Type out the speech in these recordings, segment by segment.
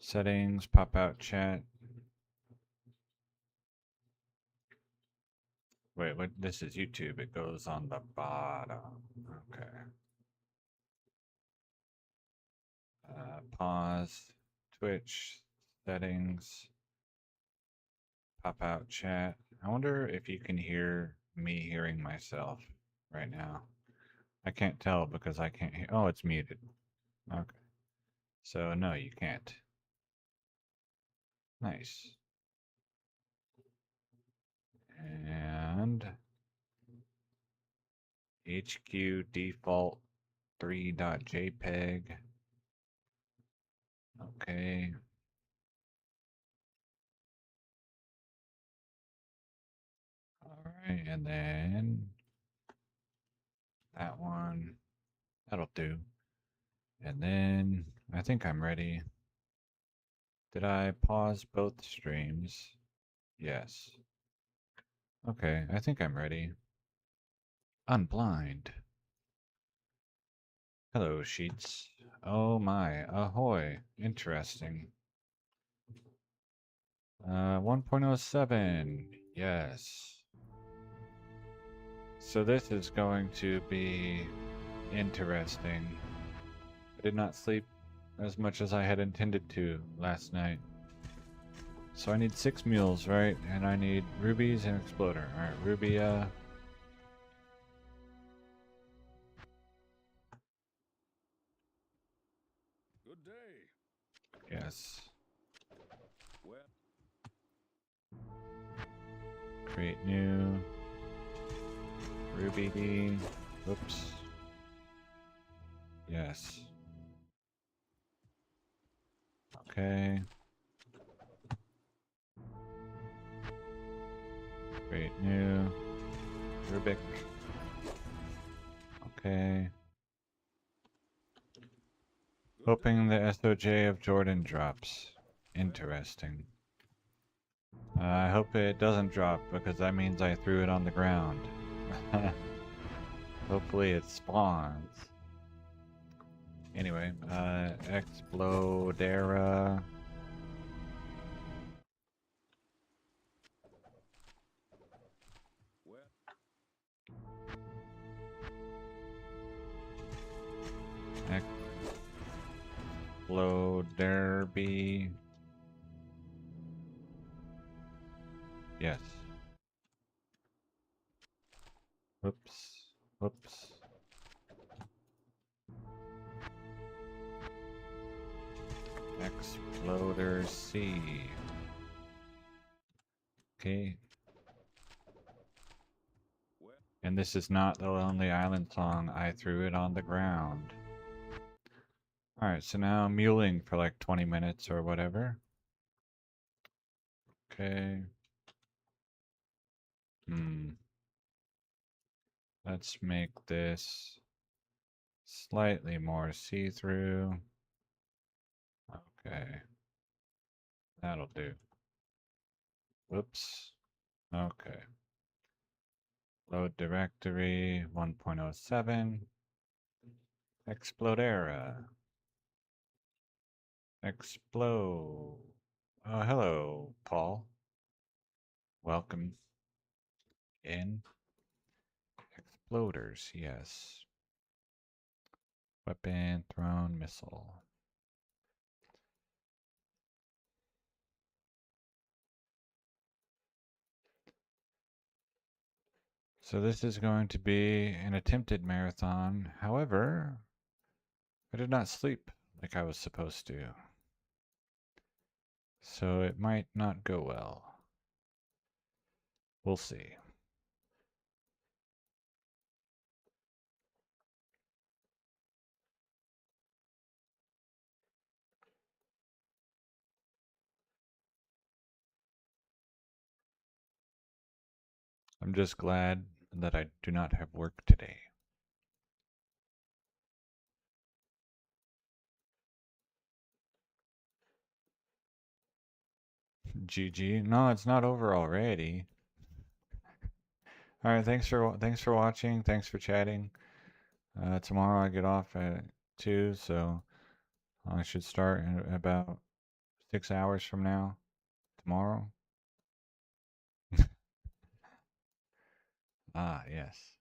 Settings, pop out chat. Wait, what? This is YouTube. It goes on the bottom. Okay. Pause. Twitch settings. Pop out chat. I wonder if you can hear me hearing myself right now. I can't tell because I can't hear. Oh, it's muted. Okay. So, no, you can't. Nice. And HQ default 3.jpg. Okay. All right, and then that one. That'll do. And then I think I'm ready. Did I pause both streams? Yes. Okay, I think I'm ready. Unblind. Hello, sheets. Oh my, ahoy. Interesting. 1.07. Yes. So this is going to be interesting. I did not sleep as much as I had intended to last night. So I need 6 mules, right? And I need rubies and exploder. Alright, ruby, Good day. yes. Well, Create new. Ruby. Oops. Yes. Okay. Create new. Rubik. Okay. Hoping the SOJ of Jordan drops. Interesting. I hope it doesn't drop because that means I threw it on the ground. Hopefully it spawns. Anyway, Explodera. well, Exploderby. Yes. Whoops. Whoops. Exploder C. Okay. well. And this is not the Lonely Island song. I threw it on the ground. Alright, so now I'm muling for like 20 minutes or whatever. Okay. Let's make this slightly more see-through. Okay. That'll do. Whoops. Okay. Load directory 1.07. Explodera. Explode. Oh, hello, Paul. Welcome in. Exploders, yes. Weapon, thrown, missile. So this is going to be an attempted marathon. However, I did not sleep like I was supposed to. So it might not go well. We'll see. I'm just glad that I do not have work today. GG. No, it's not over already. All right, thanks for watching. Thanks for chatting. Tomorrow I get off at too, so I should start in about 6 hours from now, tomorrow. Ah, yes.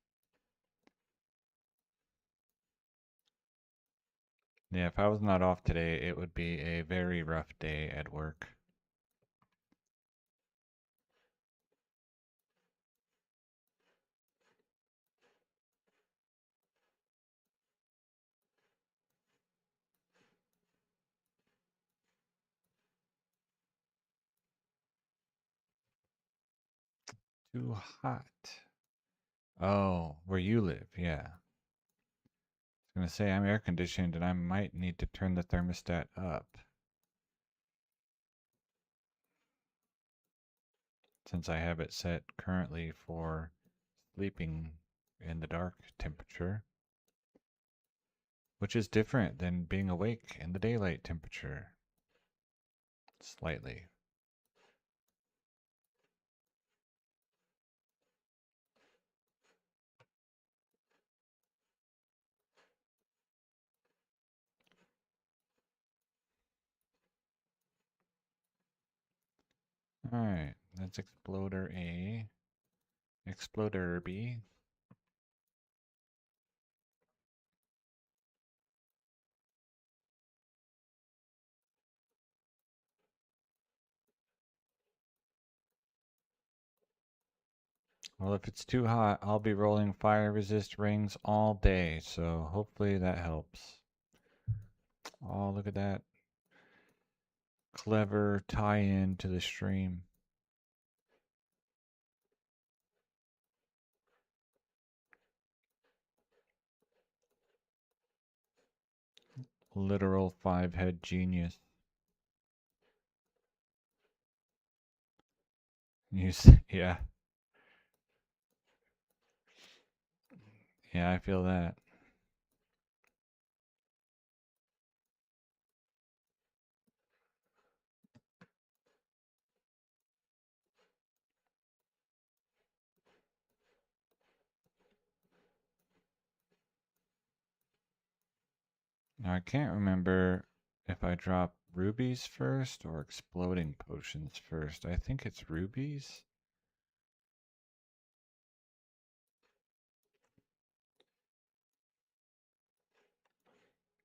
Yeah, if I was not off today, it would be a very rough day at work. Too hot. Oh, where you live, yeah. I was gonna say I'm air conditioned and I might need to turn the thermostat up since I have it set currently for sleeping in the dark temperature, which is different than being awake in the daylight temperature. Slightly. Alright, that's Exploder A. Exploder B. Well, if it's too hot, I'll be rolling fire resist rings all day, so hopefully that helps. Oh, look at that clever tie-in to the stream. Literal five-head genius. Yeah, yeah, I feel that. Now I can't remember if I drop rubies first or exploding potions first. I think it's rubies.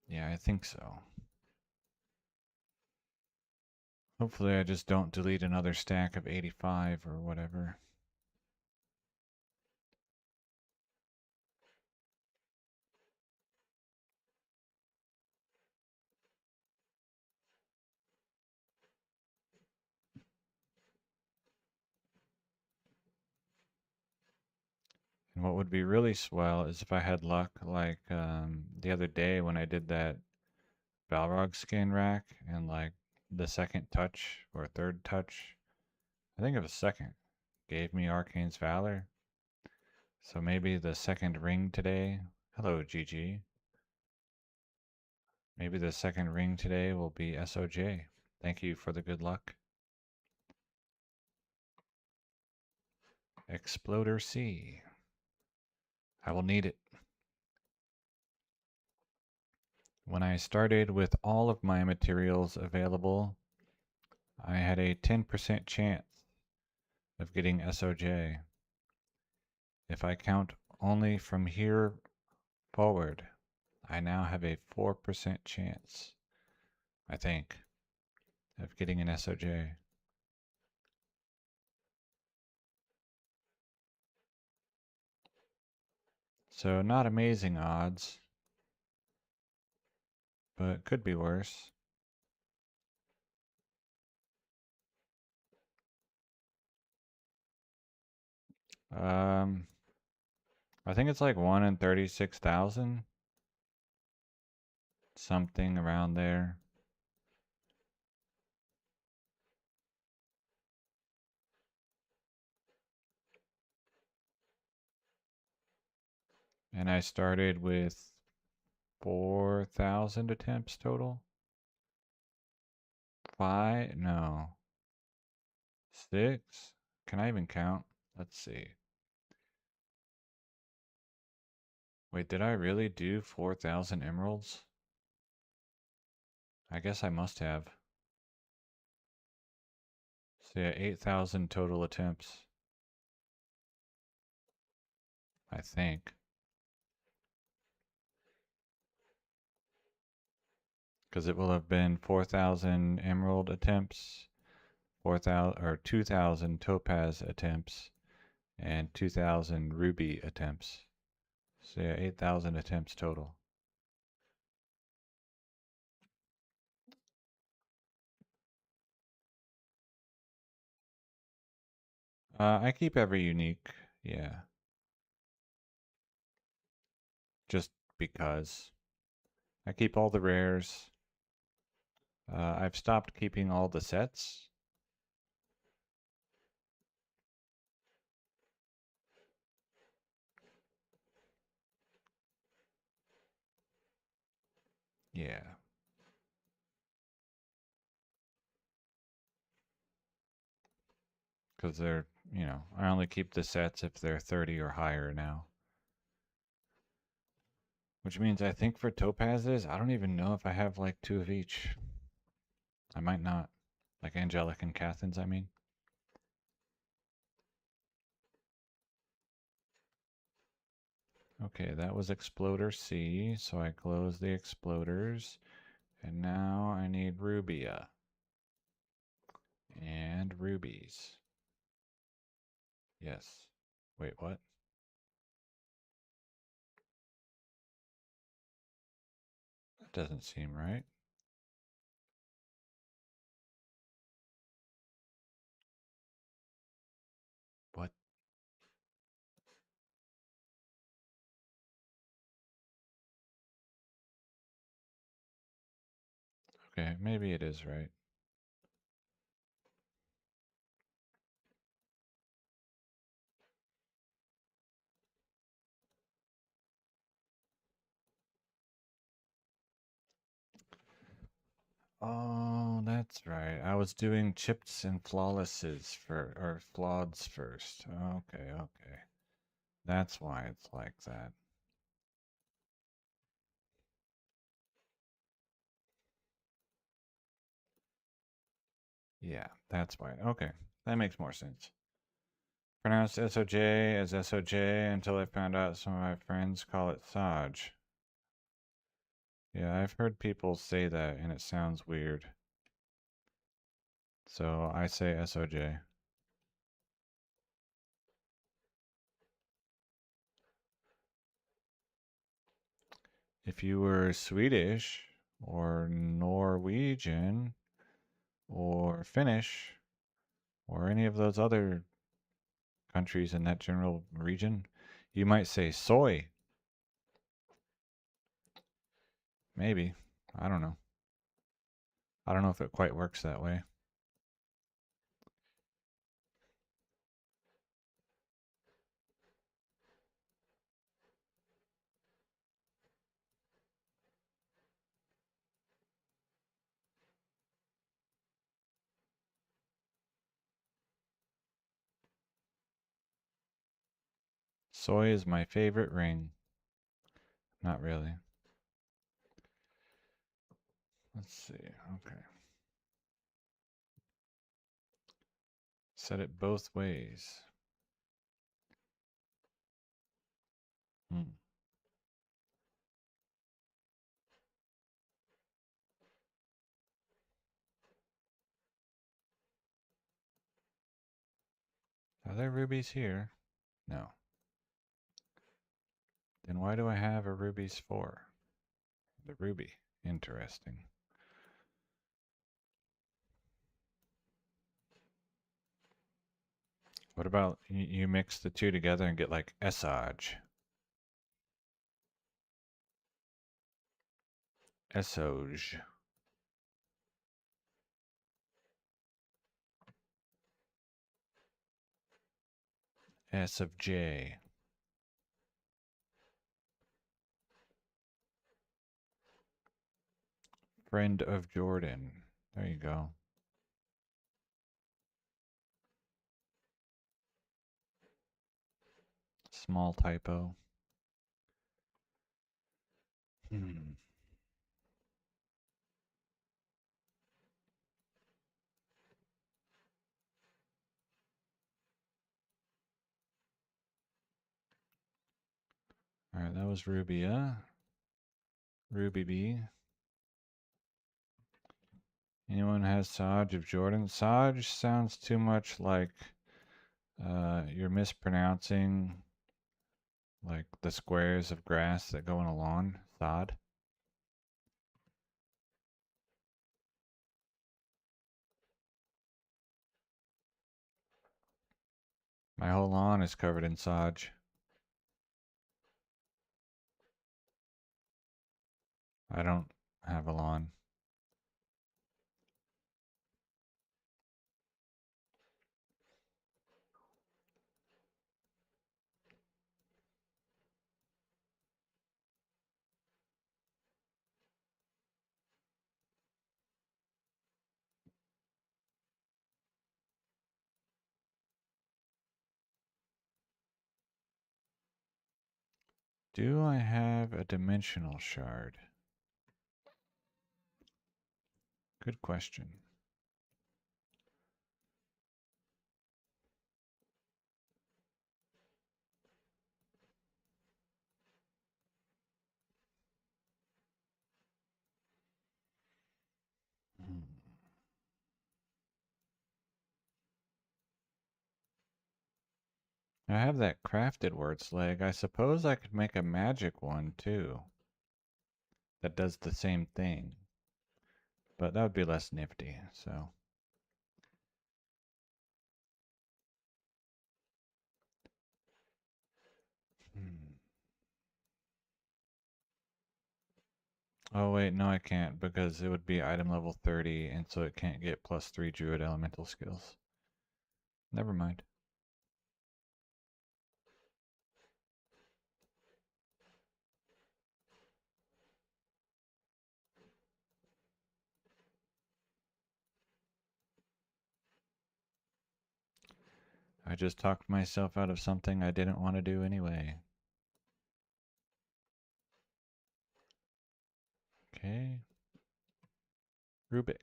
Yeah, I think so. Hopefully I just don't delete another stack of 85 or whatever. And what would be really swell is if I had luck, like the other day when I did that Balrog skin rack and like the second touch or third touch, I think it was second, gave me Arcane's Valor. So maybe the second ring today. Hello, GG. Maybe the second ring today will be SOJ. Thank you for the good luck. Exploder C. I will need it. When I started with all of my materials available, I had a 10% chance of getting SOJ. If I count only from here forward, I now have a 4% chance, I think, of getting an SOJ. So not amazing odds, but could be worse. Um, I think it's like 1 in 36,000, something around there. And I started with 4,000 attempts total. 5? No. 6? Can I even count? Let's see. Wait, did I really do 4,000 emeralds? I guess I must have. So yeah, 8,000 total attempts. I think. Because it will have been 4,000 emerald attempts, 4,000 or 2,000 topaz attempts, and 2,000 ruby attempts. So yeah, 8,000 attempts total. I keep every unique, yeah, just because. I keep all the rares. I've stopped keeping all the sets. Yeah, because they're, I only keep the sets if they're 30 or higher now. Which means I think for topazes, I don't even know if I have like 2 of each. I might not. Like Angelic and Cathins, I mean. Okay, that was Exploder C, so I close the exploders. And now I need Rubia. And rubies. Yes. Wait, what? That doesn't seem right. What? Okay, maybe it is right. Oh, that's right. I was doing chips and flawlesses or flaweds first. Okay, okay. That's why it's like that. Yeah, that's why. Okay, that makes more sense. Pronounced SOJ as SOJ until I found out some of my friends call it SOJ. Yeah, I've heard people say that and it sounds weird. So I say SOJ. If you were Swedish or Norwegian or Finnish or any of those other countries in that general region, you might say soy. Maybe. I don't know. I don't know if it quite works that way. Soy is my favorite ring. Not really. Let's see. Okay. Set it both ways. Hmm. Are there rubies here? No. Then why do I have a rubies for? The ruby. Interesting. What about you mix the two together and get like SOJ? SOJ. S of J. Friend of Jordan. There you go. Small typo. Hmm. Alright, that was Rubia. Ruby B. Anyone has SOJ of Jordan? SOJ sounds too much like you're mispronouncing like the squares of grass that go in a lawn. Sod. My whole lawn is covered in SOJ. I don't have a lawn. Do I have a dimensional shard? Good question. Hmm. I have that crafted words leg. I suppose I could make a magic one too that does the same thing, but that would be less nifty, so. Hmm. Oh wait, no I can't because it would be item level 30 and so it can't get +3 druid elemental skills. Never mind. I just talked myself out of something I didn't want to do anyway. Okay. Rubik.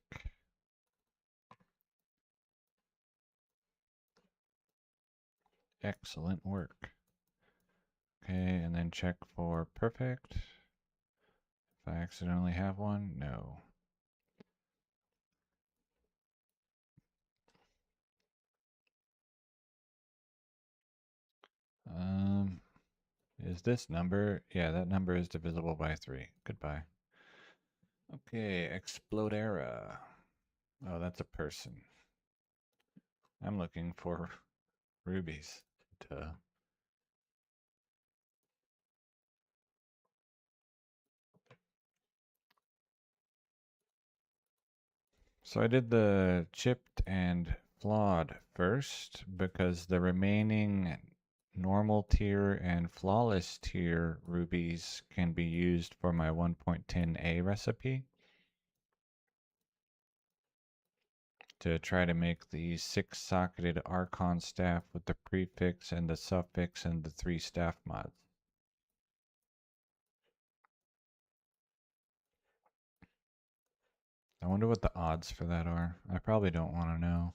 Excellent work. Okay, and then check for perfect. If I accidentally have one, no. Is this number? Yeah, that number is divisible by 3. Goodbye. Okay, Explodera. Oh, that's a person. I'm looking for rubies. Duh. So I did the chipped and flawed first because the remaining normal tier and flawless tier rubies can be used for my 1.10a recipe to try to make the 6-socketed Archon staff with the prefix and the suffix and the 3 staff mods. I wonder what the odds for that are. I probably don't want to know.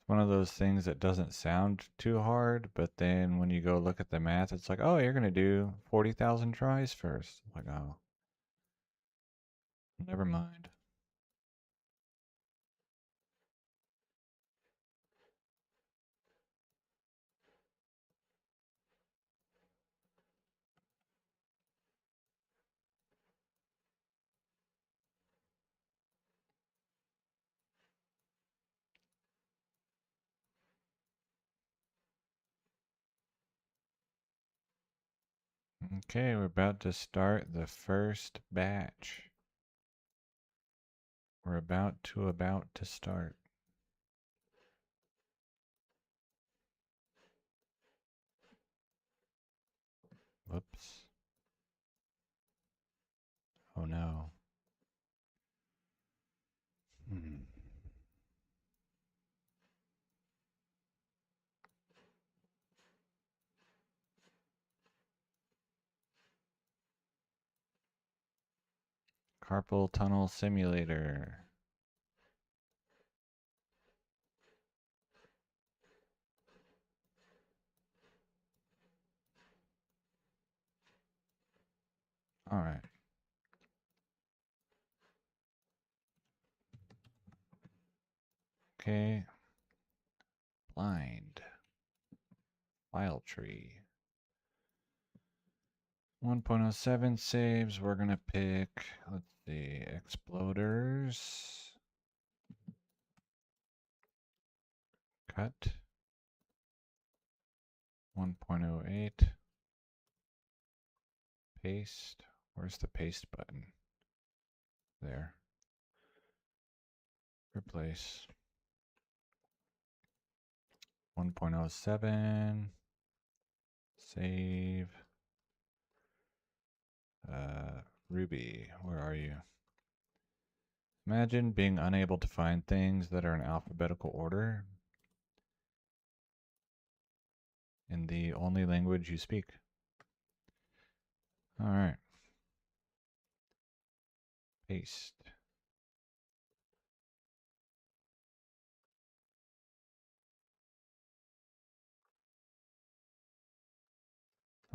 It's one of those things that doesn't sound too hard, but then when you go look at the math, it's like, oh, you're going to do 40,000 tries first. Like, oh, never mind. Okay, we're about to start the first batch. We're about to start. Whoops. Oh no. Hmm. Carpal tunnel simulator. All right. Okay. Blind. File tree. 1.07 saves. We're going to pick, let's see, exploders. Cut. 1.08. Paste. Where's the paste button? There. Replace. 1.07. Save. Ruby, where are you? Imagine being unable to find things that are in alphabetical order in the only language you speak. All right. Paste.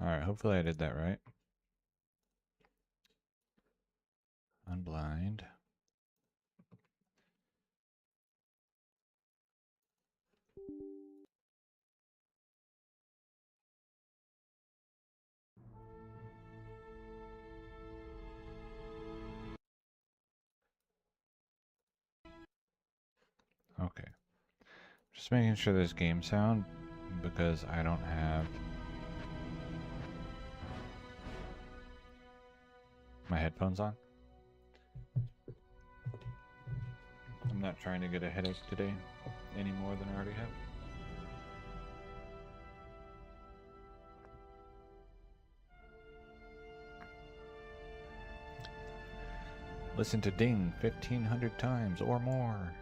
All right, hopefully I did that right. Unblind. Okay. Just making sure there's game sound because I don't have my headphones on. I'm not trying to get a headache today any more than I already have. Listen to Ding 1,500 times or more.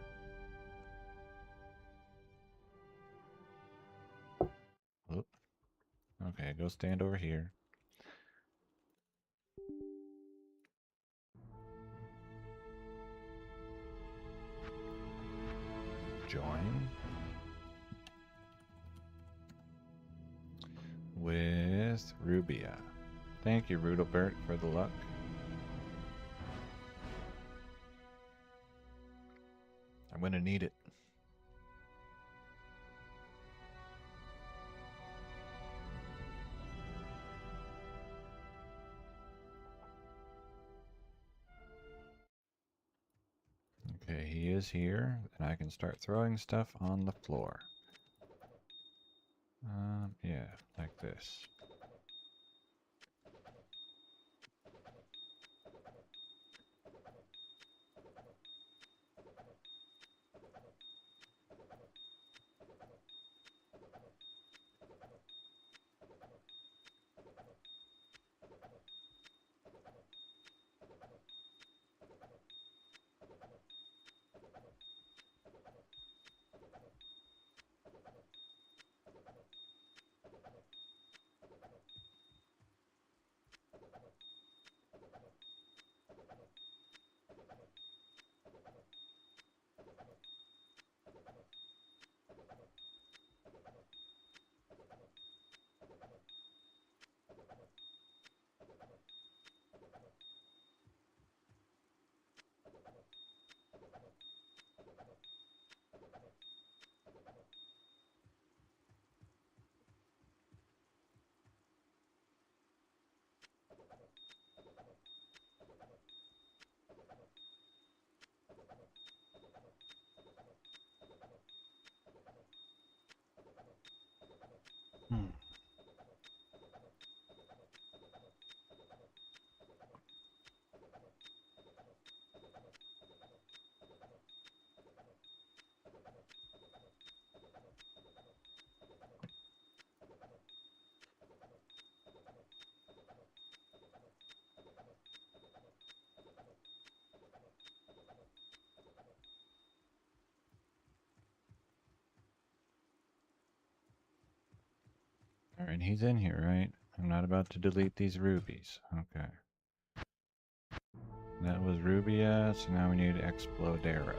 Oop. Okay, go stand over here. Join with Rubia. Thank you, Rudolbert, for the luck. I'm gonna need it. Okay, he is here, and I can start throwing stuff on the floor. Yeah, like this. Hmm. Alright, he's in here, right? I'm not about to delete these rubies. Okay. That was Rubia, so now we need Explodera.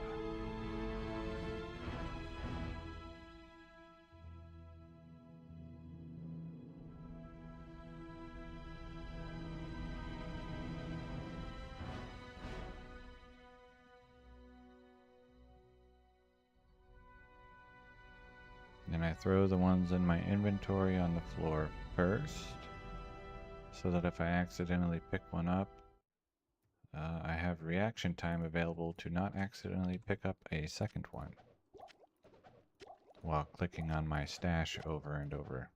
And I throw the ones in my inventory on the floor first, so that if I accidentally pick one up, I have reaction time available to not accidentally pick up a second one while clicking on my stash over and over.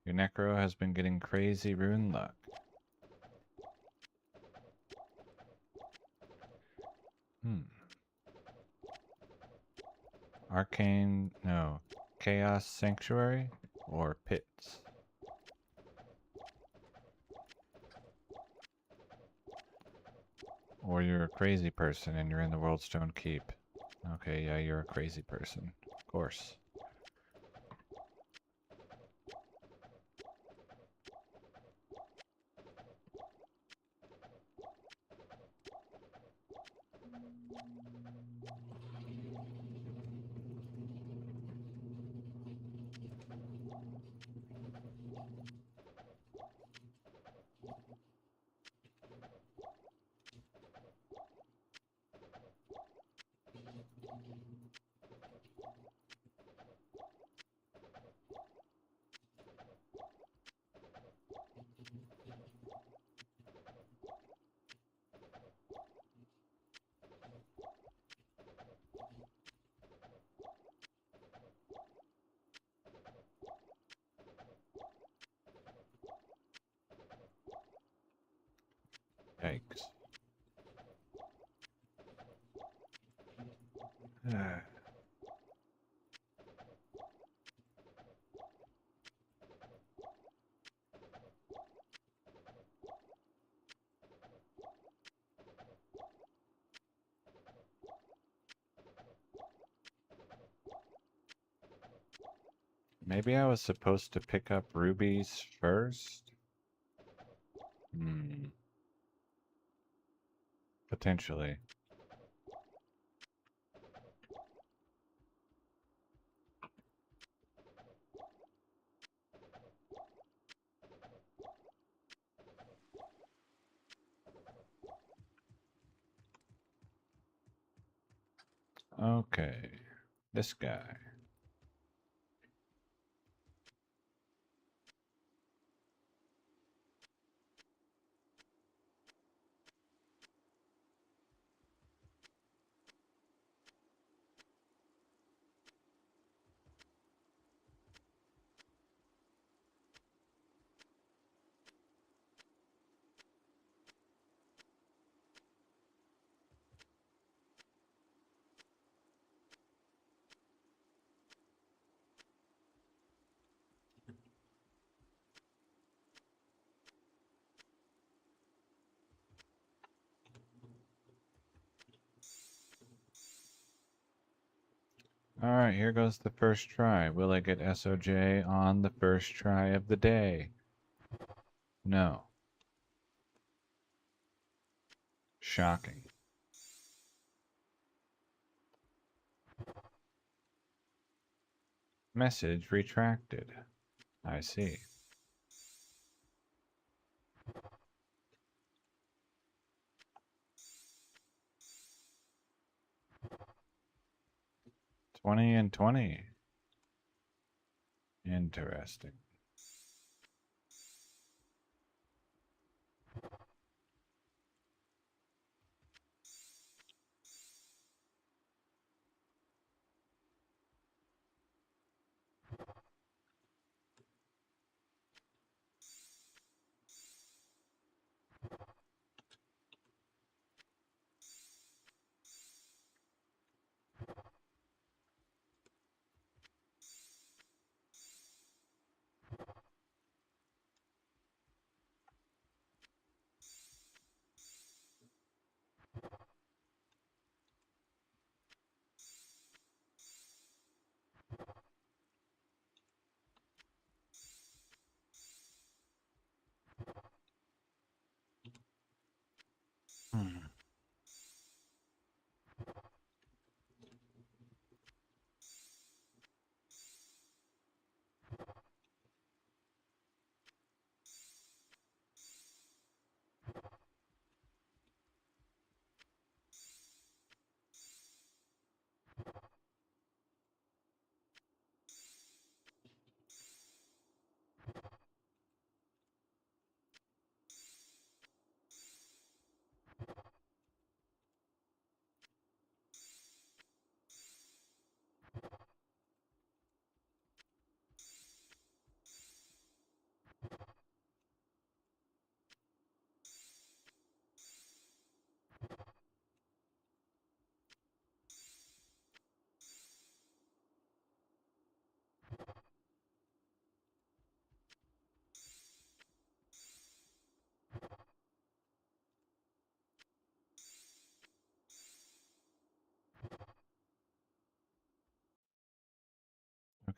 Your Necro has been getting crazy rune luck. Arcane, no, Chaos Sanctuary or Pits? Or you're a crazy person and you're in the Worldstone Keep. Okay, yeah, you're a crazy person. Of course. Yikes. Maybe I was supposed to pick up rubies first? Potentially. Okay. This guy. Alright, here goes the first try. Will I get SOJ on the first try of the day? No. Shocking. Message retracted. I see. $20 and $20. Interesting.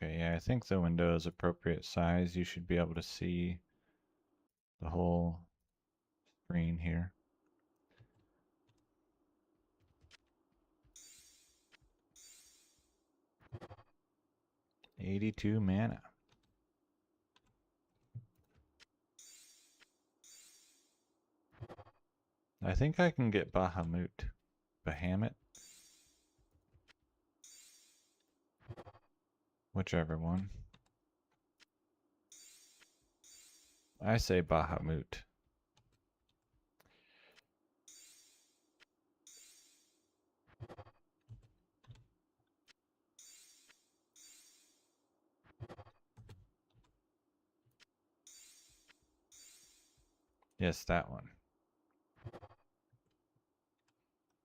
Okay, yeah, I think the window is appropriate size. You should be able to see the whole screen here. $82 mana. I think I can get Bahamut, whichever one. I say Bahamut. Yes, that one.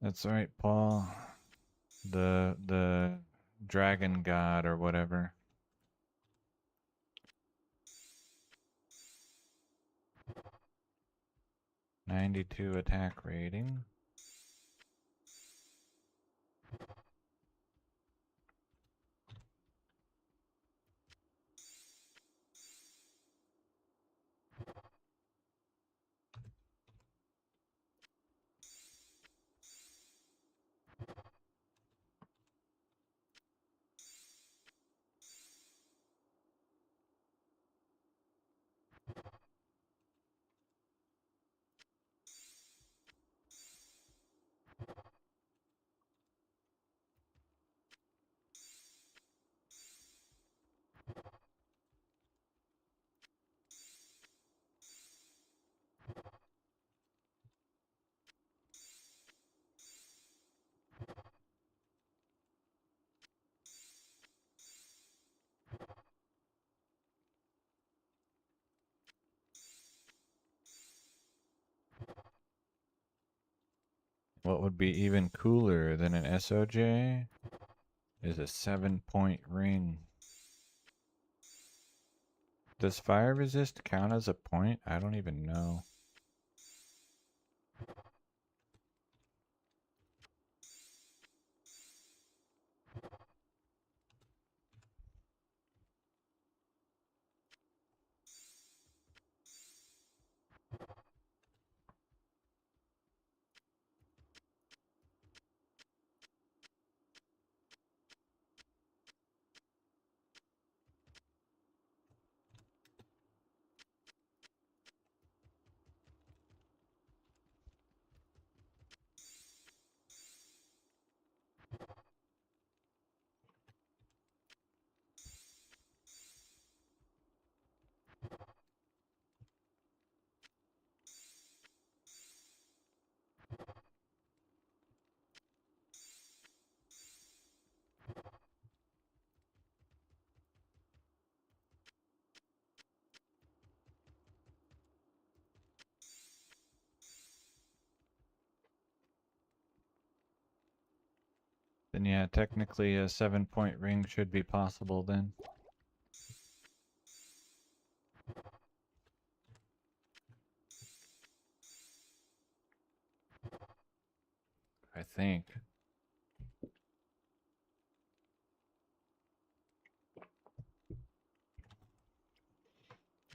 That's right, Paul. The dragon god or whatever. 92 attack rating. What would be even cooler than an SOJ is a 7-point ring. Does fire resist count as a point? I don't even know. Then yeah, technically a 7-point ring should be possible then. I think.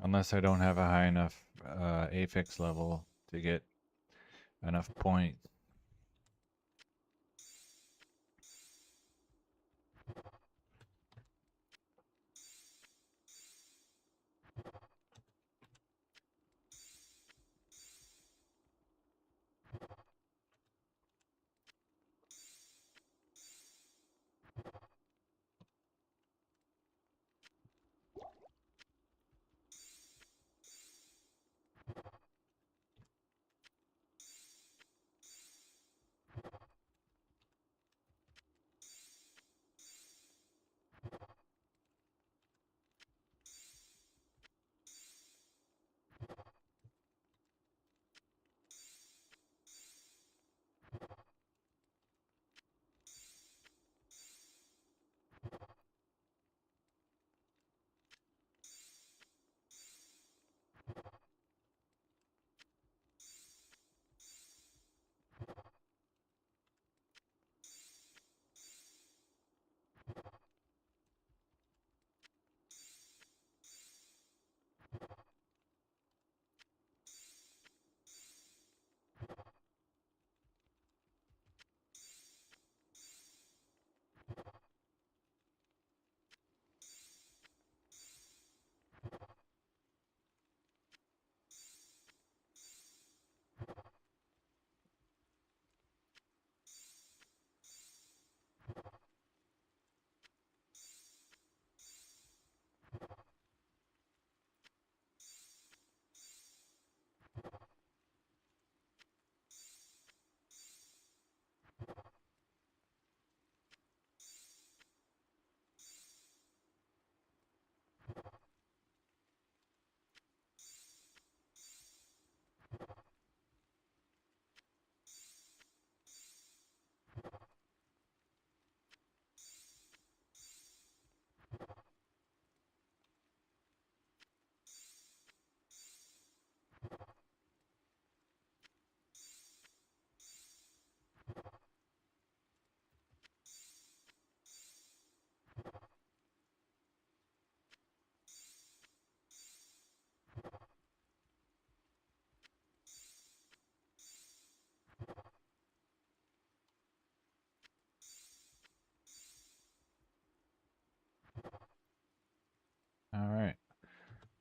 Unless I don't have a high enough affix level to get enough points.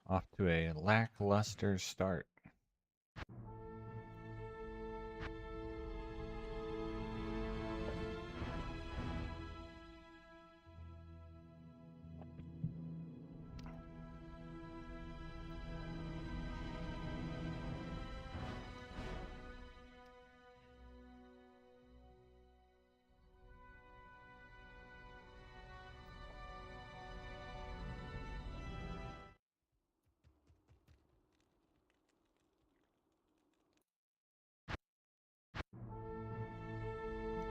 Off to a lackluster start.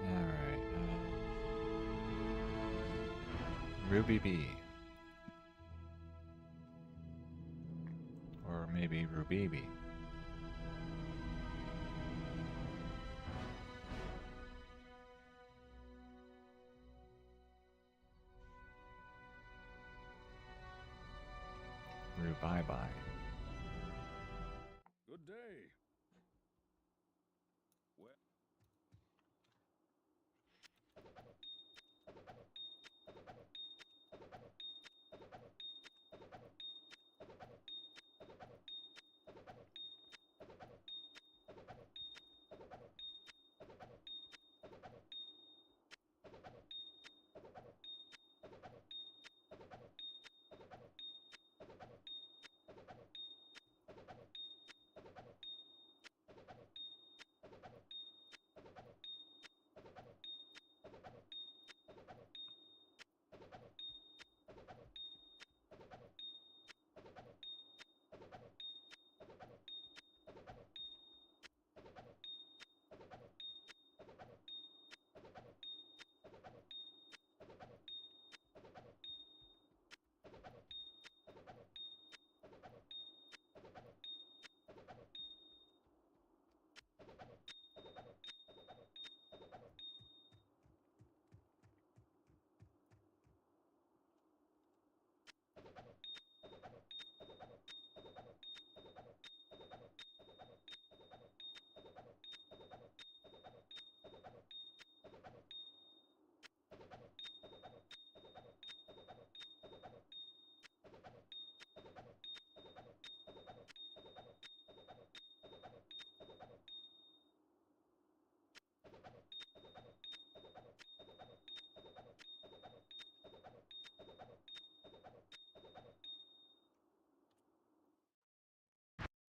Alright. Ruby B. Or maybe Ruby B. Bye bye. Good day. Well,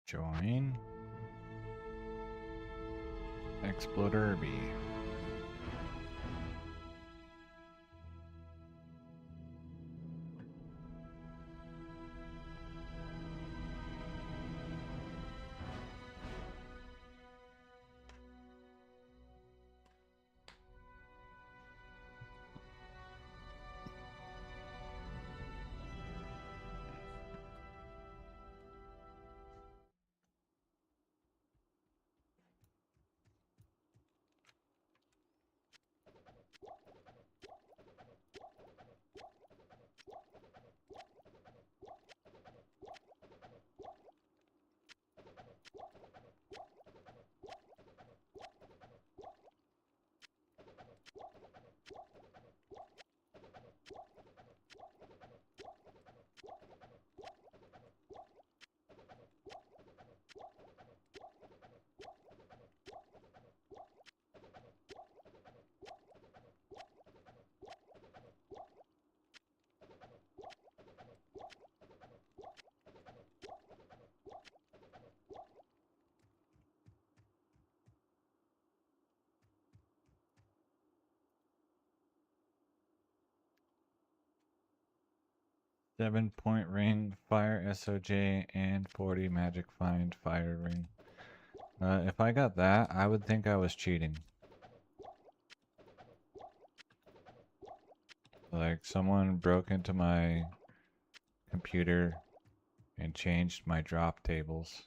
Join. Exploder B. Seven-point ring, fire SOJ, and 40 magic find, fire ring. If I got that, I would think I was cheating. Like, someone broke into my computer and changed my drop tables.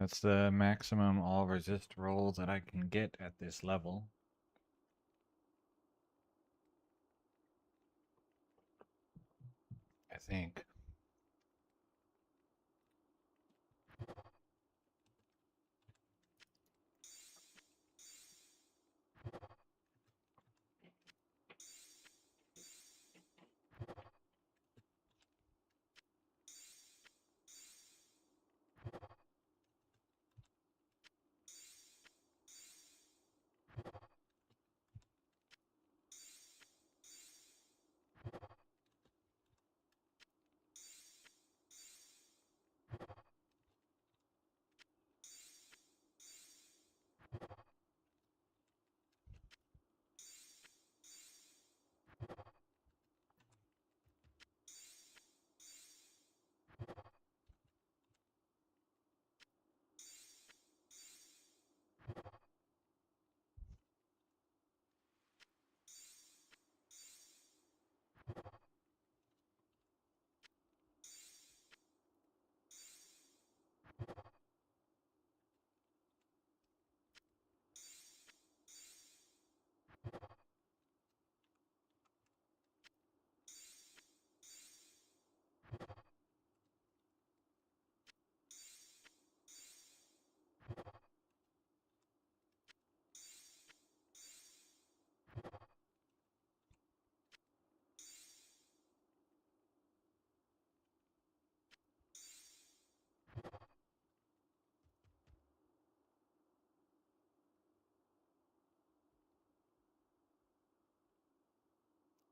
That's the maximum all resist roll that I can get at this level. I think.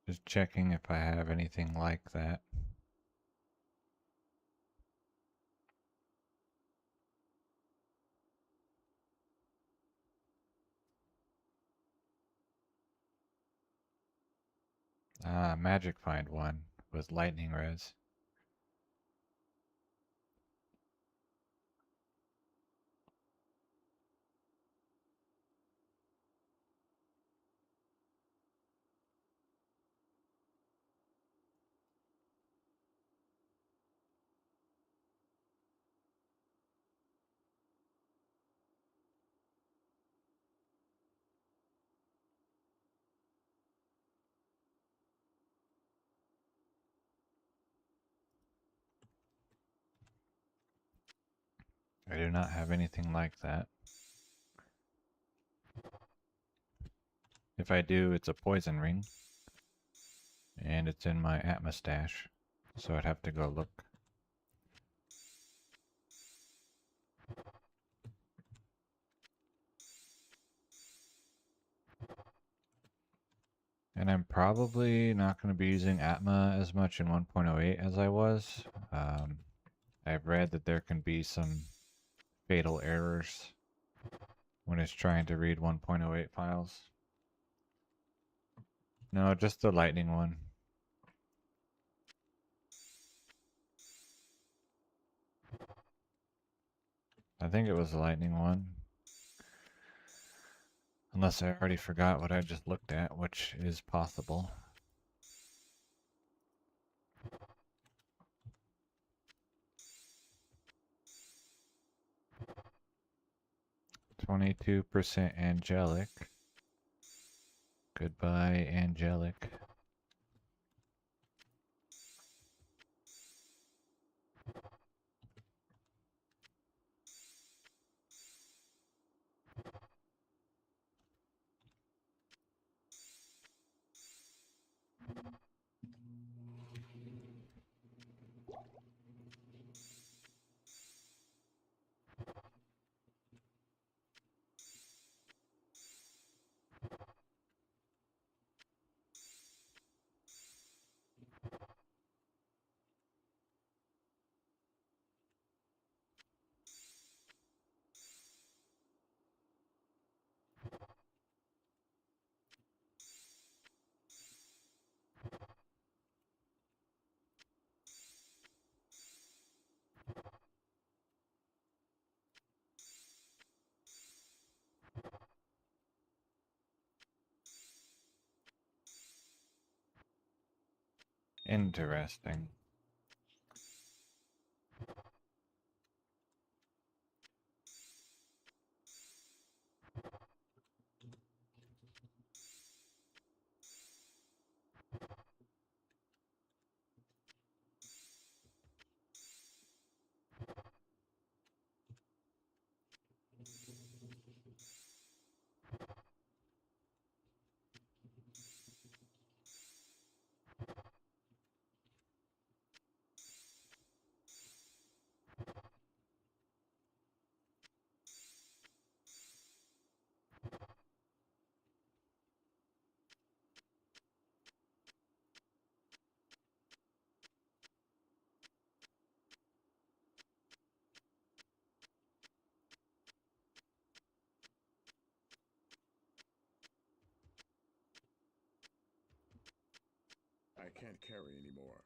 Just checking if I have anything like that. Ah, magic find one with lightning res. I do not have anything like that. If I do, it's a poison ring. And it's in my Atmostash. So I'd have to go look. And I'm probably not going to be using Atma as much in 1.08 as I was. I've read that there can be some fatal errors when it's trying to read 1.08 files. No, just the lightning one. I think it was the lightning one. Unless I already forgot what I just looked at, which is possible. 22% angelic. Goodbye, angelic. Interesting. can't carry anymore.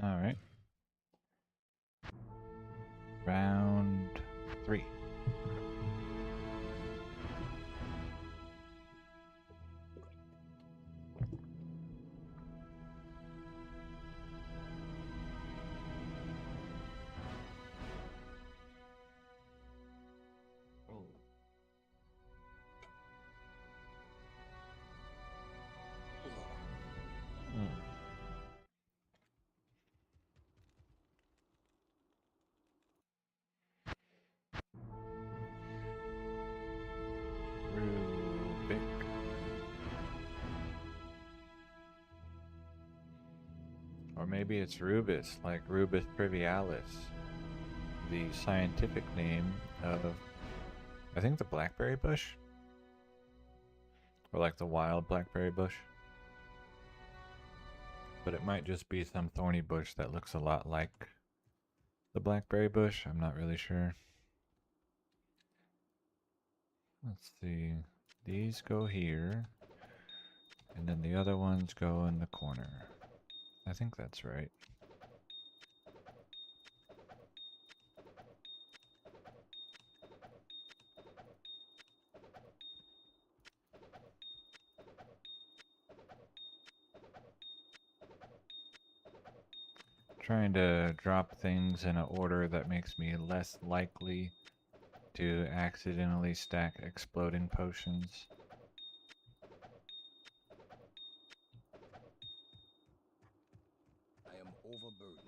All right. Round 3. Rubik. Or maybe it's rubus, like Rubus trivialis, the scientific name of, I think, the blackberry bush? Or like the wild blackberry bush? But it might just be some thorny bush that looks a lot like the blackberry bush. I'm not really sure. Let's see. These go here. And then the other ones go in the corner. I think that's right. trying to drop things in an order that makes me less likely to accidentally stack exploding potions. I am overburdened.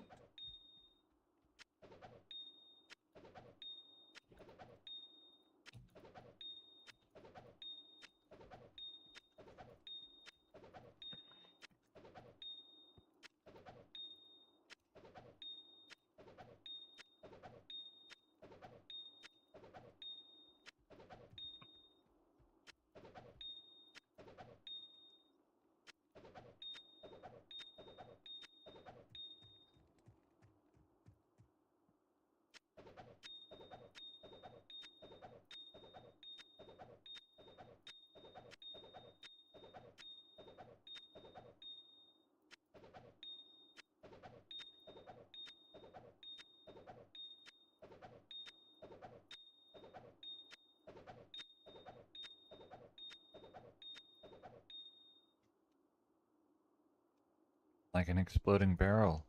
Like an exploding barrel.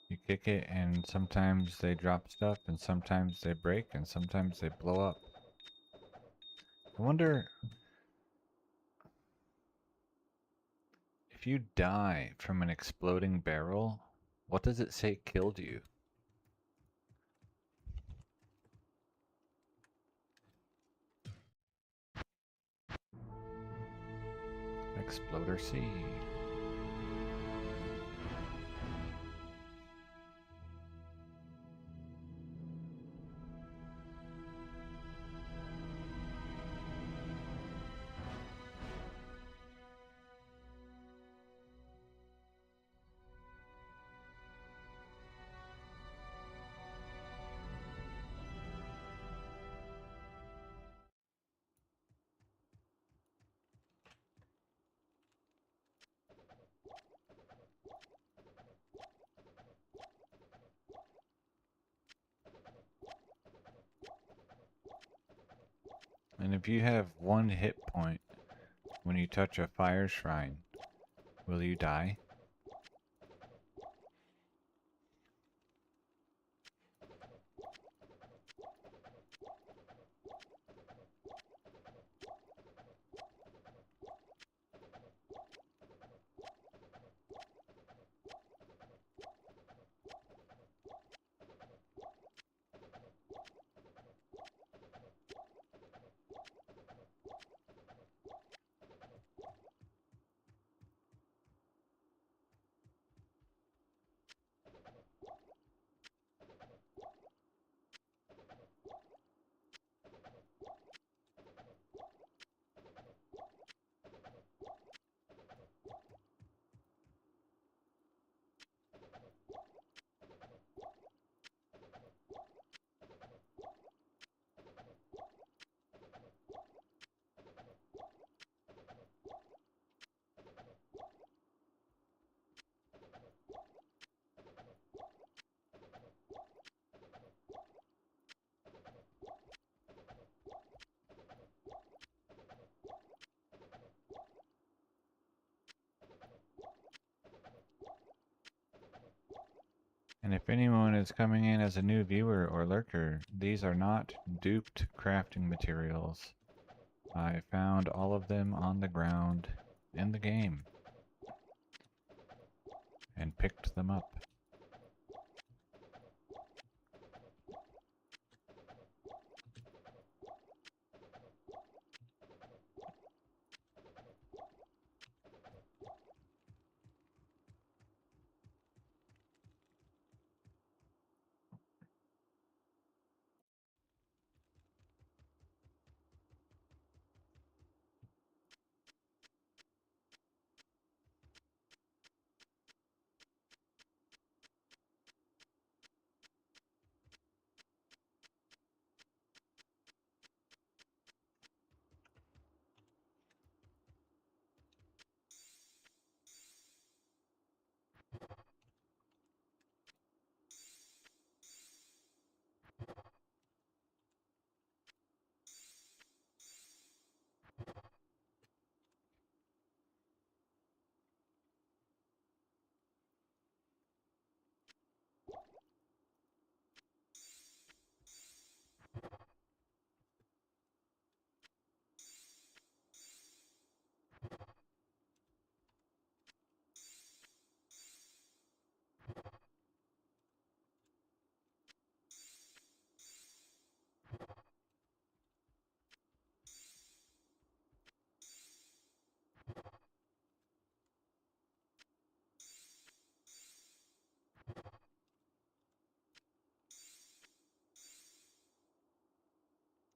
You kick it and sometimes they drop stuff and sometimes they break and sometimes they blow up. I wonder if you die from an exploding barrel, what does it say killed you? Exploder seed. And if you have 1 hit point when you touch a fire shrine, will you die? And if anyone is coming in as a new viewer or lurker, these are not duped crafting materials. I found all of them on the ground in the game and picked them up.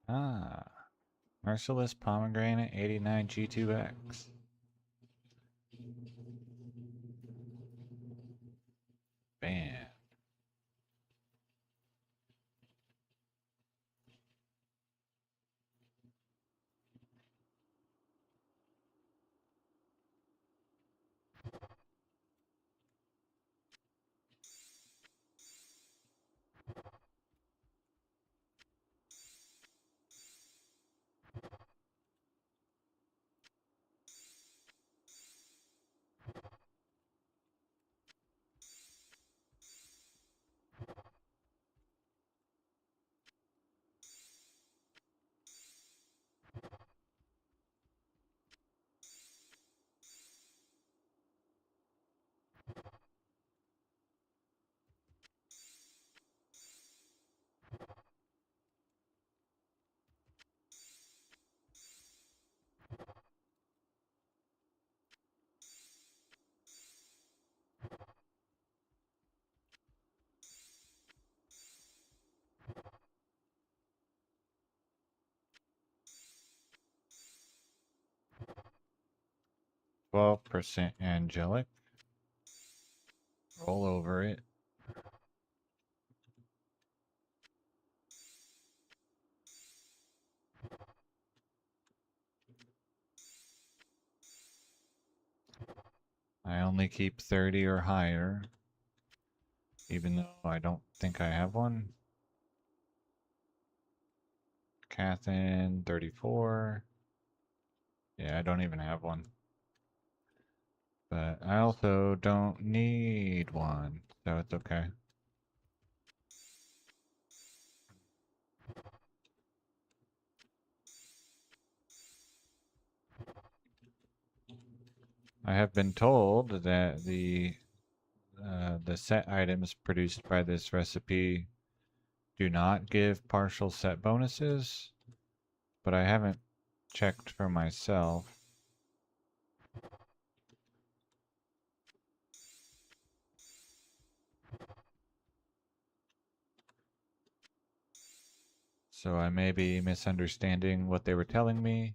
Ah, Merciless Pomegranate 89 G2X. Bam. 12% angelic. Roll over it. I only keep 30 or higher, even though I don't think I have one. Cathin, 34. Yeah, I don't even have one. But I also don't need one, so it's okay. I have been told that the set items produced by this recipe do not give partial set bonuses, but I haven't checked for myself. So I may be misunderstanding what they were telling me.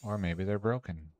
Or maybe they're broken.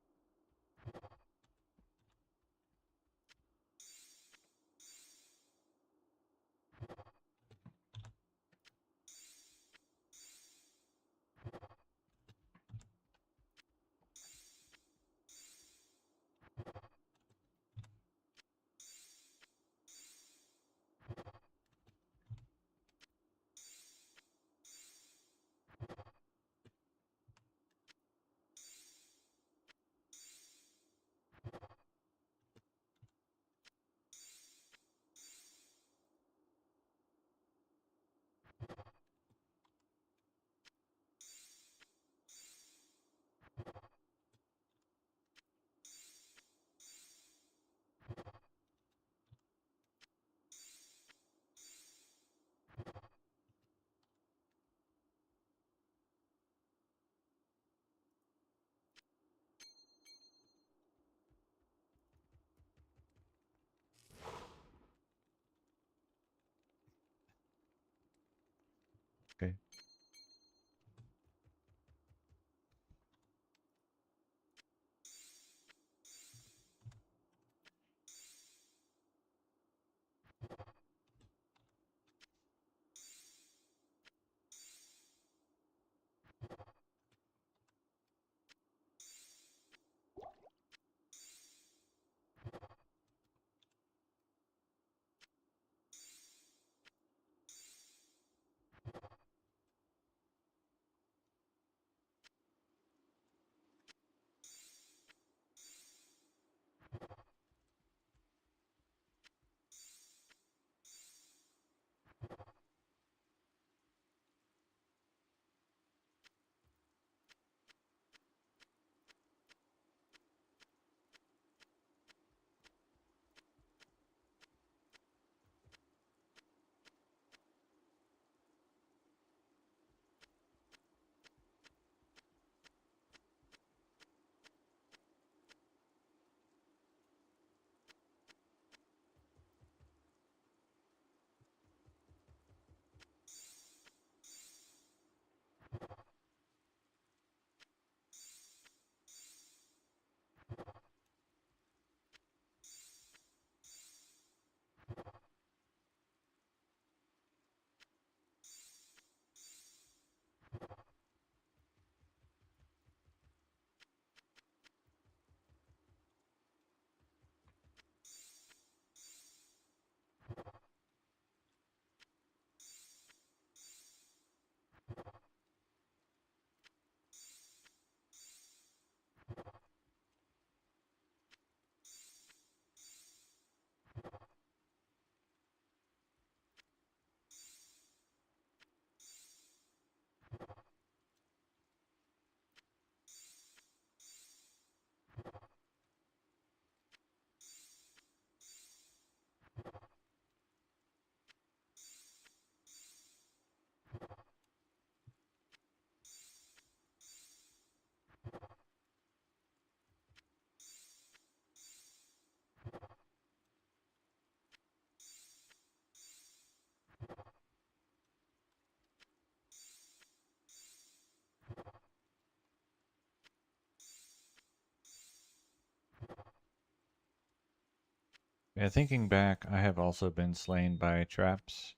Yeah, thinking back, I have also been slain by traps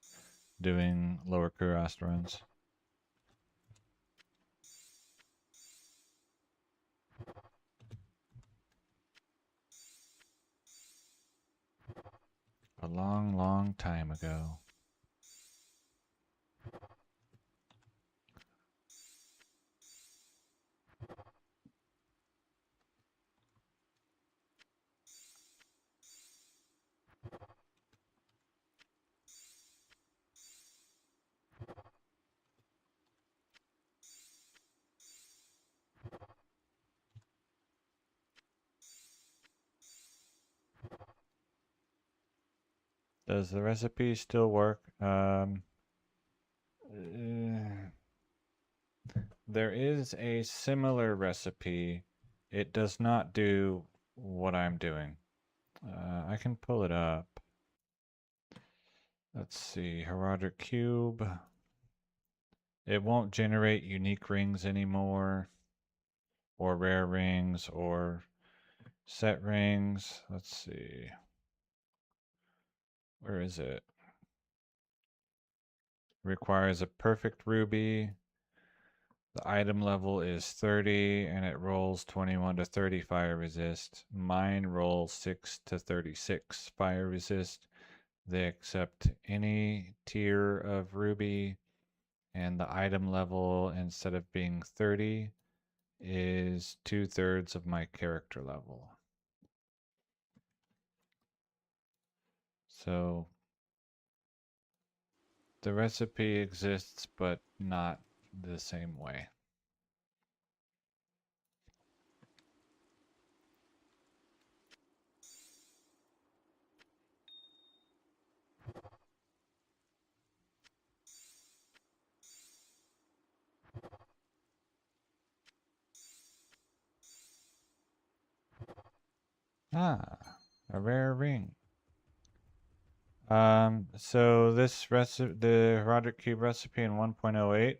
doing lower Kurast runs. A long, long time ago. Does the recipe still work? There is a similar recipe. It does not do what I'm doing. I can pull it up. Let's see, Herodic Cube. It won't generate unique rings anymore, or rare rings, or set rings. Let's see. Where is it? Requires a perfect ruby. The item level is 30 and it rolls 21 to 30 fire resist. Mine rolls 6 to 36 fire resist. They accept any tier of ruby, and the item level, instead of being 30, is 2/3 of my character level. So the recipe exists, but not the same way. Ah, a rare ring. So this recipe, the Roderick Cube recipe in 1.08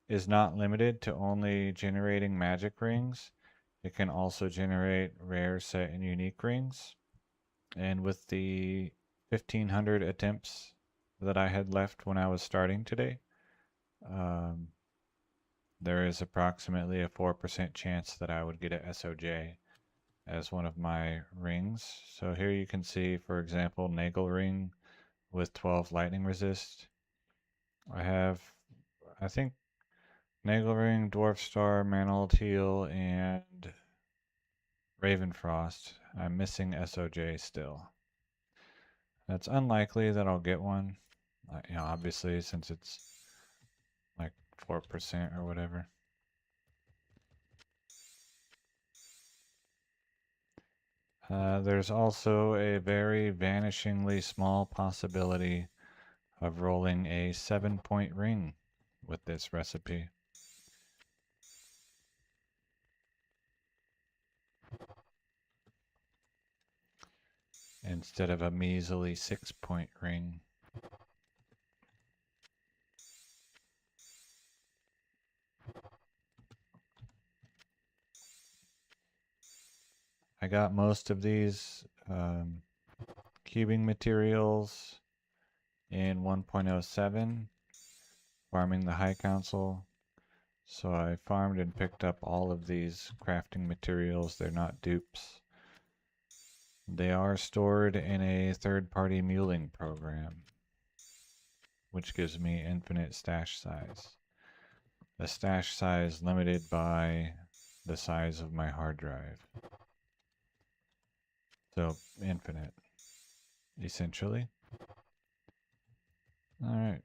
is not limited to only generating magic rings. It can also generate rare, set, and unique rings. And with the 1,500 attempts that I had left when I was starting today, um, there is approximately a 4% chance that I would get a SOJ as one of my rings. So here you can see, for example, Nagel ring with 12 lightning resist. I have, I think, Nagelring, Dwarf Star, Mantle Teal, and Ravenfrost. I'm missing SOJ still. That's unlikely that I'll get one. Obviously, since it's like 4% or whatever. There's also a very vanishingly small possibility of rolling a 7-point ring with this recipe. Instead of a measly 6-point ring. I got most of these cubing materials in 1.07, farming the High Council. So I farmed and picked up all of these crafting materials. They're not dupes. They are stored in a third-party muling program, which gives me infinite stash size. The stash size limited by the size of my hard drive. So infinite, essentially. All right.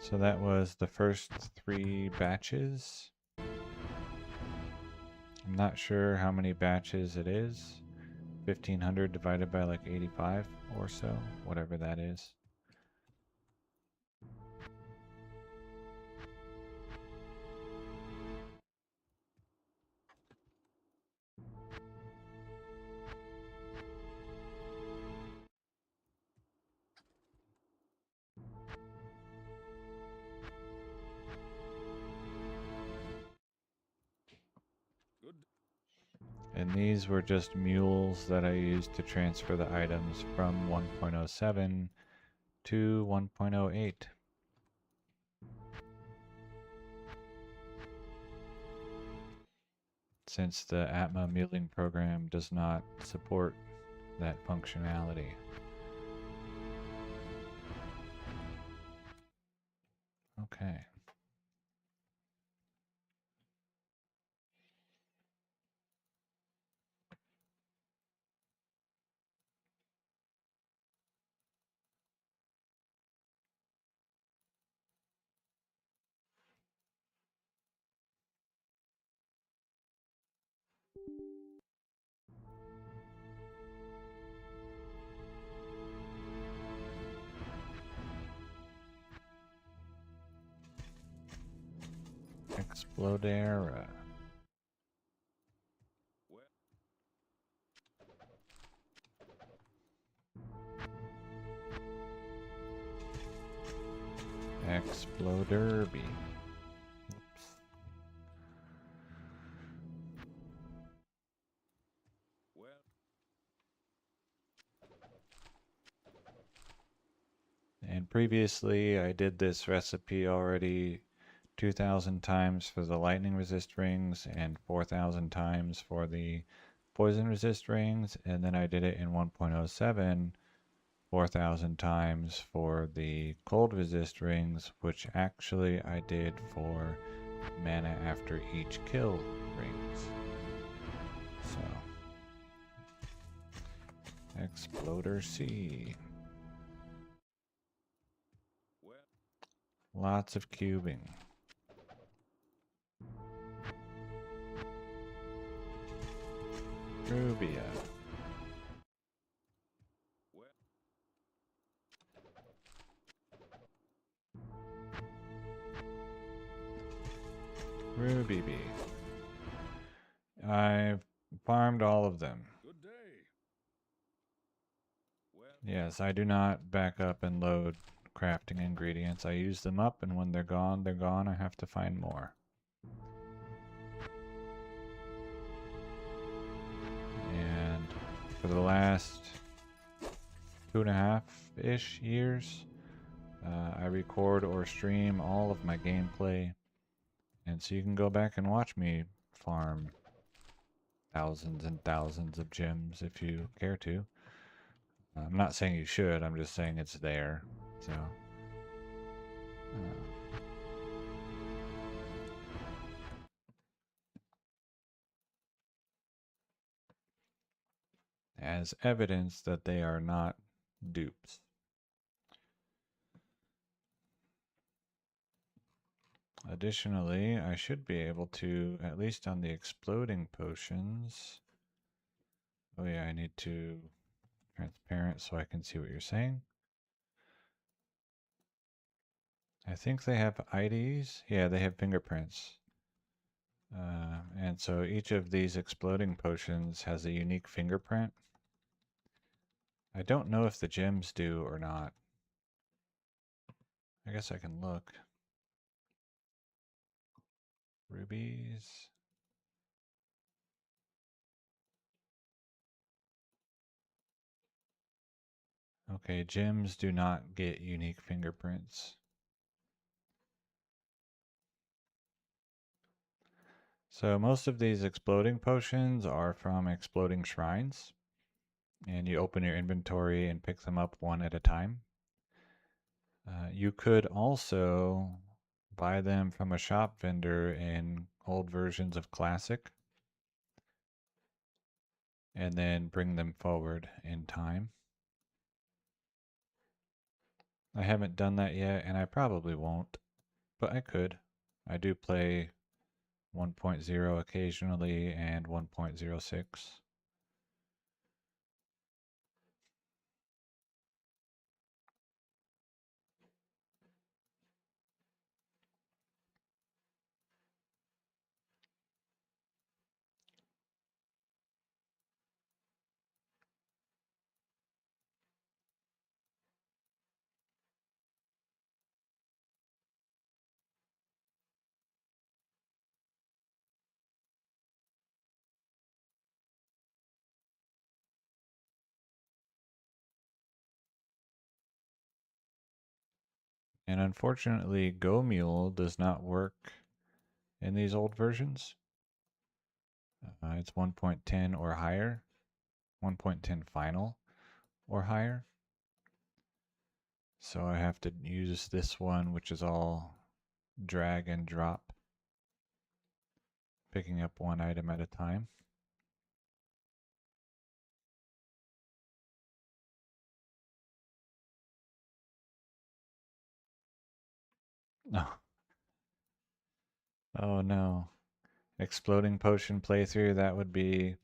So that was the first 3 batches. I'm not sure how many batches it is. 1,500 divided by like 85 or so, whatever that is. Good. And these were just mules that I used to transfer the items from 1.07 to 1.08. Since the Atma muling program does not support that functionality. Okay. Explodera. Exploderby. Oops. And previously I did this recipe already 2,000 times for the lightning resist rings and 4,000 times for the poison resist rings, and then I did it in 1.07 4,000 times for the cold resist rings, which actually I did for mana after each kill rings. So, Exploder C. Lots of cubing. Rubia. Ruby Bee. I've farmed all of them. Good day. Yes, I do not back up and load crafting ingredients. I use them up, and when they're gone, they're gone. I have to find more. And for the last 2.5-ish years, I record or stream all of my gameplay, and so you can go back and watch me farm thousands and thousands of gems if you care to. I'm not saying you should, I'm just saying it's there. So, as evidence that they are not dupes. Additionally, I should be able to, at least on the exploding potions. Oh yeah, I need to transparent so I can see what you're saying. I think they have IDs. Yeah, they have fingerprints. And so each of these exploding potions has a unique fingerprint. I don't know if the gems do or not. I guess I can look. Rubies. Okay, gems do not get unique fingerprints. So most of these exploding potions are from exploding shrines. And you open your inventory and pick them up one at a time. You could also buy them from a shop vendor in old versions of Classic and then bring them forward in time. I haven't done that yet, and I probably won't, but I could. I do play 1.0 occasionally and 1.06. And unfortunately, Go Mule does not work in these old versions. It's 1.10 or higher, 1.10 final or higher. So I have to use this one, which is all drag and drop, picking up one item at a time. Oh, oh no. Exploding potion playthrough, that would be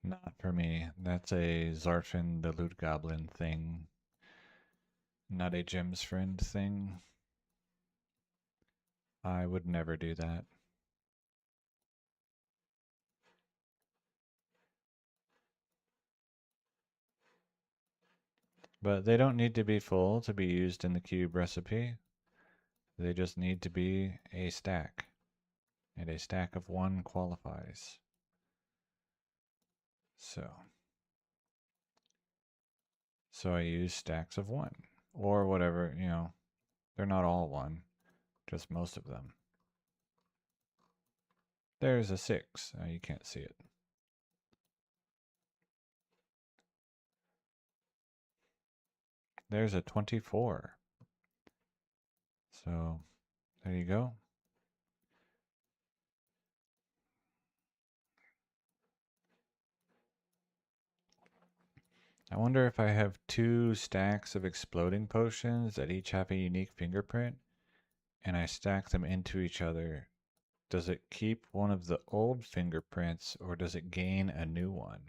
not for me. That's a Zarfin the Loot Goblin thing, not a Jim's Friend thing. I would never do that. But they don't need to be full to be used in the cube recipe. They just need to be a stack. And a stack of one qualifies. So I use stacks of one. Or whatever, they're not all one, just most of them. There's a 6. You can't see it. There's a 24. So there you go. I wonder if I have 2 stacks of exploding potions that each have a unique fingerprint, and I stack them into each other. Does it keep one of the old fingerprints, or does it gain a new one?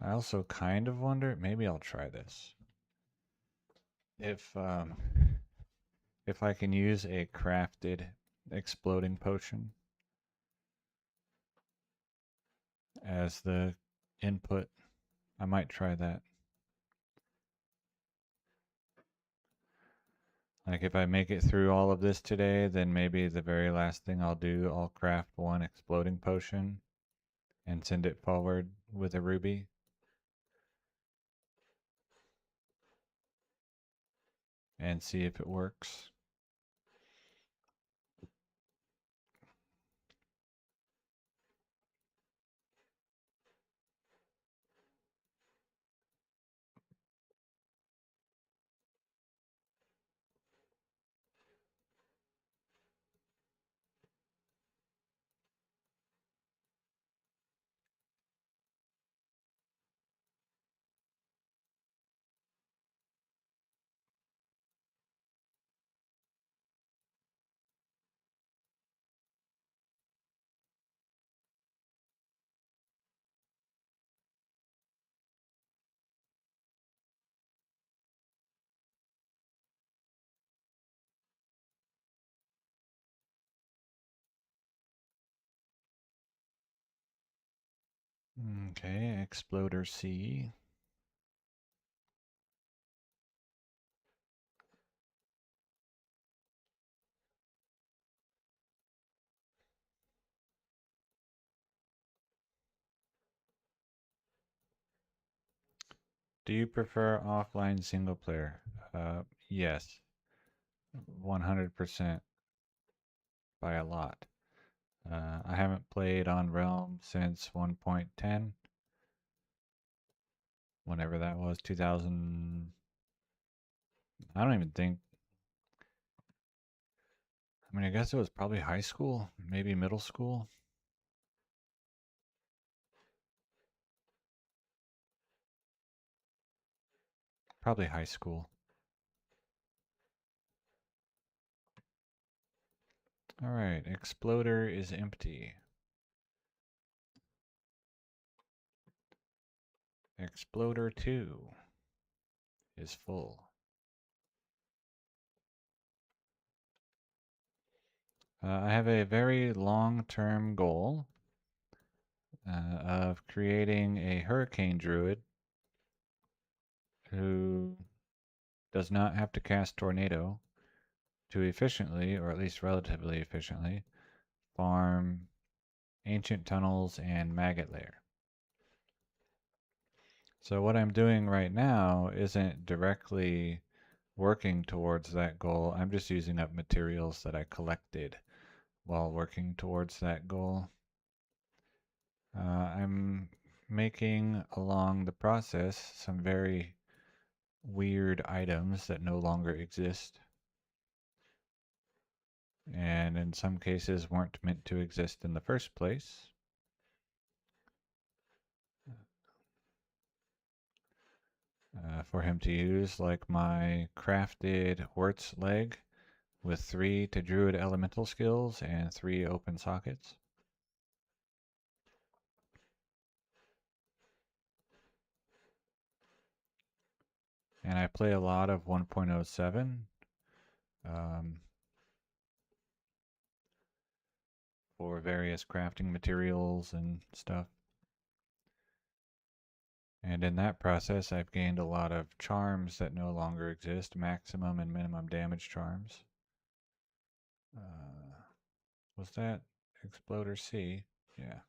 I also kind of wonder, maybe I'll try this. If I can use a crafted exploding potion as the input, I might try that. Like if I make it through all of this today, then maybe the very last thing I'll do, I'll craft one exploding potion and send it forward with a ruby. And see if it works. Okay, Exploder C. Do you prefer offline single player? Yes, 100% by a lot. I haven't played on Realm since 1.10, whenever that was, 2000. I don't even think. I mean, I guess it was probably high school, maybe middle school. Probably high school. All right, Exploder is empty. Exploder 2 is full. I have a very long-term goal of creating a hurricane druid who does not have to cast tornado to efficiently, or at least relatively efficiently, farm ancient tunnels and maggot layer. So what I'm doing right now isn't directly working towards that goal. I'm just using up materials that I collected while working towards that goal. I'm making along the process some very weird items that no longer exist, and in some cases weren't meant to exist in the first place. For him to use, like my crafted Wirtz leg with 3 to Druid elemental skills and 3 open sockets. And I play a lot of 1.07 for various crafting materials and stuff. And in that process, I've gained a lot of charms that no longer exist, maximum and minimum damage charms. Was that Exploder C? Yeah.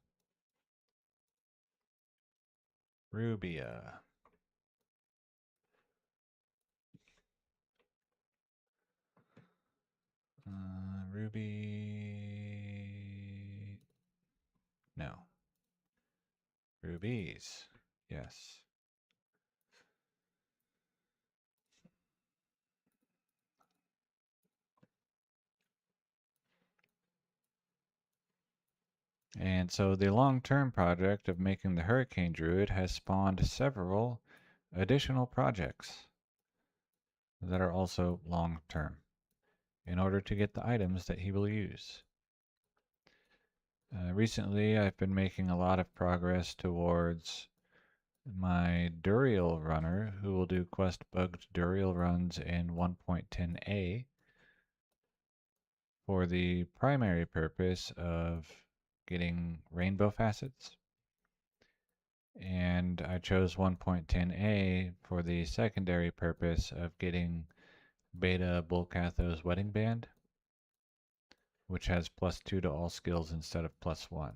Rubia. Ruby. No. Rubies. Yes. And so the long-term project of making the Hurricane Druid has spawned several additional projects that are also long-term in order to get the items that he will use. Recently, I've been making a lot of progress towards my Duriel runner, who will do quest bugged Duriel runs in 1.10a for the primary purpose of getting rainbow facets. And I chose 1.10a for the secondary purpose of getting Beta Bulkatho's Wedding Band, which has +2 to all skills instead of +1.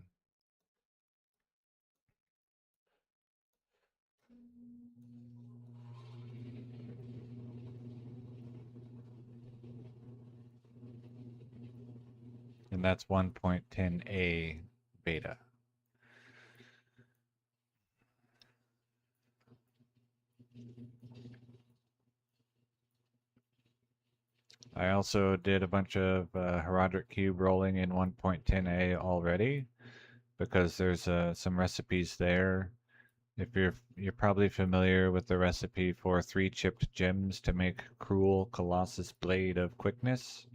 And that's 1.10a beta. I also did a bunch of Herodic Cube rolling in 1.10a already because there's some recipes there. If you're probably familiar with the recipe for 3 chipped gems to make Cruel Colossus Blade of Quickness.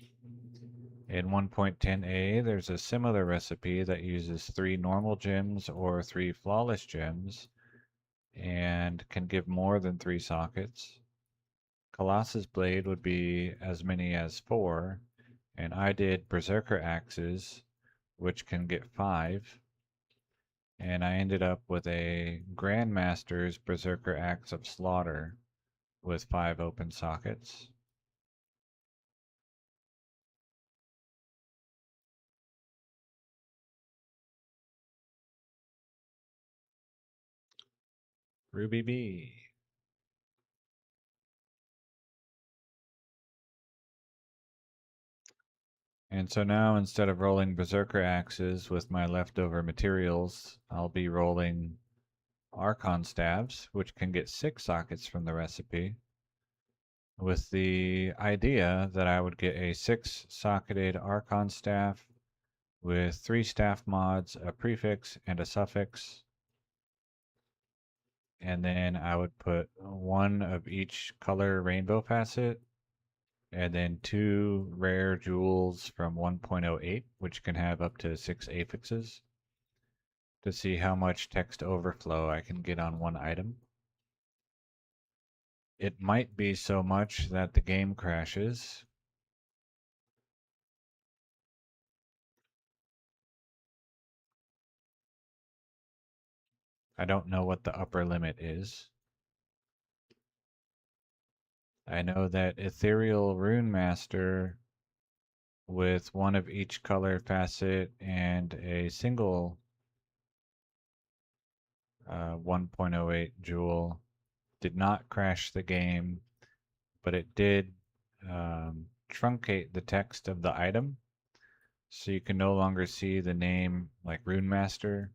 In 1.10a, there's a similar recipe that uses 3 normal gems or 3 flawless gems and can give more than 3 sockets. Colossus Blade would be as many as 4, and I did Berserker Axes, which can get 5, and I ended up with a Grandmaster's Berserker Axe of Slaughter with 5 open sockets. Ruby B. And so now instead of rolling Berserker Axes with my leftover materials, I'll be rolling Archon Staves, which can get 6 sockets from the recipe, with the idea that I would get a 6-socketed Archon Staff with 3 staff mods, a prefix, and a suffix. And then I would put 1 of each color rainbow facet, and then 2 rare jewels from 1.08, which can have up to 6 affixes, to see how much text overflow I can get on one item. It might be so much that the game crashes. I don't know what the upper limit is. I know that Ethereal Rune Master with one of each color facet and a single 1.08 joule. Did not crash the game, but it did truncate the text of the item. So you can no longer see the name like Rune Master.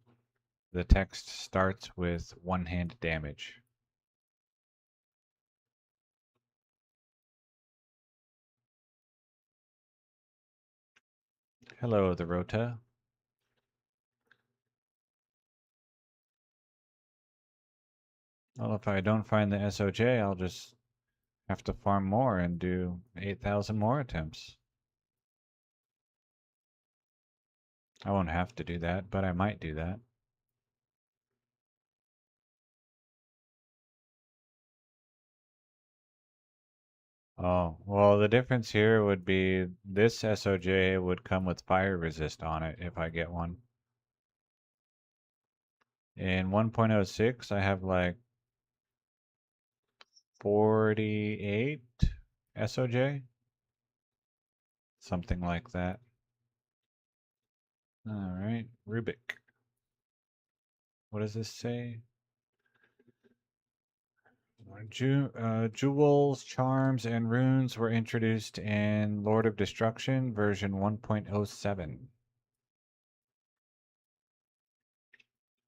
The text starts with one-hand damage. Hello, the Rota. Well, if I don't find the SOJ, I'll just have to farm more and do 8,000 more attempts. I won't have to do that, but I might do that. Oh, well, the difference here would be this SOJ would come with fire resist on it if I get one. In 1.06, I have like 48 SOJ, something like that. All right, Rubik. What does this say? Jewels, charms, and runes were introduced in Lord of Destruction version 1.07.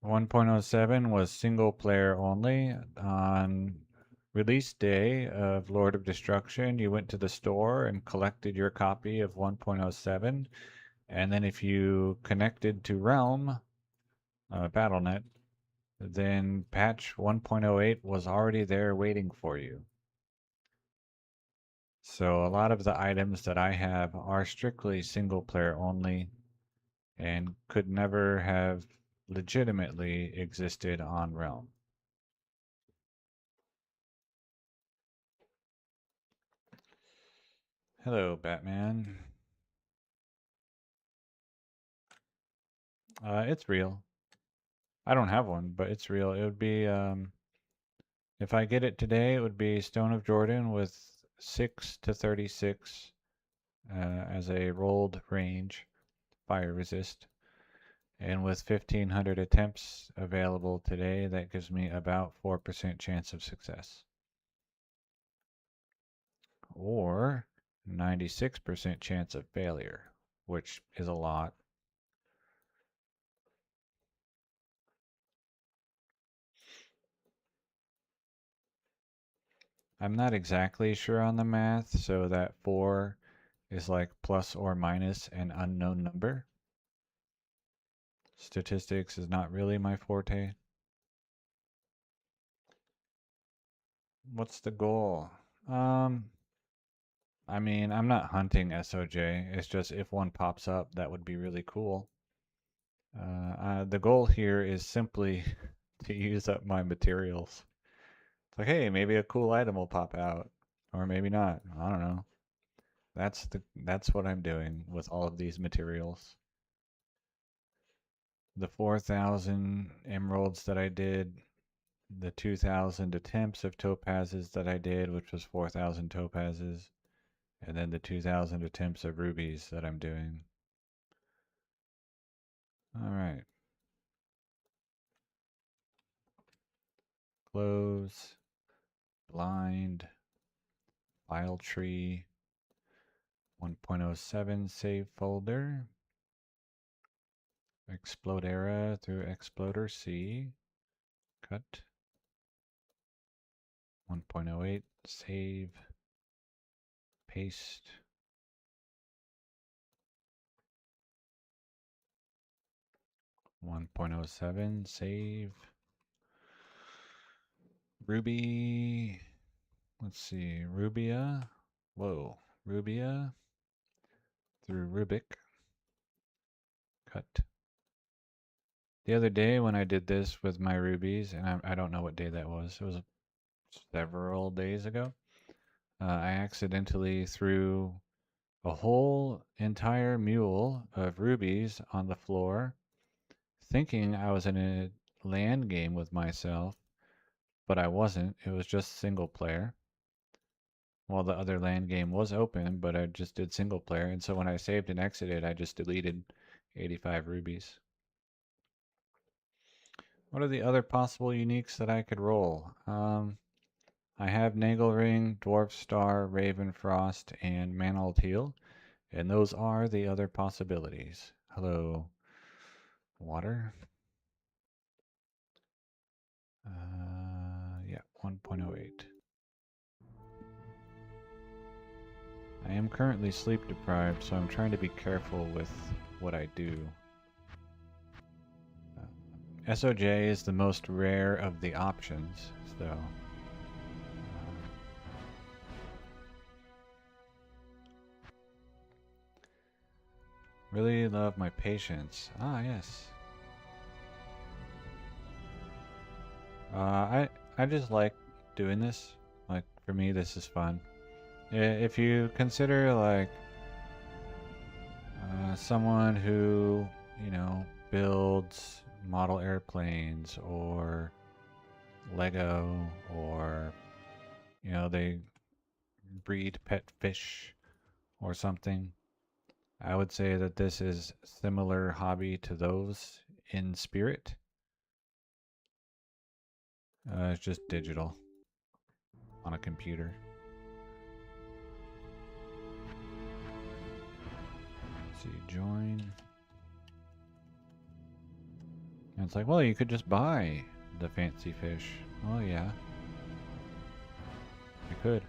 1.07 was single player only. On release day of Lord of Destruction, you went to the store and collected your copy of 1.07. And then if you connected to Realm, BattleNet, then patch 1.08 was already there waiting for you. So a lot of the items that I have are strictly single player only and could never have legitimately existed on Realm. Hello, Batman. It's real. I don't have one, but it's real. It would be, if I get it today, it would be Stone of Jordan with 6 to 36 as a rolled range, fire resist. And with 1,500 attempts available today, that gives me about 4% chance of success. Or 96% chance of failure, which is a lot. I'm not exactly sure on the math, so that 4 is like plus or minus an unknown number. Statistics is not really my forte. What's the goal? I mean, I'm not hunting SOJ. It's just if one pops up, that would be really cool. The goal here is simply to use up my materials. It's like, hey, maybe a cool item will pop out, or maybe not. I don't know. That's what I'm doing with all of these materials. The 4,000 emeralds that I did, the 2,000 attempts of topazes that I did, which was 4,000 topazes, and then the 2,000 attempts of rubies that I'm doing. All right. Close, blind, file tree, 1.07 save folder, explode era through exploder C, cut, 1.08 save, paste, 1.07 save, Ruby, let's see, Rubia, whoa, Rubia through Rubik, cut. The other day when I did this with my rubies, and I don't know what day that was, it was several days ago, I accidentally threw a whole entire mule of rubies on the floor, thinking I was in a land game with myself, but I wasn't. It was just single player. Well, the other land game was open, but I just did single player, and so when I saved and exited, I just deleted 85 rubies. What are the other possible uniques that I could roll? I have Nagelring, Dwarf Star, Ravenfrost, and Mantled Heel, and those are the other possibilities. Hello, water. Yeah, 1.08. I am currently sleep deprived, so I'm trying to be careful with what I do. SOJ is the most rare of the options, so really love my patience. Ah, yes. I just like doing this. Like for me, this is fun. If you consider like someone who builds model airplanes or Lego or they breed pet fish or something, I would say that this is similar hobby to those in spirit. It's just digital on a computer. Let's see, join. And it's like, well, you could just buy the fancy fish. Oh yeah, you could.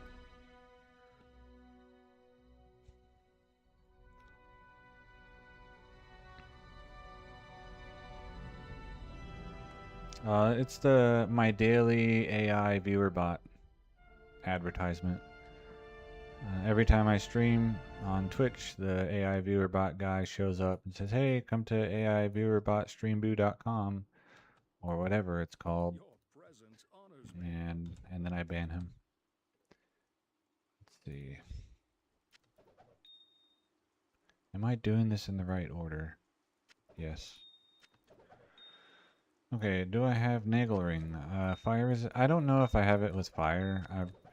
It's the my daily AI viewer bot advertisement. Every time I stream on Twitch, the AI viewer bot guy shows up and says, "Hey, come to AIviewerbotstreamboo.com or whatever it's called," Your presence honors me. and then I ban him. Let's see. Am I doing this in the right order? Yes. Okay, do I have Nagelring? Fire is... I don't know if I have it with fire.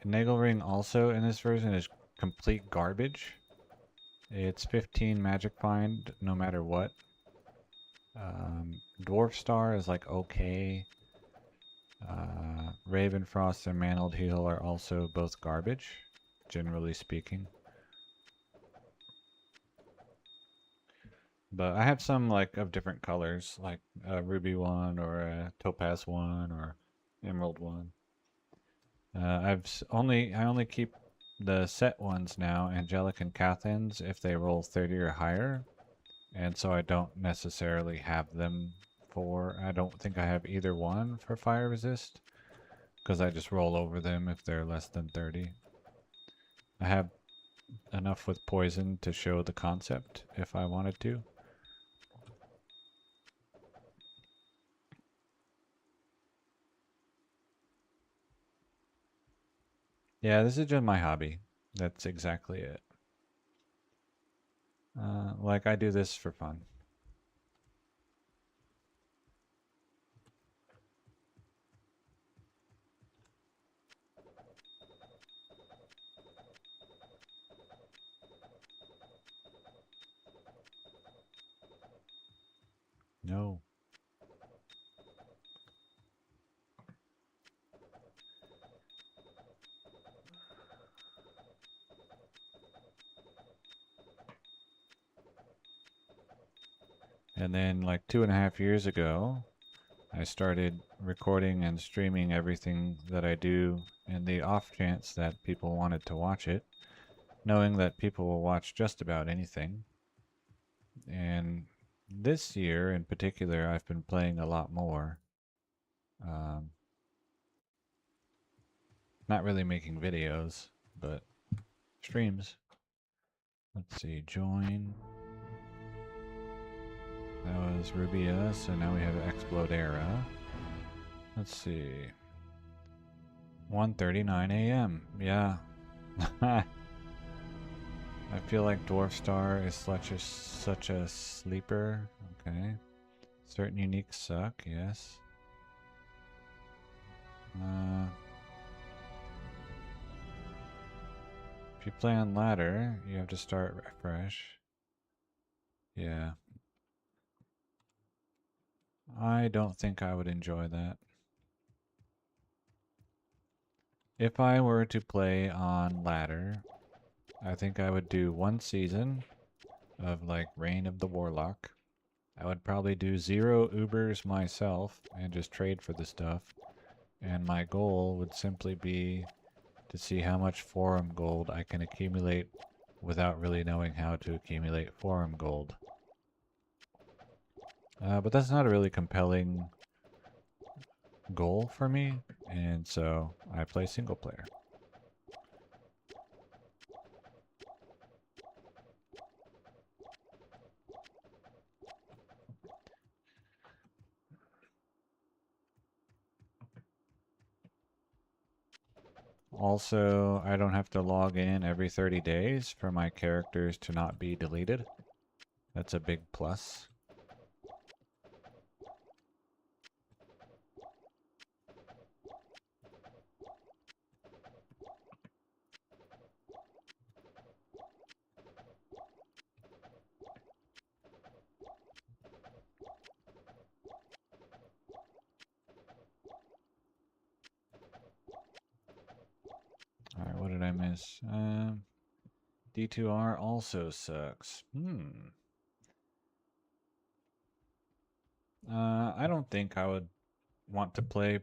Nagelring also in this version is complete garbage. It's 15 magic find no matter what. Dwarf Star is like okay. Ravenfrost and Mantled Heel are also both garbage, generally speaking. But I have some like of different colors, like a ruby one or a topaz one or emerald one. I only keep the set ones now, Angelic and Cathans, if they roll 30 or higher, and so I don't necessarily have them for. I don't think I have either one for fire resist, because I just roll over them if they're less than 30. I have enough with poison to show the concept if I wanted to. Yeah, this is just my hobby. That's exactly it. Like I do this for fun. No. And then like 2.5 years ago, I started recording and streaming everything that I do in the off chance that people wanted to watch it, knowing that people will watch just about anything. And this year in particular, I've been playing a lot more. Um, Not really making videos, but streams. Let's see, join. That was Rubia, so now we have Explodera. Let's see. 1:39 a.m. Yeah. I feel like Dwarf Star is such a sleeper. Okay. Certain uniques suck, yes. you play on ladder, you have to start refresh. Yeah. I don't think I would enjoy that. If I were to play on ladder, I think I would do one season of like Reign of the Warlock. I would probably do 0 Ubers myself and just trade for the stuff. And my goal would simply be to see how much forum gold I can accumulate without really knowing how to accumulate forum gold. But that's not a really compelling goal for me, and so I play single player. Also, I don't have to log in every 30 days for my characters to not be deleted. That's a big plus. Alright, what did I miss? D2R also sucks. I don't think I would want to play.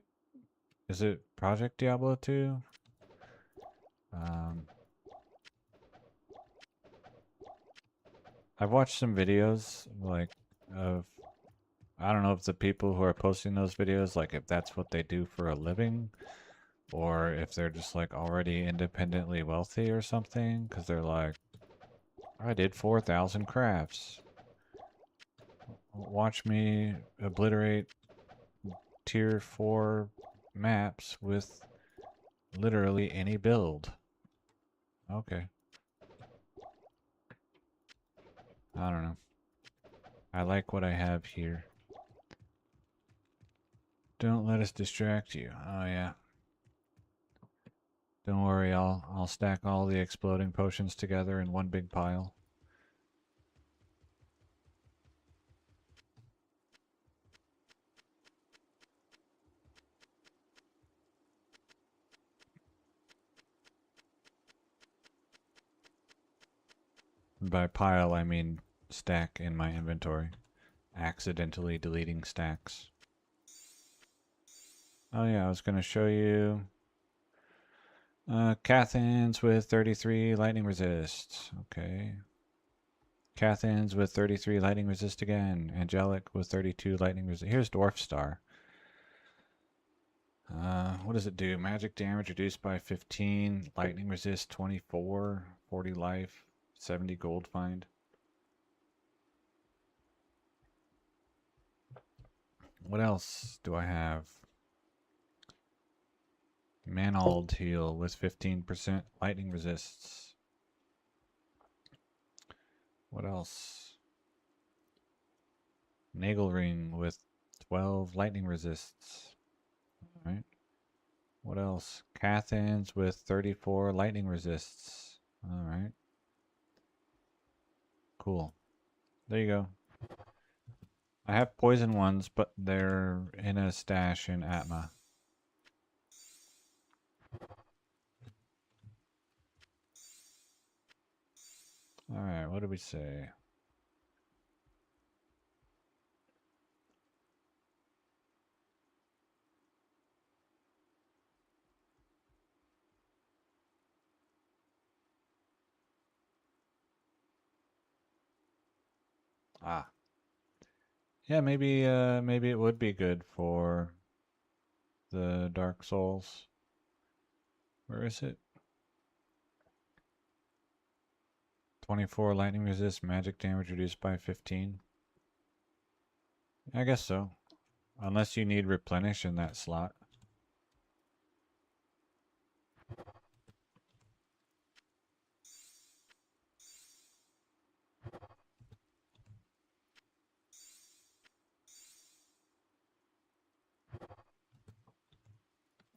Is it Project Diablo 2? I've watched some videos like of, I don't know if the people who are posting those videos, like if that's what they do for a living, or if they're just like already independently wealthy or something, because they're like, I did 4,000 crafts. Watch me obliterate tier 4 maps with literally any build. Okay. I don't know. I like what I have here. Don't let us distract you. Oh yeah. Don't worry, I'll stack all the exploding potions together in one big pile. And by pile, I mean stack in my inventory. Accidentally deleting stacks. Oh yeah, I was gonna show you Cathans with 33 lightning resist. Okay. Cathans with 33 lightning resist again. Angelic with 32 lightning resist. Here's Dwarf Star. What does it do? Magic damage reduced by 15. Lightning resist 24. 40 life. 70 gold find. What else do I have? Manald heal with 15% lightning resists. What else? Nagel ring with 12 lightning resists. Alright. What else? Cathans with 34 lightning resists. Alright. Cool. There you go. I have poison ones, but they're in a stash in Atma. Alright, what did we say? Ah. Yeah, maybe it would be good for the Dark Souls. Where is it? 24 lightning resist, magic damage reduced by 15. I guess so. Unless you need replenish in that slot.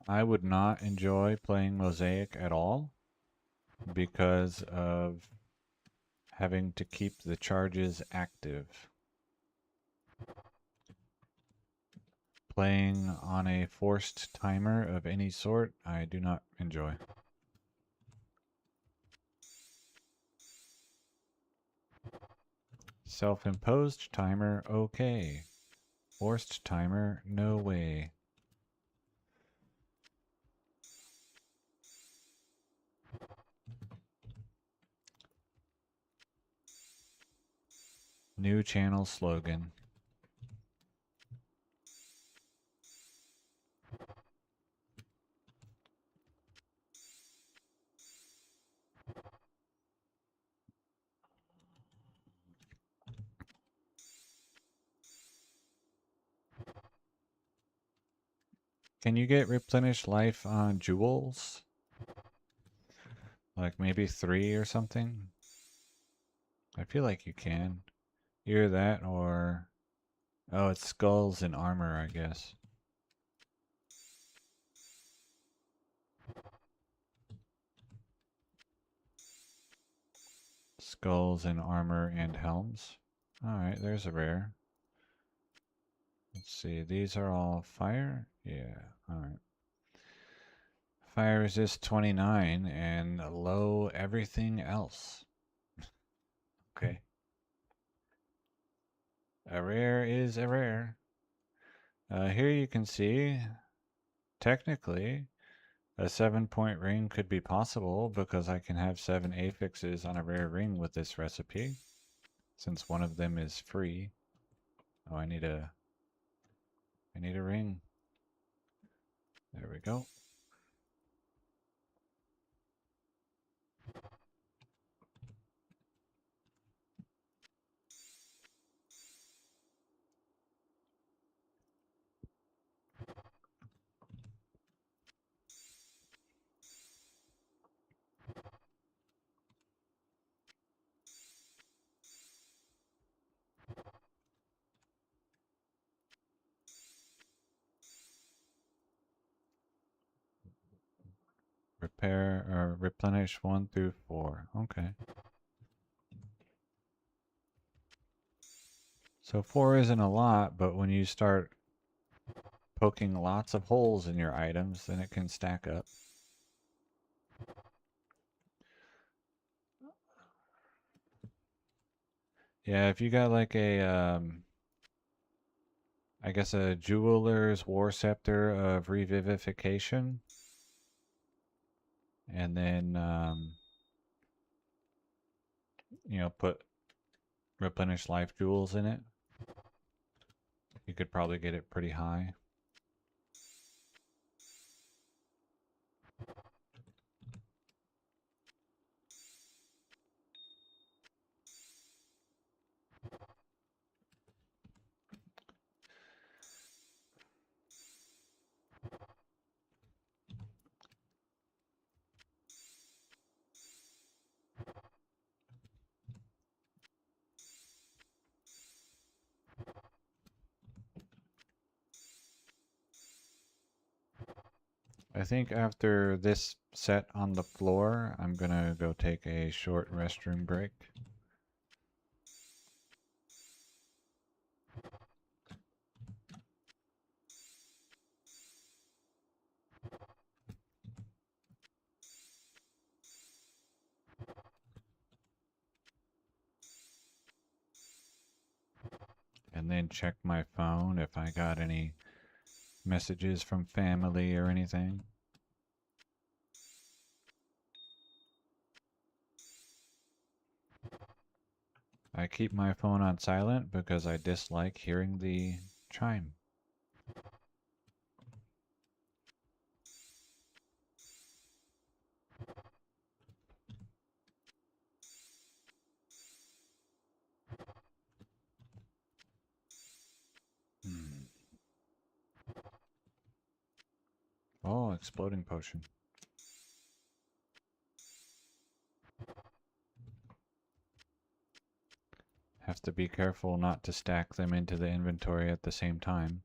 I would not enjoy playing Mosaic at all. because of having to keep the charges active. Playing on a forced timer of any sort, I do not enjoy. Self-imposed timer, okay. Forced timer, no way. New channel slogan. Can you get replenished life on jewels? Like maybe 3 or something? I feel like you can. Either that or... Oh, it's skulls and armor, I guess. Skulls and armor and helms. Alright, there's a rare. Let's see, these are all fire? Yeah, alright. Fire resist 29 and low everything else. Okay. A rare is a rare. Here you can see, technically, a 7-point ring could be possible because I can have 7 affixes on a rare ring with this recipe, since one of them is free. Oh, I need a ring. There we go. Repair or replenish 1 through 4. Okay. So 4 isn't a lot, but when you start poking lots of holes in your items, then it can stack up. Yeah, if you got like a, I guess a jeweler's war scepter of revivification, and then, you know, put replenish life jewels in it, you could probably get it pretty high. I think after this set on the floor, I'm gonna go take a short restroom break. And then check my phone if I got any messages from family or anything. I keep my phone on silent because I dislike hearing the chime. Oh, exploding potion. Have to be careful not to stack them into the inventory at the same time.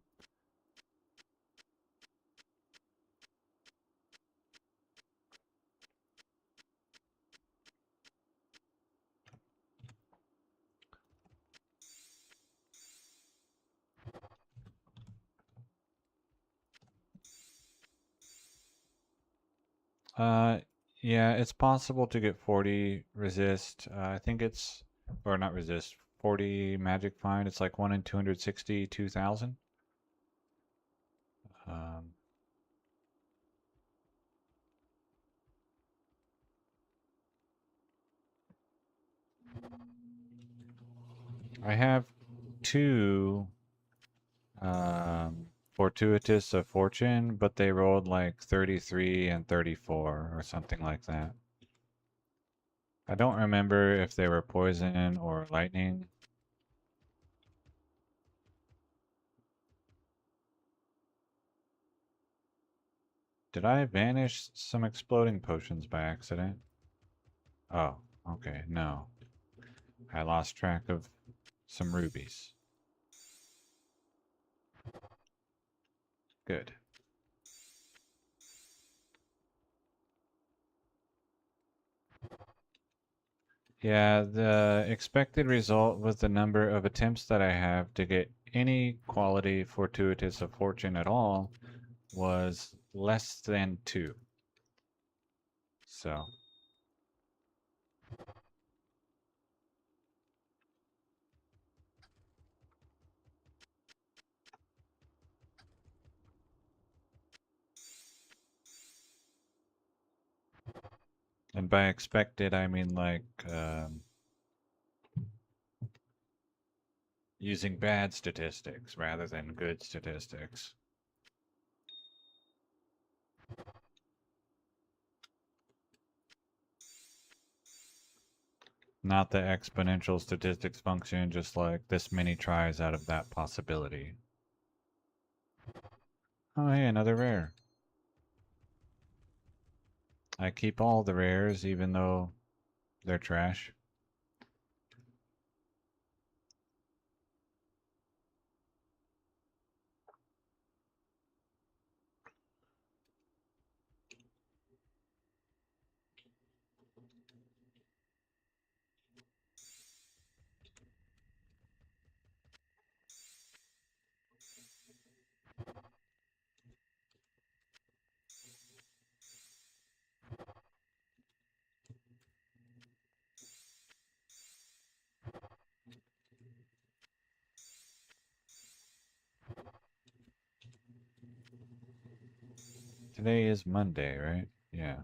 Uh, yeah, it's possible to get 40 resist. I think it's, or not resist, 40 magic find. It's like 1 in 262,000. Um, I have two fortuitous of fortune, but they rolled like 33 and 34 or something like that. I don't remember if they were poison or lightning. Did I vanish some exploding potions by accident? Oh, okay, no. I lost track of some rubies. Good. Yeah, the expected result with the number of attempts that I have to get any quality fortuitous of fortune at all was less than 2. So, and by expected, I mean like using bad statistics rather than good statistics. Not the exponential statistics function, just like this many tries out of that possibility. Oh, hey, another rare. I keep all the rares even though they're trash. Today is Monday, right? Yeah.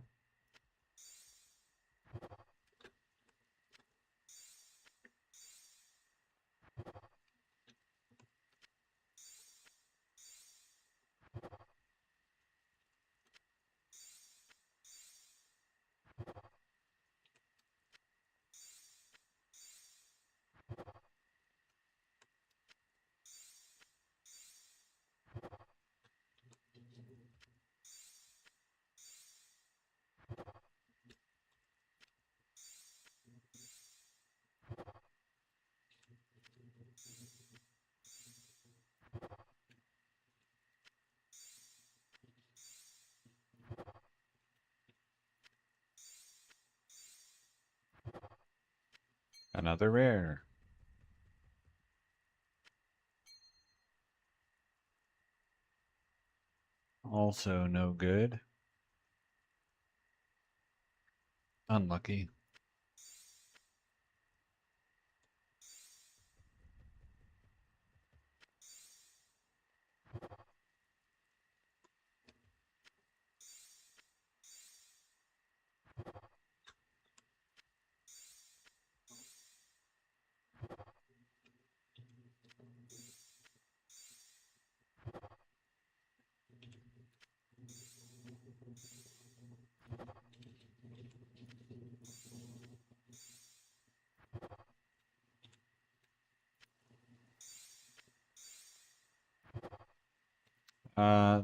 Another rare. Also no good. Unlucky.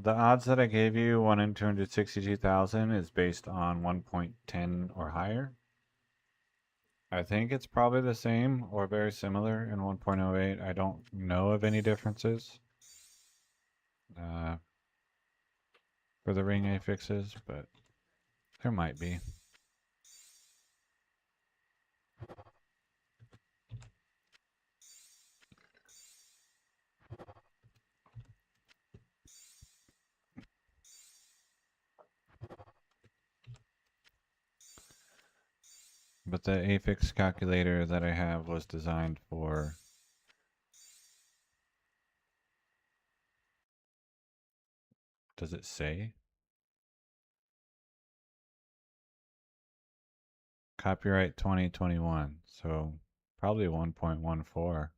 The odds that I gave you, 1 in 262,000, is based on 1.10 or higher. I think it's probably the same or very similar in 1.08. I don't know of any differences uh, for the ring affixes, but there might be. but the affix calculator that I have was designed for... Does it say? Copyright 2021, so probably 1.14.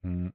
Mm.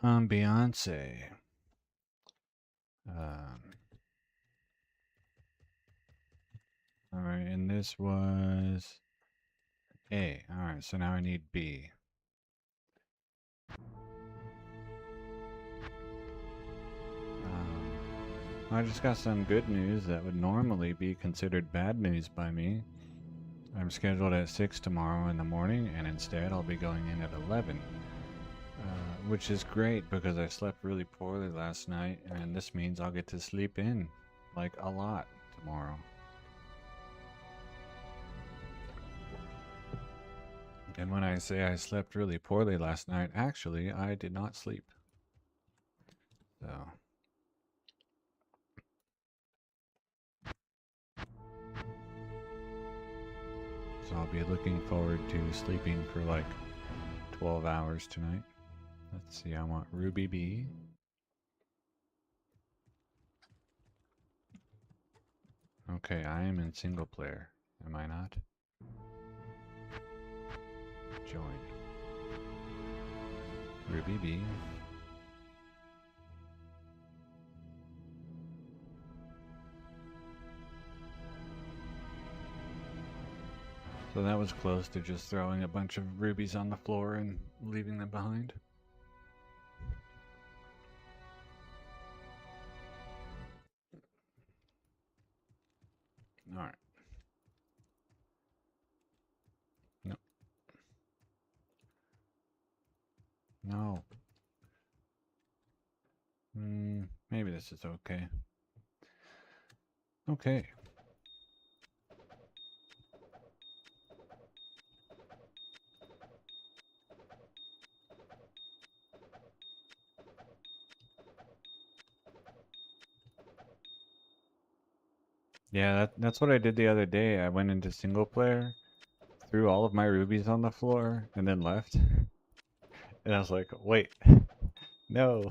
Beyonce. Um, Alright, and this was A. Alright, so now I need B. I just got some good news that would normally be considered bad news by me. I'm scheduled at 6 tomorrow in the morning, and instead I'll be going in at 11. Which is great because I slept really poorly last night, and this means I'll get to sleep in, like, a lot tomorrow. And when I say I slept really poorly last night, actually, I did not sleep. So. So I'll be looking forward to sleeping for like 12 hours tonight. Let's see, I want Ruby B. Okay, I am in single player. Am I not? Join. Ruby B. So that was close to just throwing a bunch of rubies on the floor and leaving them behind. Alright. No. No. Maybe this is okay. Okay. Yeah, that's what I did the other day. I went into single player, threw all of my rubies on the floor, and then left. And I was like, wait, no.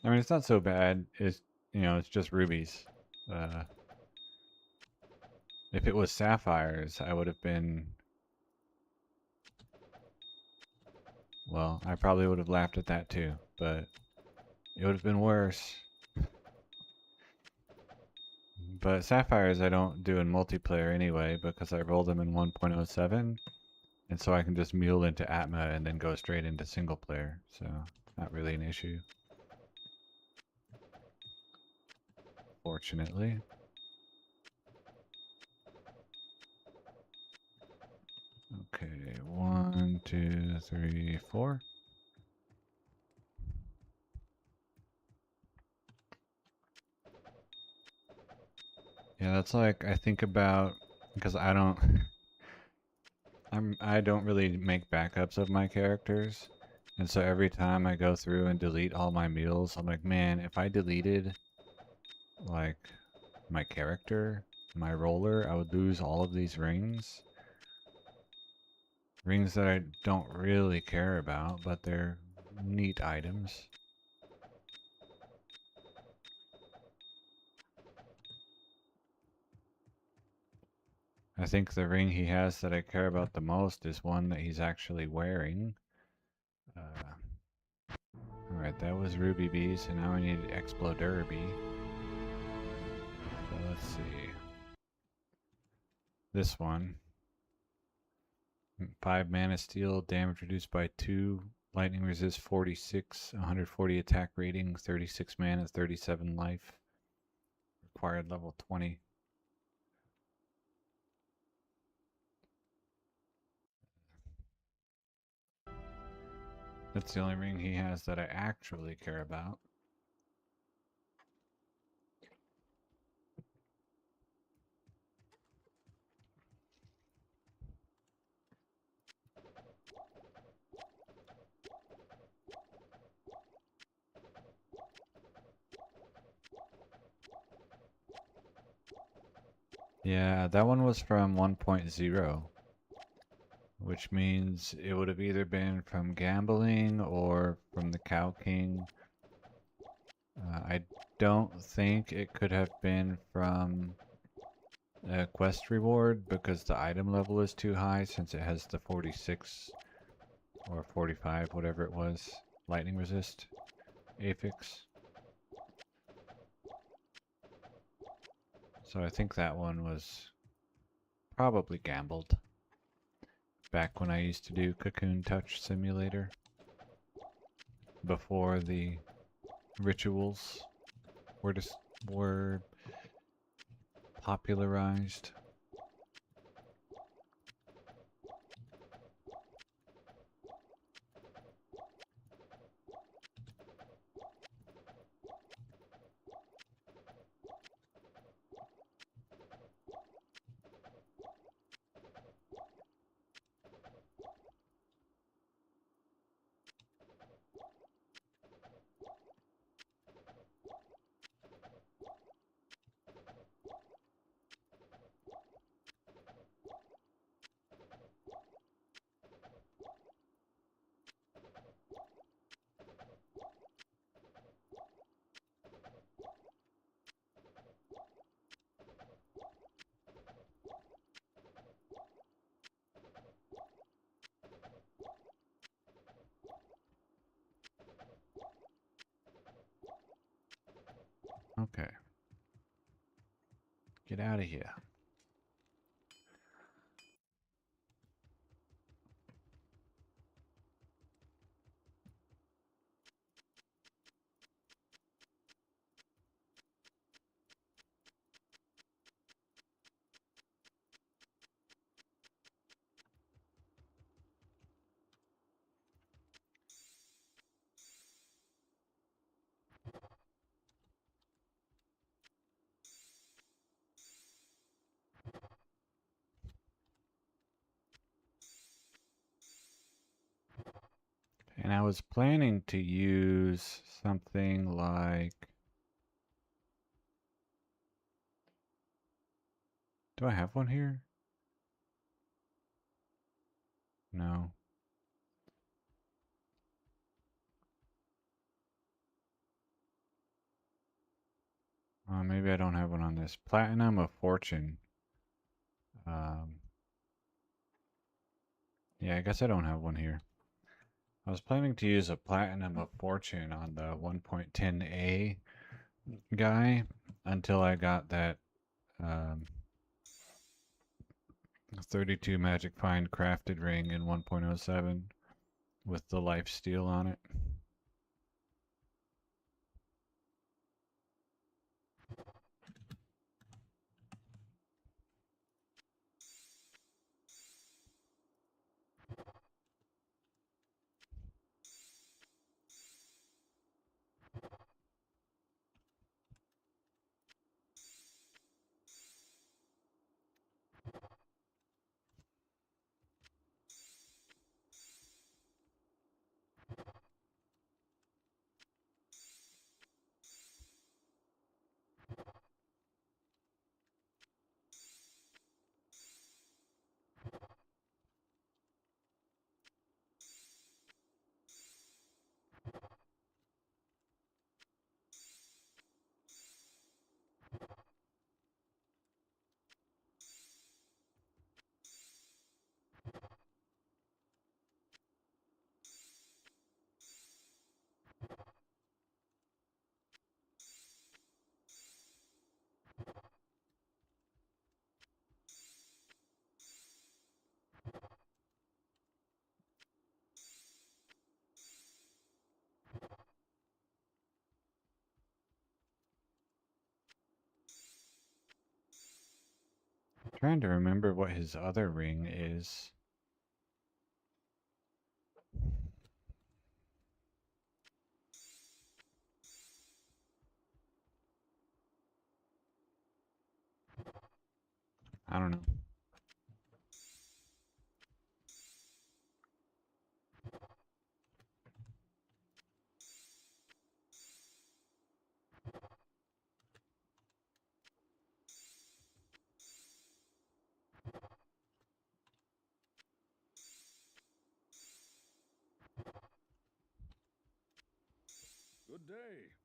I mean, it's not so bad. It's just rubies. If it was sapphires, I would have been... Well, I probably would have laughed at that too, but it would have been worse. But sapphires I don't do in multiplayer anyway because I roll them in 1.07, and so I can just mule into Atma and then go straight into single player, so it's not really an issue. Fortunately. Okay, 1, 2, 3, 4. Yeah, that's like I think about because I don't I don't really make backups of my characters. And so every time I go through and delete all my meals, I'm like, man, if I deleted like my character, my roller, I would lose all of these rings. Rings that I don't really care about, but they're neat items. I think the ring he has that I care about the most is one that he's actually wearing. Alright, that was Ruby B, so now we need Exploder B. So let's see. This one. 5 mana steel, damage reduced by 2, lightning resist 46, 140 attack rating, 36 mana, 37 life. Required level 20. That's the only ring he has that I actually care about. Yeah, that one was from 1.0, which means it would have either been from gambling or from the Cow King. I don't think it could have been from a quest reward because the item level is too high since it has the 46 or 45, whatever it was, lightning resist affix. So I think that one was probably gambled back when I used to do Cocoon Touch Simulator before the rituals were popularized. Get out of here. And I was planning to use something like... Do I have one here? No. Maybe I don't have one on this. Platinum of Fortune. Um, yeah, I guess I don't have one here. I was planning to use a Platinum of Fortune on the 1.10a guy until I got that 32 Magic Find crafted ring in 1.07 with the life steal on it. Trying to remember what his other ring is. I don't know. Good day.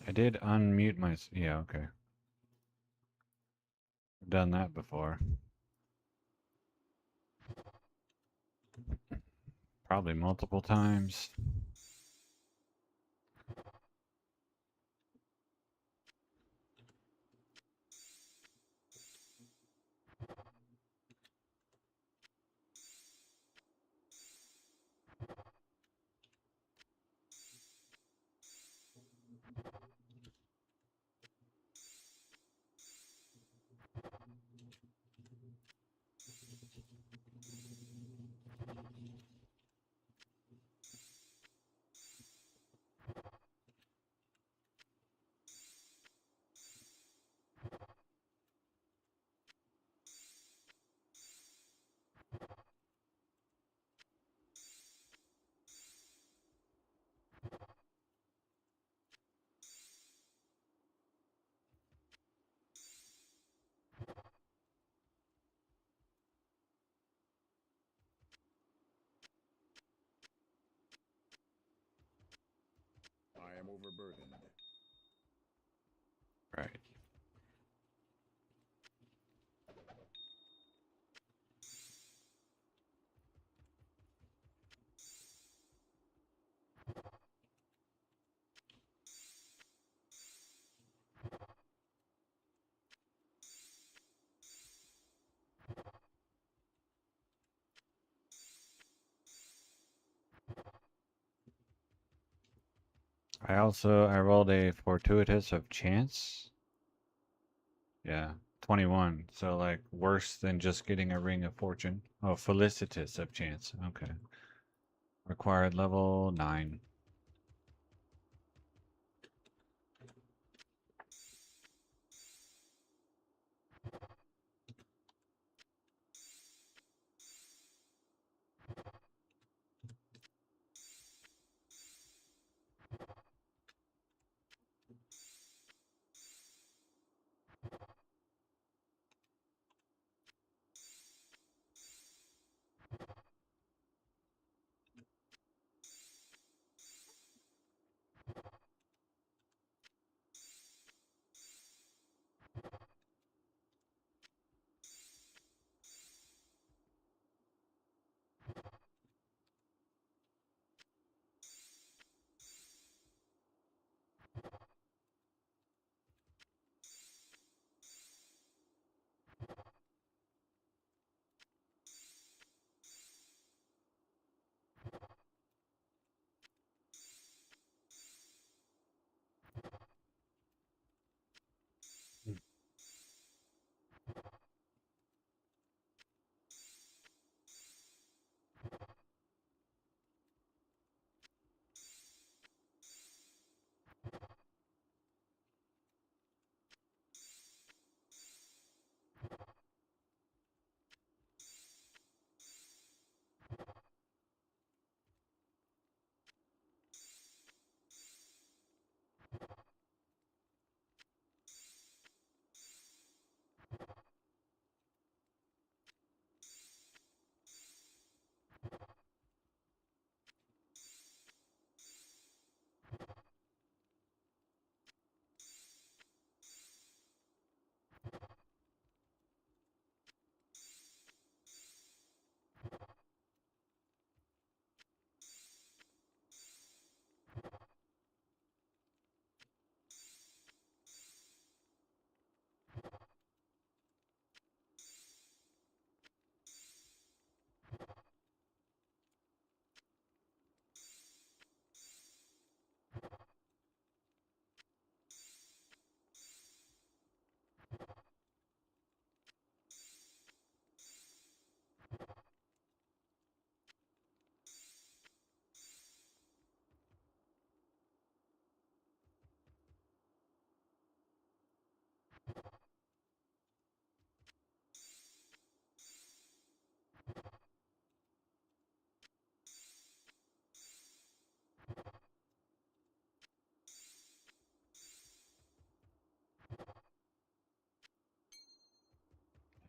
I did unmute my... Yeah, okay. I've done that before. Probably multiple times. overburdened. Right. I rolled a fortuitous of chance. Yeah, 21. So like worse than just getting a ring of fortune. Oh, felicitous of chance. Okay. Required level 9.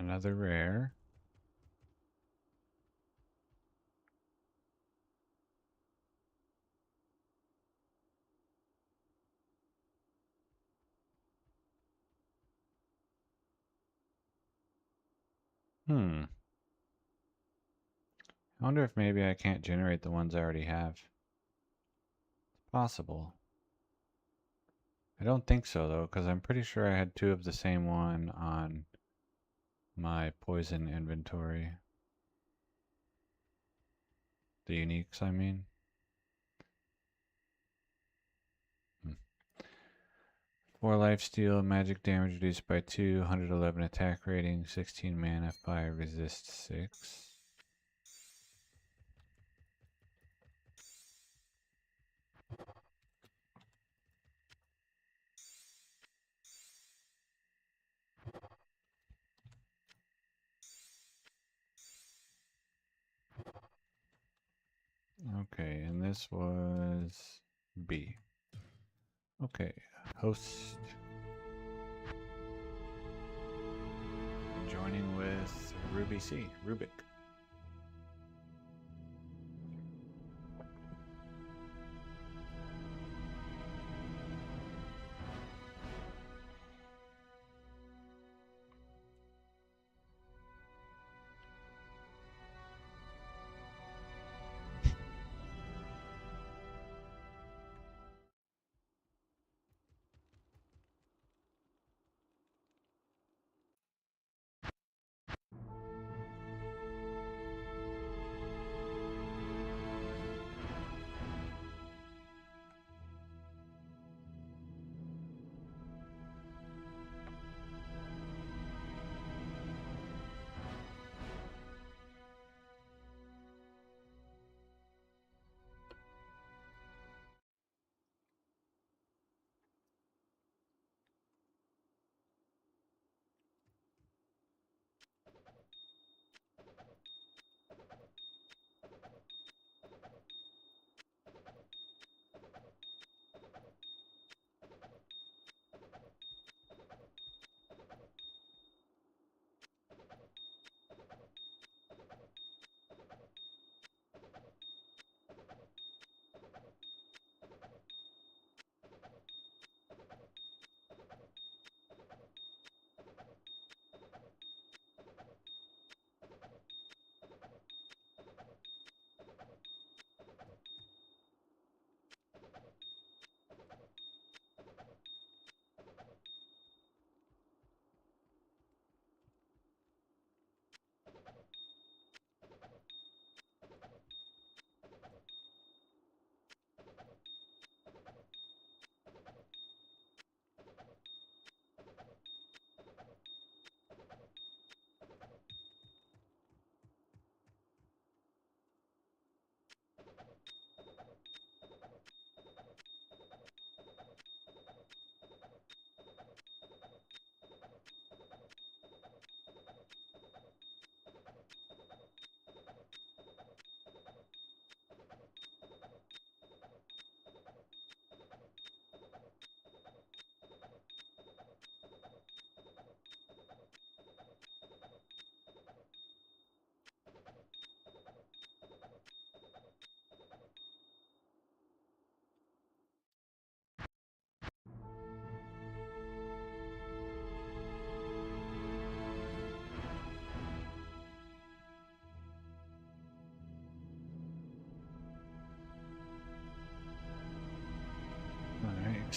Another rare. Hmm. I wonder if maybe I can't generate the ones I already have. Possible. I don't think so though, because I'm pretty sure I had 2 of the same one on my poison inventory. The uniques, I mean. 4 lifesteal, magic damage reduced by 2, 111 attack rating, 16 mana, fire resist 6. Okay, and this was B. Okay, host. Joining with Ruby C. Rubik.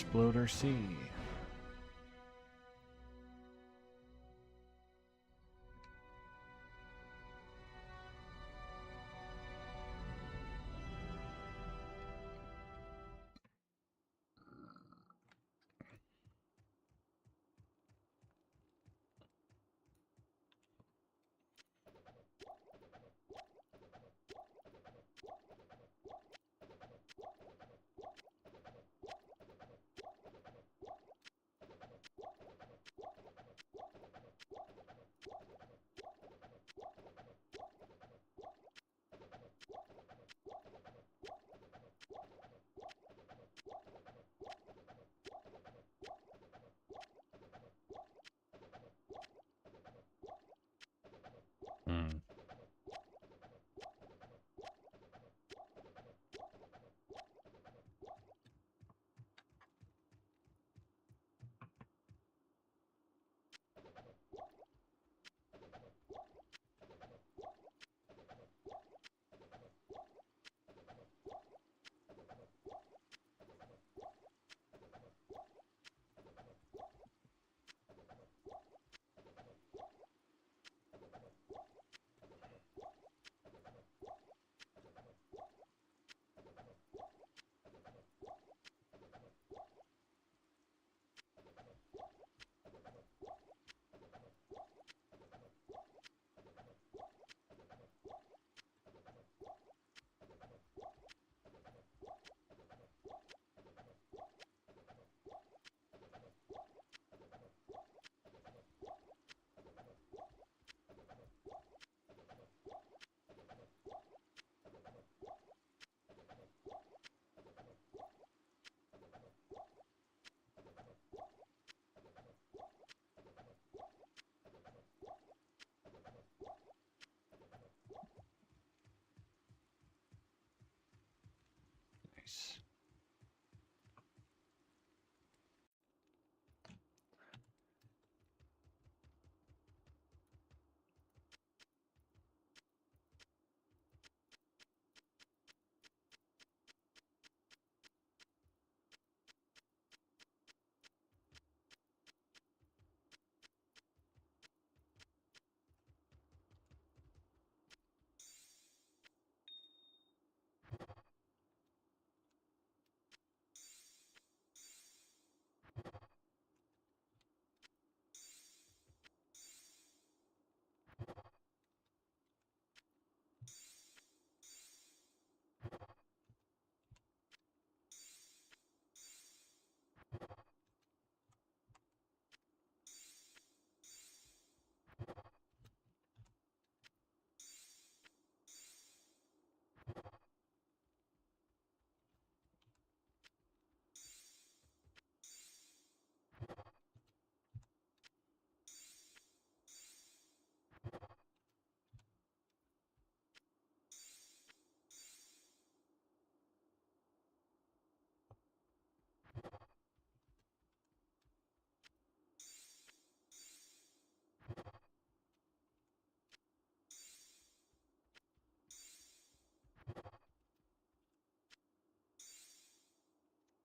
Exploder C. Hmm. Nice.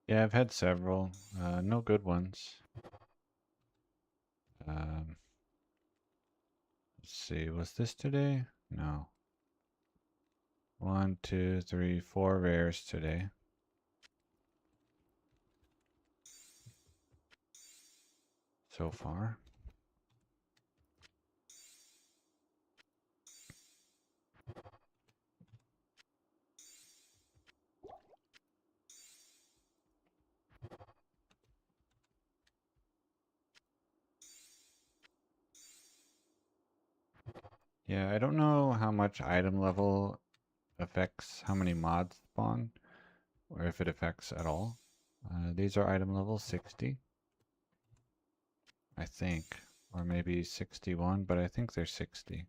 Yeah, I've had several. No good ones. Um, let's see. Was this today? No. 1, 2, 3, 4 rares today. So far. Yeah, I don't know how much item level affects how many mods spawn, or if it affects at all. These are item level 60, I think, or maybe 61, but I think they're 60.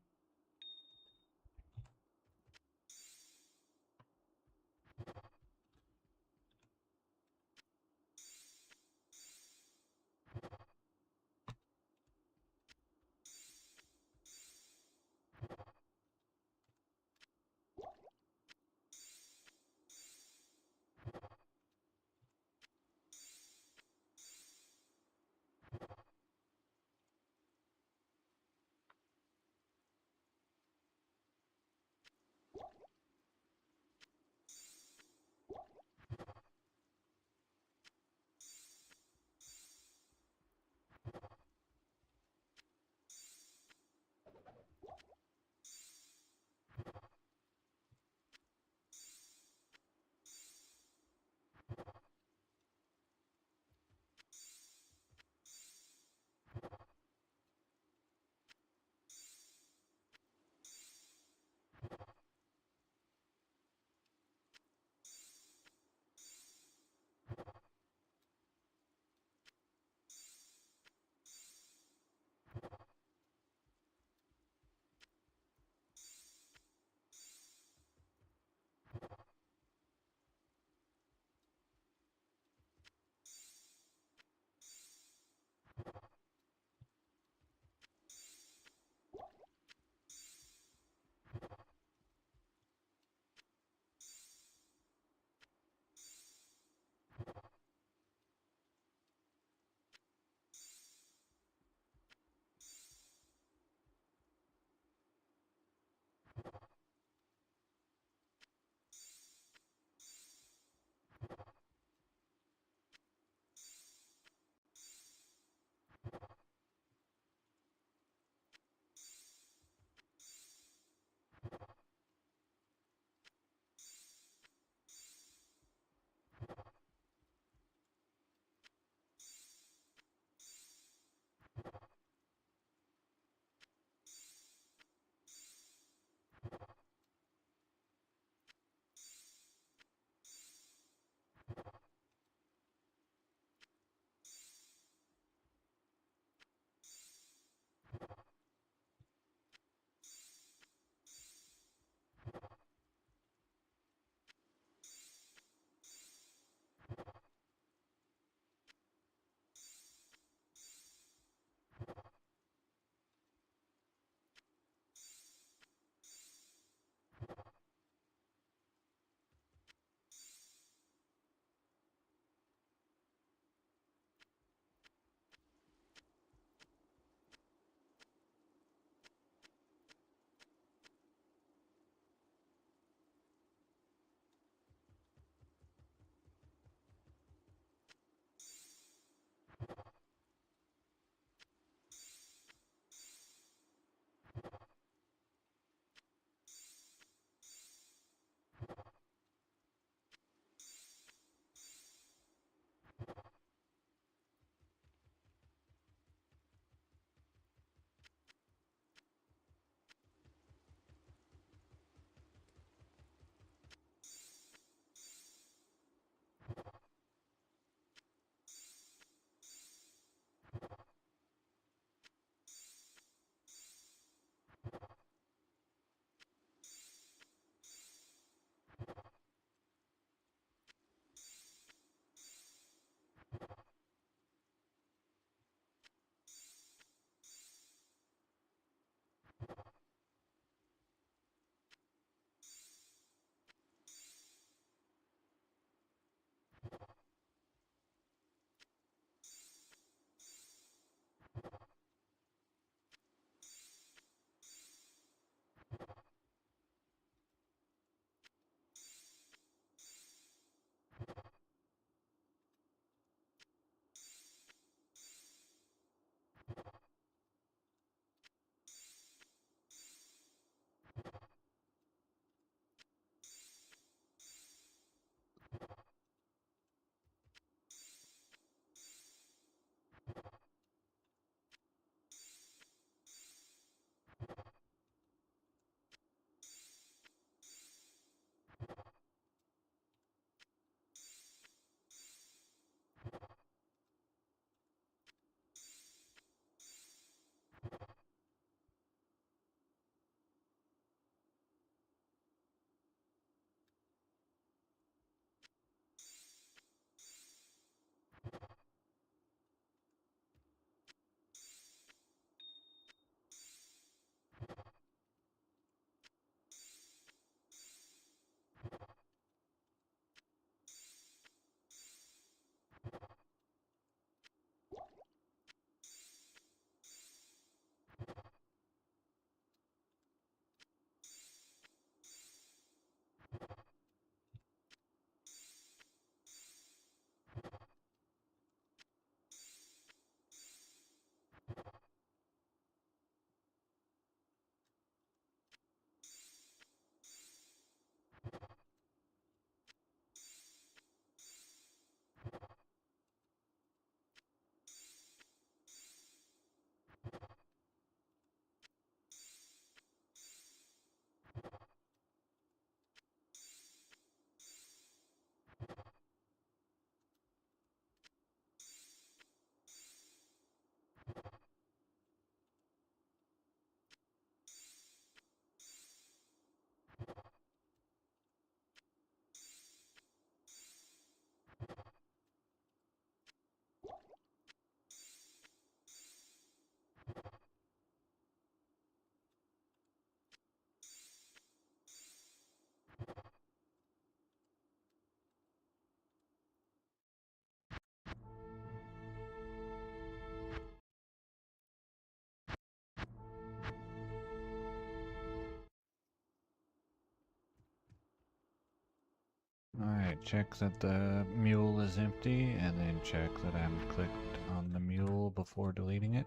Alright, check that the mule is empty, and then check that I haven't clicked on the mule before deleting it.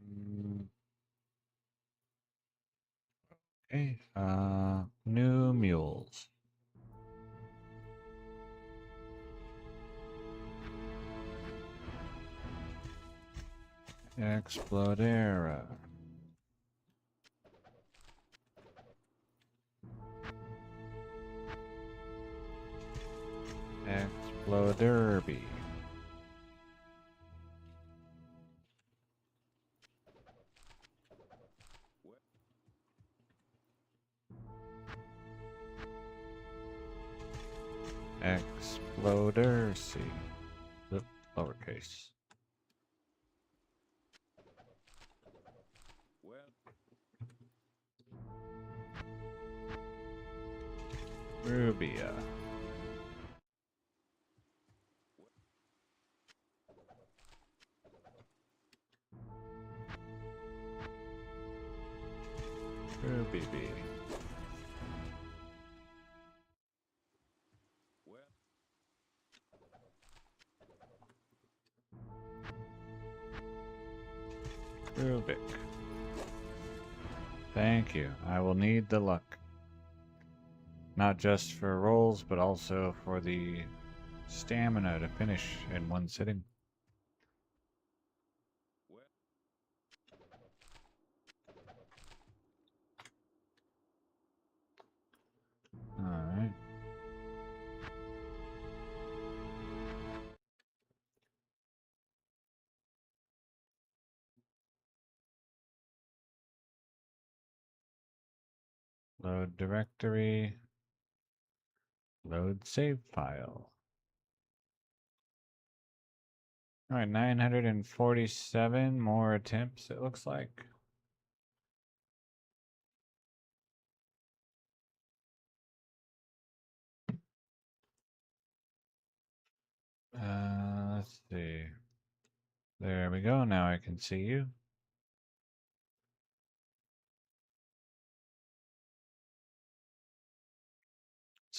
Mm, okay, new mules. Explodera. Exploderby. Explodercy. Oop, lowercase. Well, Rubia. Ruby B. well, Rubik. Thank you. I will need the luck. Not just for rolls, but also for the stamina to finish in one sitting. well. Alright. Load directory. Load save file. Alright, 947 more attempts, it looks like. Let's see. There we go. Now I can see you.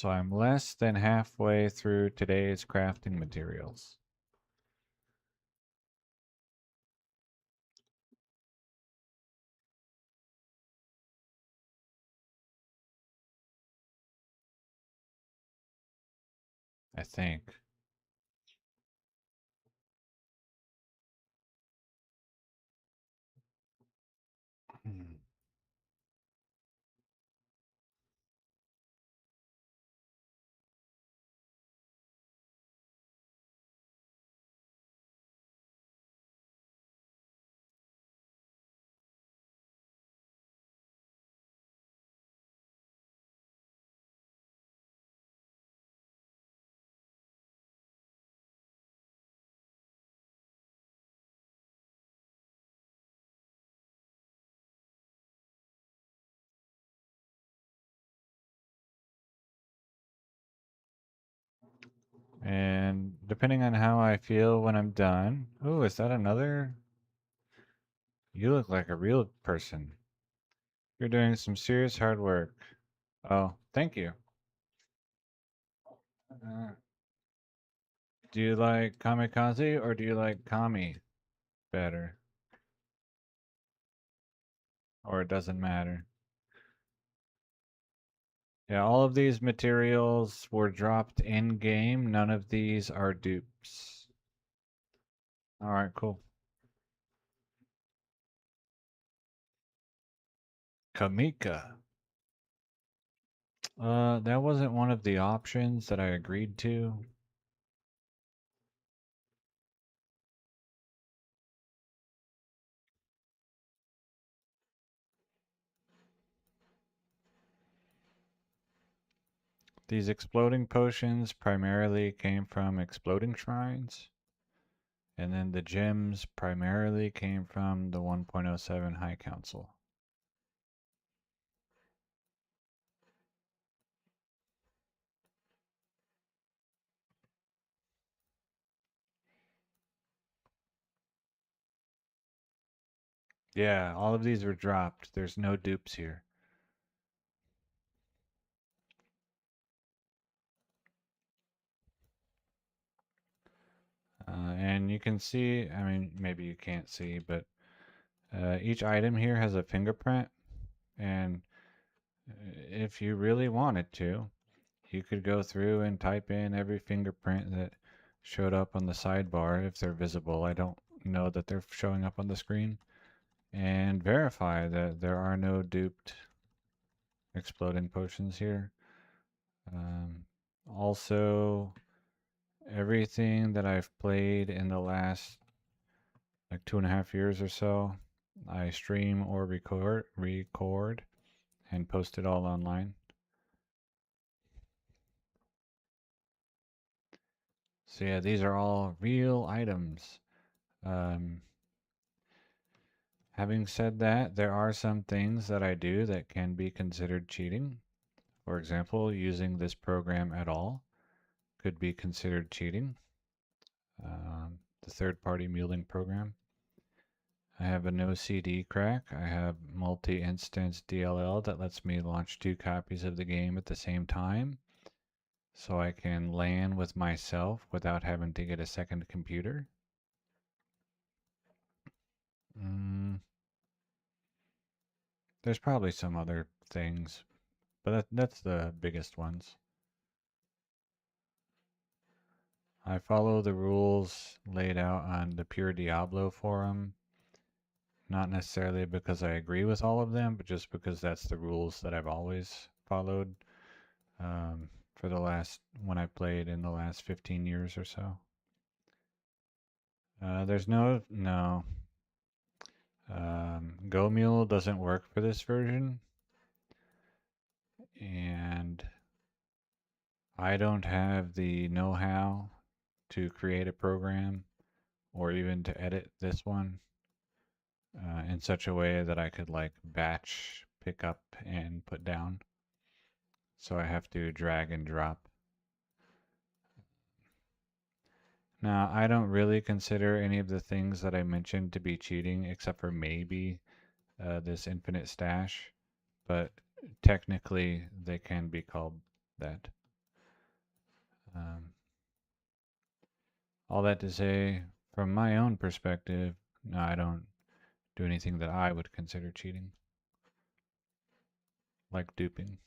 So I'm less than halfway through today's crafting materials. I think. Hmm. And depending on how I feel when I'm done. Oh, is that another? You look like a real person. You're doing some serious hard work. Oh, thank you. Uh, do you like kamikaze or do you like kami better? Or it doesn't matter? Yeah, all of these materials were dropped in game. None of these are dupes. All right, cool. Kamika. That wasn't one of the options that I agreed to. These exploding potions primarily came from exploding shrines, and then the gems primarily came from the 1.07 High Council. Yeah, all of these were dropped. There's no dupes here. And you can see, I mean, maybe you can't see, but each item here has a fingerprint. And if you really wanted to, you could go through and type in every fingerprint that showed up on the sidebar if they're visible. I don't know that they're showing up on the screen. And verify that there are no duped exploding potions here. Um, Also, everything that I've played in the last like 2.5 years or so, I stream or record and post it all online. So yeah, these are all real items. Um, Having said that, there are some things that I do that can be considered cheating. For example, using this program at all could be considered cheating. The third-party muling program. I have a no CD crack. I have multi-instance DLL that lets me launch 2 copies of the game at the same time, so I can LAN with myself without having to get a second computer. Mm, there's probably some other things, but that's the biggest ones. I follow the rules laid out on the Pure Diablo forum, not necessarily because I agree with all of them, but just because that's the rules that I've always followed for the last, when I played in the last 15 years or so. There's no. Go Mule doesn't work for this version, and I don't have the know-how to create a program or even to edit this one in such a way that I could like batch, pick up, and put down. So I have to drag and drop. Now, I don't really consider any of the things that I mentioned to be cheating, except for maybe this infinite stash, but technically they can be called that. Um, all that to say, from my own perspective, no, I don't do anything that I would consider cheating, like duping.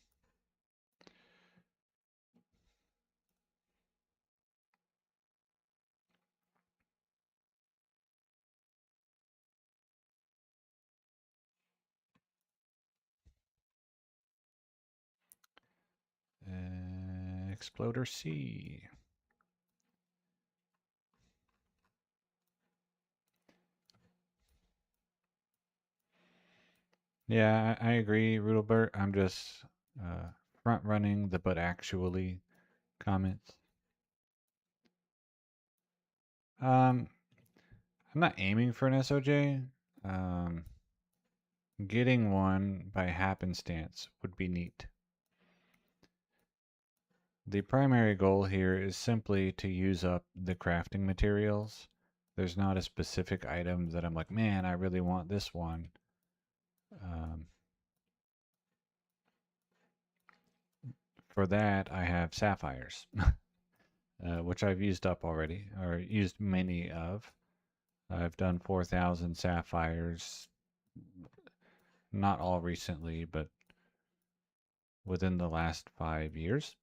Exploder C. Yeah, I agree, Rudolbert. I'm just front running the but actually comments. Um, I'm not aiming for an SOJ. Um, Getting one by happenstance would be neat. The primary goal here is simply to use up the crafting materials. There's not a specific item that I'm like, man, I really want this one. Um, for that, I have sapphires, which I've used up already, or used many of. I've done 4,000 sapphires, not all recently, but within the last 5 years.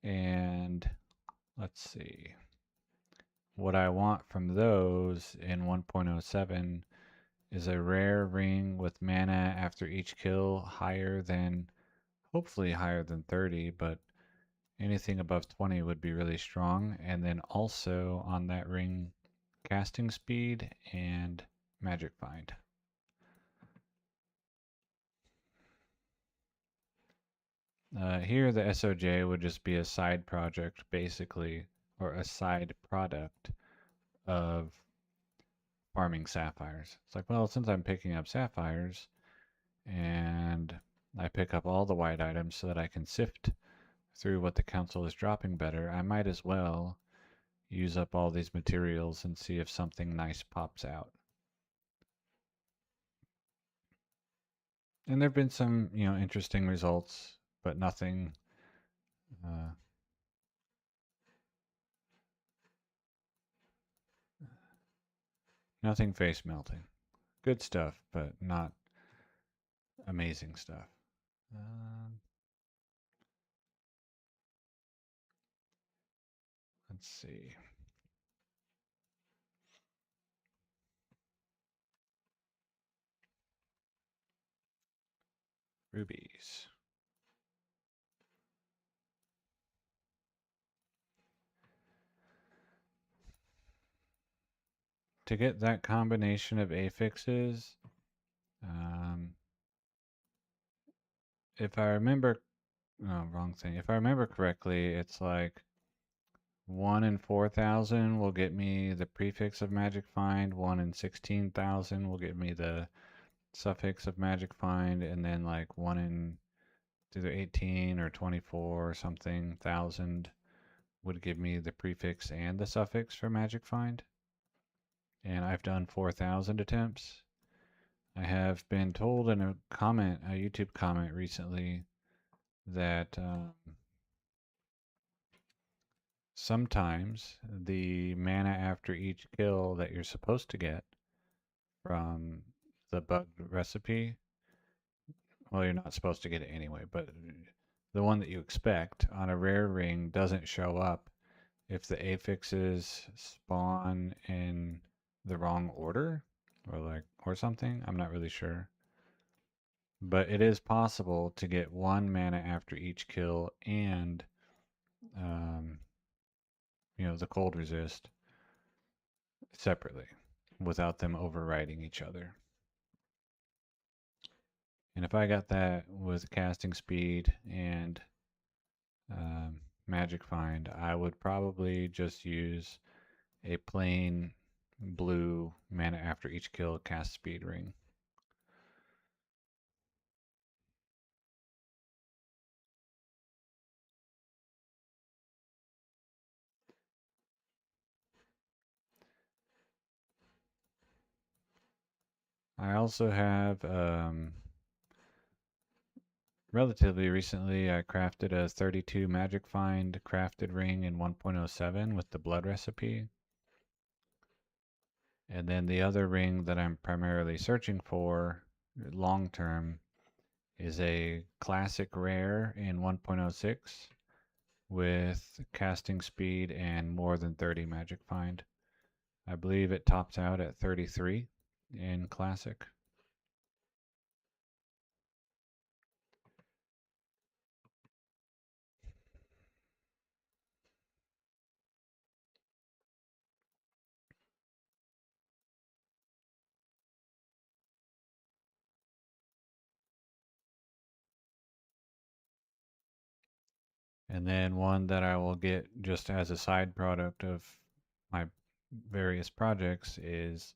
And let's see. What I want from those in 1.07 is a rare ring with mana after each kill higher than, hopefully higher than 30, but anything above 20 would be really strong. And then also on that ring, casting speed and magic find. Here, the SOJ would just be a side project, basically, or a side product of farming sapphires. It's like, well, since I'm picking up sapphires and I pick up all the white items so that I can sift through what the council is dropping better, I might as well use up all these materials and see if something nice pops out. And there have been some, interesting results, but uh, nothing face melting. Good stuff, but not amazing stuff. Um, let's see. Rubies. To get that combination of affixes, um, if I remember, no, wrong thing. If I remember correctly, it's like 1 in 4,000 will get me the prefix of Magic Find, 1 in 16,000 will get me the suffix of Magic Find, and then like 1 in either 18 or 24 or something thousand would give me the prefix and the suffix for Magic Find. And I've done 4,000 attempts. I have been told in a YouTube comment recently, that sometimes the mana after each kill that you're supposed to get from the bugged recipe, well, you're not supposed to get it anyway, but the one that you expect on a rare ring doesn't show up if the affixes spawn in the wrong order or something. I'm not really sure. But it is possible to get 1 mana after each kill and um, the cold resist separately without them overriding each other. And if I got that with casting speed and magic find, I would probably just use a plain blue mana after each kill cast speed ring. I also have relatively recently, I crafted a 32 magic find crafted ring in 1.07 with the blood recipe. And then the other ring that I'm primarily searching for long term is a classic rare in 1.06 with casting speed and more than 30 magic find. I believe it tops out at 33 in classic. And then one that I will get just as a side product of my various projects is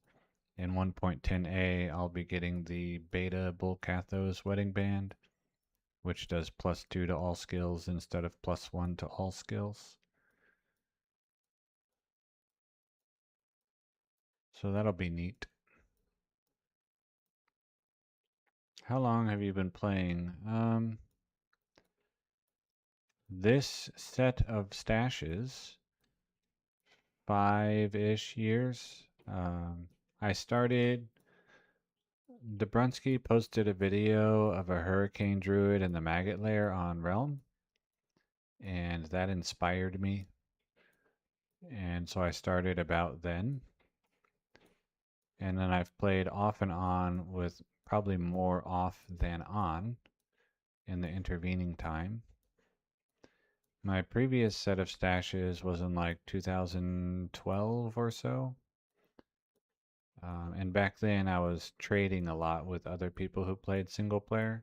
in 1.10a, I'll be getting the beta Bull Cathos wedding band, which does +2 to all skills instead of +1 to all skills. So that'll be neat. How long have you been playing? This set of stashes, 5-ish years. I started Dobrunsky posted a video of a hurricane druid in the maggot lair on Realm, and that inspired me. And so I started about then. And then I've played off and on with probably more off than on in the intervening time. My previous set of stashes was in like 2012 or so. And back then I was trading a lot with other people who played single player.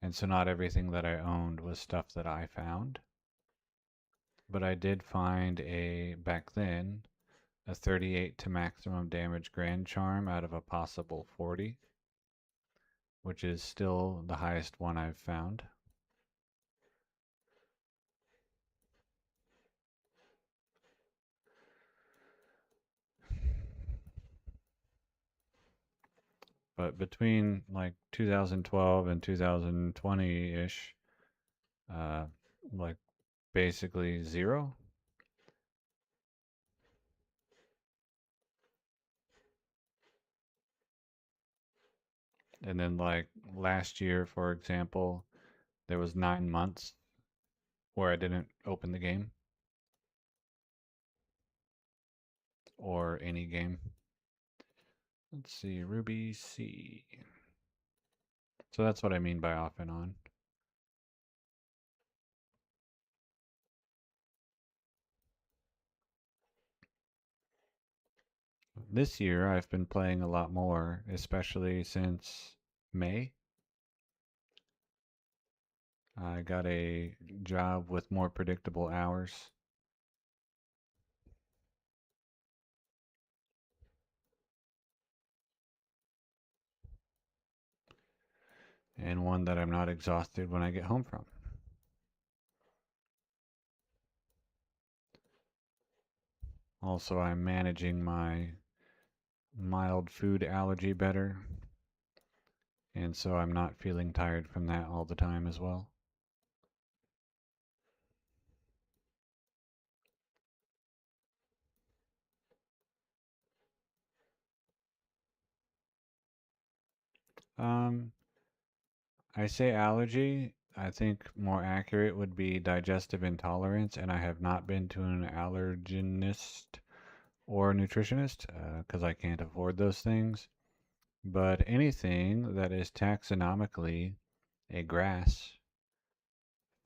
And so not everything that I owned was stuff that I found. But I did find back then, a 38 to maximum damage Grand Charm out of a possible 40, which is still the highest one I've found. But between like 2012 and 2020-ish, uh, like basically zero. And then like last year, for example, there was 9 months where I didn't open the game or any game. Let's see, Ruby C. So that's what I mean by off and on. This year I've been playing a lot more, especially since May. I got a job with more predictable hours. And one that I'm not exhausted when I get home from. Also, I'm managing my mild food allergy better, and so I'm not feeling tired from that all the time as well. Um, I say allergy. I think more accurate would be digestive intolerance, and I have not been to an allergenist or a nutritionist because I can't afford those things. But anything that is taxonomically a grass,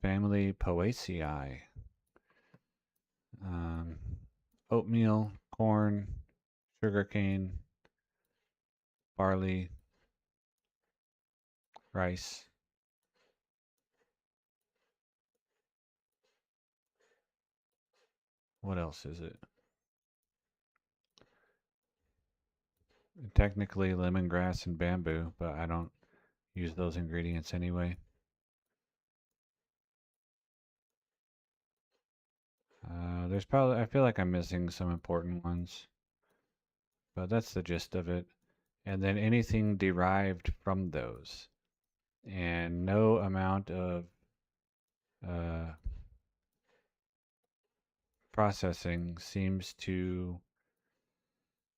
family Poaceae, um, oatmeal, corn, sugarcane, barley, rice. What else is it? Technically lemongrass and bamboo, but I don't use those ingredients anyway. There's probably, I feel like I'm missing some important ones, but that's the gist of it. And then anything derived from those. And no amount of uh, processing seems to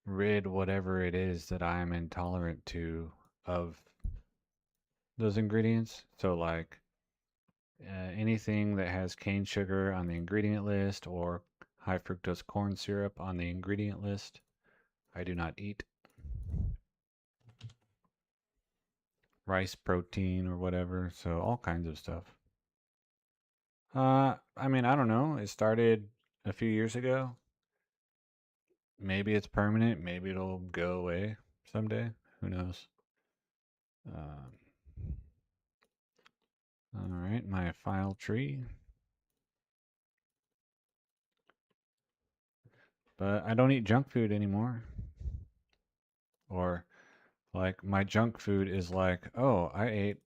rid whatever it is that I'm intolerant to of those ingredients. So, like anything that has cane sugar on the ingredient list or high fructose corn syrup on the ingredient list, I do not eat. Rice protein or whatever, so all kinds of stuff. I mean, I don't know. It started a few years ago. Maybe it's permanent. Maybe it'll go away someday. Who knows? Um, all right, my file tree. But I don't eat junk food anymore. Or like my junk food is like, oh, I ate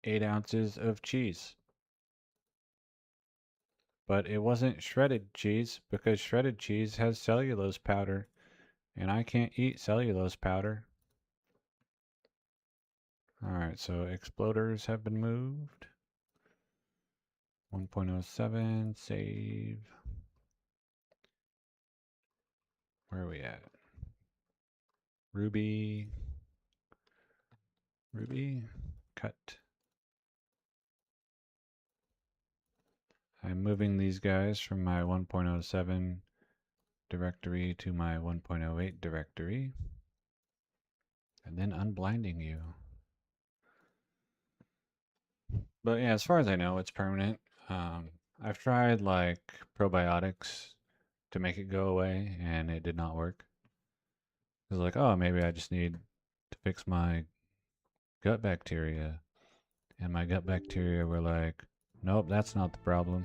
8 ounces of cheese. But it wasn't shredded cheese because shredded cheese has cellulose powder, and I can't eat cellulose powder. Alright, so exploders have been moved. 1.07, save. Where are we at? Ruby. Ruby, cut. I'm moving these guys from my 1.07 directory to my 1.08 directory, and then unblinding you. But yeah, as far as I know, it's permanent. I've tried like probiotics to make it go away, and it did not work. It was like, oh, maybe I just need to fix my gut bacteria. And my gut bacteria were like, nope, that's not the problem.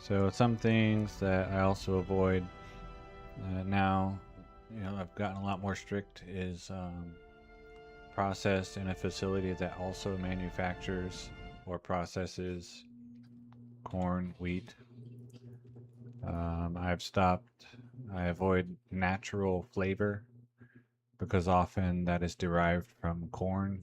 So some things that I also avoid now, I've gotten a lot more strict is processed in a facility that also manufactures or processes corn, wheat. I've stopped. I avoid natural flavor because often that is derived from corn.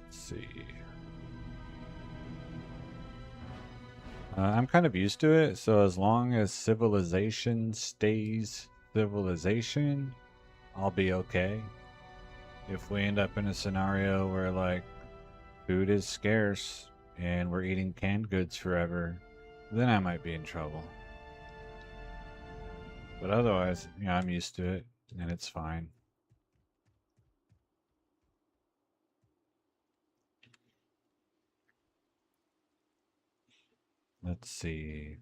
Let's see. I'm kind of used to it, so as long as civilization stays civilization, I'll be okay. If we end up in a scenario where, like, food is scarce and we're eating canned goods forever, then I might be in trouble. But otherwise, I'm used to it and it's fine. Let's see.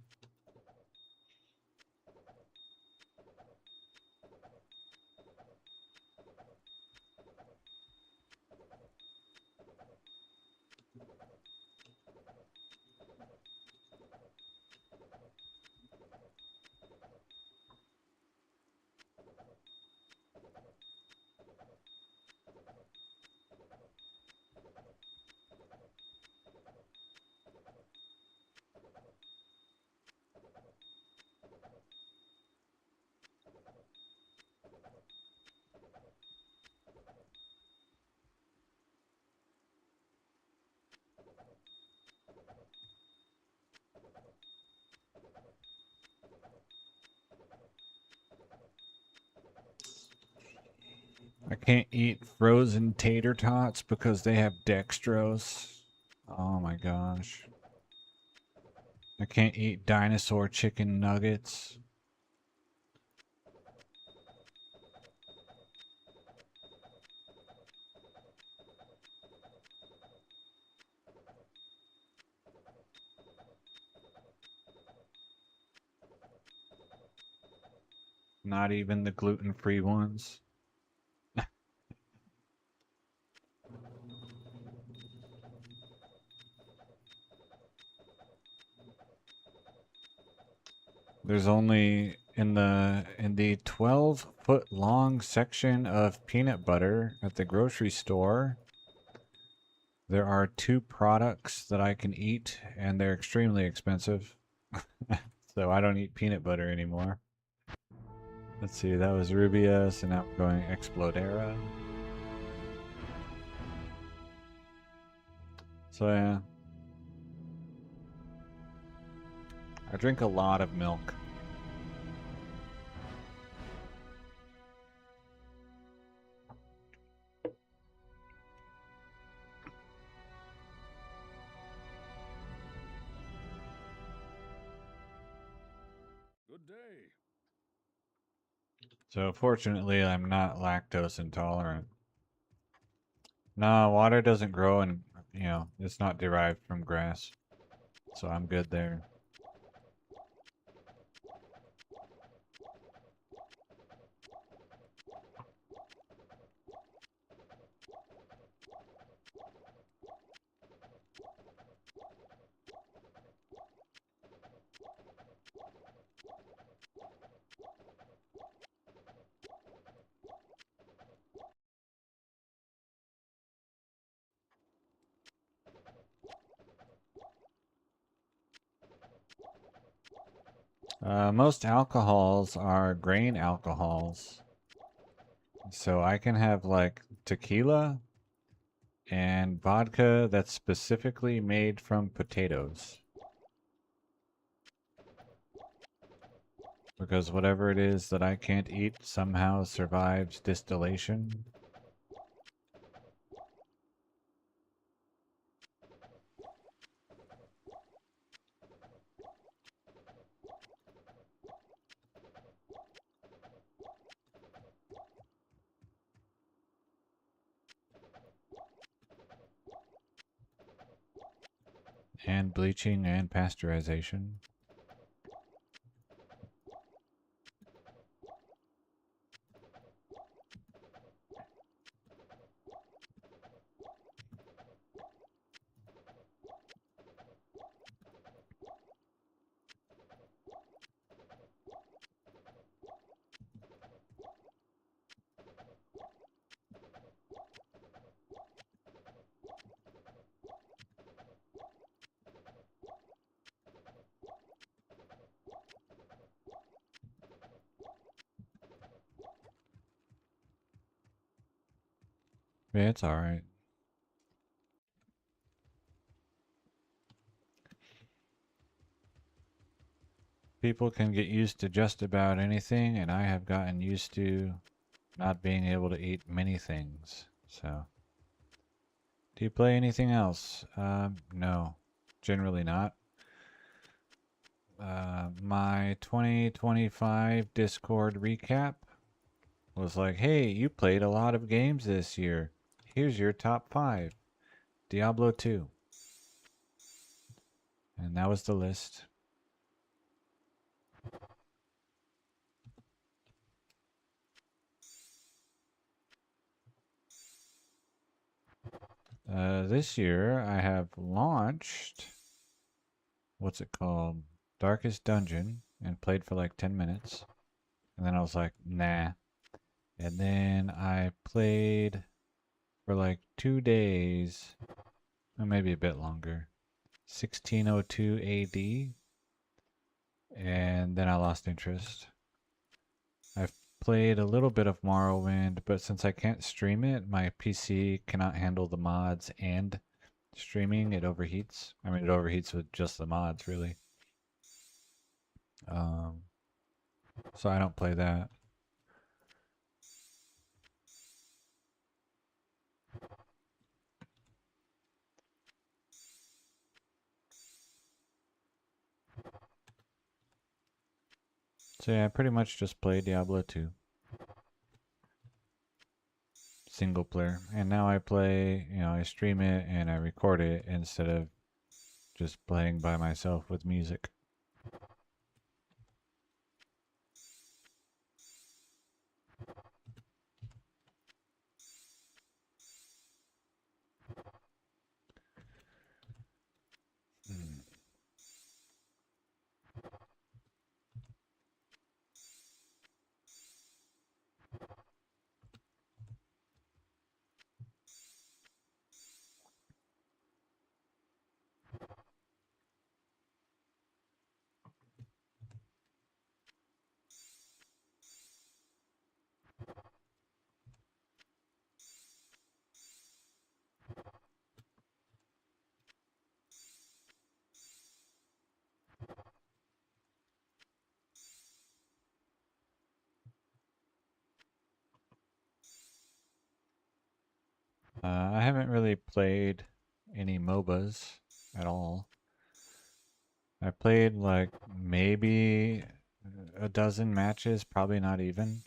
I can't eat frozen tater tots because they have dextrose. Oh my gosh. I can't eat dinosaur chicken nuggets. Not even the gluten-free ones. There's only in the 12-foot long section of peanut butter at the grocery store, there are 2 products that I can eat and they're extremely expensive. So I don't eat peanut butter anymore. Let's see, that was Rubia, so now we're going Explodera. So yeah. I drink a lot of milk. Good day. So fortunately, I'm not lactose intolerant. No, water doesn't grow and, it's not derived from grass. So I'm good there. Most alcohols are grain alcohols. So I can have like tequila and vodka that's specifically made from potatoes. Because whatever it is that I can't eat somehow survives distillation. And bleaching and pasteurization. Yeah, it's alright. People can get used to just about anything, and I have gotten used to not being able to eat many things. So, do you play anything else? No, generally not. My 2025 Discord recap was like, hey, you played a lot of games this year. Here's your top 5. Diablo 2. And that was the list. This year I have launched, what's it called? Darkest Dungeon, and played for like 10 minutes. And then I was like, nah. And then I played for like 2 days, or maybe a bit longer, 1602 AD, and then I lost interest. I've played a little bit of Morrowind, but since I can't stream it, my PC cannot handle the mods and streaming. It overheats. I mean, it overheats with just the mods, really. Um, so I don't play that. So yeah, I pretty much just play Diablo 2 single player. And now I play, I stream it and I record it instead of just playing by myself with music. Mm. I haven't really played any MOBAs at all. I played like maybe a dozen matches, probably not even,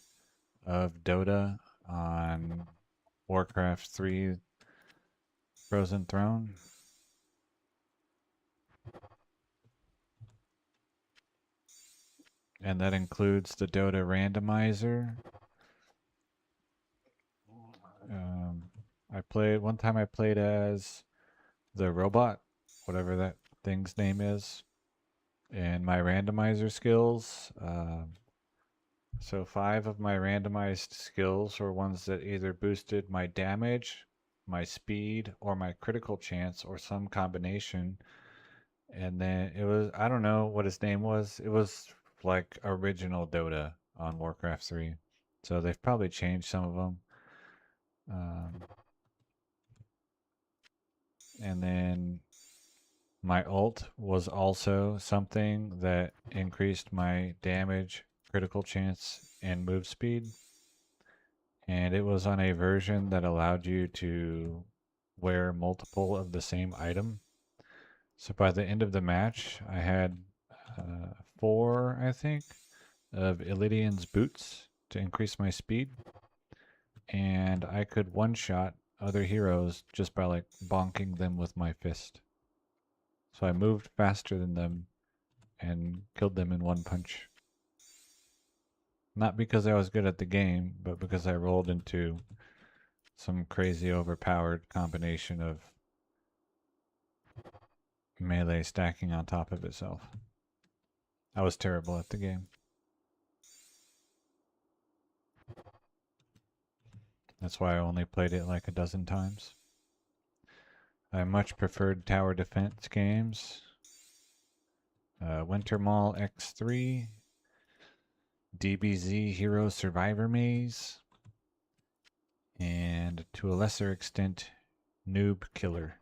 of Dota on Warcraft 3 Frozen Throne. And that includes the Dota randomizer. Um, one time I played as the robot, whatever that thing's name is, and my randomizer skills. So 5 of my randomized skills were ones that either boosted my damage, my speed, or my critical chance, or some combination. And then it was, I don't know what his name was. It was like original Dota on Warcraft 3. So they've probably changed some of them. And then my ult was also something that increased my damage, critical chance, and move speed. And it was on a version that allowed you to wear multiple of the same item. So by the end of the match, I had 4, I think, of Illidian's boots to increase my speed. And I could one-shot other heroes just by like bonking them with my fist. So I moved faster than them and killed them in one punch. Not because I was good at the game, but because I rolled into some crazy overpowered combination of melee stacking on top of itself. I was terrible at the game. That's why I only played it like a dozen times. I much preferred tower defense games. Winter Mall X3, DBZ Hero Survivor Maze, and to a lesser extent, Noob Killer.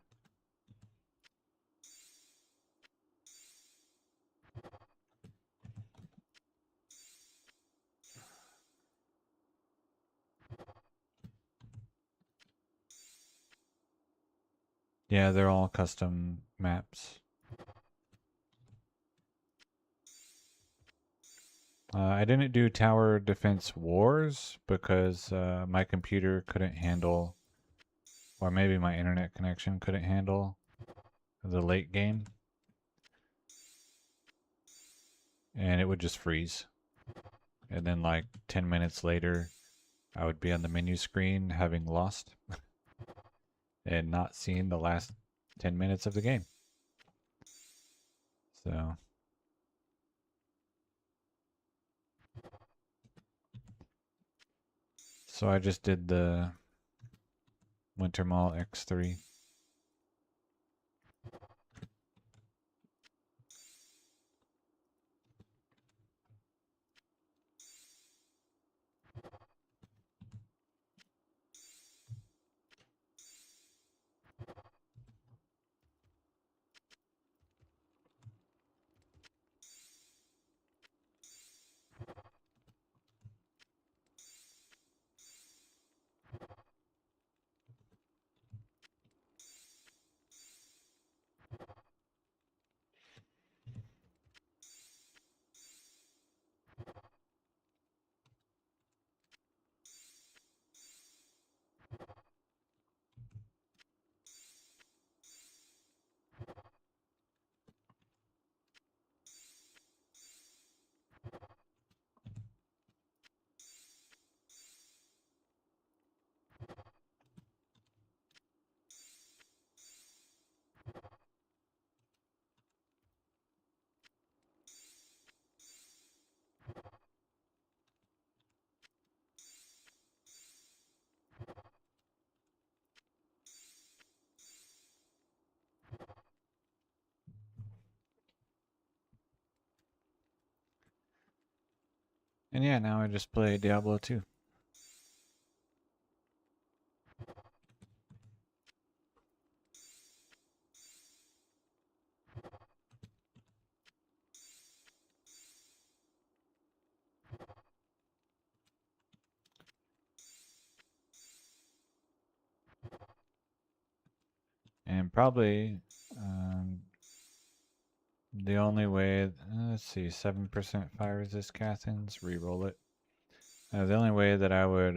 Yeah, they're all custom maps. I didn't do Tower Defense Wars because my computer couldn't handle, or maybe my internet connection couldn't handle the late game. And it would just freeze. And then like 10 minutes later, I would be on the menu screen having lost and not seen the last 10 minutes of the game. So I just did the Winter Mall X3. And yeah, now I just play Diablo 2. And probably the only way, let's see, 7% fire resist Cathans, reroll it. The only way that I would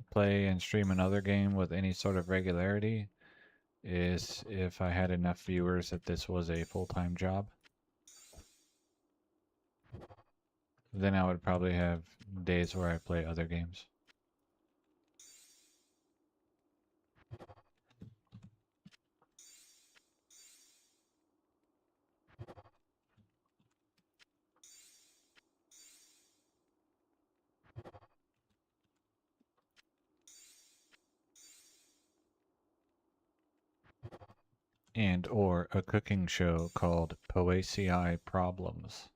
play and stream another game with any sort of regularity is if I had enough viewers that this was a full-time job. Then I would probably have days where I play other games. and or a cooking show called Poaci Problems.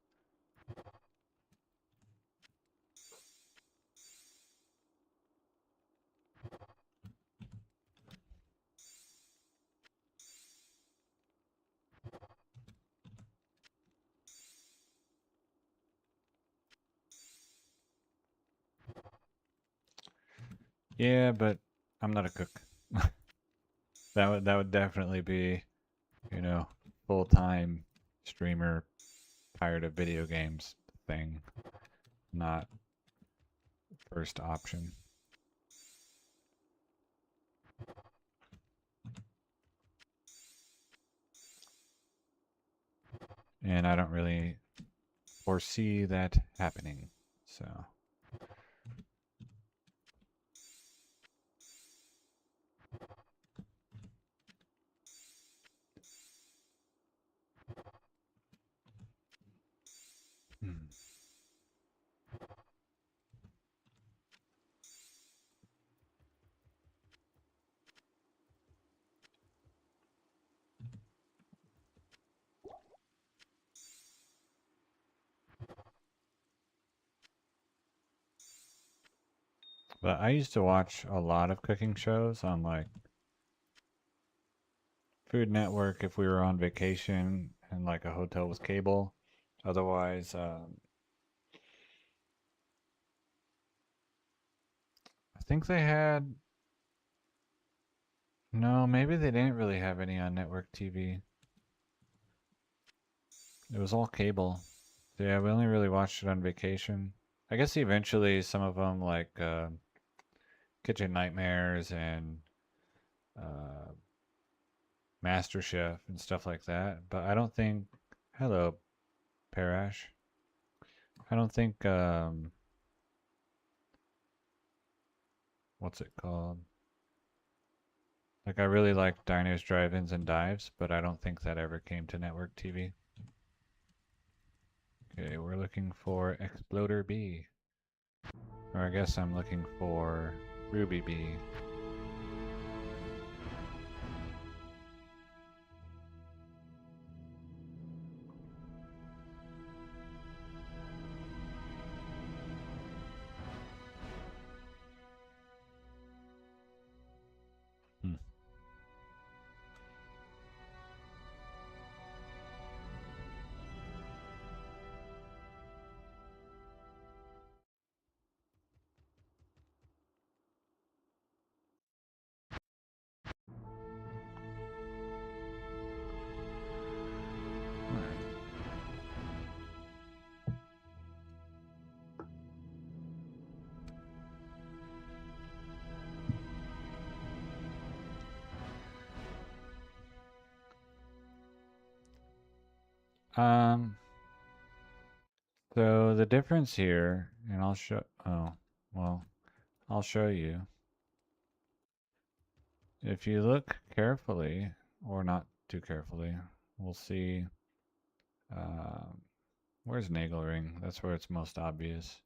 Yeah, but I'm not a cook. That would definitely be, you know, full-time streamer tired of video games thing, not first option. And I don't really foresee that happening. So, hmm. But I used to watch a lot of cooking shows on like Food Network if we were on vacation and like a hotel with cable. Otherwise, I think they had, no, maybe they didn't really have any on network TV. It was all cable. So yeah, we only really watched it on vacation. I guess eventually some of them like Kitchen Nightmares and uh, Master Chef and stuff like that. But I don't think. Hello, Parash. I don't think. What's it called? Like I really like Diners, Drive-ins, and Dives, but I don't think that ever came to network TV. Okay, we're looking for Exploder B. Or I guess I'm looking for Ruby B. Hmm. Um, so the difference here, and I'll show, oh, well, I'll show you. If you look carefully, or not too carefully, we'll see, um, where's Nagelring? That's where it's most obvious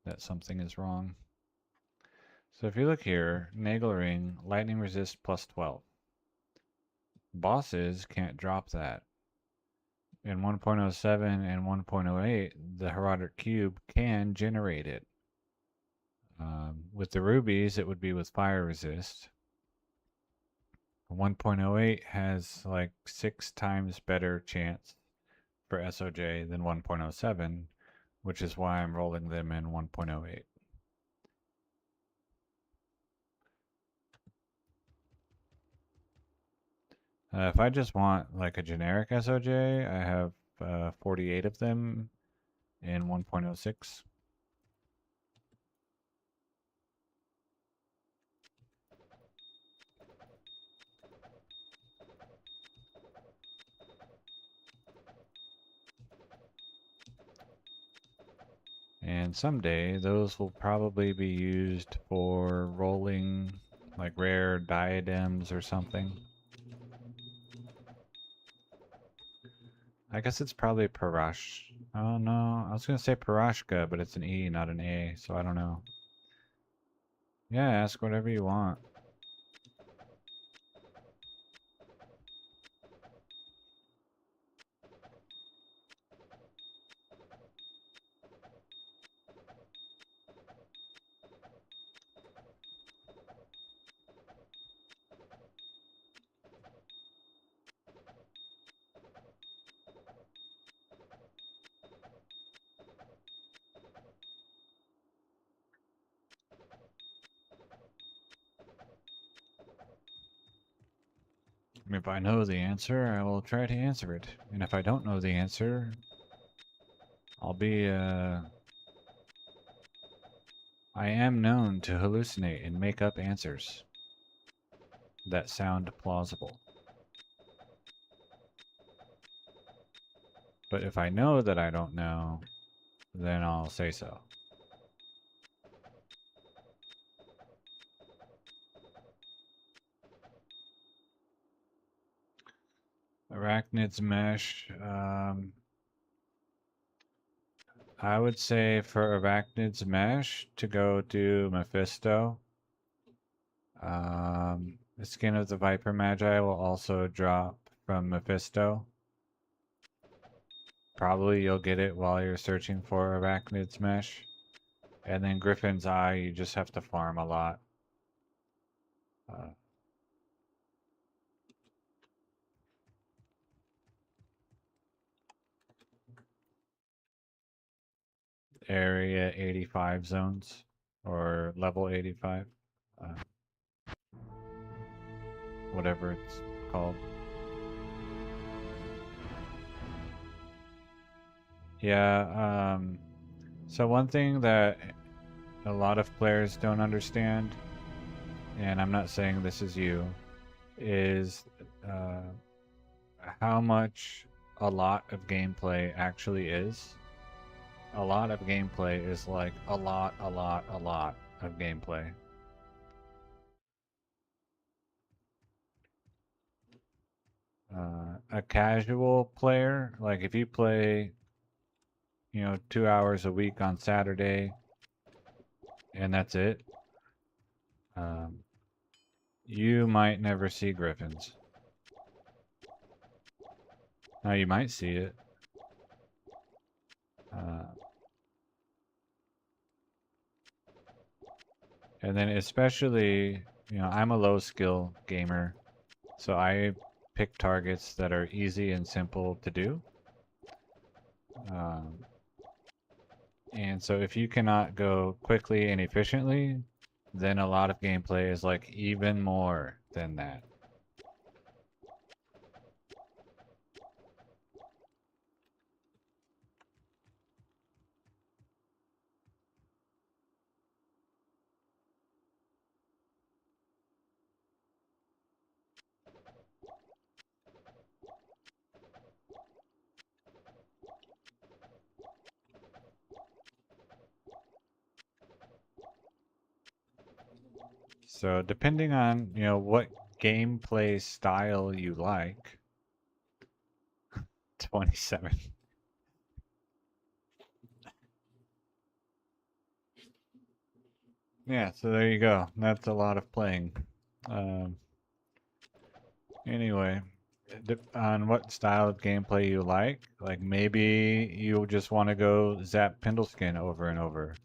that something is wrong. So if you look here, Nagelring, lightning resist plus 12. Bosses can't drop that. In 1.07 and 1.08, the Herodic Cube can generate it. With the rubies, it would be with fire resist. 1.08 has like 6 times better chance for SOJ than 1.07, which is why I'm rolling them in 1.08. If I just want like a generic SOJ, I have 48 of them in 1.06. And someday those will probably be used for rolling like rare diadems or something. I guess it's probably Parash. Oh no, I was gonna say Parashka, but it's an E, not an A, so I don't know. Yeah, ask whatever you want. If I know the answer, I will try to answer it. And if I don't know the answer, I'll be, I am known to hallucinate and make up answers that sound plausible. But if I know that I don't know, then I'll say so. Arachnid's mesh. I would say for Arachnid's mesh to go do Mephisto. The skin of the Viper Magi will also drop from Mephisto. Probably you'll get it while you're searching for Arachnid's mesh. And then Griffin's Eye, you just have to farm a lot. Area 85 zones, or level 85. Whatever it's called. Yeah, so one thing that a lot of players don't understand, and I'm not saying this is you, is how much a lot of gameplay actually is. A lot of gameplay is like a lot of gameplay. A casual player, like if you play, 2 hours a week on Saturday, and that's it, you might never see griffins. Now you might see it. And then especially, I'm a low skill gamer, so I pick targets that are easy and simple to do. And so if you cannot go quickly and efficiently, then a lot of gameplay is like even more than that. So depending on, what gameplay style you like, 27. Yeah, so there you go. That's a lot of playing. Anyway, on what style of gameplay you like maybe you just want to go zap Pendleskin over and over.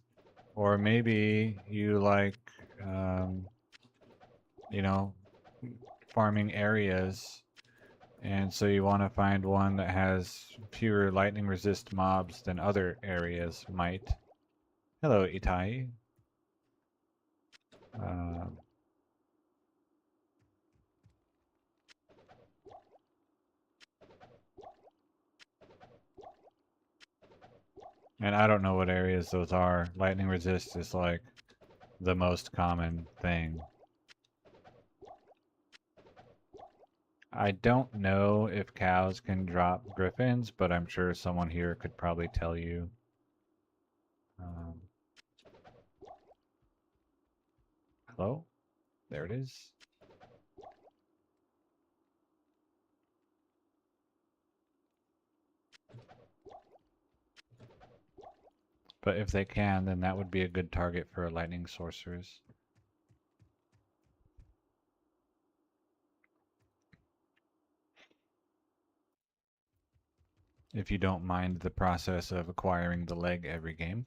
Or maybe you like, um, you know, farming areas, and so you want to find one that has fewer lightning resist mobs than other areas might. Hello, Itai. Um, and I don't know what areas those are. Lightning resist is like the most common thing. I don't know if cows can drop griffins, but I'm sure someone here could probably tell you. Hello? There it is. But if they can, then that would be a good target for a lightning sorceress. If you don't mind the process of acquiring the leg every game.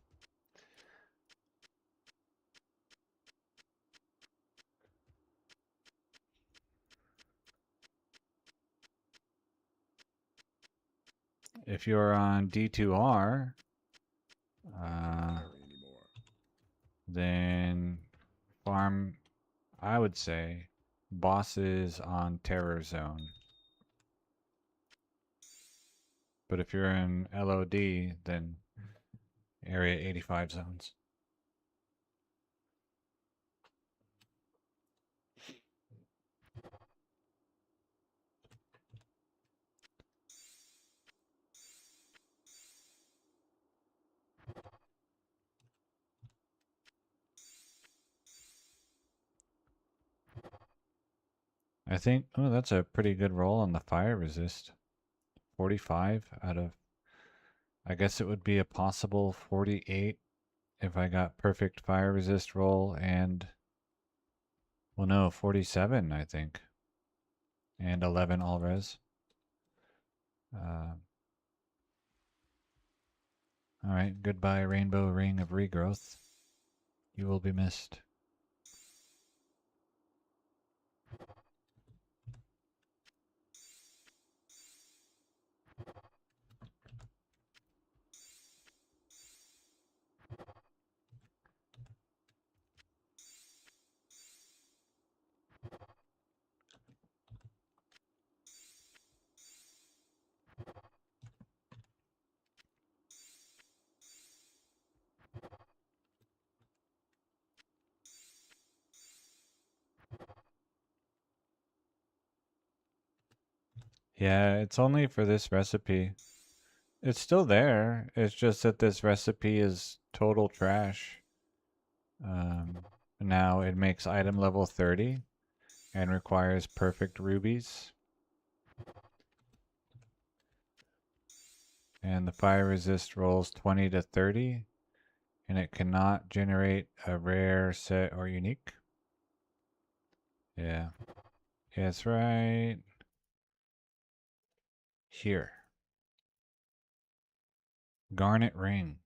If you're on D2R, then farm, I would say, bosses on Terror Zone. But if you're in LOD, then Area 85 zones. I think, oh, that's a pretty good roll on the fire resist. 45 out of, I guess it would be a possible 48 if I got perfect fire resist roll and, well, no, 47, I think. And 11 all res. All right, goodbye, Rainbow Ring of Regrowth. You will be missed. Yeah, it's only for this recipe. It's still there. It's just that this recipe is total trash. Now it makes item level 30 and requires perfect rubies. And the fire resist rolls 20 to 30, and it cannot generate a rare, set, or unique. Yeah. Yeah, it's right here. Garnet ring.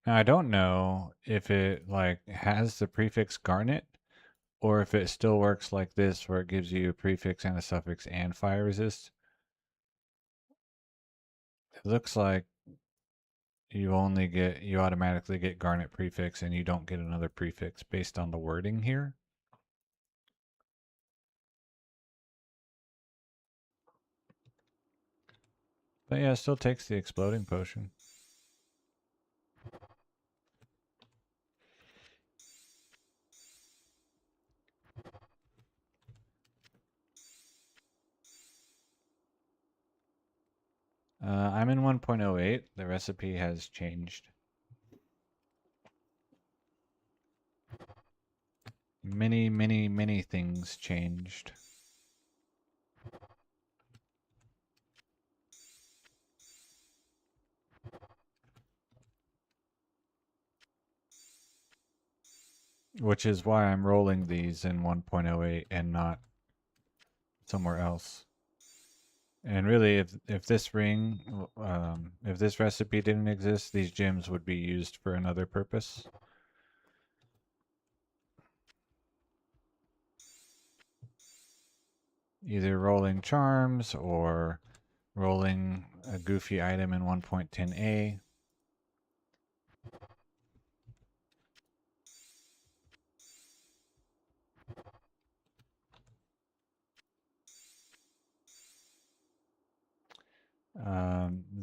Now I don't know if it like has the prefix garnet or if it still works like this where it gives you a prefix and a suffix and fire resist. It looks like you automatically get garnet prefix and you don't get another prefix based on the wording here. But yeah, it still takes the exploding potion. I'm in 1.08. The recipe has changed. Many, many, many things changed. Which is why I'm rolling these in 1.08 and not somewhere else. And really, if this ring, if this recipe didn't exist, these gems would be used for another purpose. Either rolling charms or rolling a goofy item in 1.10a.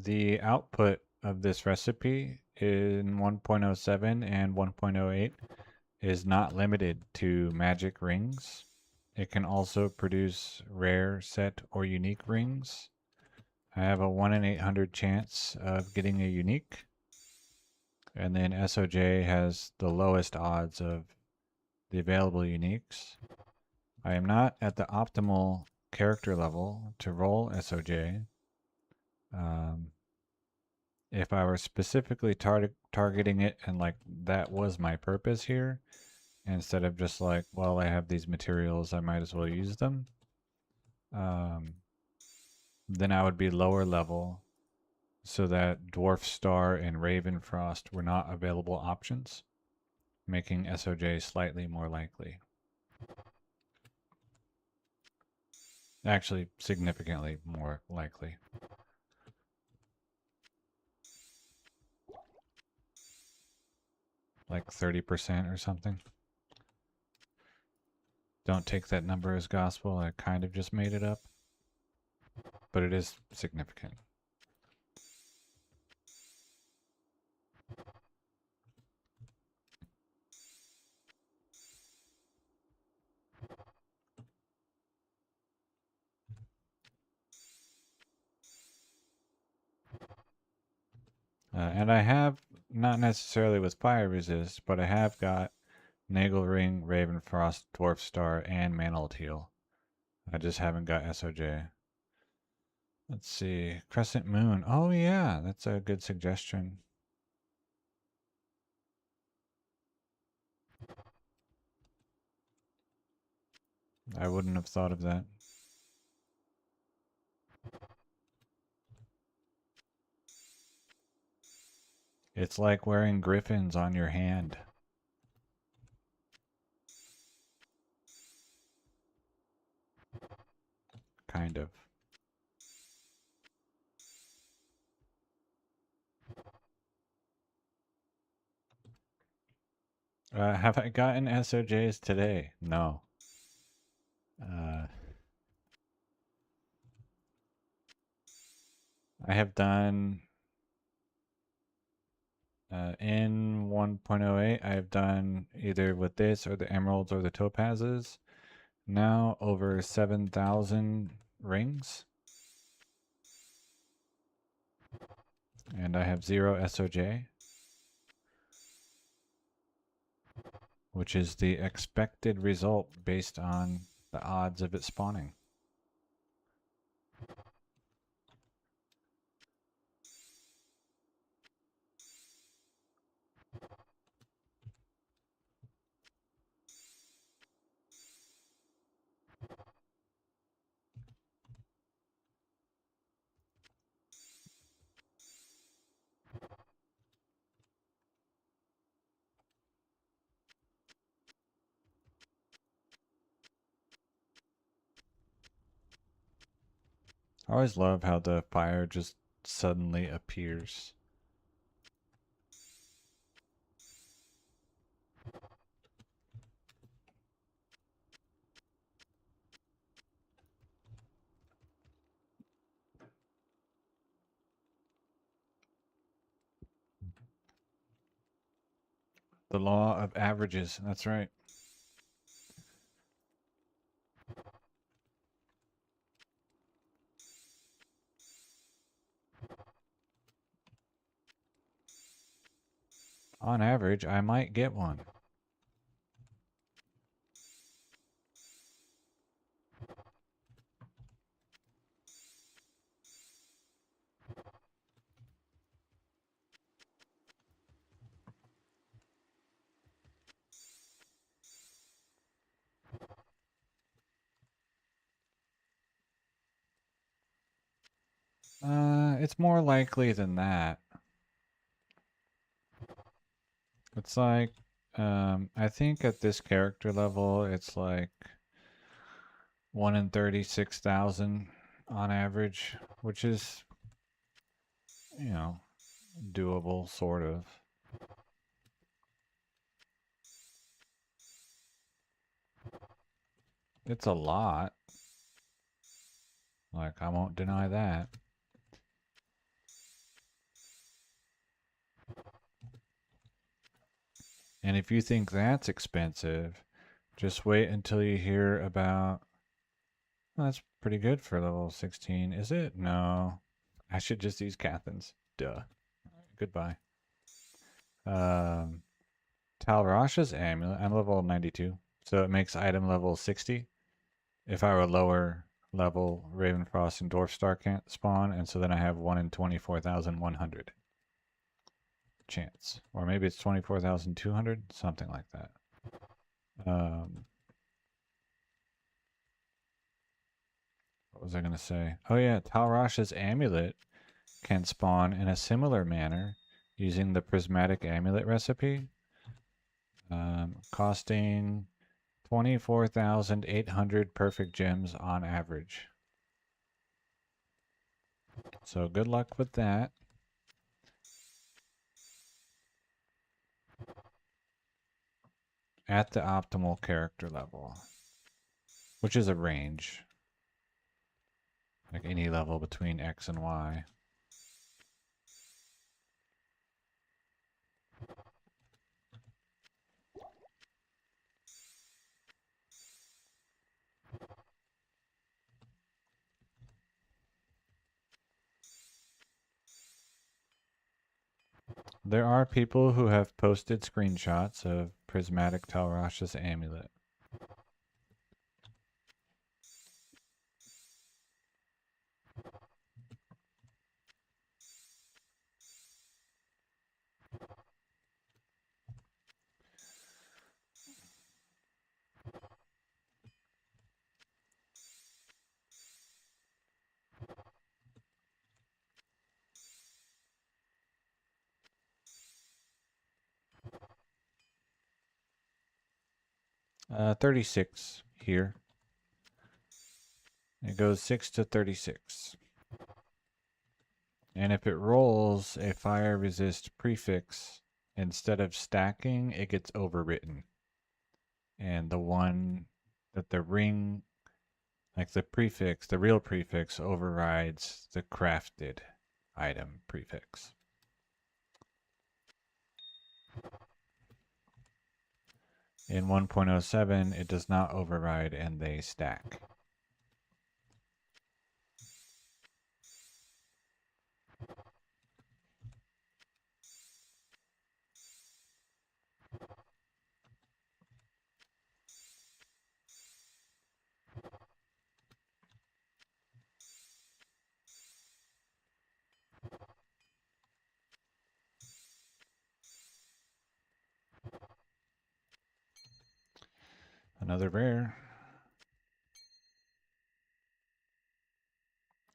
The output of this recipe in 1.07 and 1.08 is not limited to magic rings. It can also produce rare, set, or unique rings. I have a 1 in 800 chance of getting a unique. And then SOJ has the lowest odds of the available uniques. I am not at the optimal character level to roll SOJ. If I were specifically targeting it and like that was my purpose here, instead of just like, well, I have these materials, I might as well use them, then I would be lower level so that Dwarf Star and Ravenfrost were not available options, making SOJ slightly more likely. Actually, significantly more likely. Like 30% or something. Don't take that number as gospel. I kind of just made it up, but it is significant. And I have, not necessarily with fire resist, but I have got Nagelring, Ravenfrost, Dwarf Star, and Mantled Heal. I just haven't got SOJ. Let's see. Crescent Moon. Oh, yeah, that's a good suggestion. I wouldn't have thought of that. It's like wearing griffins on your hand. Kind of. Have I gotten SOJs today? No. I have done in 1.08, I have done either with this or the emeralds or the topazes. Now over 7,000 rings. And I have 0 SOJ, which is the expected result based on the odds of it spawning. I always love how the fire just suddenly appears. The law of averages, that's right. On average, I might get one. It's more likely than that. It's like, I think at this character level, it's like 1 in 36,000 on average, which is, you know, doable, sort of. It's a lot. Like, I won't deny that. And if you think that's expensive, just wait until you hear about. Well, that's pretty good for level 16, is it? No. I should just use Cathans. Duh. Goodbye. Um, Talrasha's amulet. I'm level 92, so it makes item level 60. If I were lower level, Ravenfrost and Dwarfstar can't spawn, and so then I have 1 in 24,100 chance. Or maybe it's 24,200, something like that. What was I going to say? Oh yeah, Talrasha's amulet can spawn in a similar manner using the prismatic amulet recipe, costing 24,800 perfect gems on average. So good luck with that. At the optimal character level. which is a range. Like any level between X and Y. There are people who have posted screenshots of Prismatic Talrash's amulet. Uh, 36 here. It goes 6 to 36. And if it rolls a fire resist prefix, instead of stacking, it gets overwritten. And the one that the ring, like the prefix, the real prefix, overrides the crafted item prefix. In 1.07, it does not override and they stack. Another rare.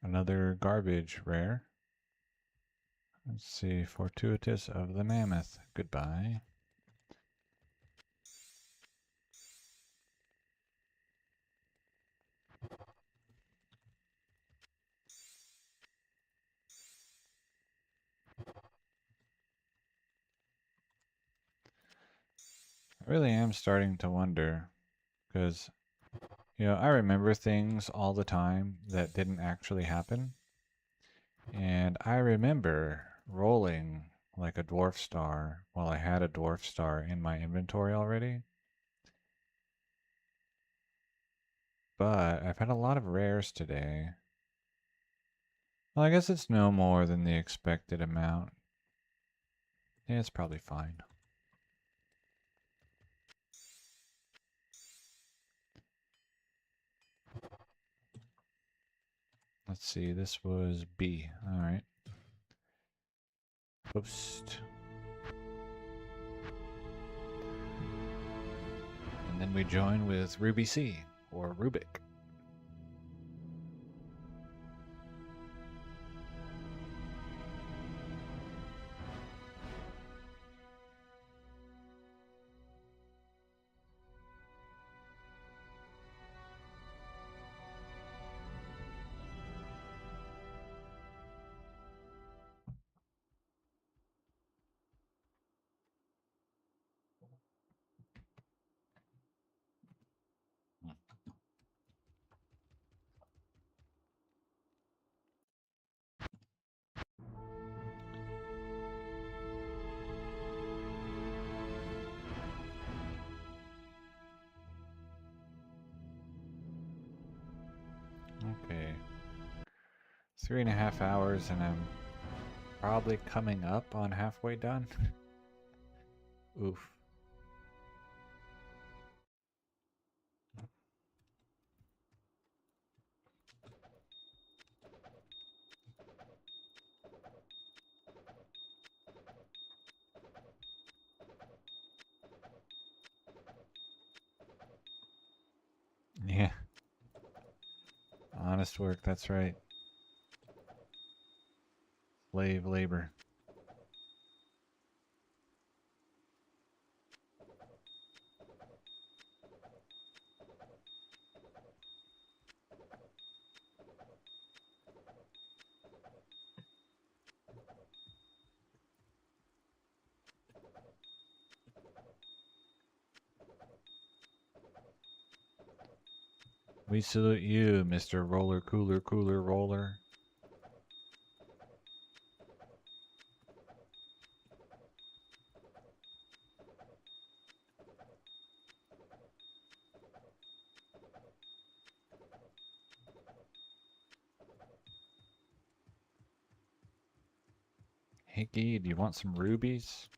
Another garbage rare. Let's see, Fortuitous of the Mammoth. Goodbye. I really am starting to wonder, because, you know, I remember things all the time that didn't actually happen. And I remember rolling like a dwarf star while I had a dwarf star in my inventory already. But I've had a lot of rares today. Well, I guess it's no more than the expected amount. Yeah, it's probably fine. Let's see, this was B. Alright. Post. And then we join with Ruby C, or Rubik. Okay. 3.5 hours and I'm probably coming up on halfway done. Oof. Yeah. Honest work, that's right. Slave labor. We salute you, Mr. Roller Cooler Cooler Roller. Hickey, do you want some rubies?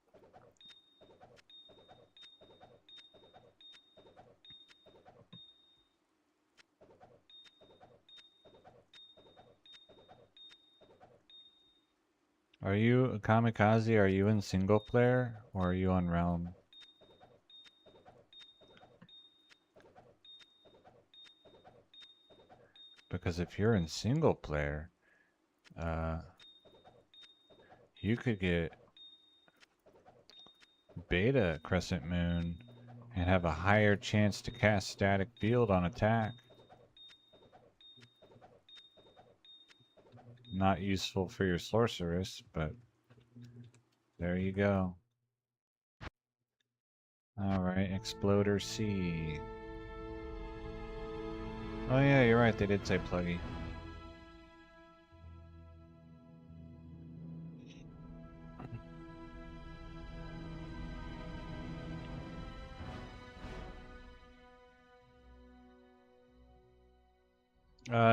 Are you a kamikaze? Are you in single player or are you on realm? Because if you're in single player, you could get beta crescent moon and have a higher chance to cast static field on attack. Not useful for your sorceress, but there you go. Alright, Exploder C. Oh yeah, you're right, they did say pluggy.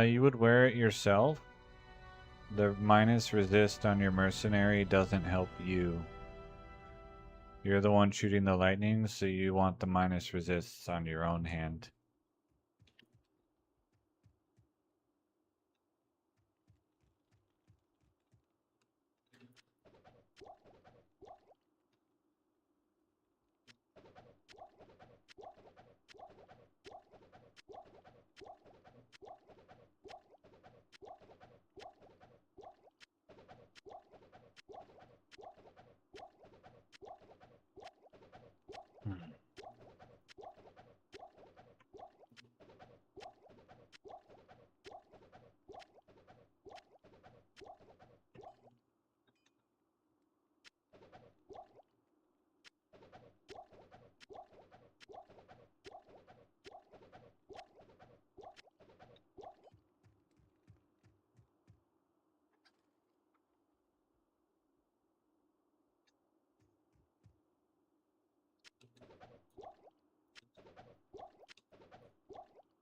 You would wear it yourself. The minus resist on your mercenary doesn't help you. You're the one shooting the lightning, so you want the minus resists on your own hand.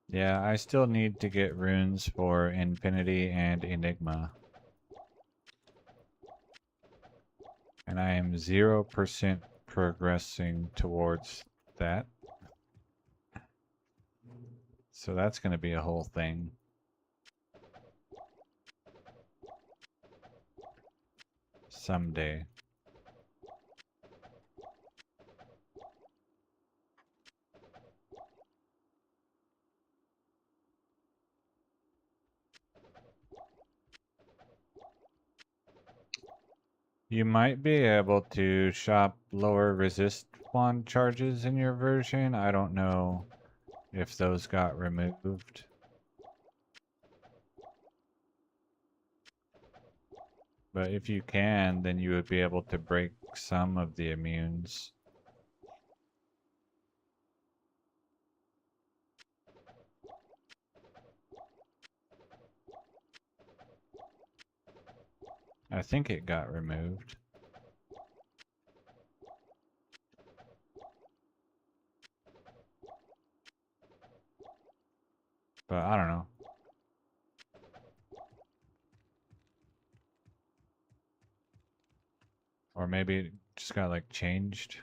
Yeah, I still need to get runes for Infinity and Enigma. And I am 0% progressing towards that. So that's going to be a whole thing. Someday. You might be able to shop lower resist wand charges in your version. I don't know if those got removed. But if you can, then you would be able to break some of the immunes. I think it got removed. But I don't know. Or maybe it just got like changed.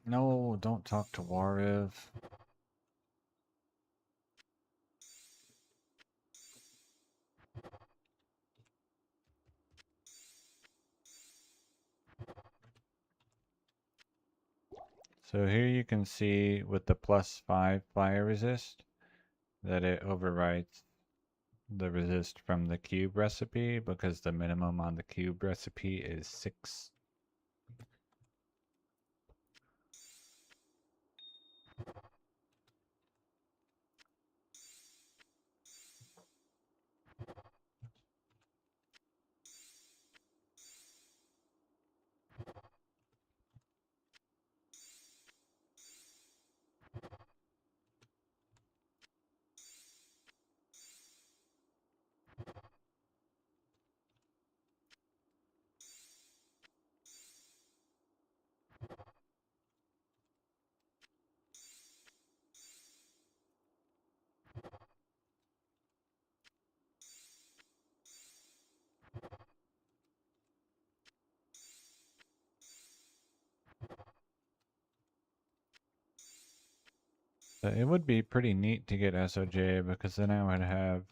No, don't talk to Wariv. So here you can see with the +5 fire resist that it overwrites the resist from the cube recipe because the minimum on the cube recipe is 6. It would be pretty neat to get SOJ because then I would have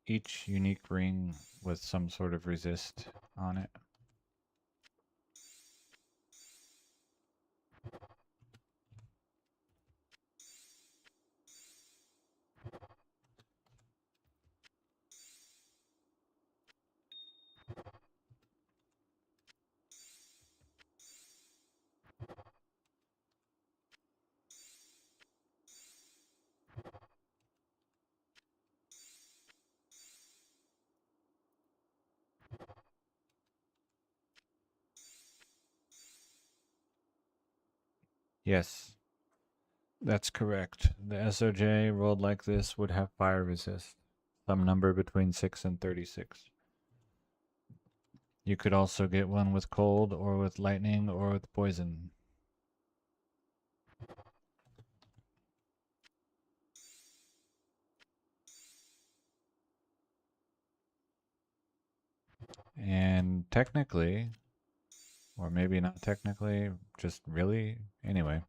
each unique ring with some sort of resist on it. Yes, that's correct. The SOJ rolled like this would have fire resist, some number between 6 and 36. You could also get one with cold or with lightning or with poison. And technically, or maybe not technically, just really, anyway,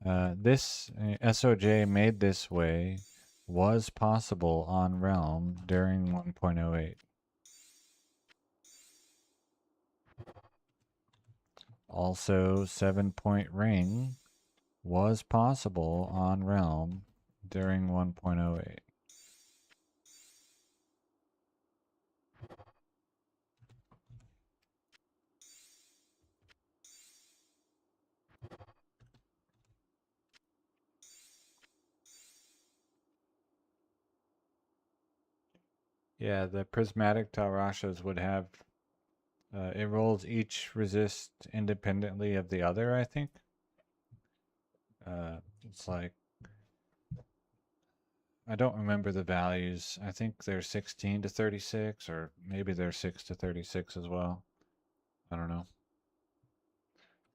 this SOJ made this way was possible on Realm during 1.08. Also, 7-point ring was possible on Realm during 1.08. Yeah, the prismatic Talrashas would have, it rolls each resist independently of the other, I think. It's like, I don't remember the values. I think they're 16 to 36, or maybe they're 6 to 36 as well. I don't know.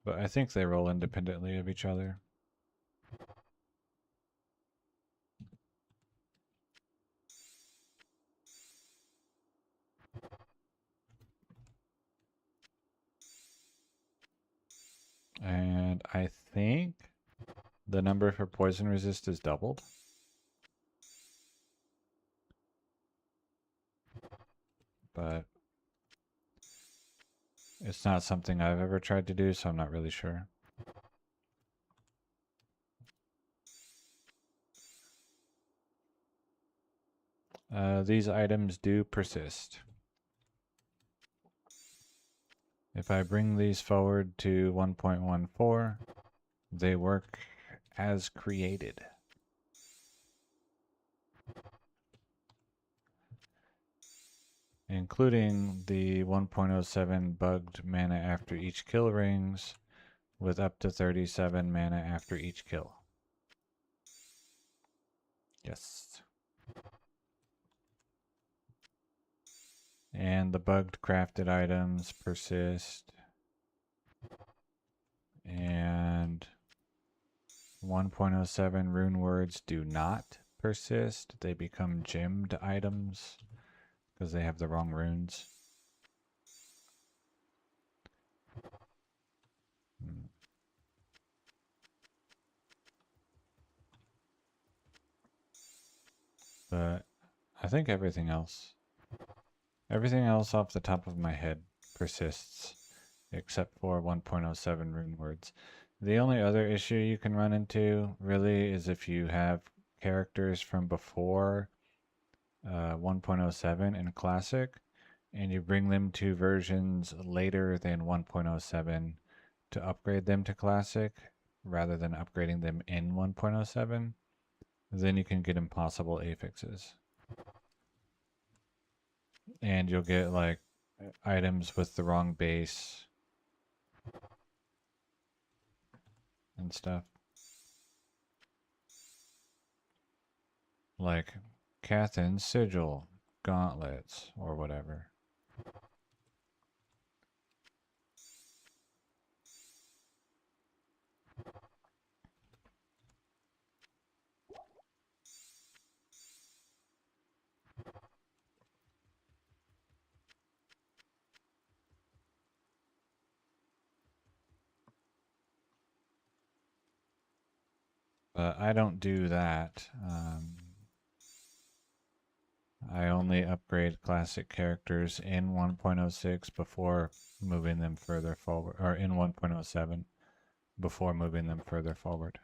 But I think they roll independently of each other. And I think the number for poison resist is doubled. But it's not something I've ever tried to do, so I'm not really sure. These items do persist. If I bring these forward to 1.14, they work as created. Including the 1.07 bugged mana after each kill rings with up to 37 mana after each kill. Yes. And the bugged crafted items persist. And 1.07 rune words do not persist. They become gemmed items because they have the wrong runes. I think everything else off the top of my head persists, except for 1.07 rune words. The only other issue you can run into, really, is if you have characters from before 1.07 in Classic, and you bring them to versions later than 1.07 to upgrade them to Classic, rather than upgrading them in 1.07, then you can get impossible affixes. And you'll get like items with the wrong base and stuff. Like Cathin's Sigil, gauntlets, or whatever. But I don't do that. I only upgrade classic characters in 1.06 before moving them further forward, or in 1.07 before moving them further forward.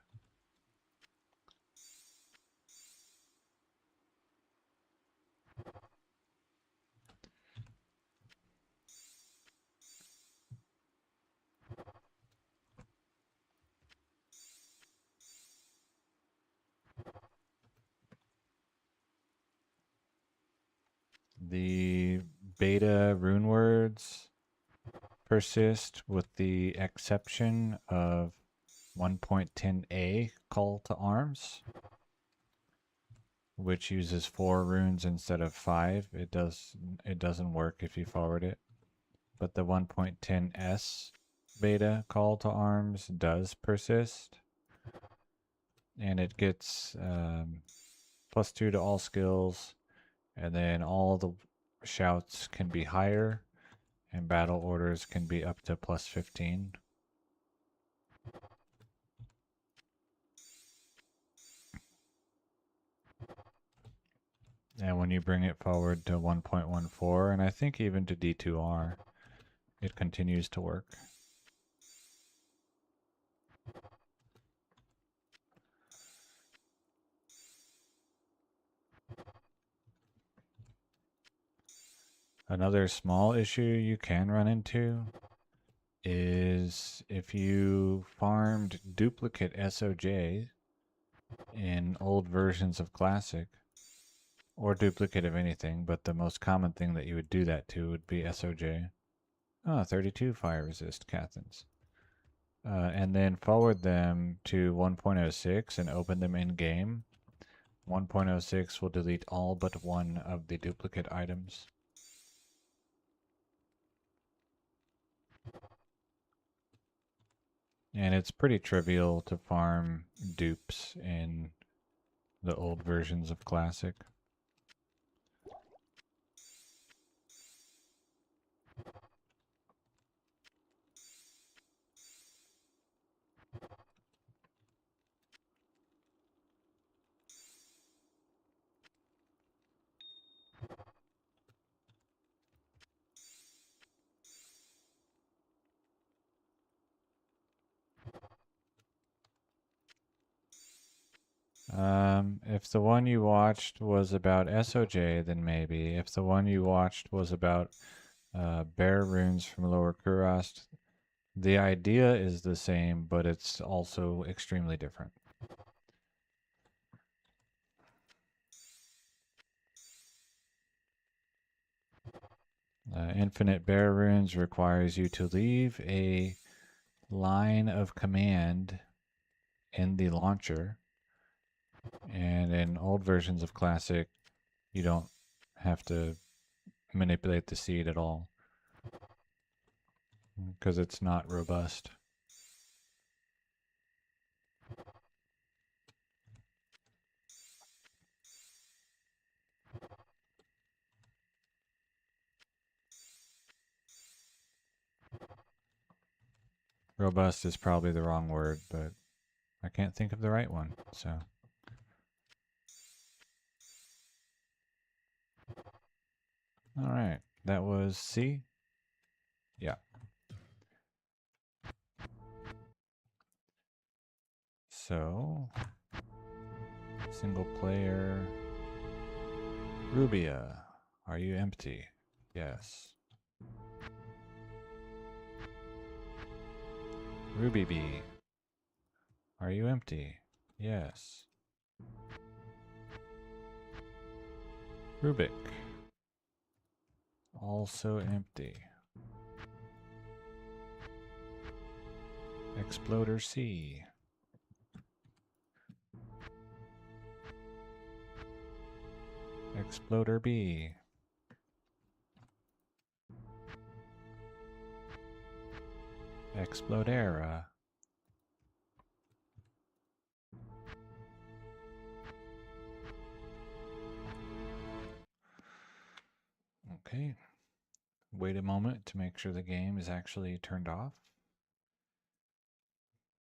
The beta rune words persist with the exception of 1.10a Call to Arms, which uses 4 runes instead of 5. It doesn't work if you forward it. But the 1.10s beta Call to Arms does persist, and it gets +2 to all skills, and then all the shouts can be higher, and battle orders can be up to +15. And when you bring it forward to 1.14, and I think even to D2R, it continues to work. Another small issue you can run into is if you farmed duplicate SOJ in old versions of Classic, or duplicate of anything, but the most common thing that you would do that to would be SOJ. 32 fire resist Cathans. And then forward them to 1.06 and open them in game. 1.06 will delete all but one of the duplicate items. And it's pretty trivial to farm dupes in the old versions of Classic. If the one you watched was about SOJ, then maybe. If the one you watched was about bear runes from Lower Kurast, the idea is the same, but it's also extremely different. Infinite bear runes requires you to leave a line of command in the launcher, and in old versions of Classic, you don't have to manipulate the seed at all because it's not robust. Robust is probably the wrong word, but I can't think of the right one, so. All right, that was C. Yeah. So, single player. Rubia, are you empty? Yes. Ruby B, are you empty? Yes. Rubik, also empty. Exploder C. Exploder B. Explodera. Okay. Wait a moment to make sure the game is actually turned off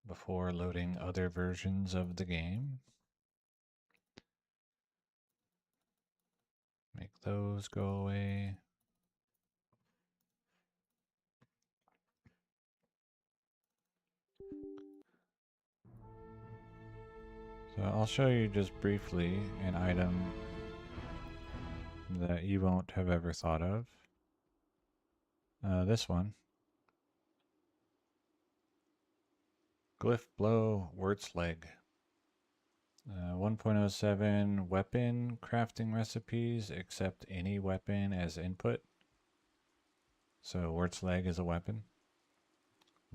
before loading other versions of the game. Make those go away. So I'll show you just briefly an item that you won't have ever thought of. This one. Glyph Blow Wurt's Leg. 1.07 weapon crafting recipes accept any weapon as input. So Wurt's Leg is a weapon.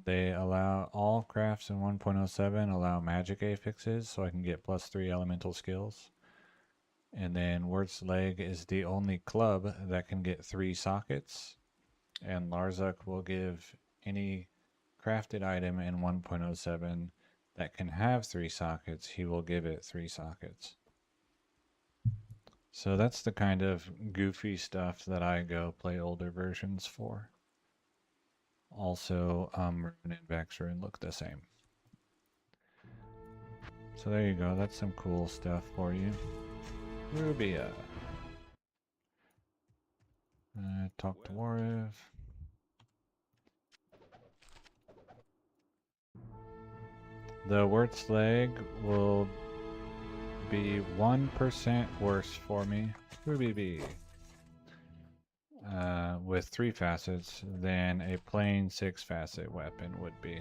They allow all crafts in 1.07 allow magic affixes, so I can get +3 elemental skills. And then Wurt's Leg is the only club that can get 3 sockets. And Larzuk will give any crafted item in 1.07 that can have 3 sockets, he will give it 3 sockets. So that's the kind of goofy stuff that I go play older versions for. Also, Rune and Vexrune look the same. So there you go, that's some cool stuff for you. Rubia. Talk to Wariv. The Wurt's Leg will be 1% worse for me, Ruby B, with 3 facets than a plain 6-facet weapon would be.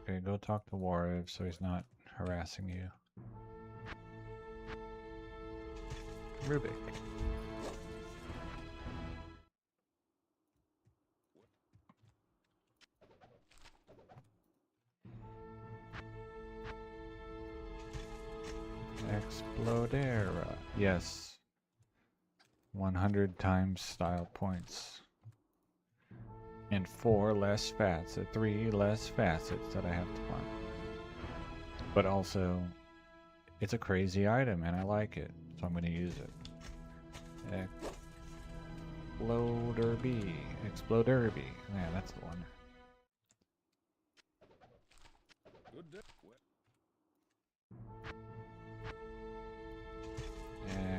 Okay, go talk to Wariv so he's not harassing you. Rubik. Explodera. Yes. 100 times style points. And 4 less facets, 3 less facets that I have to find. But also, it's a crazy item and I like it, so I'm going to use it. Exploder B. Exploder B. Yeah, that's the one. Good day.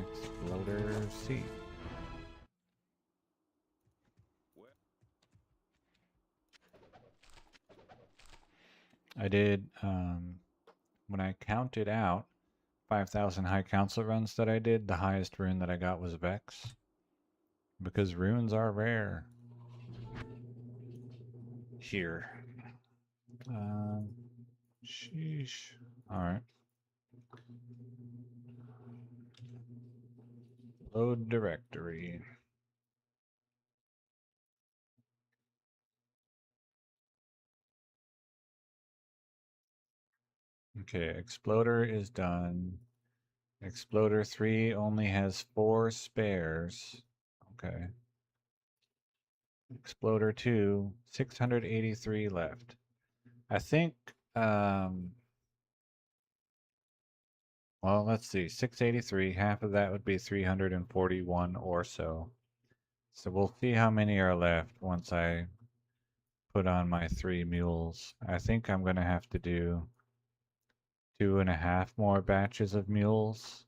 Exploder C. I did, when I counted out 5,000 high council runs that I did, the highest rune that I got was Vex. Because runes are rare. Here. Sheesh. Alright. Load directory. Okay, Exploder is done. Exploder 3 only has 4 spares. Okay. Exploder 2, 683 left. I think, well, let's see, 683, half of that would be 341 or so. So we'll see how many are left once I put on my 3 mules. I think I'm going to have to do 2.5 more batches of mules.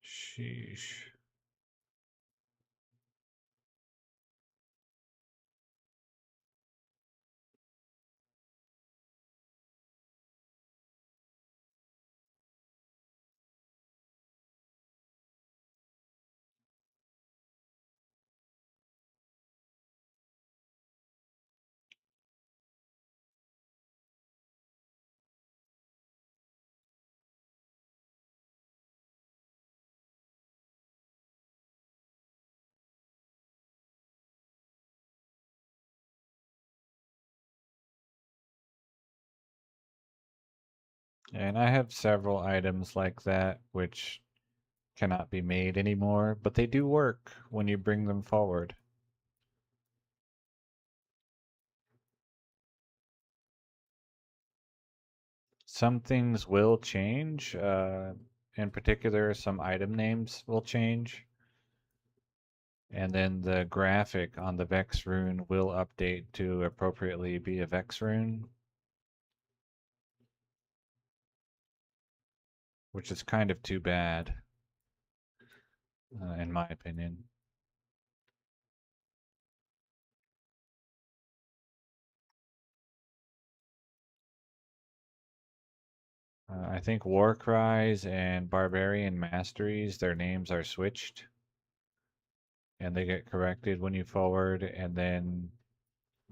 Sheesh. And I have several items like that which cannot be made anymore, but they do work when you bring them forward. Some things will change. In particular, some item names will change. And then the graphic on the Vex rune will update to appropriately be a Vex rune, which is kind of too bad, in my opinion. I think Warcries and Barbarian Masteries, their names are switched and they get corrected when you forward, and then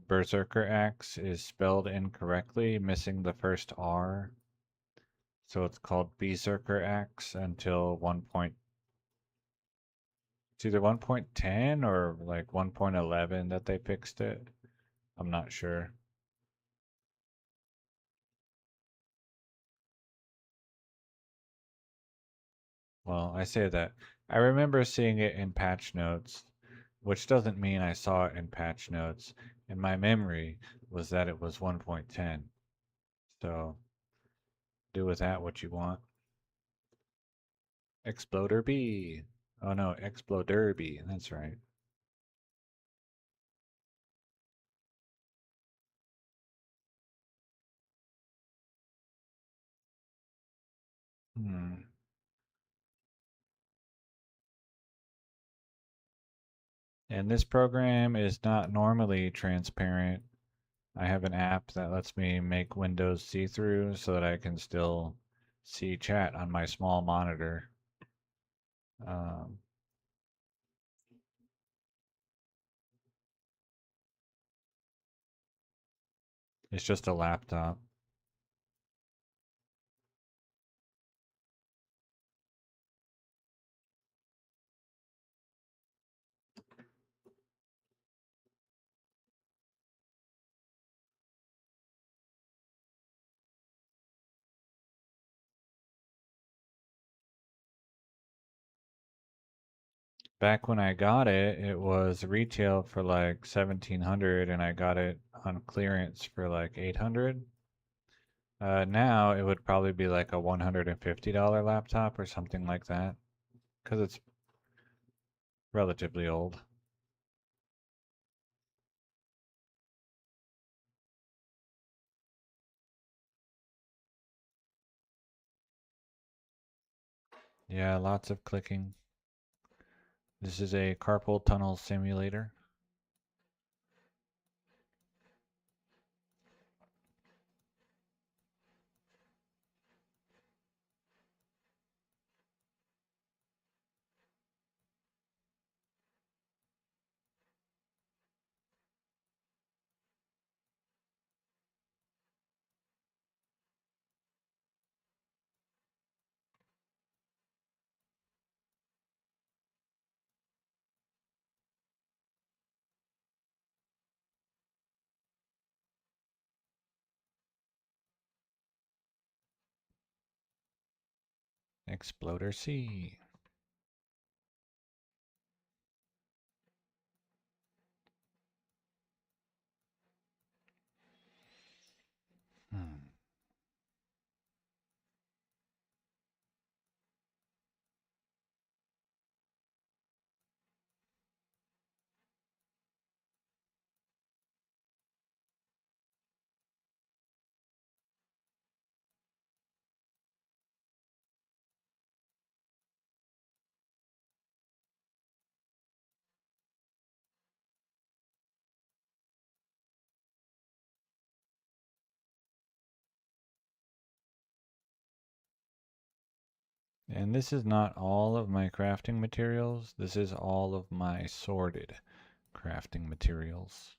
Berserker Axe is spelled incorrectly, missing the first R. So it's called Berserker Axe until 1. It's either 1.10 or like 1.11 that they fixed it. I'm not sure. Well, I say that. I remember seeing it in patch notes, which doesn't mean I saw it in patch notes. And my memory was that it was 1.10. So do with that what you want. Exploder B. Oh no, Exploder B. That's right. Hmm. And this program is not normally transparent. I have an app that lets me make windows see-through so that I can still see chat on my small monitor. Um, it's just a laptop. Back when I got it, it was retail for like 1700 and I got it on clearance for like 800. Now it would probably be like a $150 laptop or something like that because it's relatively old. Yeah, lots of clicking. This is a carpal tunnel simulator. Exploder C. Hmm. And this is not all of my crafting materials. This is all of my sorted crafting materials.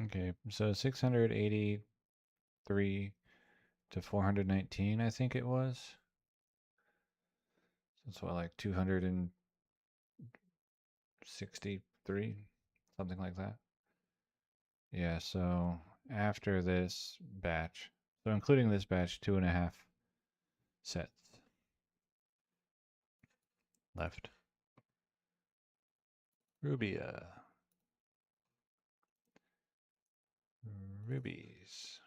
Okay, so 683 to 419, I think it was. That's what, like 263, something like that. Yeah, so after this batch, so including this batch, 2.5 sets left. Rubia. Rubies.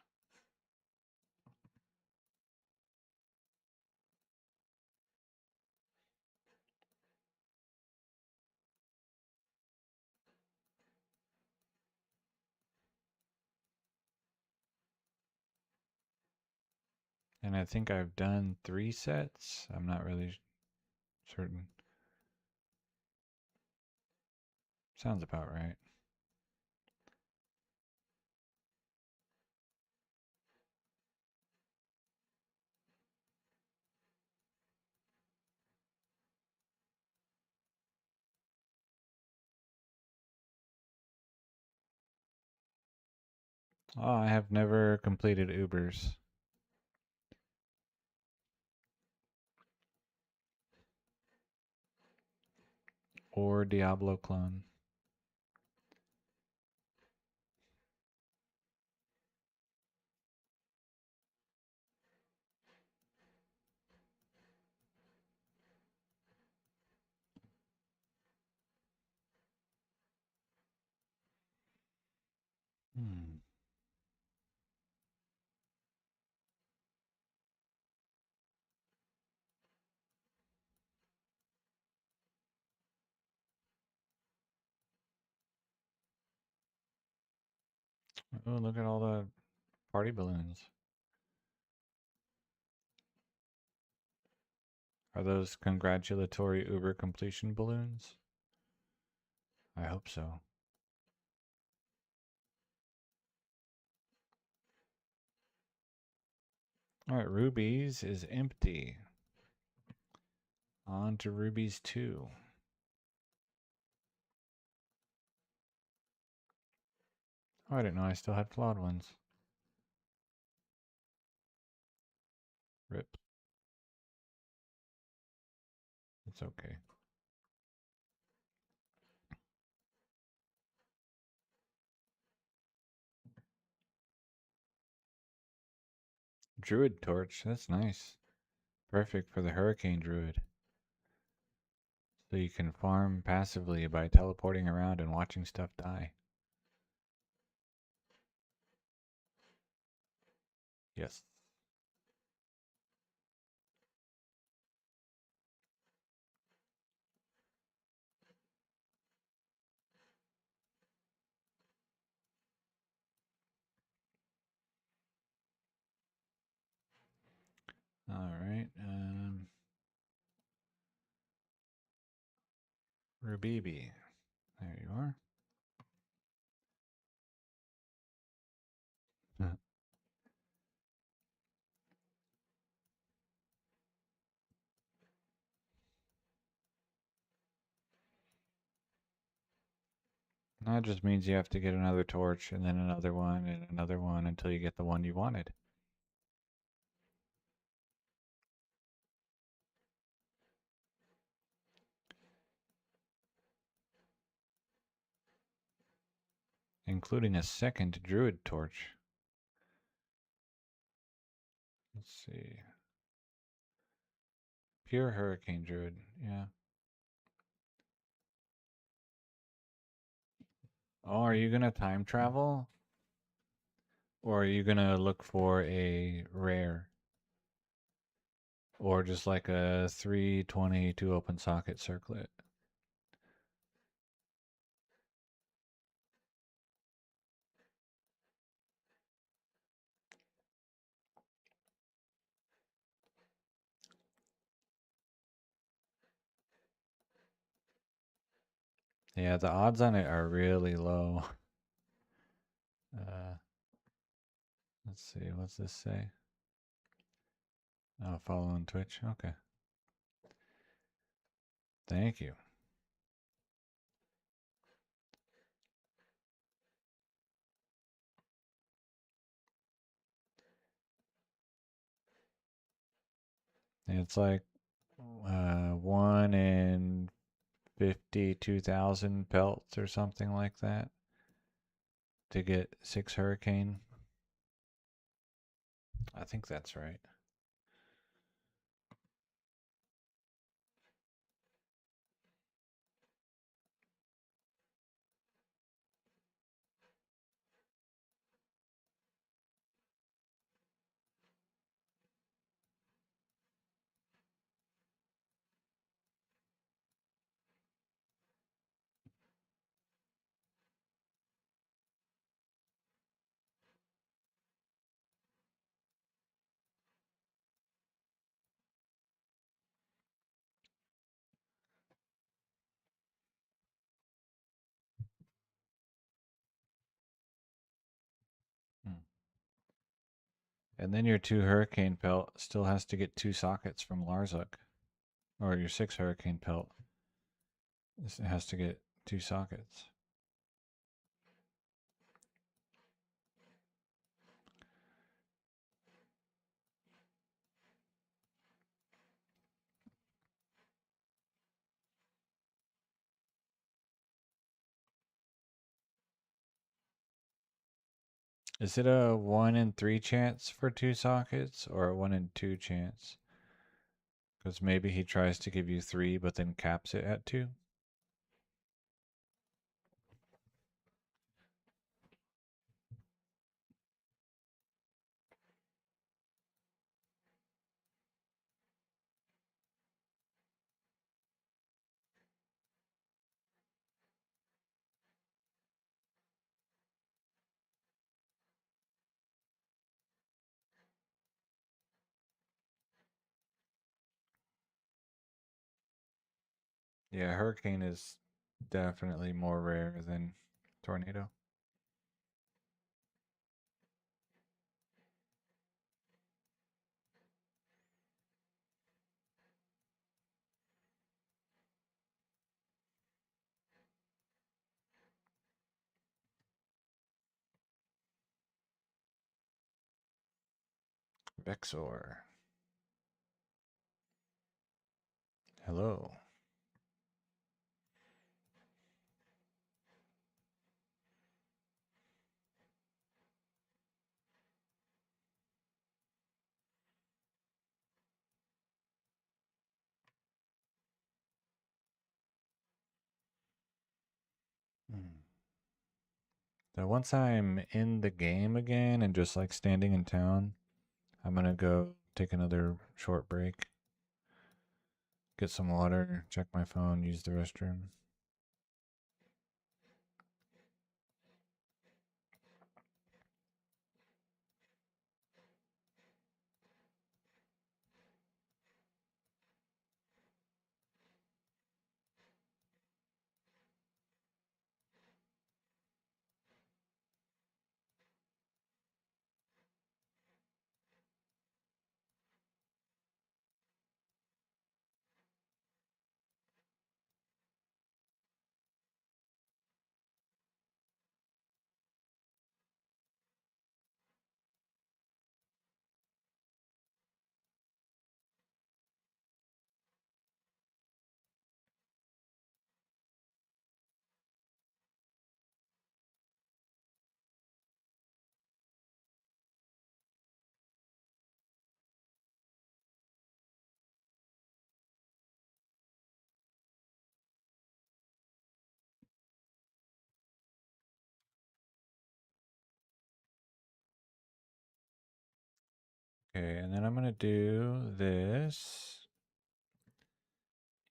And I think I've done 3 sets. I'm not really certain. Sounds about right. Oh, I have never completed Ubers or Diablo clone. Hmm. Oh, look at all the party balloons. Are those congratulatory Uber completion balloons? I hope so. All right, Rubies is empty. On to Rubies 2. Oh, I didn't know I still had flawed ones. Rip. It's okay. Druid Torch, that's nice. Perfect for the Hurricane Druid. So you can farm passively by teleporting around and watching stuff die. Yes. All right. Rubibi. There you are. That just means you have to get another torch and then another one and another one until you get the one you wanted. Including a second druid torch. Let's see. Pure hurricane druid, yeah. Oh, are you gonna time travel? Or are you gonna look for a rare? Or just like a 322 open socket circlet? Yeah, the odds on it are really low. Uh, let's see, what's this say? Oh, follow on Twitch. Okay. Thank you. It's like 1 in 52,000 pelts or something like that to get 6 hurricane. I think that's right. Hmm. And then your 2 hurricane pelt still has to get 2 sockets from Larzuk. Or your 6 hurricane pelt has to get 2 sockets. Is it a 1 in 3 chance for 2 sockets or a 1 in 2 chance? Because maybe he tries to give you 3 but then caps it at 2. Yeah, hurricane is definitely more rare than tornado. Vexor. Hello. Hmm. So once I'm in the game again and just like standing in town, I'm gonna go take another short break, get some water, check my phone, use the restroom. Okay, and then I'm gonna do this,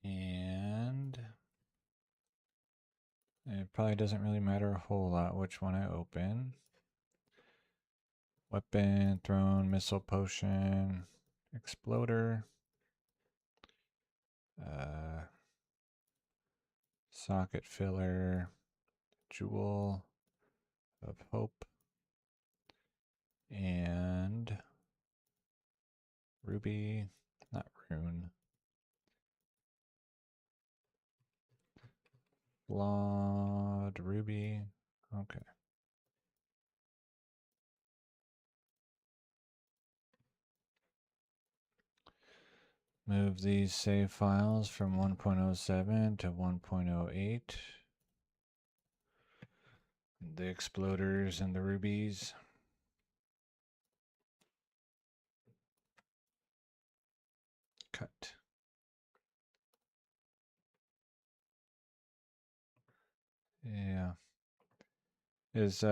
and it probably doesn't really matter a whole lot which one I open. Weapon, thrown, missile, potion, exploder, uh, socket filler, jewel of hope, and ruby, not rune, flawed ruby. Okay. Move these save files from 1.07 to 1.08. The exploders and the rubies. Cut. Yeah. Is what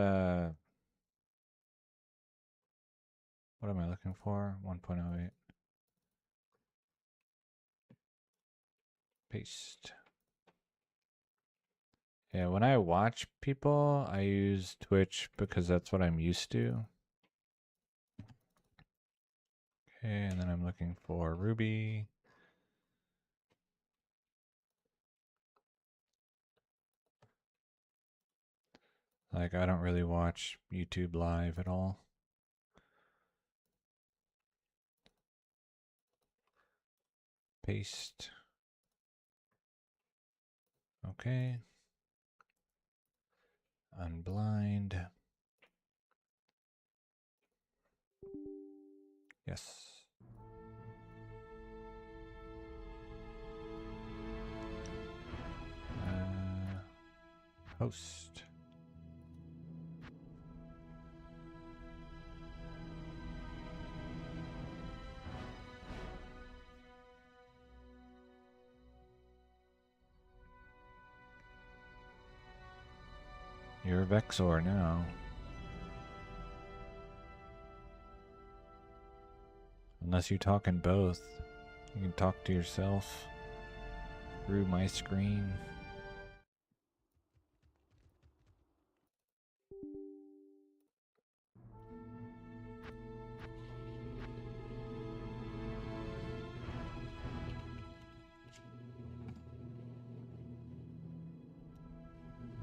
am I looking for? 1.08. Paste. Yeah, when I watch people, I use Twitch because that's what I'm used to. Okay, and then I'm looking for Ruby. Like, I don't really watch YouTube live at all. Paste. Okay. Unblind. Yes. Host. You're Vexor now. Unless you talk in both. You can talk to yourself through my screen.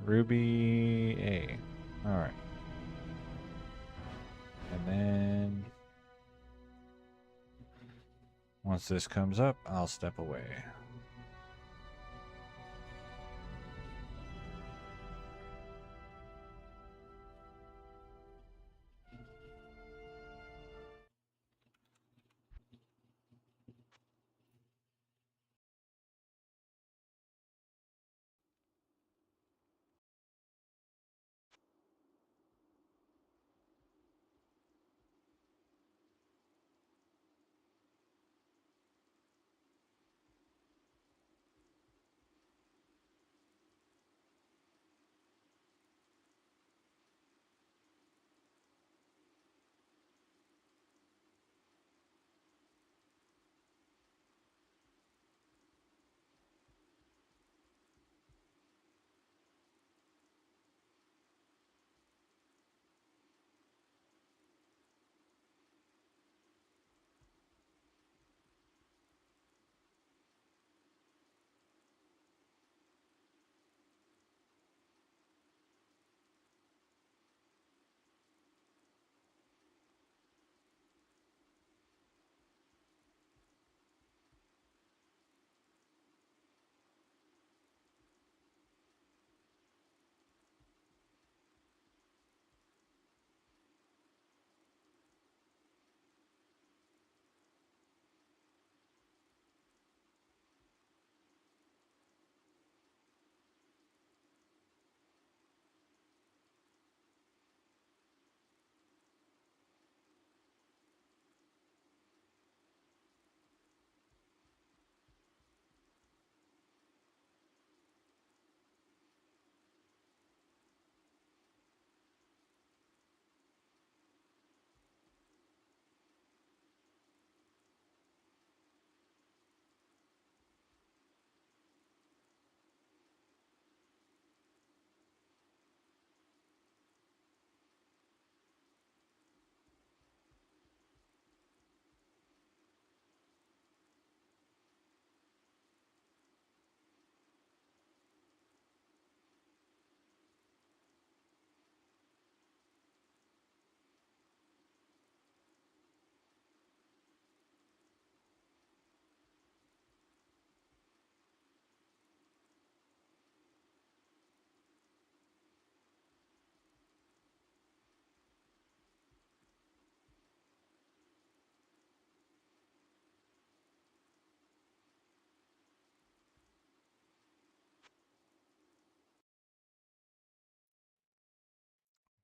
Ruby A. Alright. And then once this comes up, I'll step away.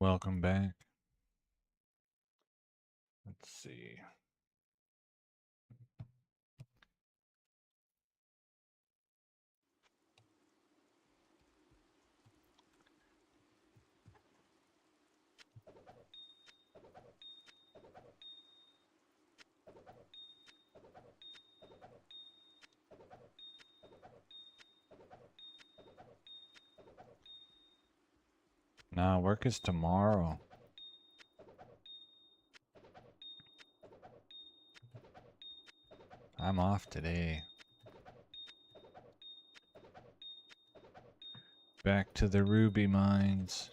welcome back. Let's see. Nah, work is tomorrow. I'm off today. Back to the ruby mines.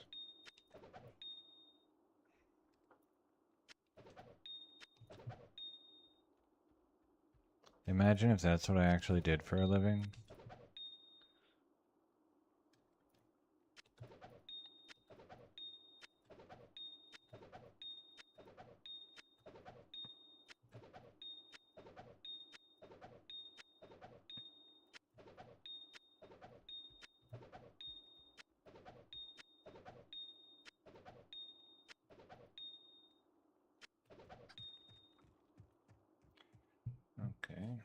Imagine if that's what I actually did for a living. Okay.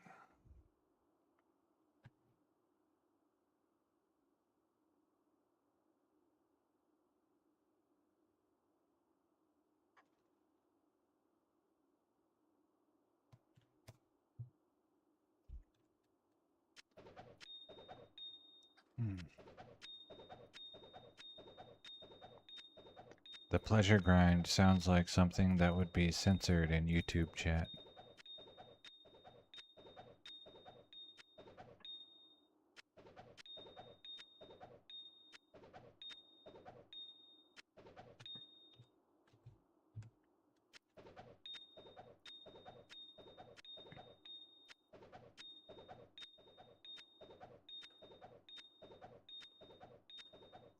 The pleasure grind sounds like something that would be censored in YouTube chat.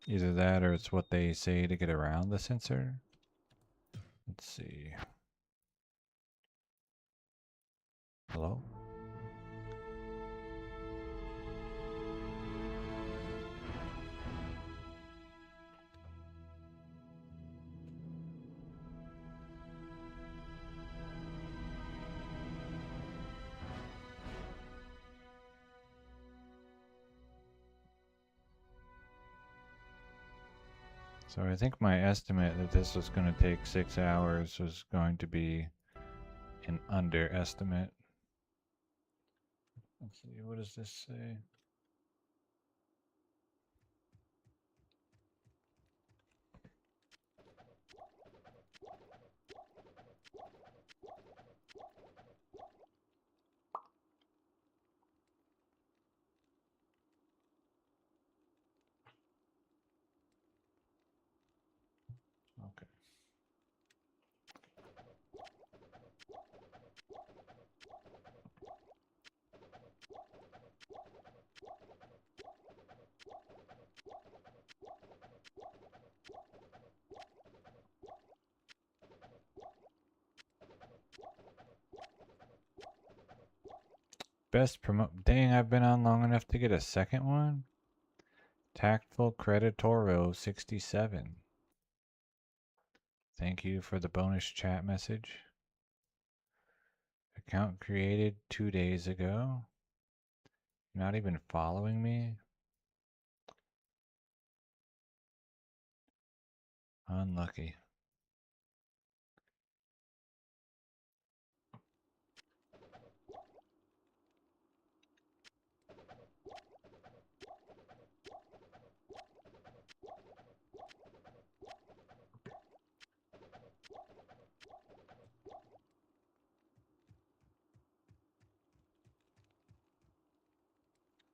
Either that or it's what they say to get around the censor. Let's see. Hello? So I think my estimate that this was going to take 6 hours was going to be an underestimate. Let's see, what does this say? Okay. Best promote. Dang, I've been on long enough to get a second one? Tactful Creditoro 67. Thank you for the bonus chat message. Account created 2 days ago. You're not even following me? Unlucky.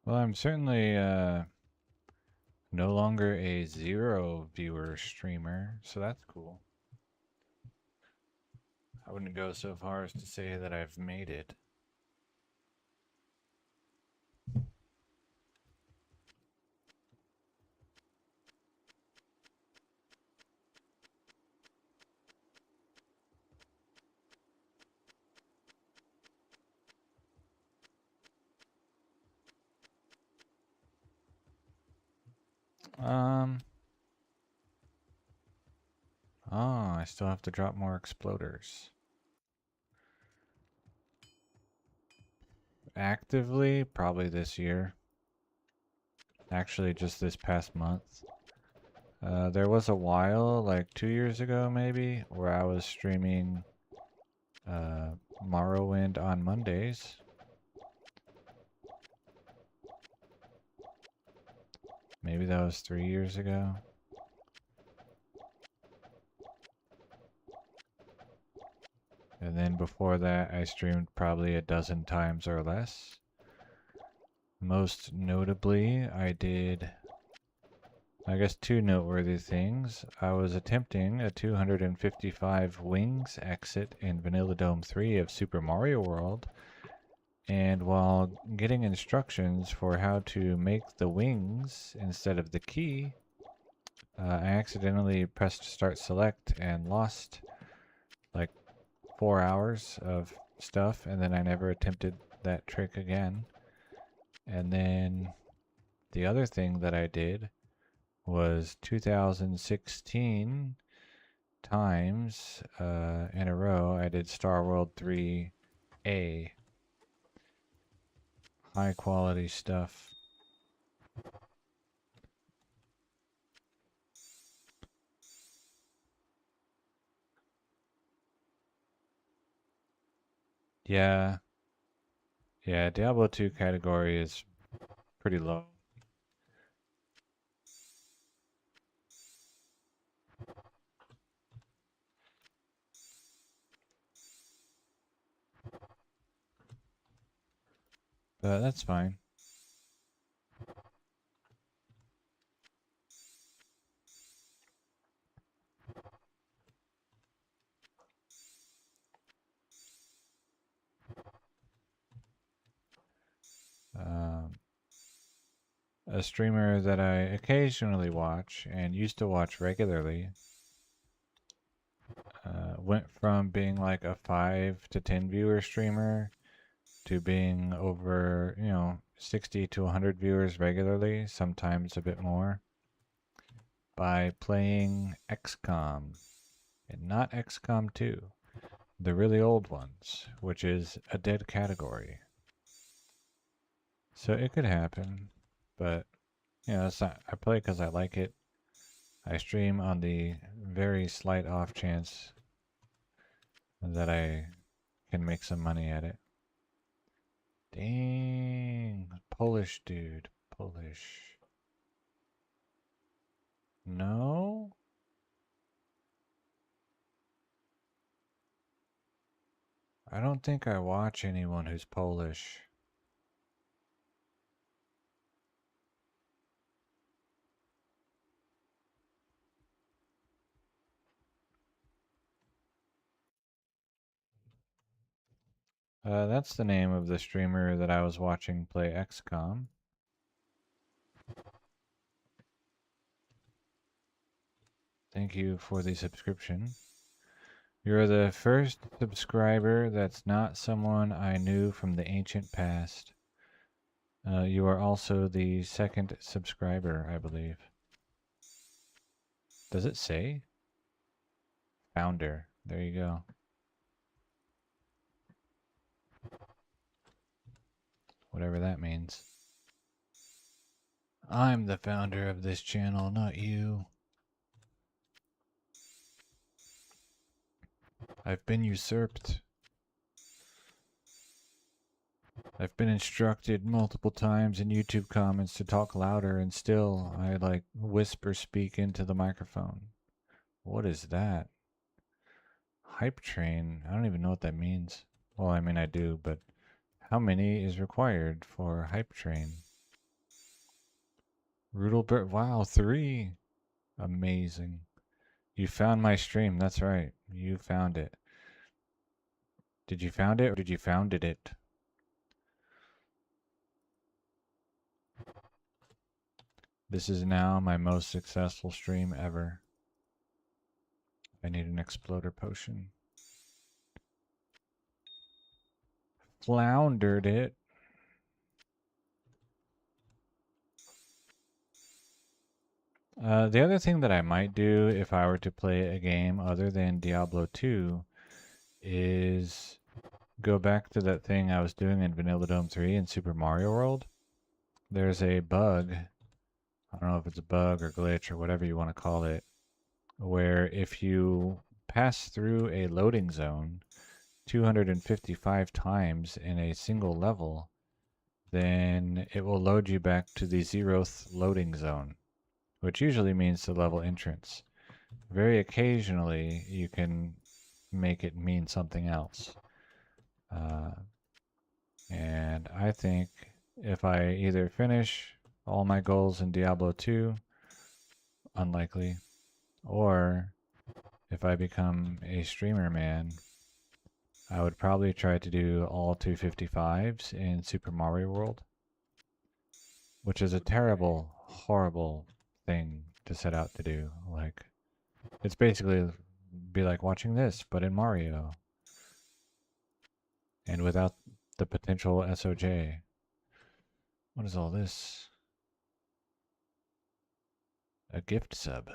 Well, I'm certainly no longer a 0 viewer streamer, so that's cool. I wouldn't go so far as to say that I've made it. Um, I still have to drop more exploders. Actively, probably this year. Actually, just this past month. There was a while, like 2 years ago maybe, where I was streaming Morrowind on Mondays. Maybe that was 3 years ago. And then before that, I streamed probably a dozen times or less. Most notably, I did, I guess, two noteworthy things. I was attempting a 255 wings exit in Vanilla Dome 3 of Super Mario World. And while getting instructions for how to make the wings instead of the key, I accidentally pressed start select and lost like 4 hours of stuff, and then I never attempted that trick again. And then the other thing that I did was 2016 times in a row I did Star World 3A. High quality stuff. Yeah, yeah, Diablo 2 category is pretty low. But that's fine. Um, a streamer that I occasionally watch and used to watch regularly went from being like a 5 to 10 viewer streamer to being over, 60 to 100 viewers regularly, sometimes a bit more, by playing XCOM, and not XCOM 2, the really old ones, which is a dead category. So it could happen, but it's not, I play because I like it. I stream on the very slight off chance that I can make some money at it. Dang, Polish dude, Polish. No? I don't think I watch anyone who's Polish. That's the name of the streamer that I was watching play XCOM. Thank you for the subscription. You're the first subscriber that's not someone I knew from the ancient past. You are also the second subscriber, I believe. Does it say? Founder. There you go. Whatever that means. I'm the founder of this channel, not you. I've been usurped. I've been instructed multiple times in YouTube comments to talk louder, and still I like whisper speak into the microphone. What is that? Hype train. I don't even know what that means. Well, I mean I do, but how many is required for hype train? Rudelbert. Wow, 3. Amazing. You found my stream. That's right. You found it. Did you found it or did you founded it? This is now my most successful stream ever. I need an exploder potion. Floundered it. The other thing that I might do if I were to play a game other than Diablo 2 is go back to that thing I was doing in Vanilla Dome 3 in Super Mario World. There's a bug, I don't know if it's a bug or glitch or whatever you want to call it, where if you pass through a loading zone 255 times in a single level, then it will load you back to the 0th loading zone, which usually means the level entrance. Very occasionally, you can make it mean something else. And I think if I either finish all my goals in Diablo 2, unlikely, or if I become a streamer man, I would probably try to do all 255s in Super Mario World, which is a terrible, horrible thing to set out to do. Like, it's basically be like watching this, but in Mario, and without the potential SOJ. What is all this? A gift sub.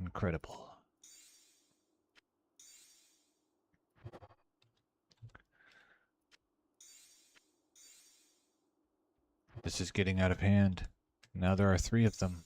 Incredible. This is getting out of hand. Now there are 3 of them.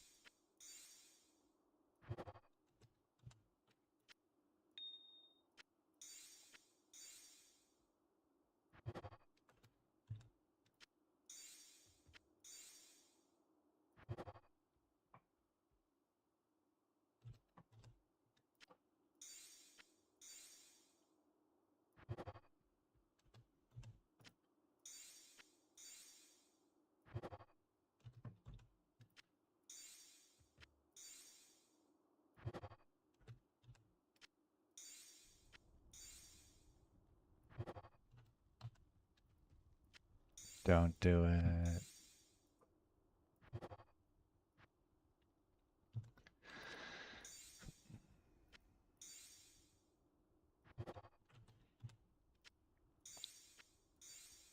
Don't do it.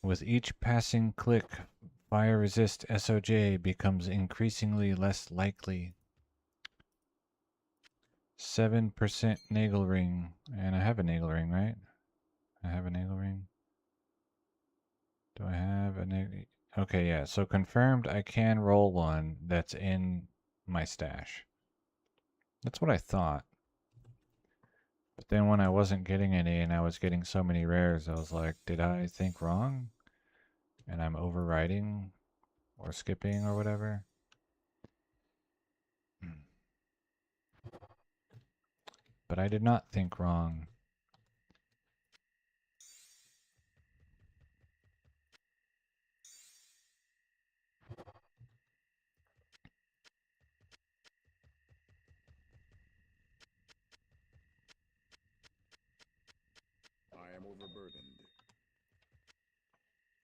With each passing click, fire resist SOJ becomes increasingly less likely. 7% nagel ring. And I have a nagel ring, right? I have a nagel ring. Do I have a nagel? Okay, yeah. So confirmed I can roll one that's in my stash. That's what I thought. But then when I wasn't getting any and I was getting so many rares, I was like, did I think wrong? And I'm overriding or skipping or whatever. But I did not think wrong. I am overburdened.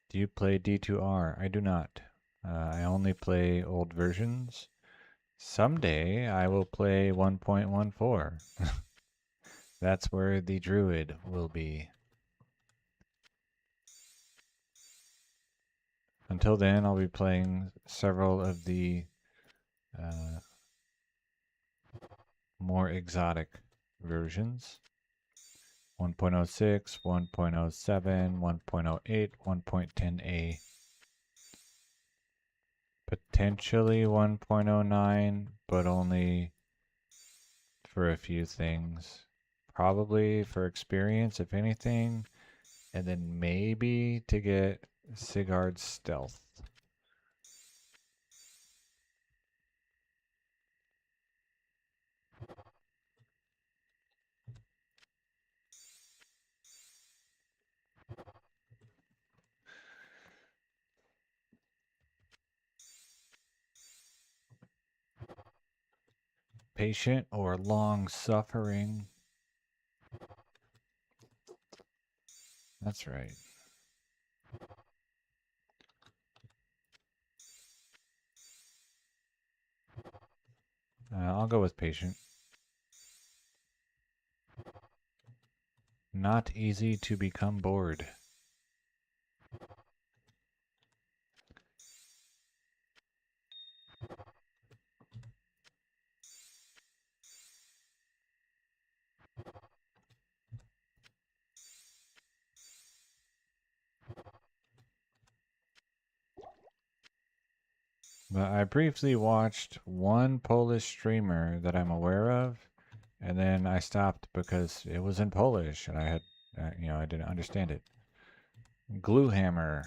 Do you play D2R? I do not. I only play old versions. Someday I will play 1.14. That's where the druid will be. Until then, I'll be playing several of the more exotic versions. 1.06, 1.07, 1.08, 1.10a. Potentially 1.09, but only for a few things. Probably for experience, if anything, and then maybe to get Sigurd's stealth. Patient or long suffering. That's right. I'll go with patient. Not easy to become bored. But I briefly watched one Polish streamer that I'm aware of, and then I stopped because it was in Polish and I had, I didn't understand it. Gluehammer,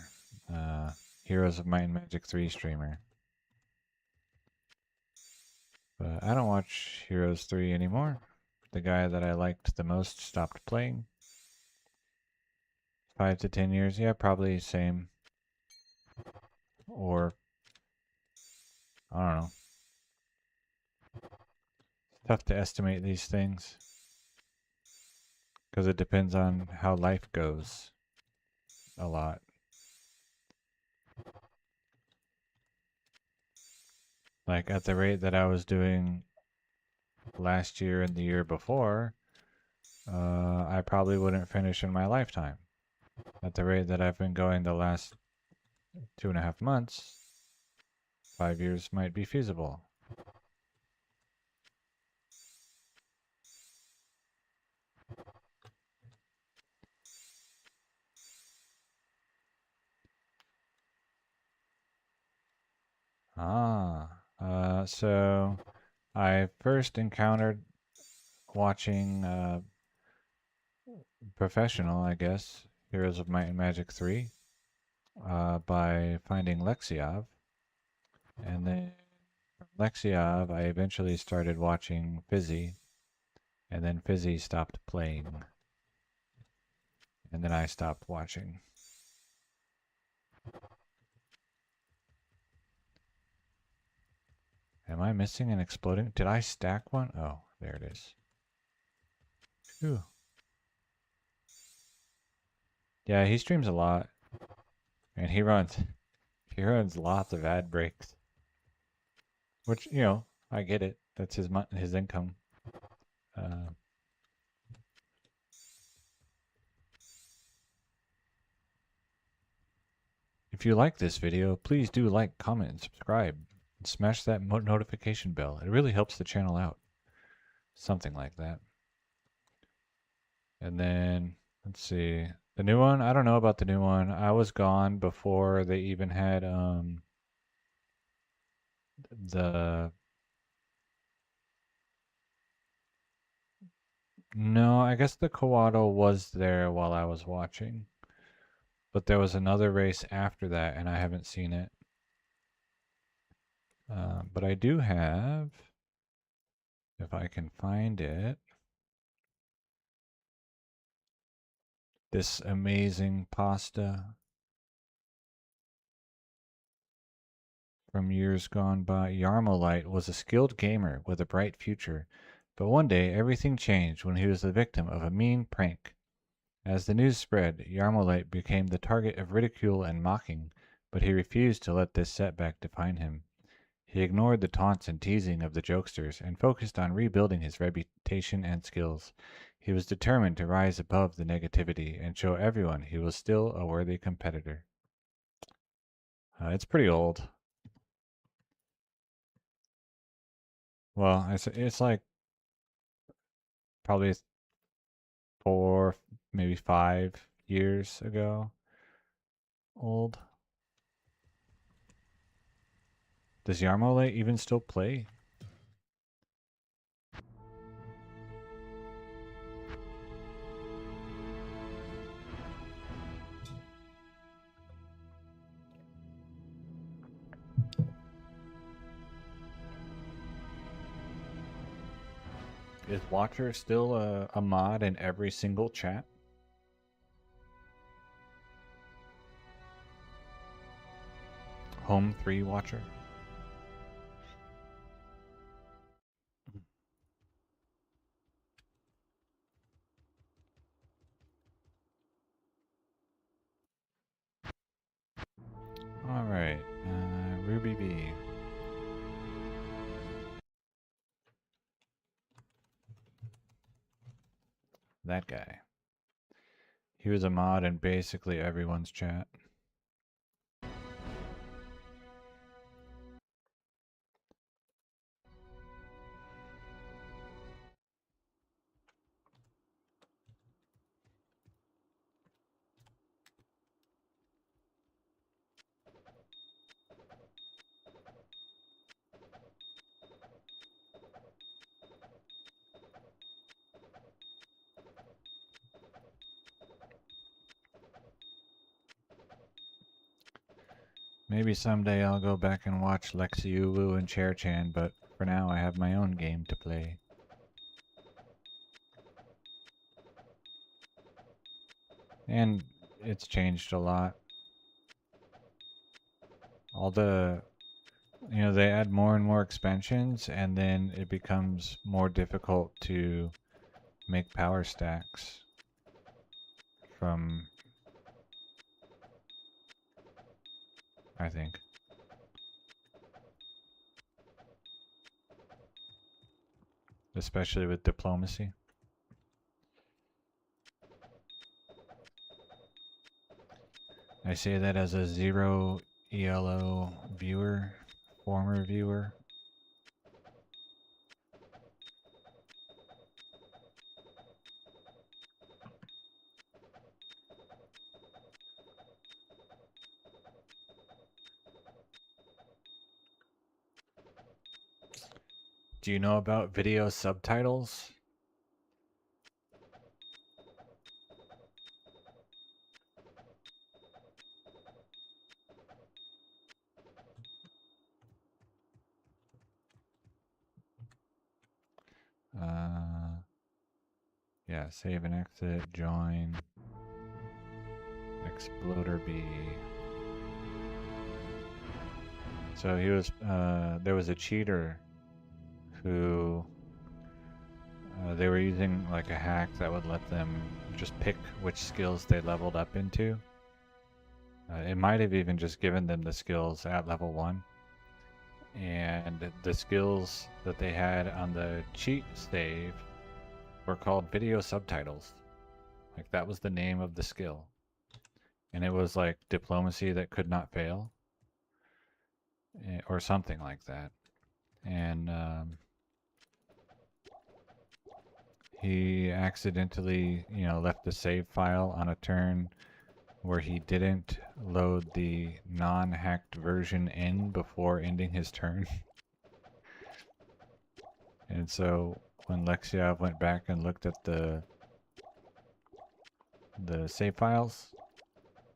uh, Heroes of Might and Magic 3 streamer. But I don't watch Heroes 3 anymore. The guy that I liked the most stopped playing. 5 to 10 years, yeah, probably same. Or, I don't know. It's tough to estimate these things because it depends on how life goes a lot. Like at the rate that I was doing last year and the year before, I probably wouldn't finish in my lifetime. At the rate that I've been going the last 2.5 months, 5 years might be feasible. So I first encountered watching professional, I guess, Heroes of Might and Magic 3 by finding Lexiov. And then from Lexiov, I eventually started watching Fizzy, and then Fizzy stopped playing, and then I stopped watching. Am I missing an exploding? Did I stack one? Oh, there it is. Phew. Yeah, he streams a lot, and he runs lots of ad breaks, which I get it. That's his income. Uh, if you like this video, please do like, comment, and subscribe, and smash that notification bell. It really helps the channel out. Something like that. And then let's see. The new one, I don't know about the new one. I was gone before they even had the no, I guess the Coatl was there while I was watching. But there was another race after that and I haven't seen it. But I do have, if I can find it, this amazing pasta from years gone by. Yarmolight was a skilled gamer with a bright future, but one day everything changed when he was the victim of a mean prank. As the news spread, Yarmolight became the target of ridicule and mocking, but he refused to let this setback define him. He ignored the taunts and teasing of the jokesters and focused on rebuilding his reputation and skills. He was determined to rise above the negativity and show everyone he was still a worthy competitor. It's pretty old. Well, it's like probably 4, maybe 5 years ago old. Does Yarmolight even still play? Is Watcher still a mod in every single chat? Home 3 Watcher? Alright, Ruby B. That guy. He was a mod in basically everyone's chat. Maybe someday I'll go back and watch Lexiulu and Chair-Chan, but for now I have my own game to play. And it's changed a lot. All the, they add more and more expansions, and then it becomes more difficult to make power stacks from, I think. Especially with diplomacy. I say that as a 0 ELO viewer, former viewer. Do you know about video subtitles? Yeah, save and exit, join, Exploder B. So there was a cheater who, they were using like a hack that would let them just pick which skills they leveled up into. It might have even just given them the skills at level 1. And the skills that they had on the cheat save were called video subtitles. Like that was the name of the skill. And it was like diplomacy that could not fail, or something like that. And he accidentally, left the save file on a turn where he didn't load the non-hacked version in before ending his turn. And so when Lexiov went back and looked at the save files,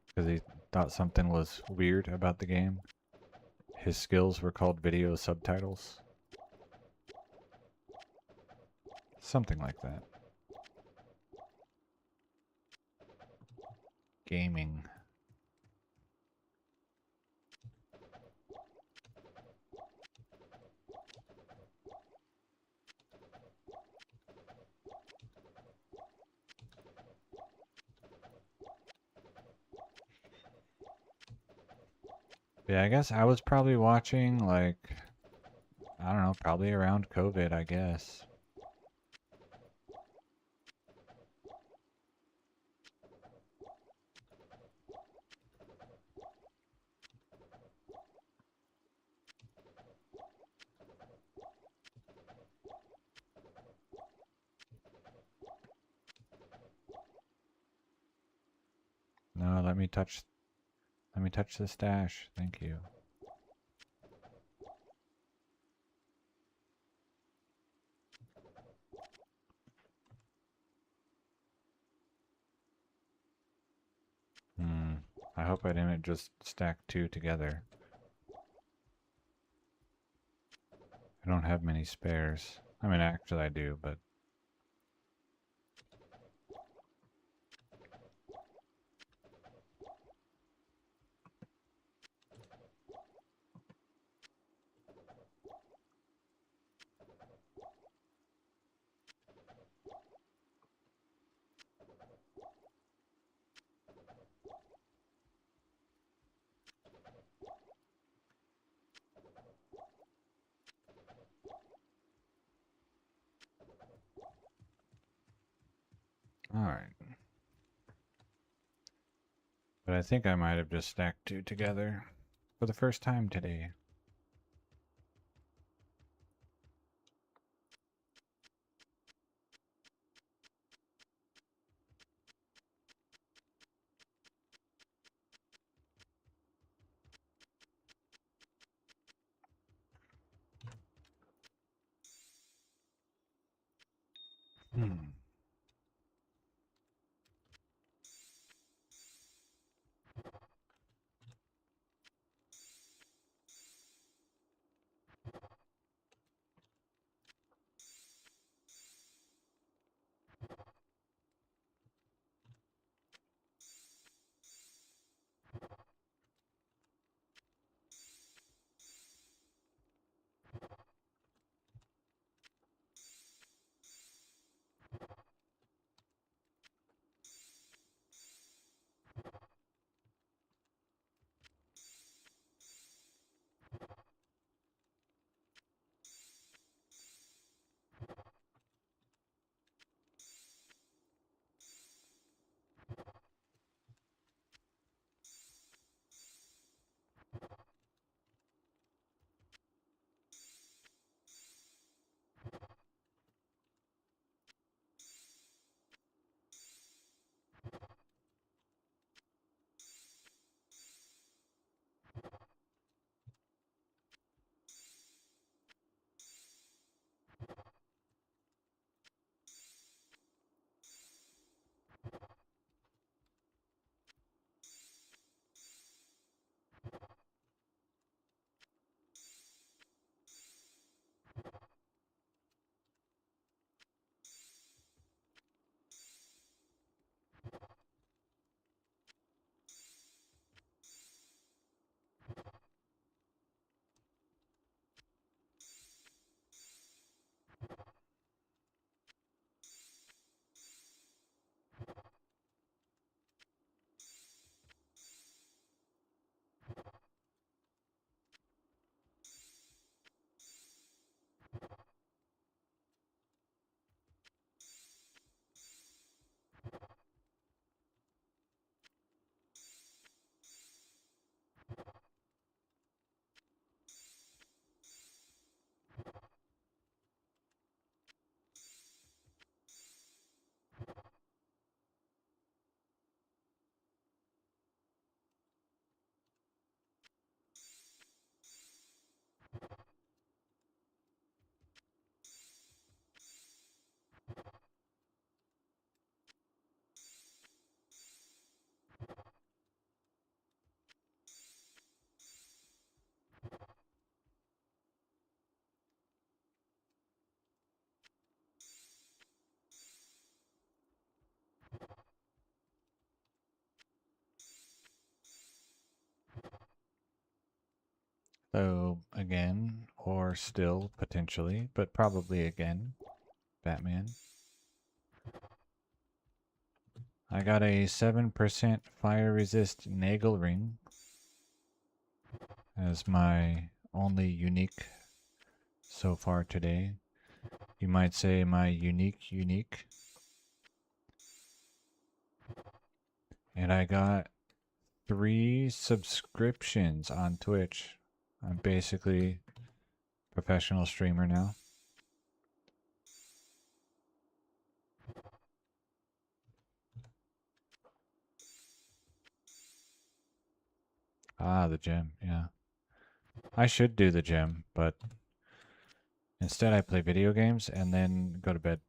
because he thought something was weird about the game, his skills were called video subtitles. Something like that. Gaming. Yeah, I guess I was probably watching, like, I don't know, probably around COVID, I guess. No, let me touch the stash. Thank you. I hope I didn't just stack 2 together. I don't have many spares. I mean, actually I do, but... Alright. But I think I might have just stacked 2 together for the first time today. Hmm. So, again, or still potentially, but probably again, Batman. I got a 7% fire resist Nagel ring as my only unique so far today. You might say my unique. And I got 3 subscriptions on Twitch. I'm basically a professional streamer now. Ah, the gym, yeah. I should do the gym, but instead I play video games and then go to bed.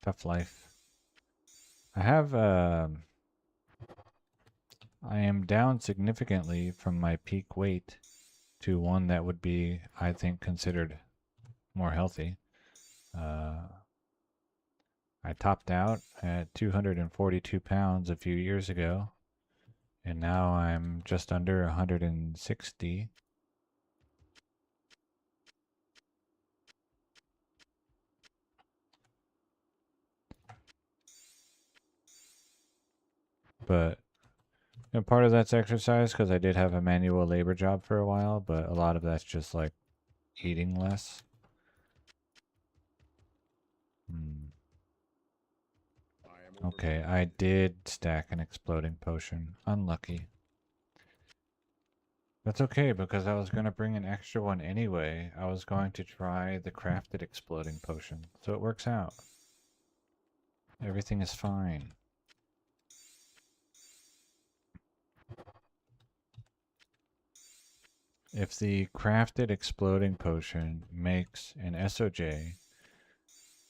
Tough life. I have, I am down significantly from my peak weight to one that would be, I think, considered more healthy. I topped out at 242 pounds a few years ago, and now I'm just under 160. But part of that's exercise because I did have a manual labor job for a while, but a lot of that's just like eating less. Okay, I did stack an exploding potion. Unlucky. That's okay because I was going to bring an extra one anyway. I was going to try the crafted exploding potion, so it works out. Everything is fine. If the crafted exploding potion makes an SOJ,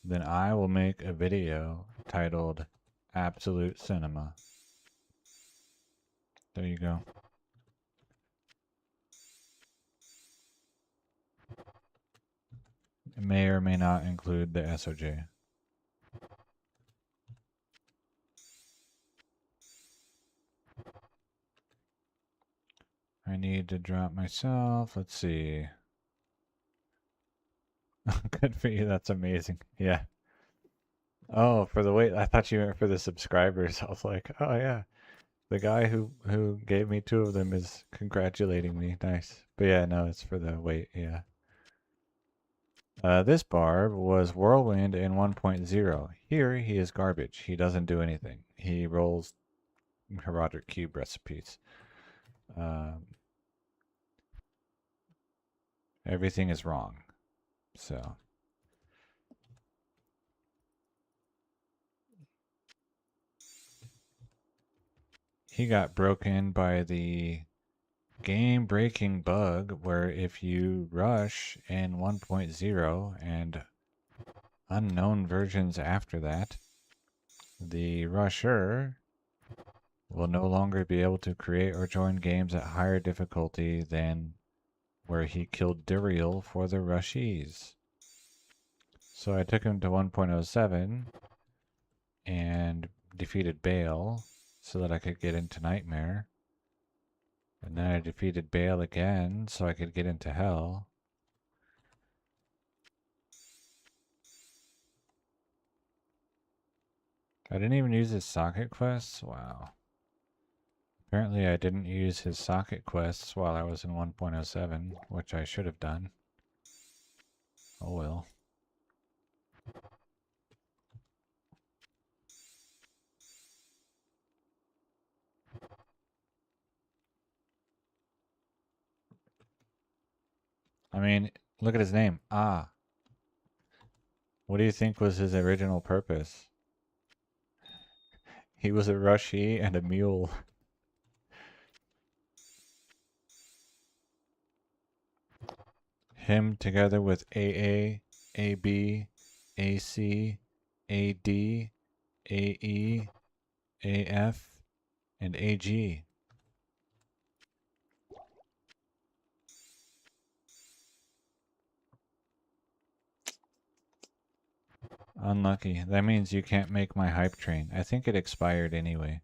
then I will make a video titled Absolute Cinema. There you go. It may or may not include the SOJ. I need to drop myself. Let's see. Good for you. That's amazing. Yeah. Oh, for the wait. I thought you meant for the subscribers. I was like, oh yeah. The guy who gave me 2 of them is congratulating me. Nice. But yeah, no, it's for the wait. Yeah. This barb was Whirlwind in 1.0. Here, he is garbage. He doesn't do anything. He rolls Herodic Cube recipes. Everything is wrong. So. He got broken by the game-breaking bug where if you rush in 1.0 and unknown versions after that, the rusher will no longer be able to create or join games at higher difficulty than where he killed Duriel for the rushies. So I took him to 1.07 and defeated Bale so that I could get into Nightmare. And then I defeated Bale again so I could get into Hell. I didn't even use his socket quests? Wow. Apparently I didn't use his socket quests while I was in 1.07, which I should have done. Oh well. I mean, look at his name. Ah. What do you think was his original purpose? He was a rushie and a mule. Him together with AA, AB, AC, AD, AE, AF, and AG. Unlucky. That means you can't make my hype train. I think it expired anyway.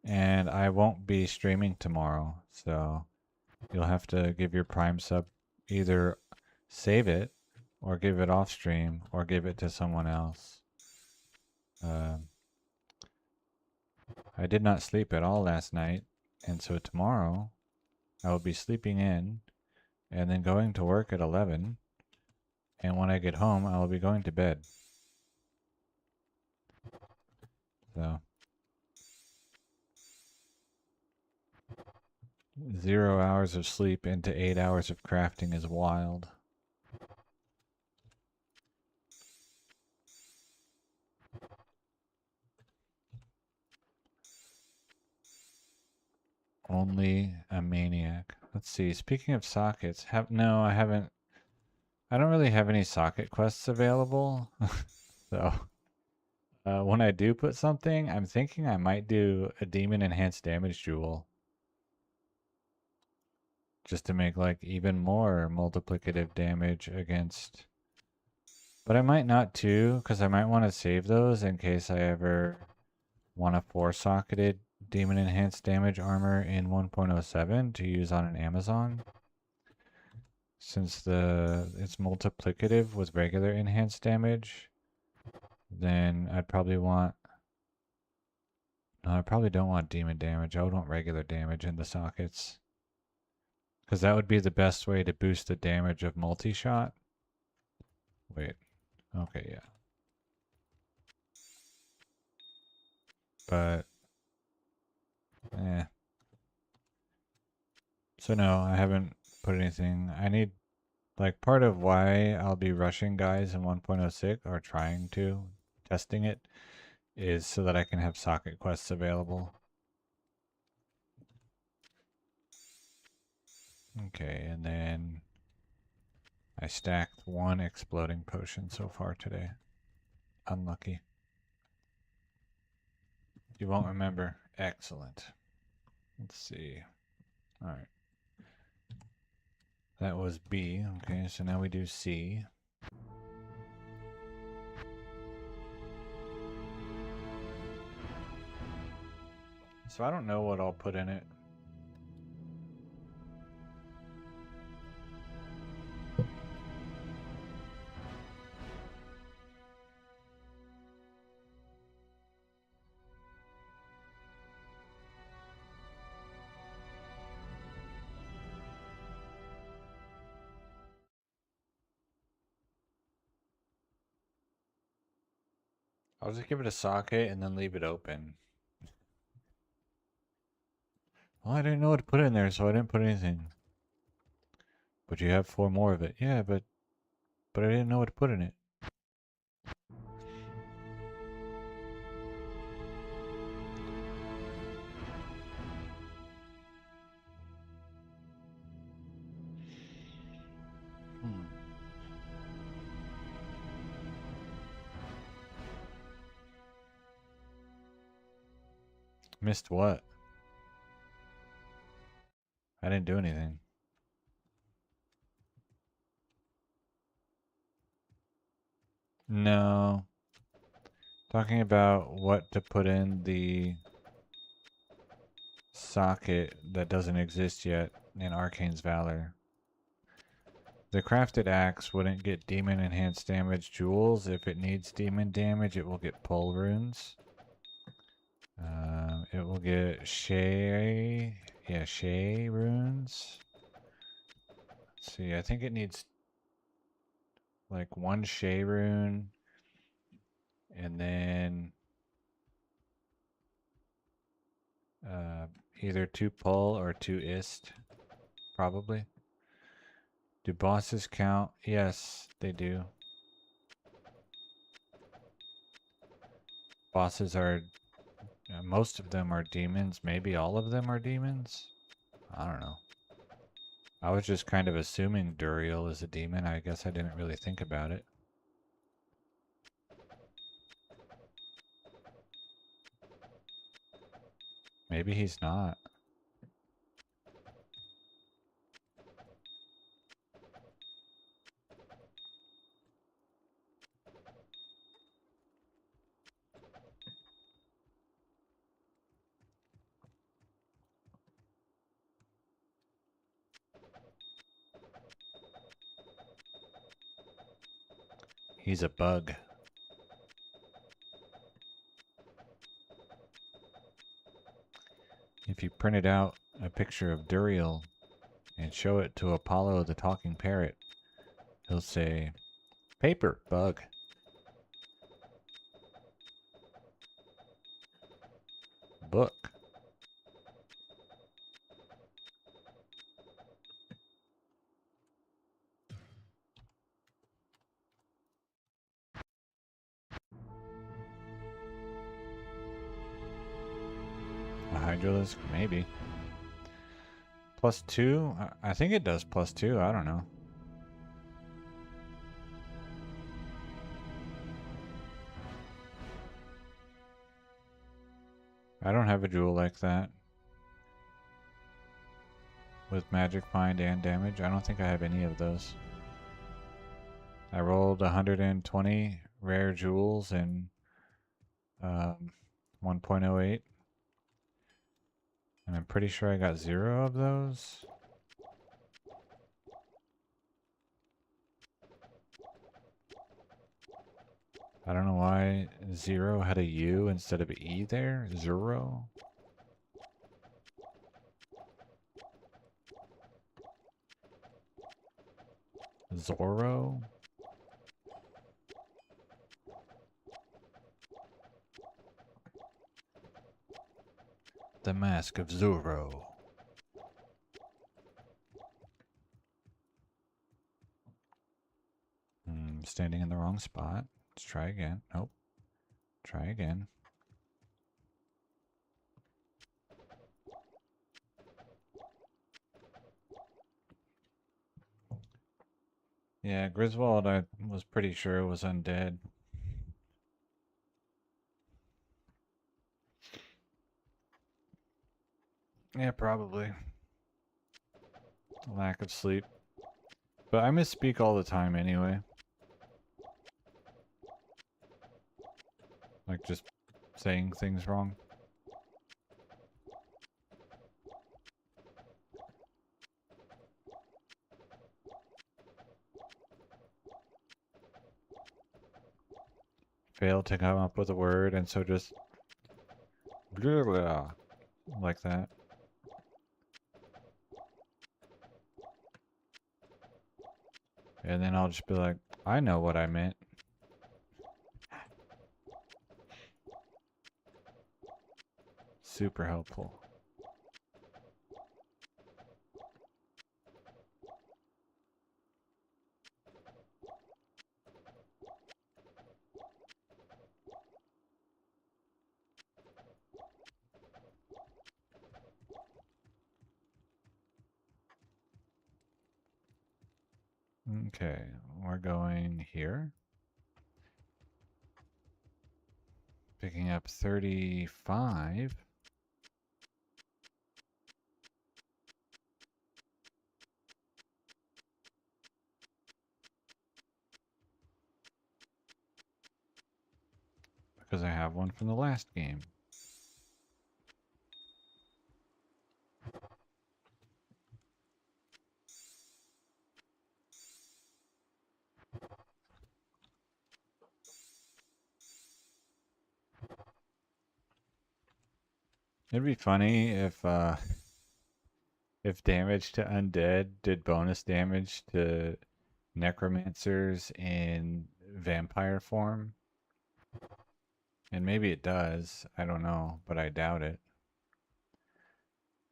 And I won't be streaming tomorrow, so you'll have to give your Prime sub, either save it or give it off stream or give it to someone else. I did not sleep at all last night, and so tomorrow I will be sleeping in and then going to work at 11, and when I get home I will be going to bed. So 0 hours of sleep into 8 hours of crafting is wild. Only a maniac. Let's see. Speaking of sockets, no, I haven't. I don't really have any socket quests available. So when I do put something, I'm thinking I might do a demon enhanced damage jewel, just to make like even more multiplicative damage against. But I might not too, because I might want to save those in case I ever want a 4-socketed demon enhanced damage armor in 1.07 to use on an Amazon. Since it's multiplicative with regular enhanced damage, then I'd probably want. No, I probably don't want demon damage. I would want regular damage in the sockets. Because that would be the best way to boost the damage of multi-shot. Wait. Okay, yeah. But, so no, I haven't put anything. I need, like, part of why I'll be rushing guys in 1.06, or trying to, testing it, is so that I can have socket quests available. Okay, and then I stacked 1 exploding potion so far today. Unlucky. You won't remember. Excellent. Let's see. All right. That was B. Okay, so now we do C. So I don't know what I'll put in it. I'll just give it a socket and then leave it open. Well, I didn't know what to put in there, so I didn't put anything. But you have 4 more of it. Yeah, but I didn't know what to put in it. Missed what? I didn't do anything. No. Talking about what to put in the socket that doesn't exist yet in Arcane's Valor. The crafted axe wouldn't get demon enhanced damage jewels. If it needs demon damage, it will get pull runes. It will get Shay runes. Let's see, I think it needs like 1 Shay rune, and then either 2 pull or 2 ist, probably. Do bosses count? Yes, they do. Bosses are, most of them are demons. Maybe all of them are demons? I don't know. I was just kind of assuming Duriel is a demon. I guess I didn't really think about it. Maybe he's not. He's a bug. If you printed out a picture of Duriel and show it to Apollo the talking parrot, he'll say, paper, bug. Book. A Hydralisk? Maybe. +2? I think it does +2. I don't know. I don't have a jewel like that. With magic, find, and damage. I don't think I have any of those. I rolled 120 rare jewels in 1.08. And I'm pretty sure I got 0 of those. I don't know why 0 had a U instead of E there. 0. Zorro. The Mask of Zorro. Standing in the wrong spot. Let's try again. Nope. Try again. Yeah, Griswold, I was pretty sure was undead. Yeah, probably. Lack of sleep. But I misspeak all the time anyway. Like just saying things wrong. Fail to come up with a word, and so just blah, blah, like that. And then I'll just be like, I know what I meant. Super helpful. Okay, we're going here. Picking up 35. Because I have one from the last game. It'd be funny if damage to undead did bonus damage to necromancers in vampire form. And maybe it does. I don't know, but I doubt it.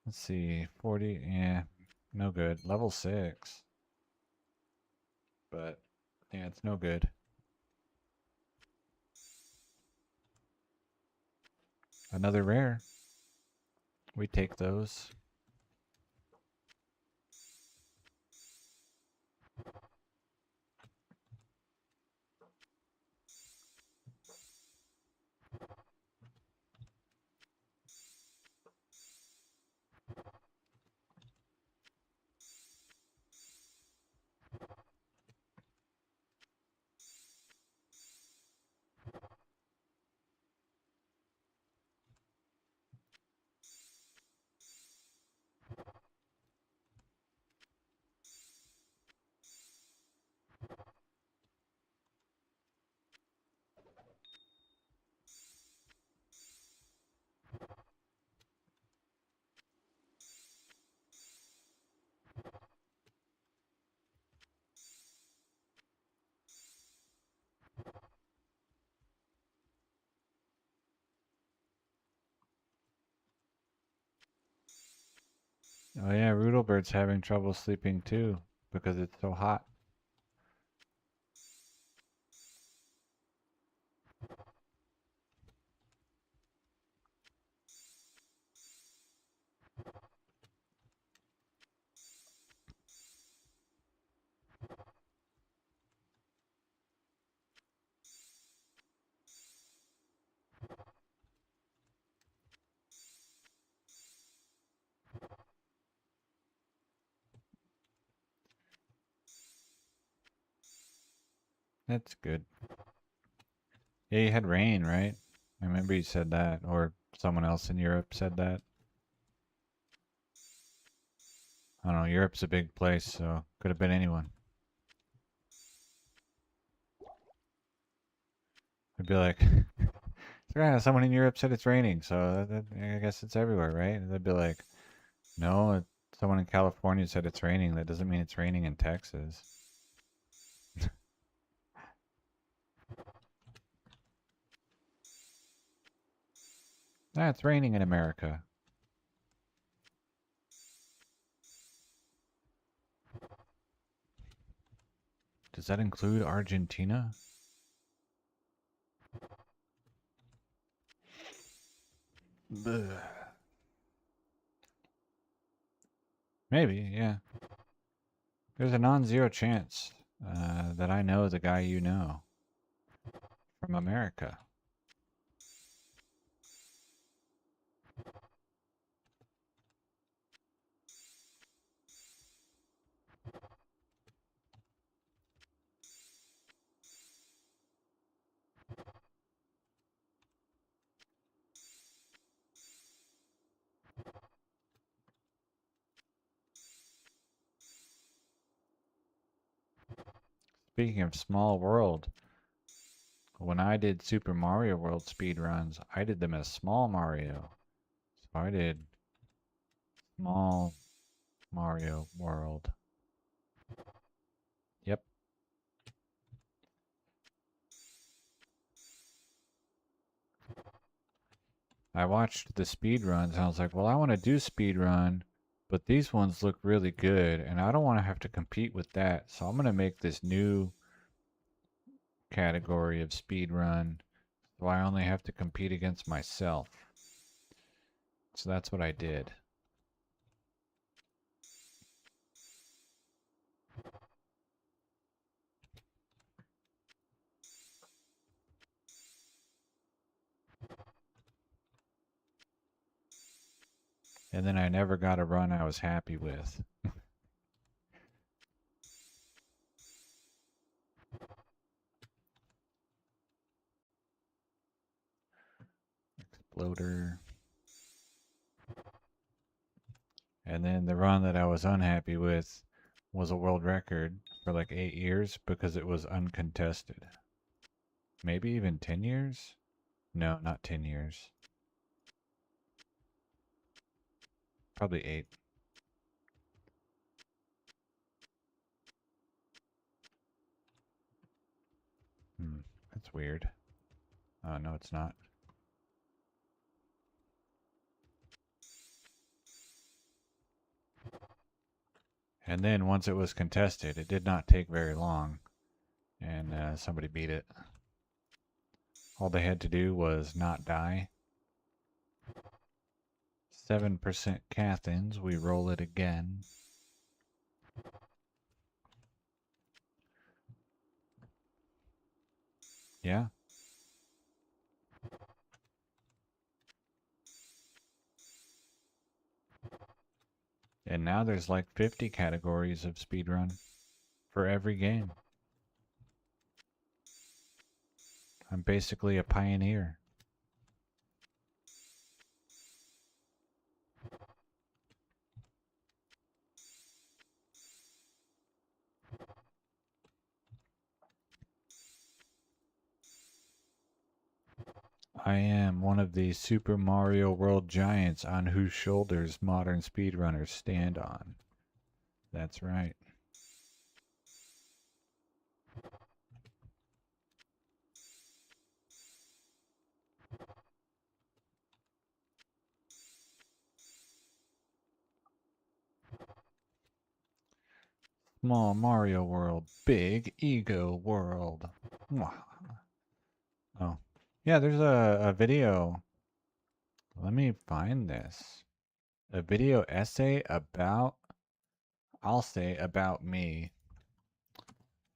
Let's see. 40. Yeah, no good. Level 6. But yeah, it's no good. Another rare. We take those. Oh yeah, Rudelbird's having trouble sleeping too because it's so hot. That's good. Yeah, you had rain, right? I remember you said that, or someone else in Europe said that. I don't know, Europe's a big place, so could have been anyone. I'd be like, yeah, someone in Europe said it's raining, so I guess it's everywhere, right? And they'd be like, no, someone in California said it's raining. That doesn't mean it's raining in Texas. Ah, it's raining in America. Does that include Argentina? Bleh. Maybe, yeah. There's a non-zero chance that I know the guy you know from America. Speaking of small world, when I did Super Mario World speedruns, I did them as small Mario. So I did small Mario World. Yep. I watched the speedruns and I was like, well, I want to do speedrun, but these ones look really good and I don't want to have to compete with that. So I'm going to make this new category of speedrun so I only have to compete against myself. So that's what I did. And then I never got a run I was happy with. Exploder. And then the run that I was unhappy with was a world record for like 8 years because it was uncontested. Maybe even 10 years? No, not 10 years. Probably 8. That's weird. Oh, no, it's not. And then once it was contested, it did not take very long, and somebody beat it. All they had to do was not die. 7% Cathins, we roll it again. Yeah. And now there's like 50 categories of speedrun for every game. I'm basically a pioneer. I am one of the Super Mario World giants on whose shoulders modern speedrunners stand on. That's right. Small Mario world, big ego world. Oh. Yeah, there's a video. Let me find this. A video essay about, I'll say, about me.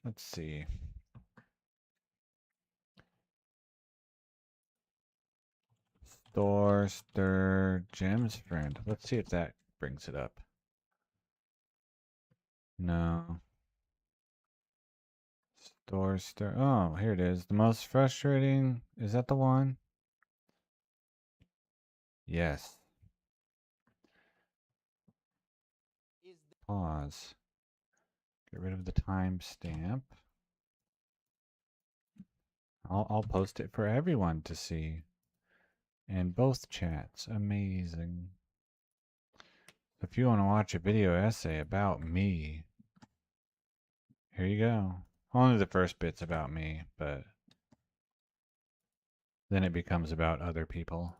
Let's see. Stir Jim's friend. Let's see if that brings it up. No. Stir. Oh, here it is. The most frustrating. Is that the one? Yes. Pause. Get rid of the timestamp. I'll post it for everyone to see. In both chats. Amazing. If you want to watch a video essay about me, here you go. Only the first bit's about me, but then it becomes about other people.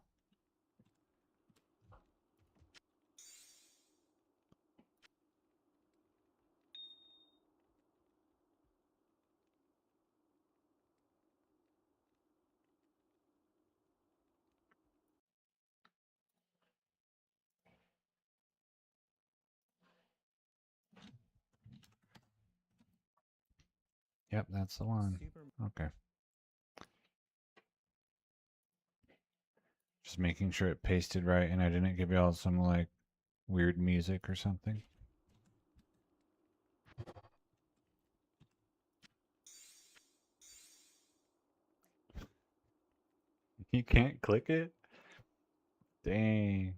Yep, that's the one. Okay. Just making sure it pasted right and I didn't give y'all some like weird music or something. You can't click it? Dang.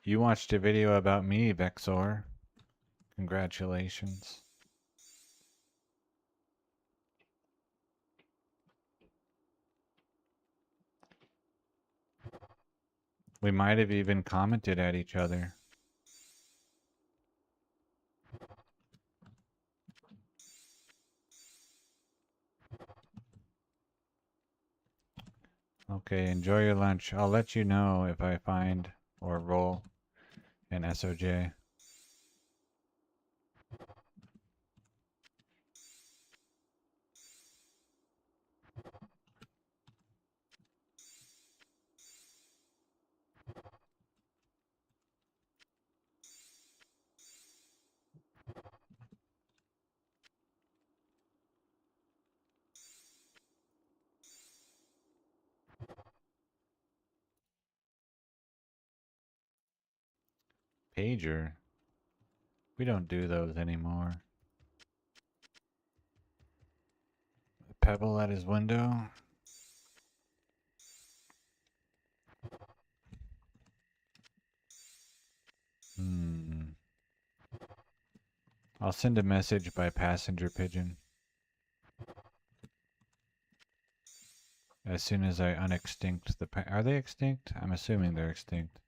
You watched a video about me, Vexor. Congratulations. We might have even commented at each other. Okay, enjoy your lunch. I'll let you know if I find or roll an SOJ. Pager? We don't do those anymore. A pebble at his window? I'll send a message by passenger pigeon. As soon as I unextinct the are they extinct? I'm assuming they're extinct.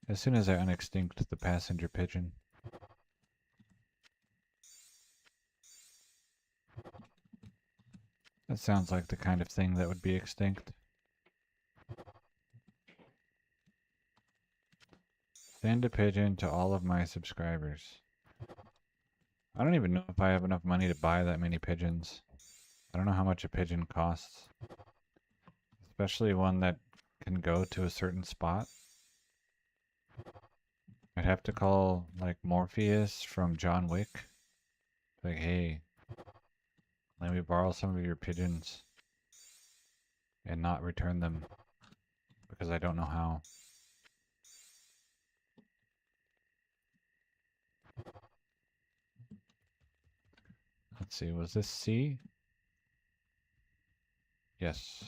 As soon as I unextinct the passenger pigeon. That sounds like the kind of thing that would be extinct. Send a pigeon to all of my subscribers. I don't even know if I have enough money to buy that many pigeons. I don't know how much a pigeon costs. Especially one that can go to a certain spot. I'd have to call, like, Morpheus from John Wick. Like, hey, let me borrow some of your pigeons. And not return them. Because I don't know how. Let's see, was this C? Yes.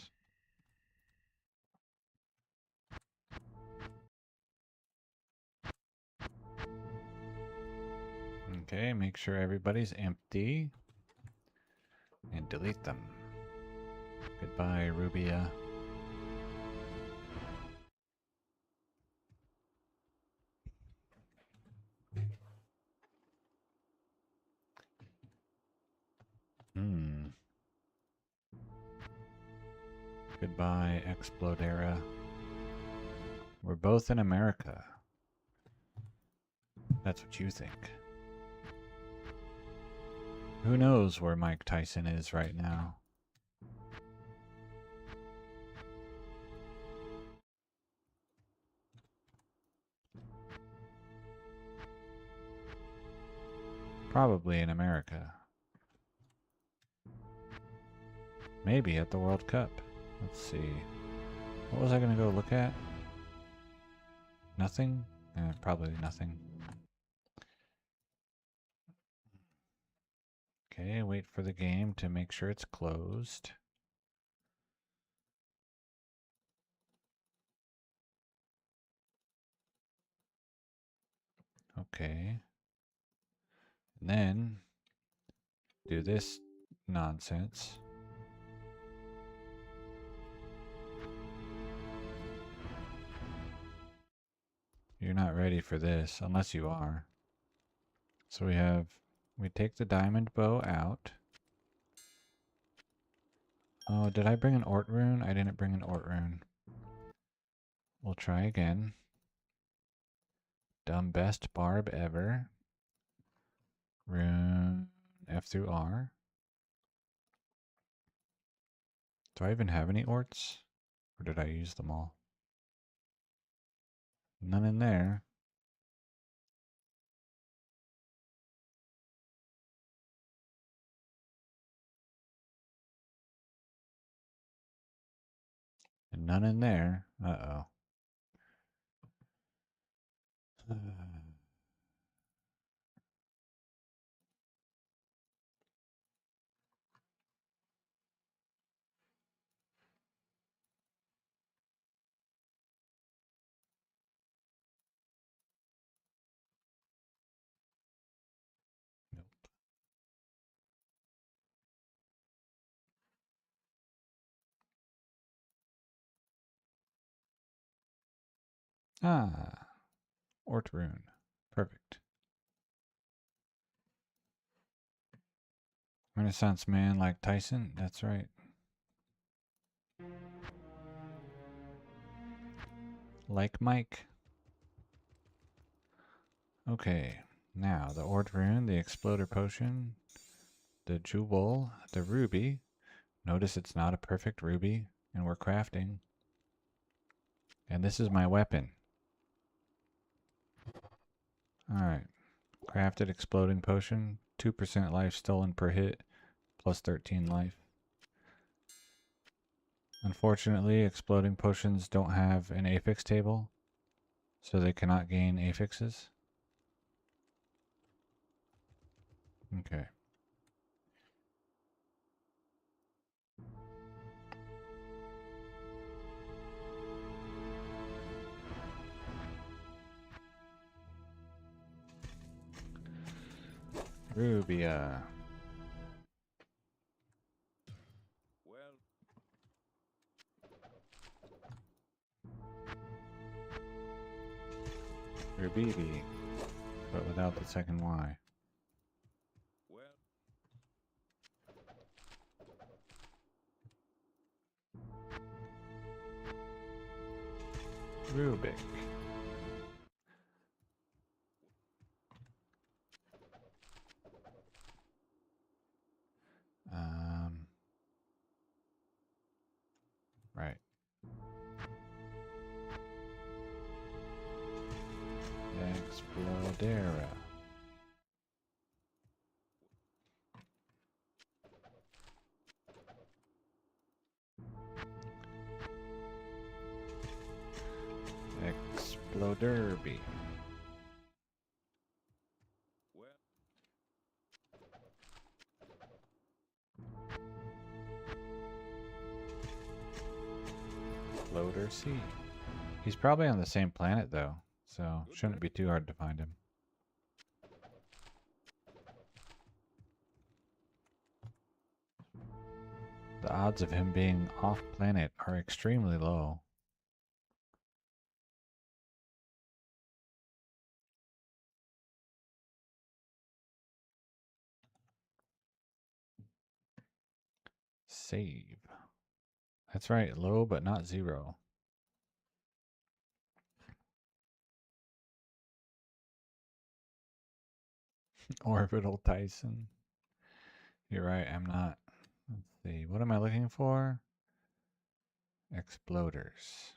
Okay, make sure everybody's empty. And delete them. Goodbye, Rubia. Goodbye, Explodera. We're both in America. That's what you think. Who knows where Mike Tyson is right now? Probably in America. Maybe at the World Cup. Let's see. What was I going to go look at? Nothing? Probably nothing. Okay, wait for the game to make sure it's closed. Okay. And then do this nonsense. You're not ready for this, unless you are. So we take the diamond bow out. Oh, did I bring an Ort rune? I didn't bring an Ort rune. We'll try again. Dumb best barb ever. Rune F through R. Do I even have any Orts? Or did I use them all? None in there. And none in there. Uh-oh. Nope. Ah, Ort rune. Perfect. Renaissance man like Tyson? That's right. Like Mike. Okay, now the Ort rune, the Exploder potion, the Jewel, the Ruby. Notice it's not a perfect ruby, and we're crafting. And this is my weapon. Alright. Crafted exploding potion. 2% life stolen per hit. Plus 13 life. Unfortunately, exploding potions don't have an affix table. So they cannot gain affixes. Okay. Rubia. Well, Rubibi. But without the second Y. well, Rubik. Right. Explodera. Exploderby. well. Exploder C. He's probably on the same planet though, so Good shouldn't work. be too hard to find him. The odds of him being off planet are extremely low. Save. That's right, low but not zero. Orbital Tyson. You're right, I'm not. Let's see, what am I looking for? Exploders.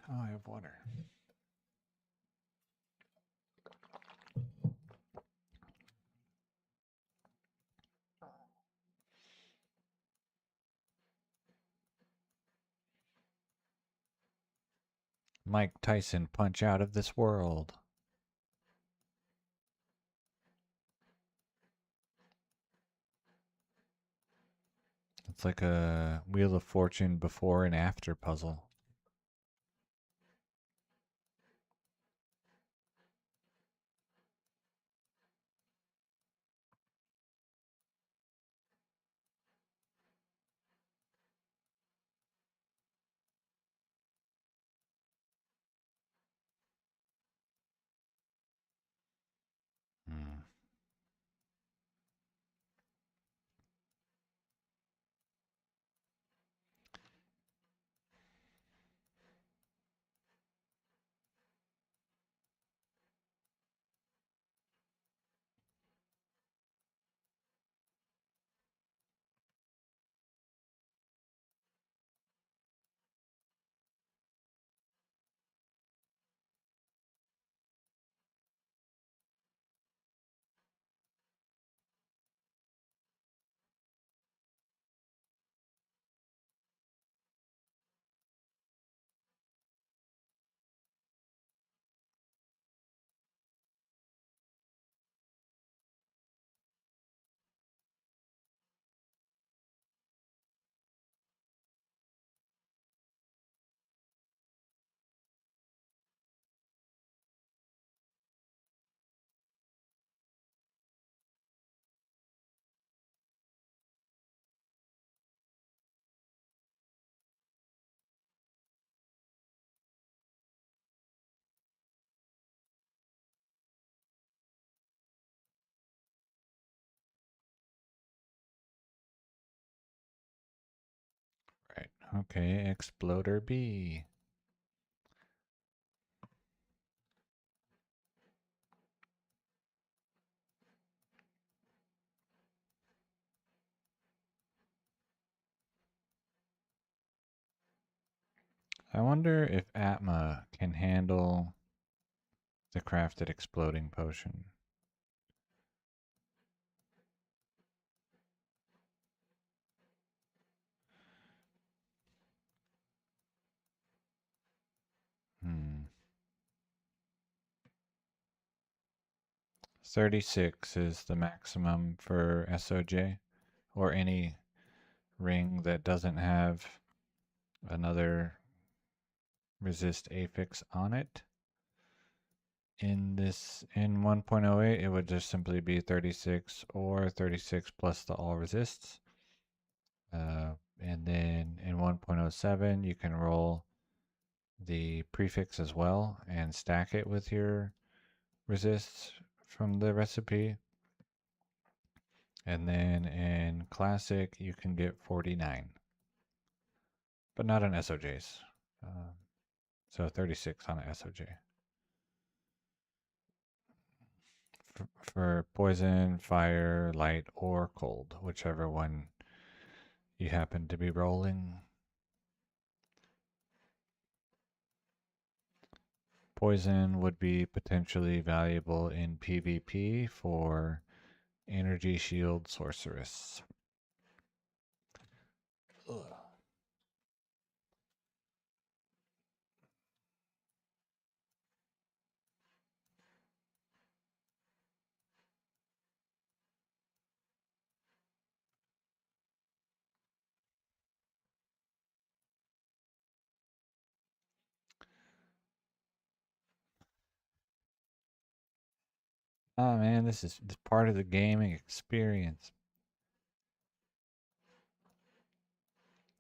Oh, I have water. Mike Tyson punch out of this world. It's like a Wheel of Fortune before and after puzzle. Hmm. Right. Okay, Exploder B. I wonder if Atma can handle the crafted exploding potion. Hmm. 36 is the maximum for SOJ, or any ring that doesn't have another resist affix on it. In 1.08, it would just simply be 36 or 36 plus the all resists. And then in 1.07, you can roll the prefix as well and stack it with your resists from the recipe. And then in classic, you can get 49, but not on SOJs. So 36 on an SOJ. For poison, fire, light, or cold, whichever one you happen to be rolling. Poison would be potentially valuable in PvP for energy shield sorceress. Ugh. Oh man, this is part of the gaming experience.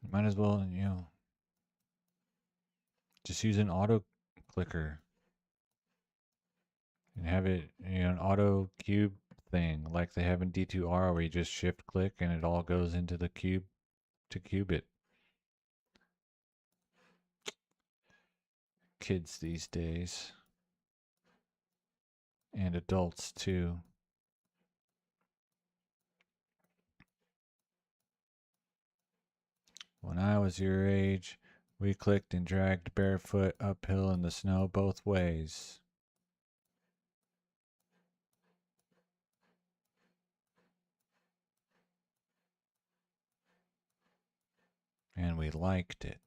You might as well, just use an auto clicker and have it, an auto cube thing like they have in D2R where you just shift click and it all goes into the cube to cube it. Kids these days. And adults too. When I was your age, we clicked and dragged barefoot uphill in the snow both ways. And we liked it.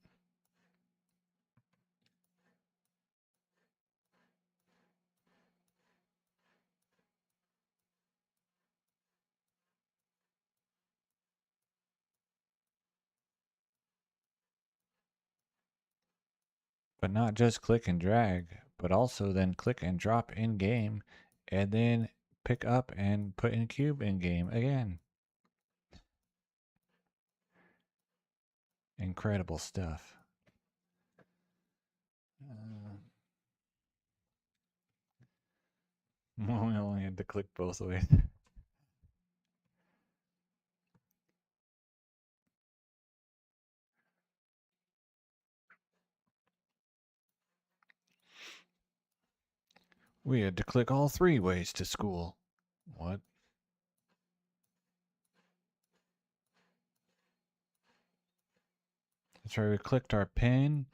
But not just click and drag, but also then click and drop in game, and then pick up and put in cube in game again. Incredible stuff. We only had to click both ways. We had to click all three ways to school. What? That's right, we clicked our pen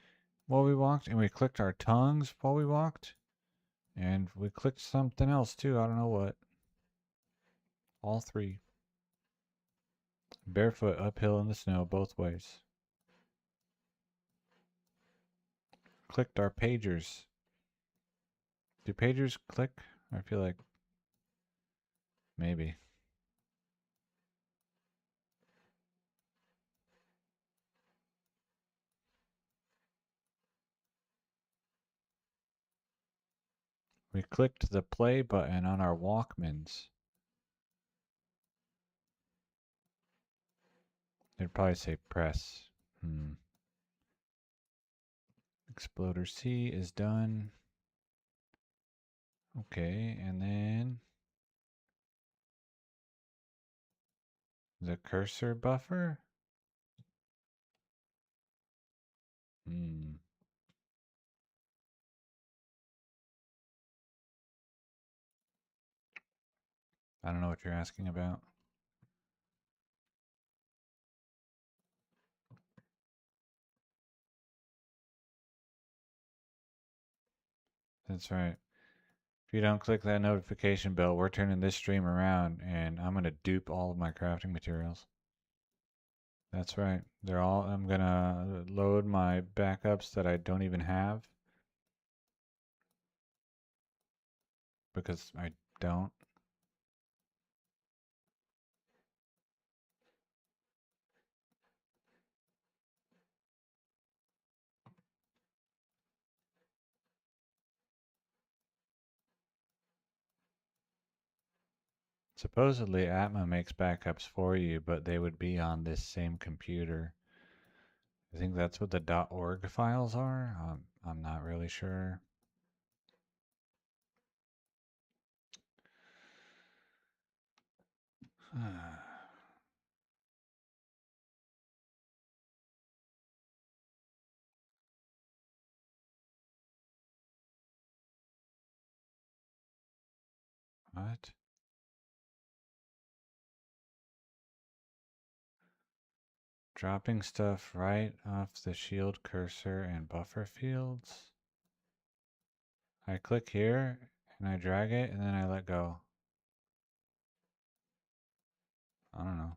while we walked, and we clicked our tongues while we walked, and we clicked something else too. I don't know what. All three. Barefoot uphill in the snow both ways. Clicked our pagers. Do pagers click? I feel like maybe. We clicked the play button on our Walkmans. They'd probably say press. Exploder C is done. Okay, and then the cursor buffer? I don't know what you're asking about. That's right. If you don't click that notification bell, we're turning this stream around and I'm going to dupe all of my crafting materials. That's right. I'm going to load my backups that I don't even have because I don't. Supposedly Atma makes backups for you, but they would be on this same computer. I think that's what the .org files are. I'm not really sure. What? Dropping stuff right off the shield cursor and buffer fields. I click here and I drag it and then I let go. I don't know.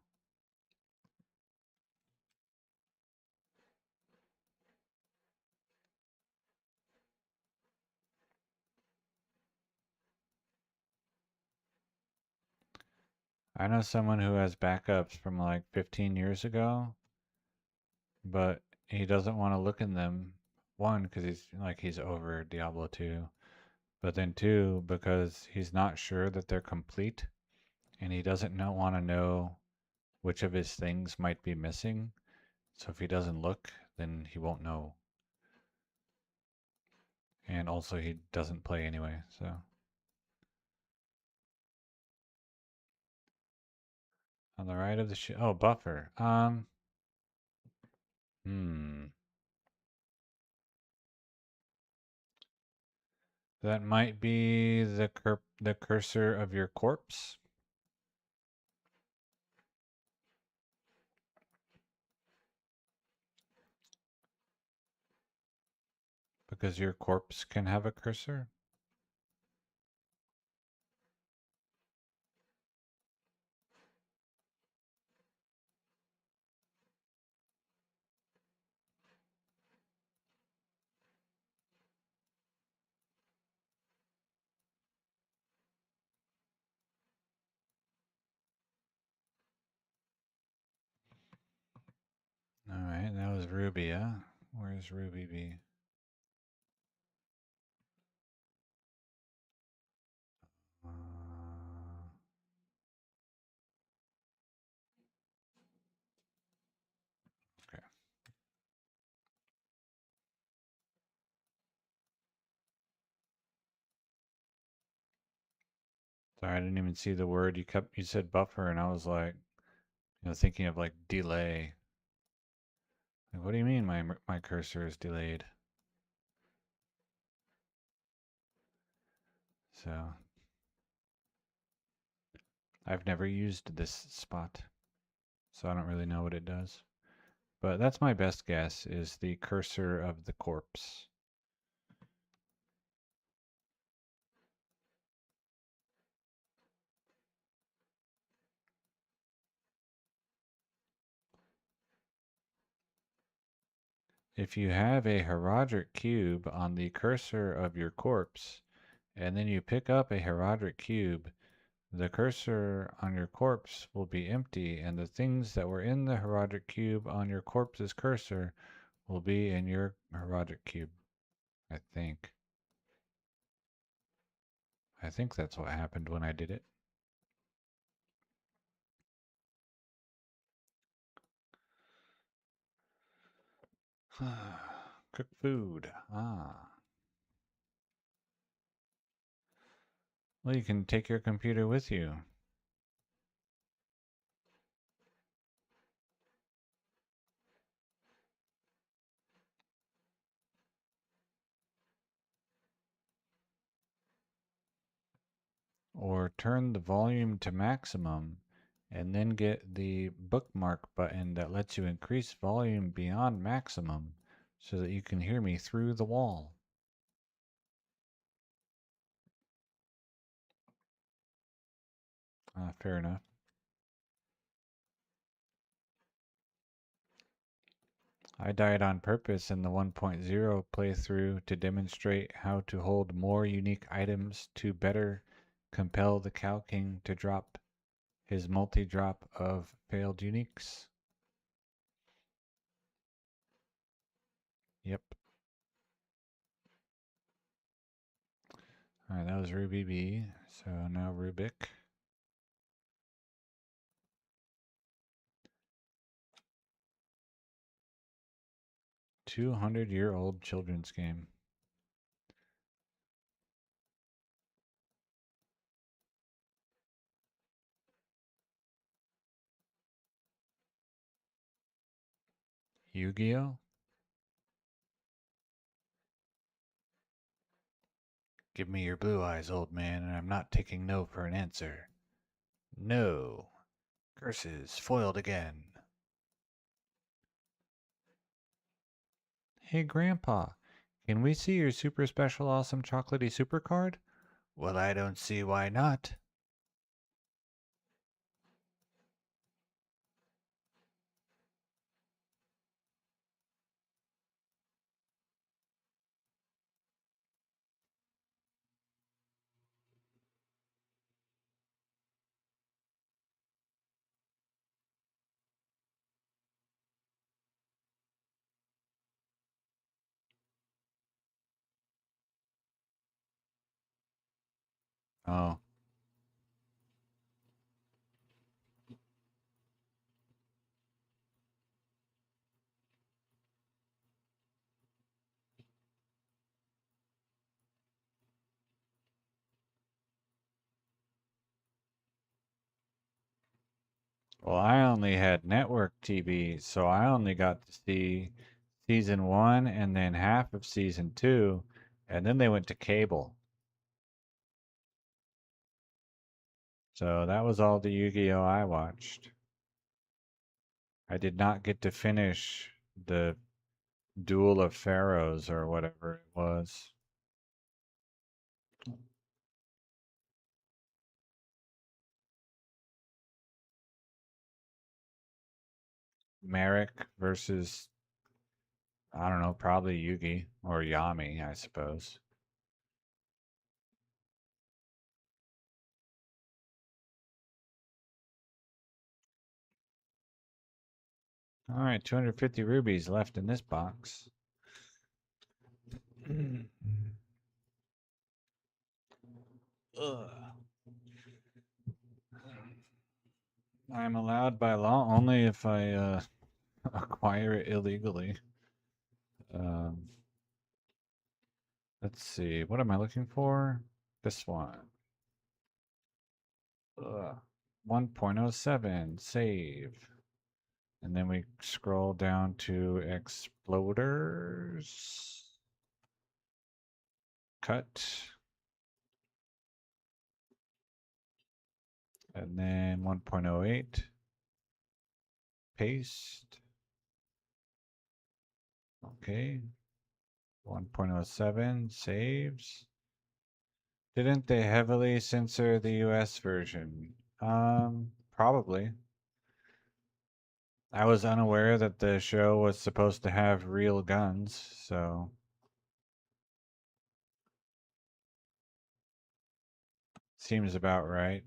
I know someone who has backups from like 15 years ago, but he doesn't want to look in them. One, because he's over Diablo 2, but then two, because he's not sure that they're complete, and he doesn't want to know which of his things might be missing. So if he doesn't look, then he won't know. And also, he doesn't play anyway, so. On the right of the oh, buffer. Hmm. That might be the cursor of your corpse. Because your corpse can have a cursor. All right, that was Rubia. Where's Ruby B? Uh, okay. Sorry, I didn't even see the word. You said buffer, and I was like, thinking of like delay. Like, what do you mean my cursor is delayed? So I've never used this spot, so I don't really know what it does. But that's my best guess, is the cursor of the corpse. If you have a Herodic cube on the cursor of your corpse, and then you pick up a Herodic cube, the cursor on your corpse will be empty, and the things that were in the Herodic cube on your corpse's cursor will be in your Herodic cube. I think. I think that's what happened when I did it. Cook food. Ah. Well, you can take your computer with you. Or turn the volume to maximum and then get the bookmark button that lets you increase volume beyond maximum so that you can hear me through the wall. Fair enough. I died on purpose in the 1.0 playthrough to demonstrate how to hold more unique items to better compel the Cow King to drop his multi-drop of failed uniques. Yep. Alright, that was Ruby B. So now Rubik. 200-year-old children's game. Yu-Gi-Oh? Give me your blue eyes, old man, and I'm not taking no for an answer. No. Curses, foiled again. Hey, Grandpa, can we see your super special awesome chocolatey super card? Well, I don't see why not. Oh. Well, I only had network TV, so I only got to see season 1 and then half of season 2, and then they went to cable. So that was all the Yu-Gi-Oh! I watched. I did not get to finish the Duel of Pharaohs or whatever it was. Merrick versus, I don't know, probably Yugi or Yami, I suppose. All right, 250 rubies left in this box. Ugh. I'm allowed by law only if I acquire it illegally. Um, let's see. What am I looking for? This one. Ugh. 1.07. Save. And then we scroll down to exploders. Cut. And then 1.08. Paste. Okay. 1.07 saves. Didn't they heavily censor the US version? Probably. I was unaware that the show was supposed to have real guns, so seems about right.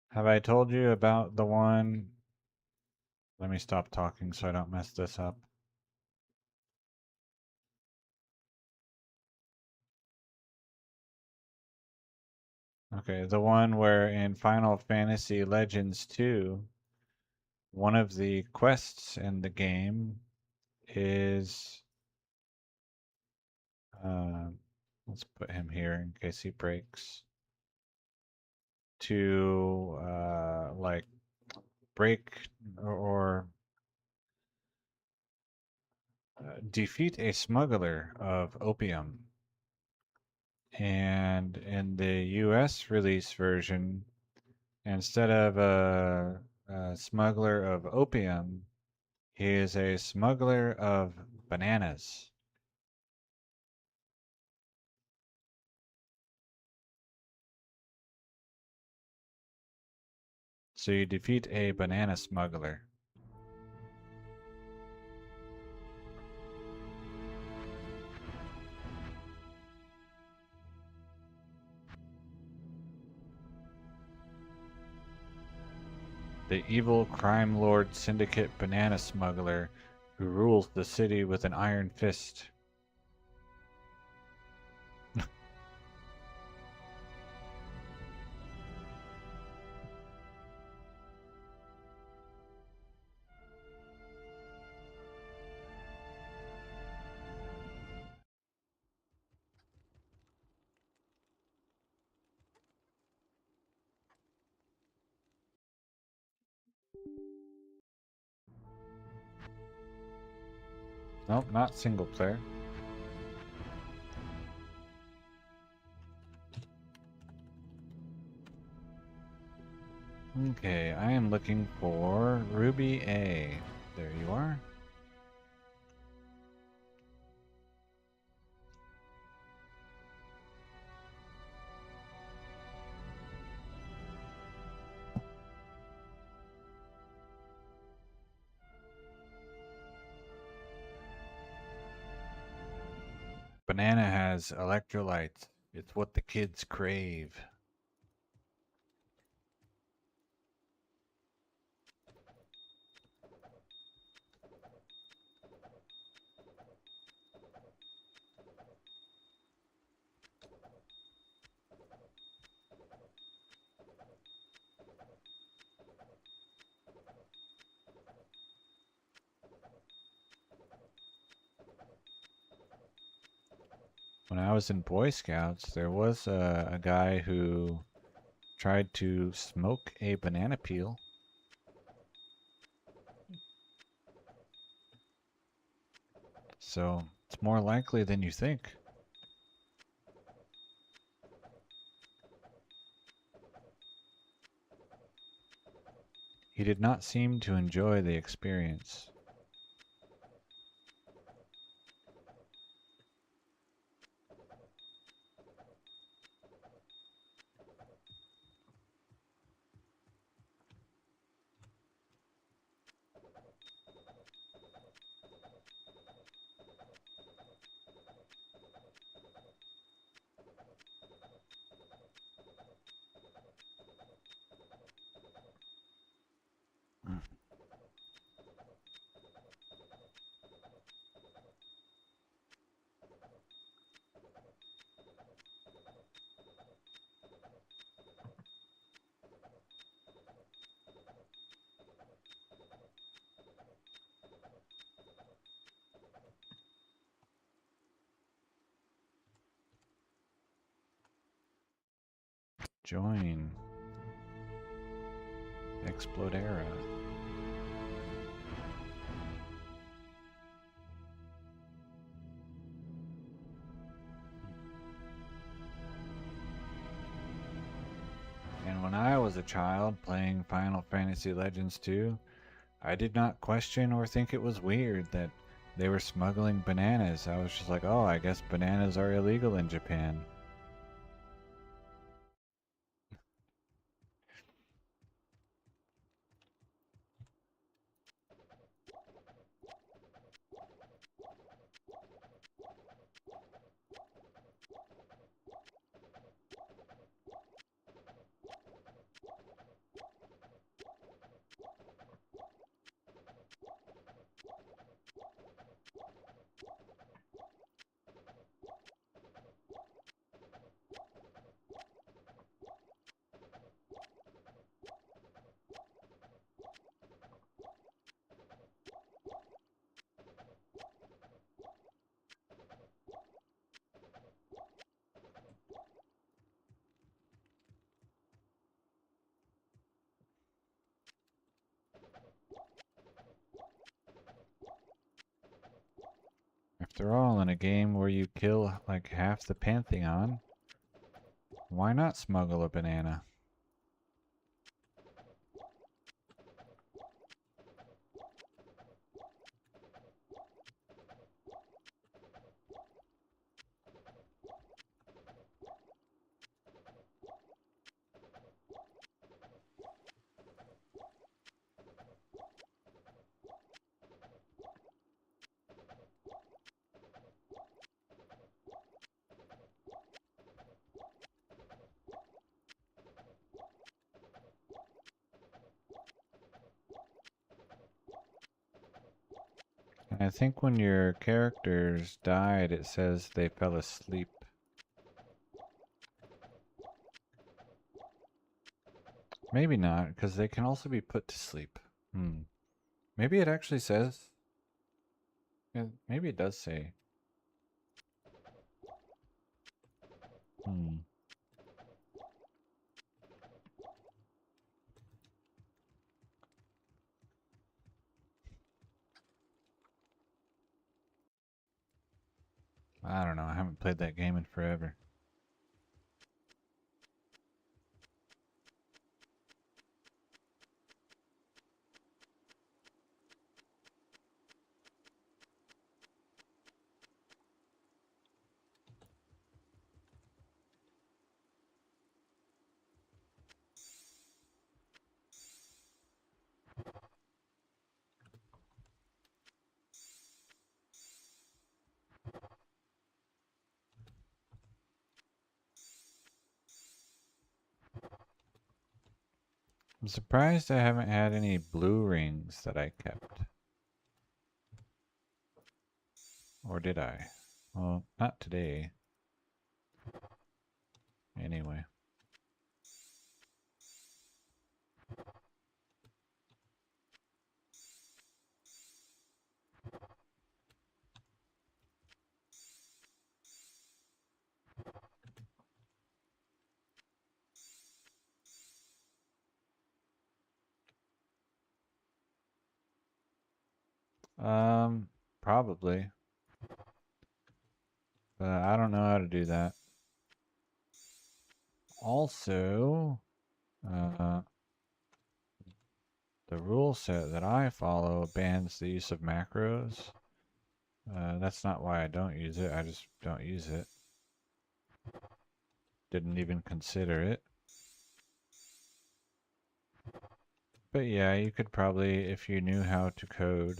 Have I told you about the one? Let me stop talking so I don't mess this up. Okay, the one where in Final Fantasy Legends 2, one of the quests in the game is uh, let's put him here in case he breaks. To like break or defeat a smuggler of opium. And in the US release version, instead of a smuggler of opium, he is a smuggler of bananas. So you defeat a banana smuggler. The evil crime lord syndicate banana smuggler who rules the city with an iron fist. Nope, not single player. Okay, I am looking for Ruby A. There you are. Banana has electrolytes. It's what the kids crave. When I was in Boy Scouts, there was a guy who tried to smoke a banana peel. So it's more likely than you think. He did not seem to enjoy the experience. Join. Explodera. And when I was a child playing Final Fantasy Legends 2, I did not question or think it was weird that they were smuggling bananas. I was just like, oh, I guess bananas are illegal in Japan. After all, in a game where you kill like half the Pantheon, why not smuggle a banana? I think when your characters died, it says they fell asleep. Maybe not, because they can also be put to sleep. Maybe it actually says. Yeah, maybe it does say. Hmm. I don't know. I haven't played that game in forever. I'm surprised I haven't had any blue rings that I kept. Or did I? Well, not today. Anyway. Probably. But I don't know how to do that. Also, The rule set that I follow bans the use of macros. That's not why I don't use it. I just don't use it. Didn't even consider it. But yeah, you could probably, if you knew how to code,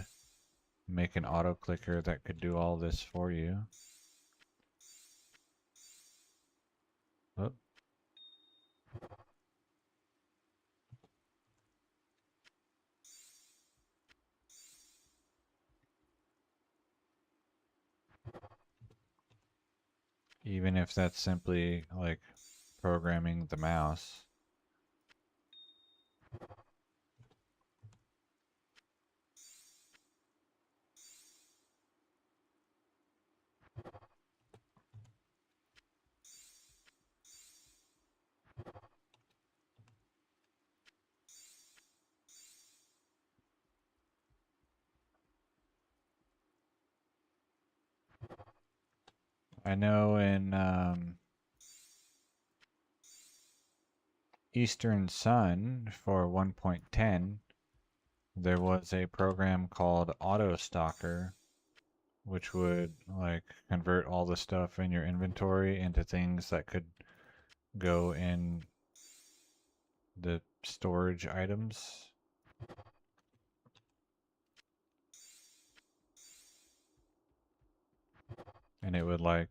make an auto clicker that could do all this for you. Oh, even if that's simply like programming the mouse. I know in Eastern Sun for 1.10, there was a program called AutoStalker, which would like convert all the stuff in your inventory into things that could go in the storage items. And it would like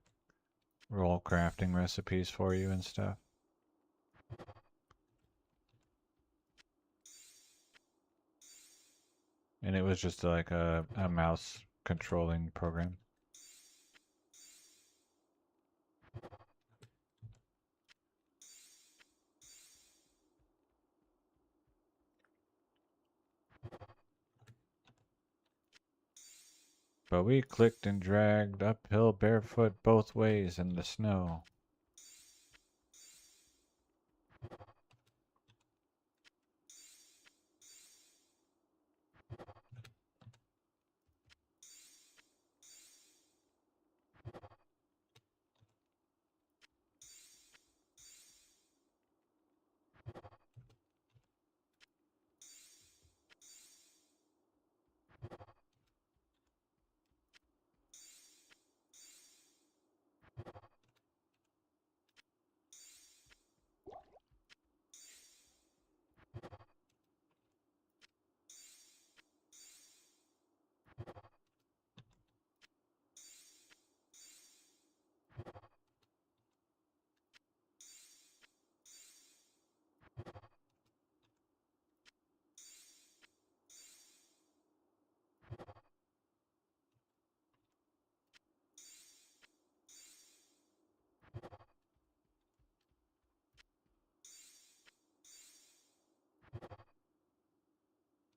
roll crafting recipes for you and stuff. And it was just like a mouse controlling program. But we clicked and dragged uphill barefoot both ways in the snow.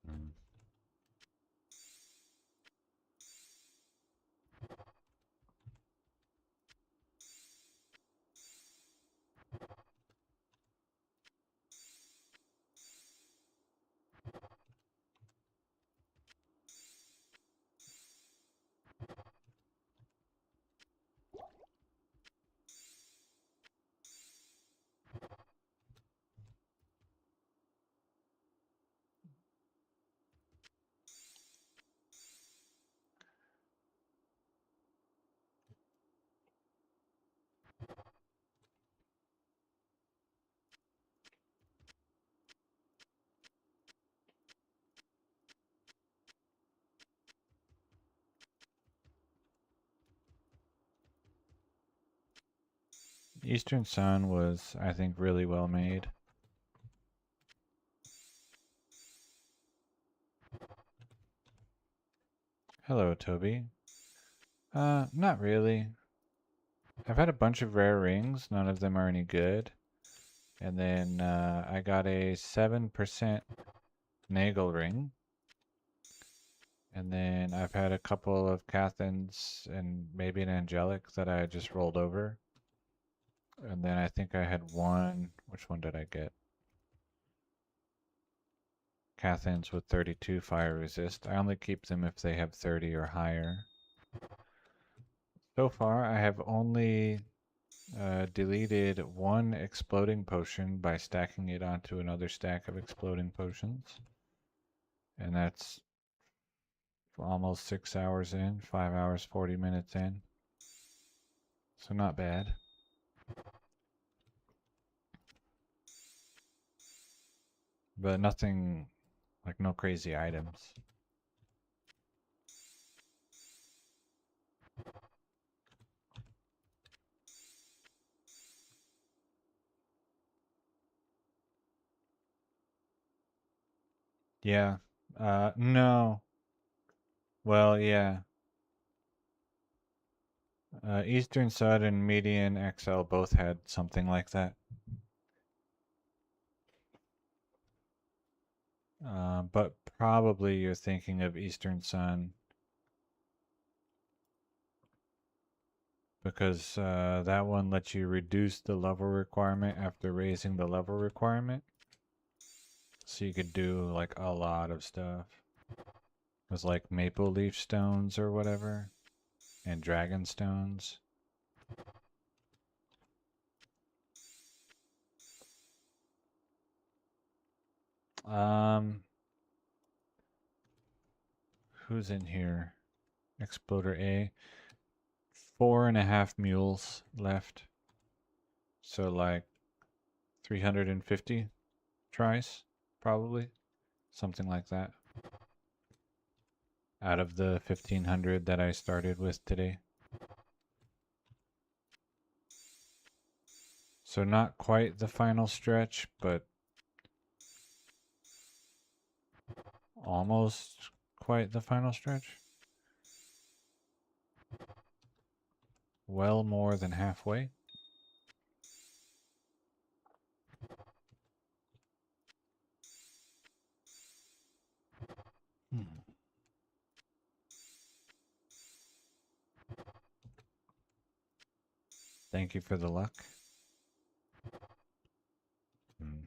Mm. Eastern Sun was, I think, really well made. Hello, Toby. Not really. I've had a bunch of rare rings. None of them are any good. And then I got a 7% Nagel ring. And then I've had a couple of Cathans and maybe an Angelic that I just rolled over. And then I think I had one. Which one did I get? Cathans with 32 fire resist. I only keep them if they have 30 or higher. So far, I have only deleted one exploding potion by stacking it onto another stack of exploding potions. And that's almost 6 hours in, 5 hours, 40 minutes in. So not bad. But nothing, like no crazy items. Yeah. No. Well, yeah. Eastern Sud and Median XL both had something like that. But probably you're thinking of Eastern Sun because that one lets you reduce the level requirement after raising the level requirement. So you could do like a lot of stuff. It was like maple leaf stones or whatever, and dragon stones. Um, who's in here? Exploder A. 4.5 mules left. So like 350 tries, probably. Something like that. Out of the 1500 that I started with today. So not quite the final stretch, but almost quite the final stretch. Well more than halfway. Thank you for the luck. Hmm.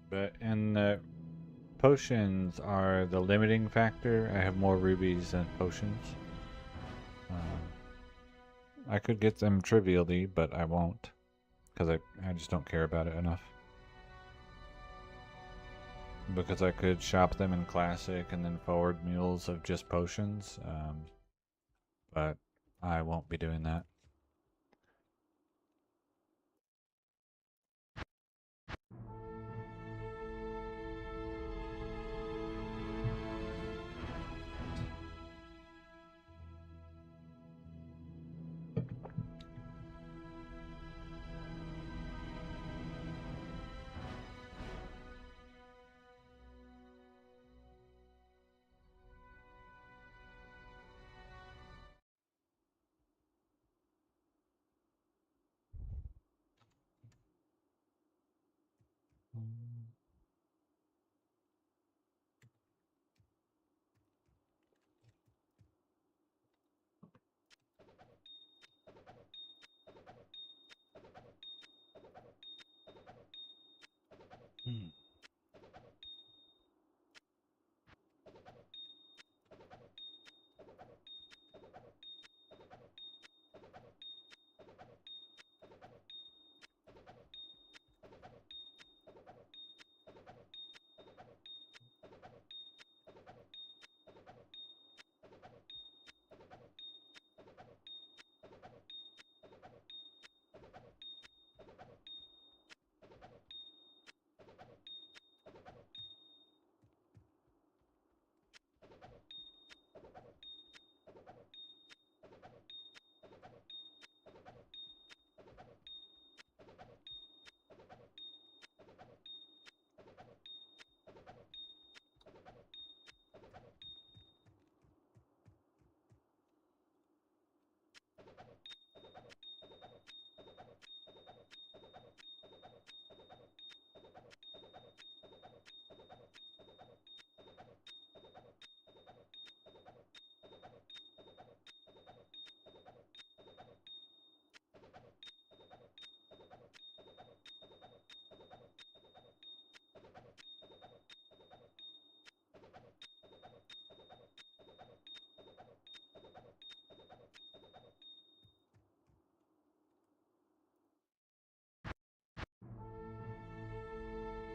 But and the potions are the limiting factor. I have more rubies than potions. I could get them trivially, but I won't. Because I just don't care about it enough. Because I could shop them in Classic and then forward mules of just potions. But I won't be doing that.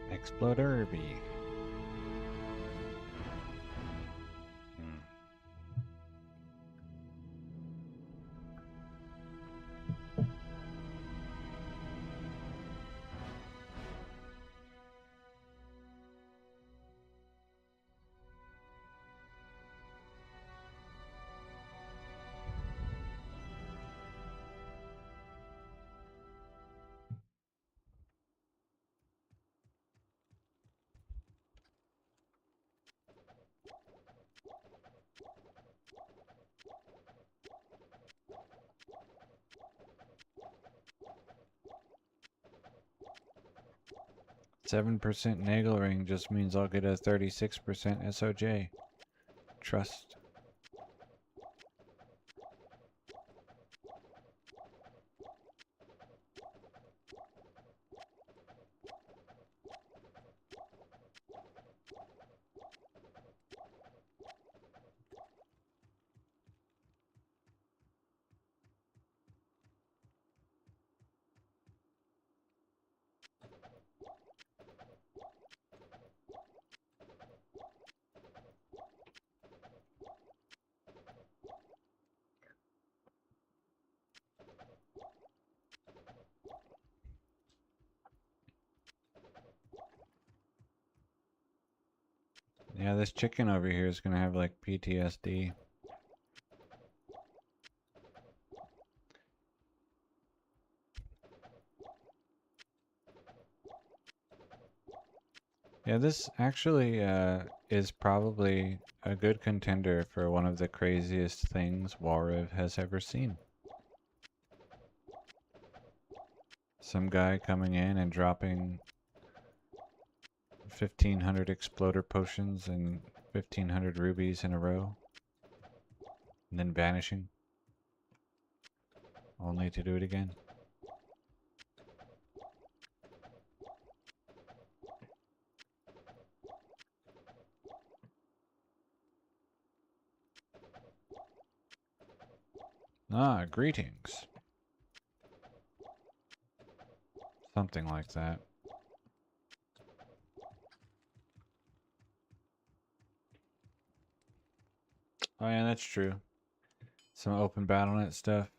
Exploderby. Hmm. 7% nagel ring just means I'll get a 36% SOJ. Trust. Yeah, this chicken over here is gonna have like PTSD. Yeah, this actually is probably a good contender for one of the craziest things Warriv has ever seen. Some guy coming in and dropping 1,500 exploder potions and 1,500 rubies in a row, and then vanishing, only to do it again. Ah, greetings. Something like that. Oh yeah, that's true. Some open BattleNet stuff.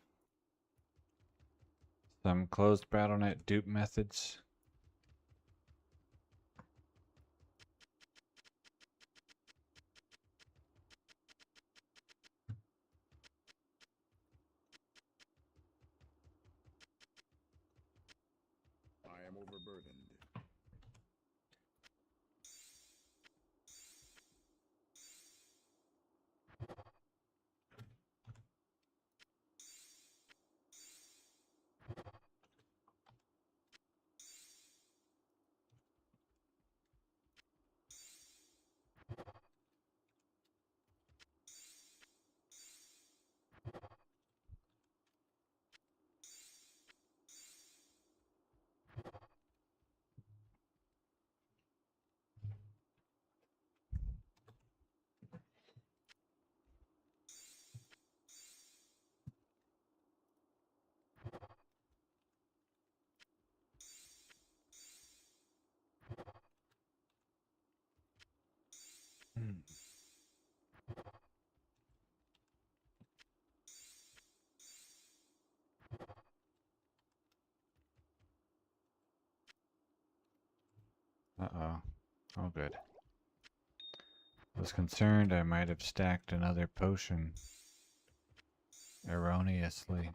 Some closed BattleNet dupe methods. I am overburdened. Uh-oh. Oh, good. I was concerned I might have stacked another potion erroneously.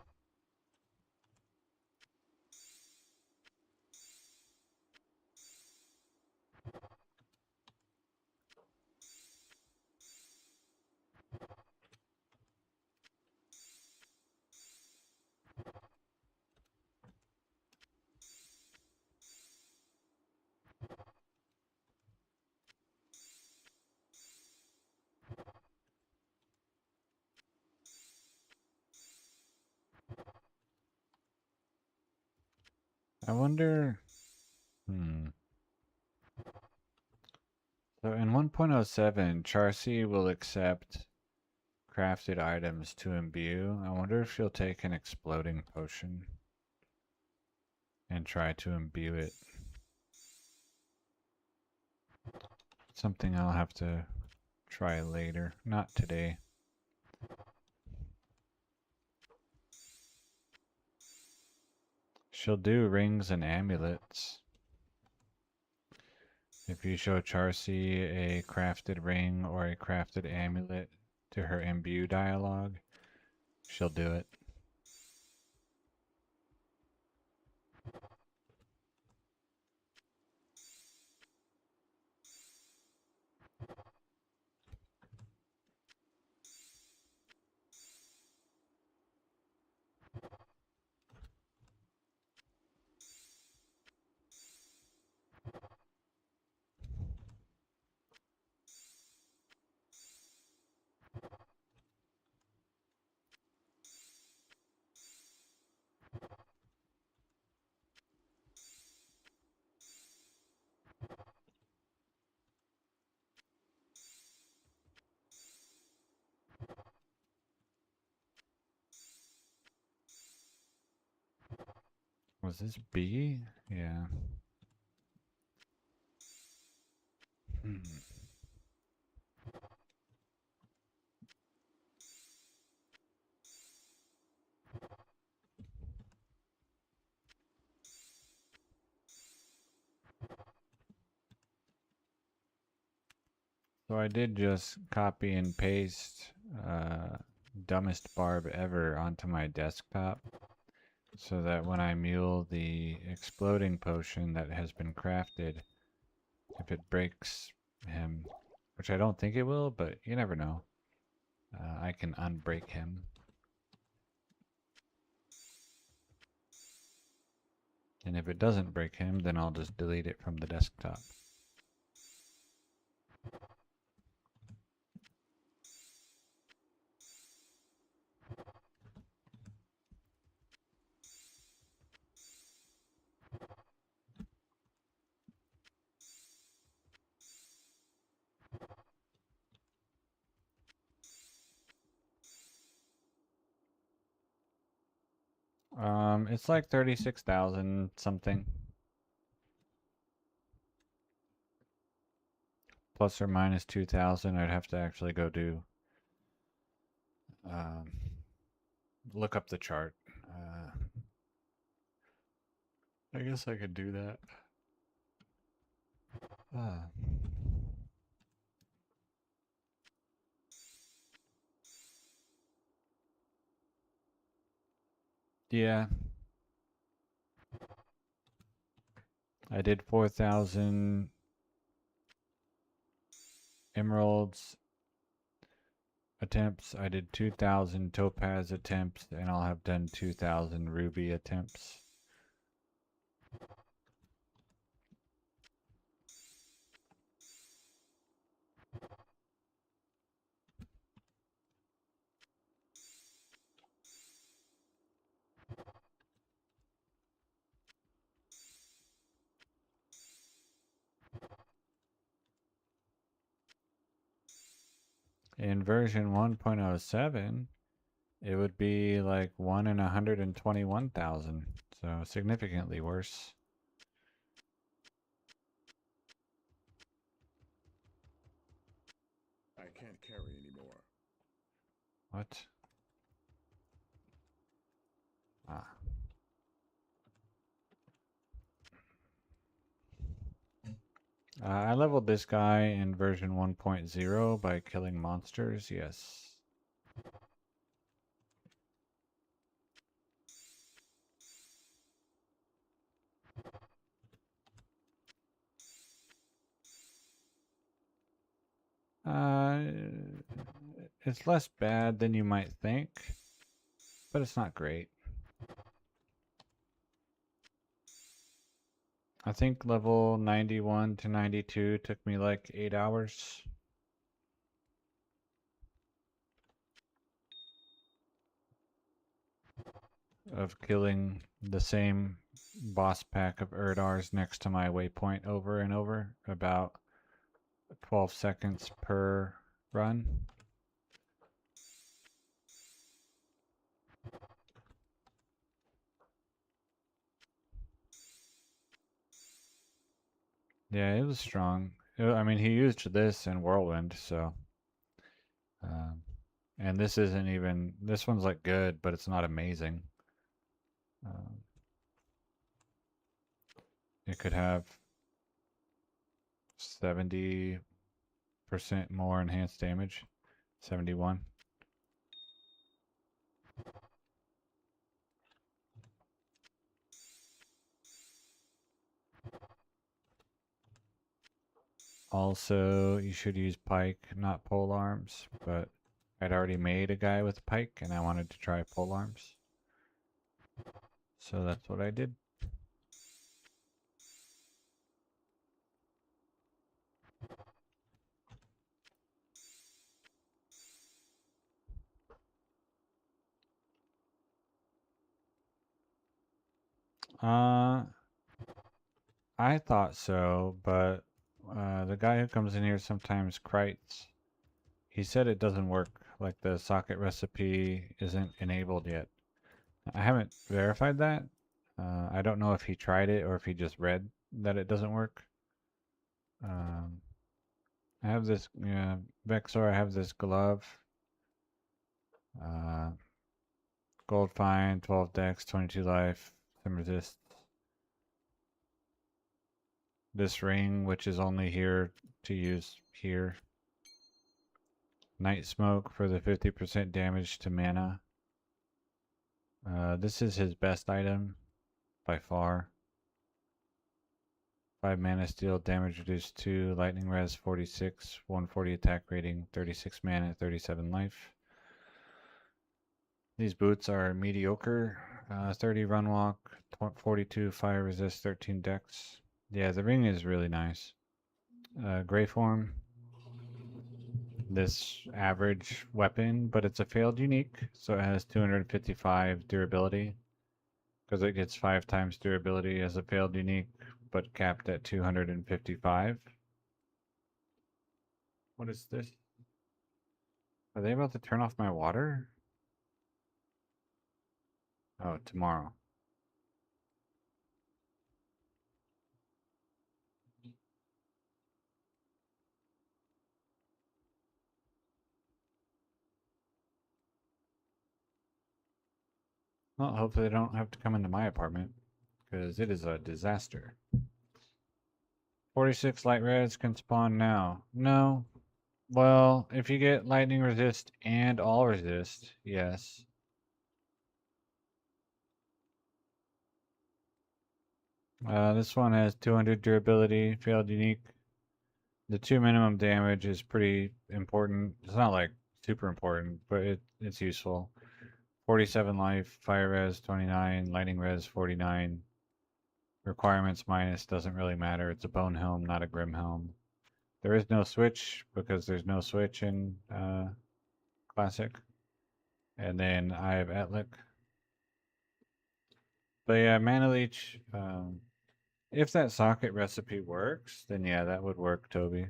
I wonder... Hmm. So in 1.07, Charcy will accept crafted items to imbue. I wonder if she'll take an exploding potion and try to imbue it. Something I'll have to try later, not today. She'll do rings and amulets. If you show Charcy a crafted ring or a crafted amulet to her imbue dialogue, she'll do it. Was this B? Yeah. Hmm. So I did just copy and paste dumbest barb ever onto my desktop so that when I mule the exploding potion that has been crafted, if it breaks him, which I don't think it will, but you never know, I can unbreak him. And if it doesn't break him, then I'll just delete it from the desktop. It's like 36,000 something. Plus or minus 2,000. I'd have to actually go do um, look up the chart. I guess I could do that. Uh, yeah, I did 4,000 emeralds attempts. I did 2,000 topaz attempts, and I'll have done 2,000 ruby attempts. In version 1.07, it would be like 1 in 121,000, so significantly worse. I can't carry anymore. What? Ah. I leveled this guy in version 1.0 by killing monsters, yes. Uh, it's less bad than you might think, but it's not great. I think level 91 to 92 took me like 8 hours. Of killing the same boss pack of Erdars next to my waypoint over and over, about 12 seconds per run. Yeah, it was strong. I mean, he used this in Whirlwind, so. Um, and this isn't even, this one's like good, but it's not amazing. Um, it could have 70% more enhanced damage, 71. Also, you should use pike, not pole arms, but I'd already made a guy with a pike and I wanted to try pole arms. So that's what I did. Uh, I thought so, but the guy who comes in here sometimes crites. He said it doesn't work, like the socket recipe isn't enabled yet. I haven't verified that. I don't know if he tried it or if he just read that it doesn't work. Um, I have this Vexor. I have this glove. Uh, Gold fine, 12 dex, 22 life, some resist. This ring, which is only here to use here. Night smoke for the 50% damage to mana. This is his best item by far. 5 mana steal, damage reduced 2, lightning res 46, 140 attack rating, 36 mana, 37 life. These boots are mediocre. 30 run walk, 42 fire resist, 13 dex. Yeah, the ring is really nice. Gray form. This average weapon, but it's a failed unique, so it has 255 durability. Because it gets 5 times durability as a failed unique, but capped at 255. What is this? Are they about to turn off my water? Oh, tomorrow. Well, hopefully they don't have to come into my apartment, because it is a disaster. 46 light reds can spawn now. No. Well, if you get lightning resist and all resist, yes. This one has 200 durability, failed unique. The 2 minimum damage is pretty important. It's not like super important, but it's useful. 47 life, fire res 29, lightning res 49. Requirements minus doesn't really matter. It's a bone helm, not a grim helm. There is no switch because there's no switch in classic. And then I have Etlic. But yeah, mana leech. If that socket recipe works, then yeah, that would work, Toby.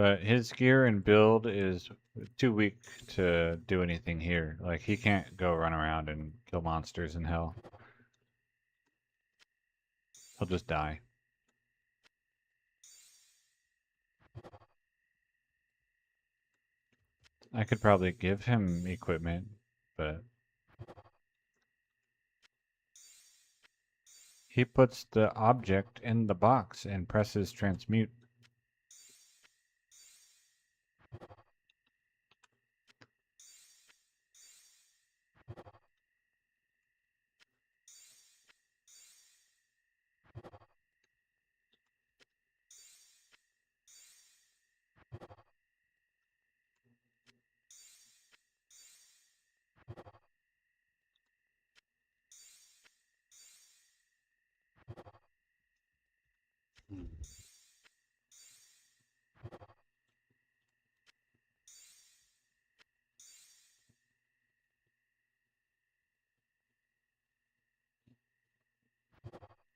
But his gear and build is too weak to do anything here. Like, he can't go run around and kill monsters in hell. He'll just die. I could probably give him equipment, but he puts the object in the box and presses transmute.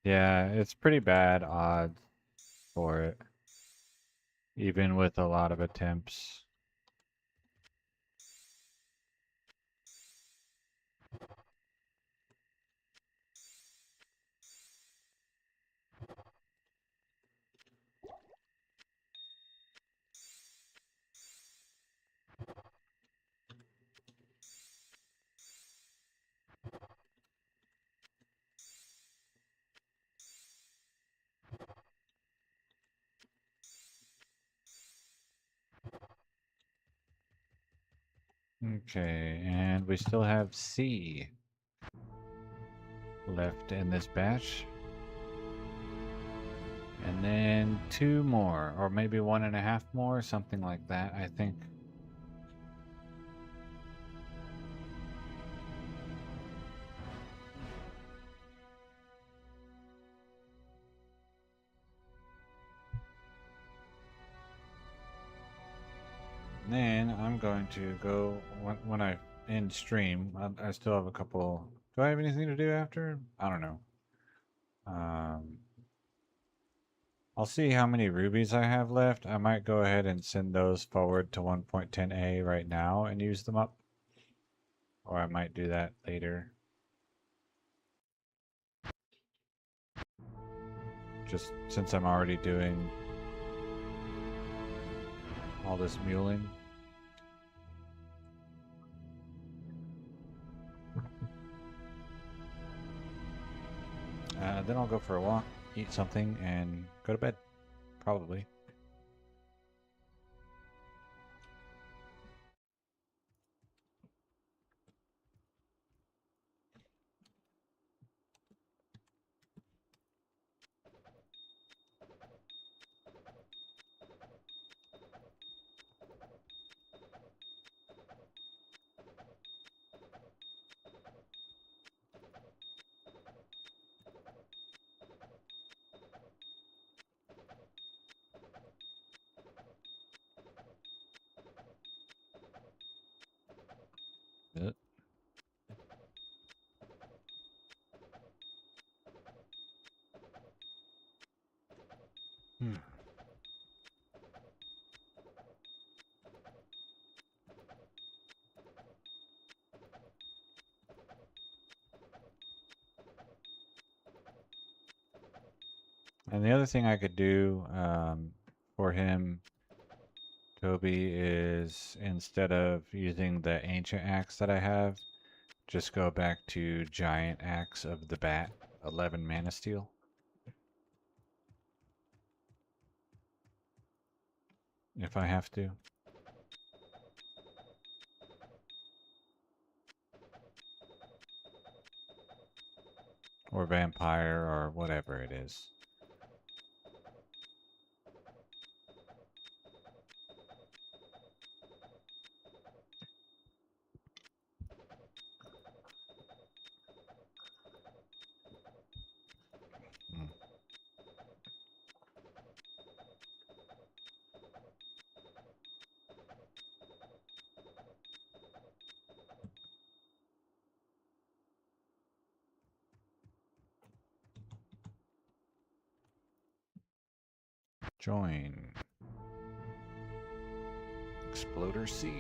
Yeah, it's pretty bad odds for it, even with a lot of attempts. Okay, and we still have C left in this batch. And then 2 more, or maybe 1.5 more, something like that, I think. Then I'm going to go, when I end stream, I still have a couple. Do I have anything to do after? I don't know. Um, I'll see how many rubies I have left. I might go ahead and send those forward to 1.10a right now and use them up. Or I might do that later. Just since I'm already doing all this muling. Then I'll go for a walk, eat something, and go to bed. Probably. Yep. Hmm. And the other thing I could do for him, Toby, is instead of using the ancient axe that I have, just go back to giant axe of the bat, 11 mana steel. If I have to. Or vampire, or whatever it is. Hmm. Join. Bloater C.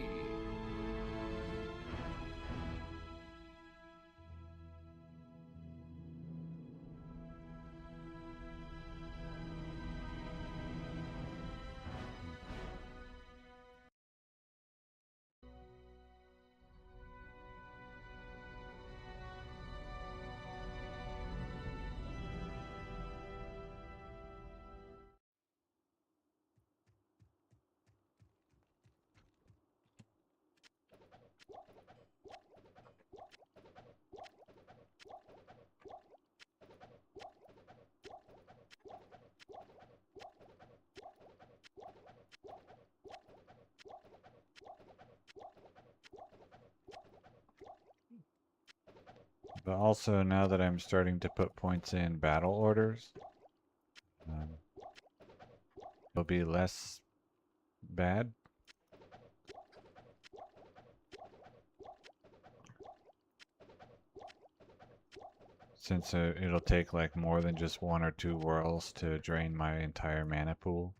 But also, now that I'm starting to put points in battle orders, it'll be less bad. Since it'll take like more than just 1 or 2 whirls to drain my entire mana pool.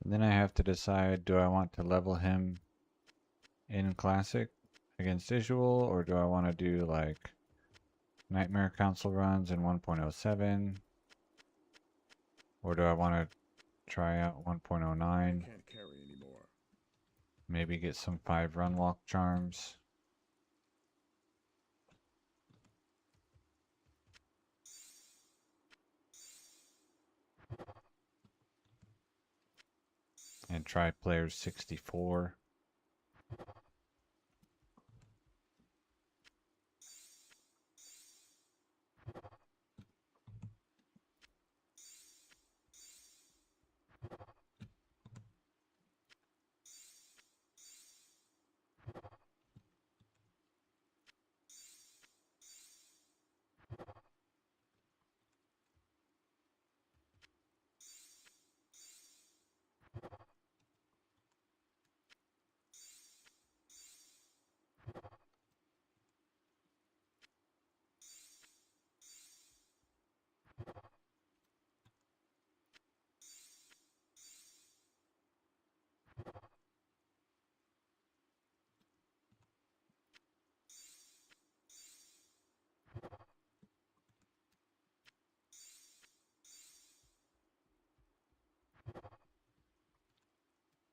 And then I have to decide, do I want to level him in Classic against Visual, or do I want to do like Nightmare Council runs in 1.07? Or do I want to try out 1.09? Can't carry anymore. Maybe get some 5 run walk charms. And try players 64.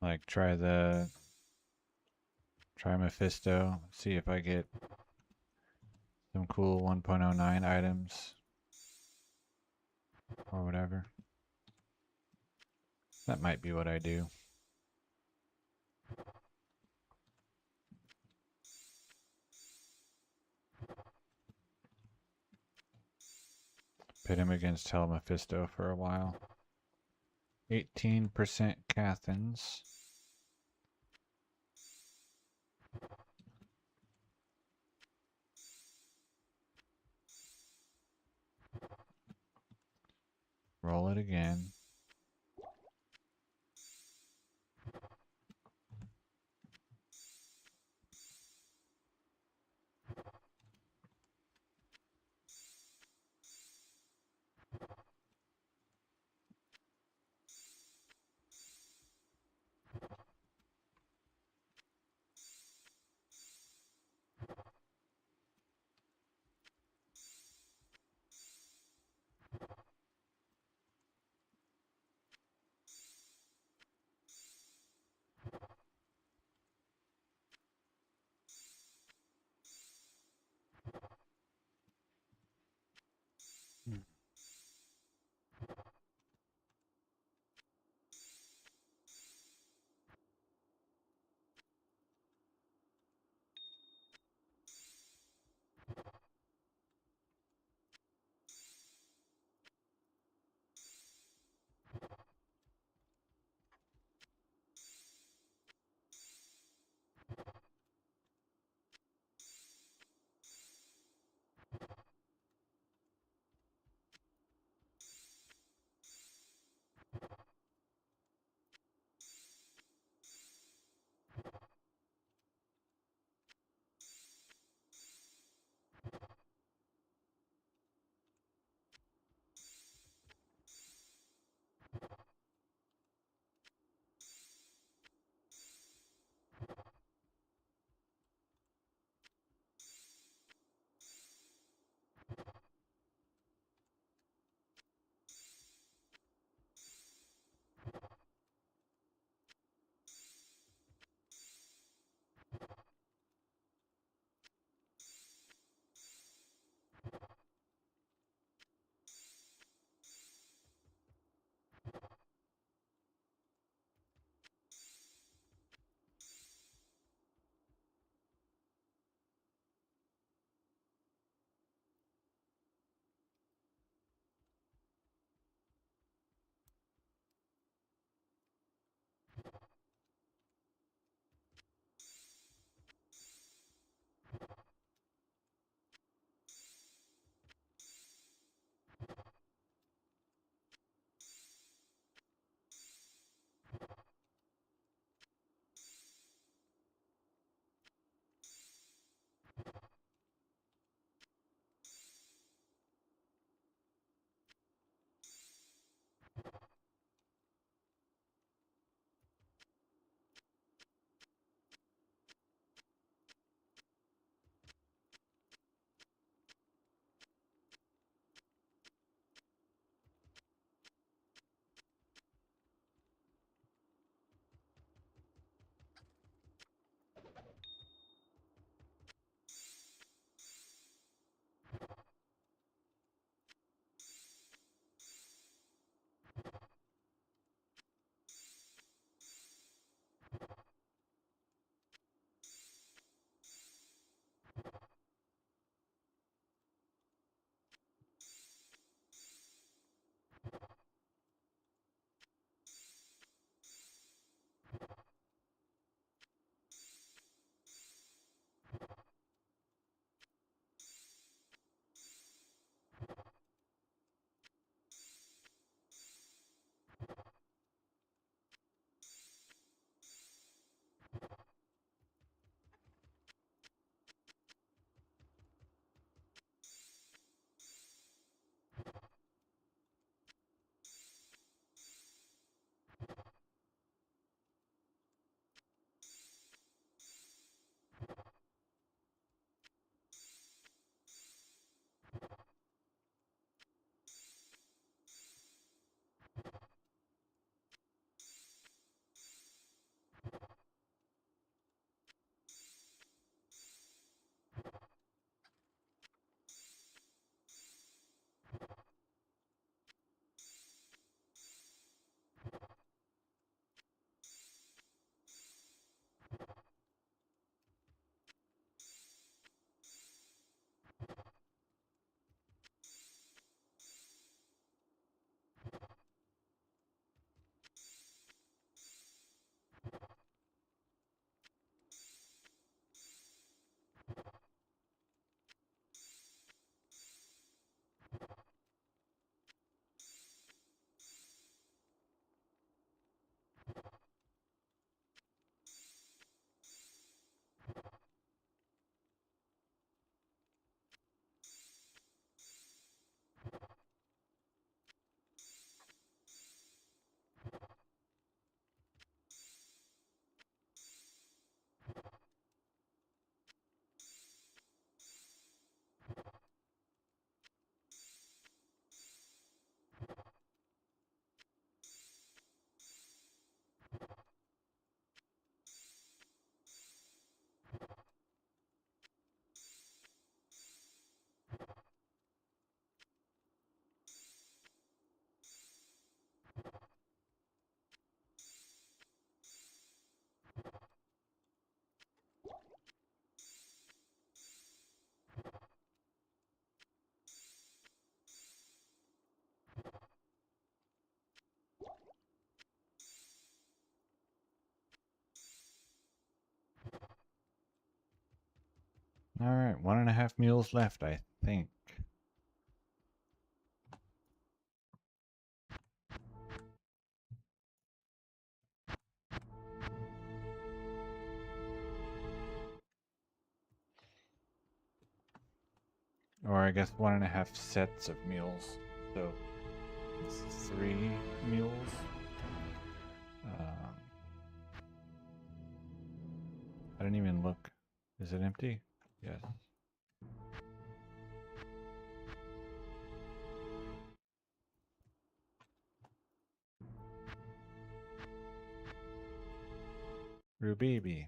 Like try Mephisto, see if I get some cool 1.09 items or whatever. That might be what I do. Pit him against Hell Mephisto for a while. 18% Cathans. Roll it again. Alright, 1.5 mules left, I think. Or I guess 1.5 sets of mules. So it's 3 mules. I didn't even look. Is it empty? Yes. Rubibi.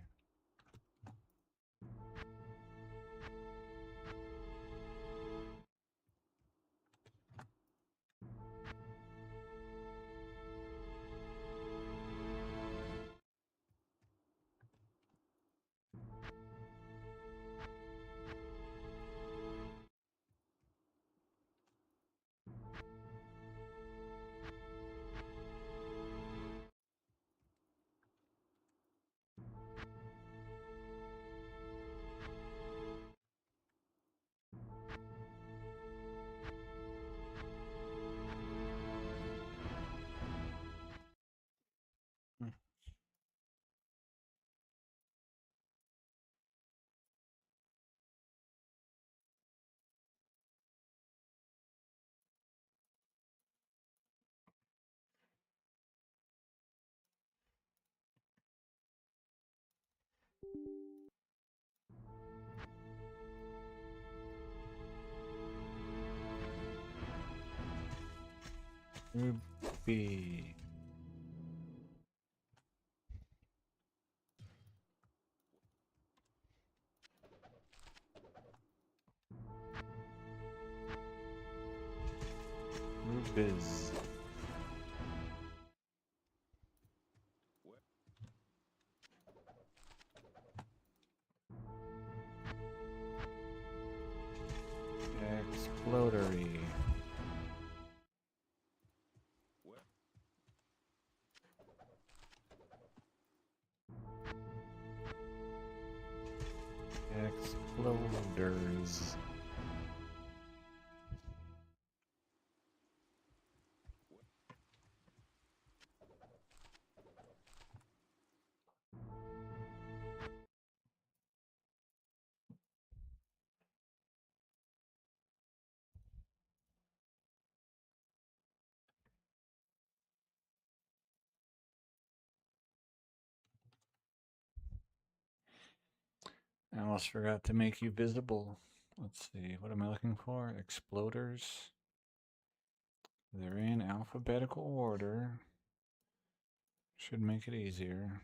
Ruby. Rubiz. Explodery. Exploders. I almost forgot to make you visible. Let's see, what am I looking for? Exploders. They're in alphabetical order. Should make it easier.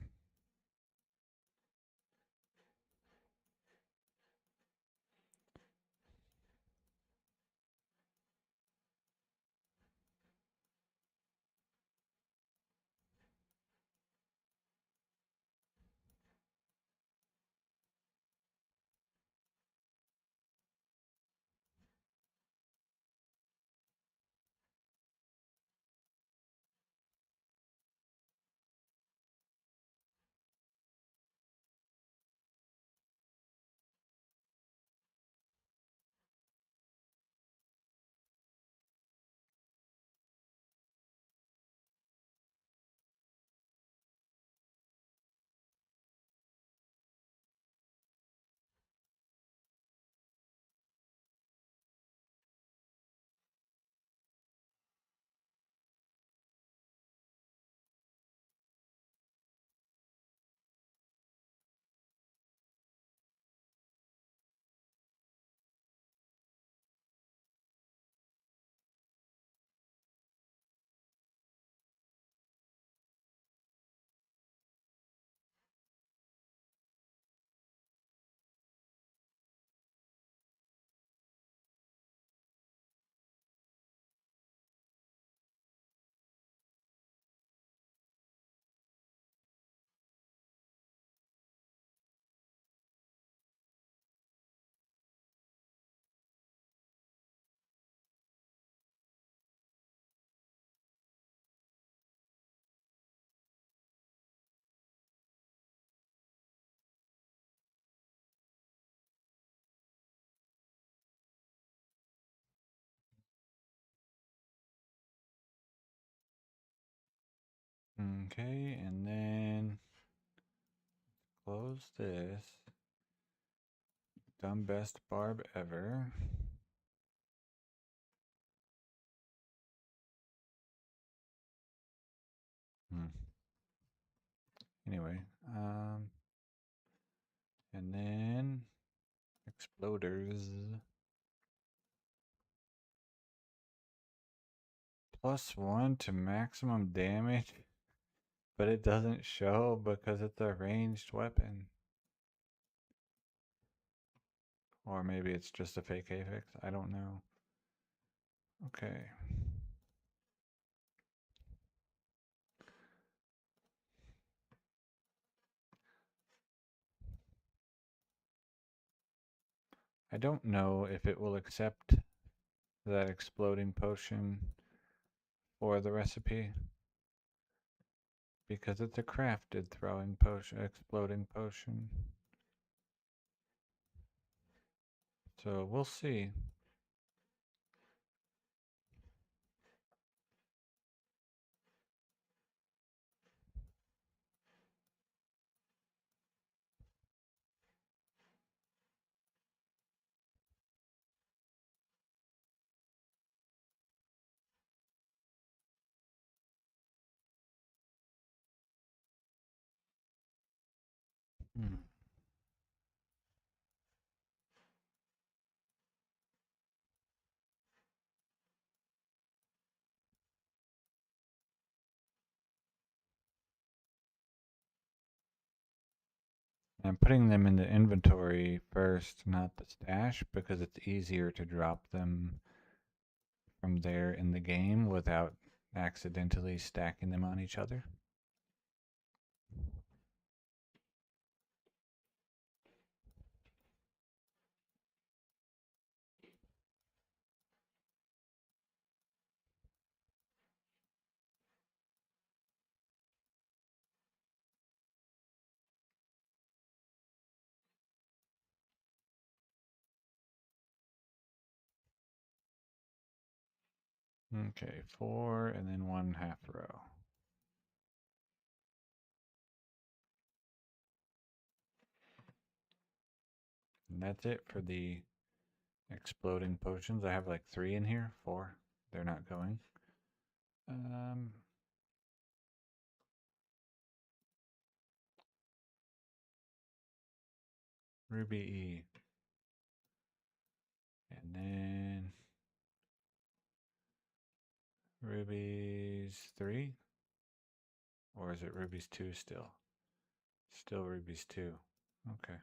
Okay, and then close this. Dumb best barb ever. Hmm. Anyway, and then exploders. +1 to maximum damage, but it doesn't show because it's a ranged weapon. Or maybe it's just a fake affix. I don't know. Okay. I don't know if it will accept that exploding potion for the recipe because it's a crafted throwing potion, exploding potion. So we'll see. Hmm. I'm putting them in the inventory first, not the stash, because it's easier to drop them from there in the game without accidentally stacking them on each other. Okay, 4 and then 1/2 row. And that's it for the exploding potions. I have like 3 in here, 4. They're not going. Um, Ruby E. And then Rubies 3? Or is it Rubies 2 still? Still Rubies 2. Okay.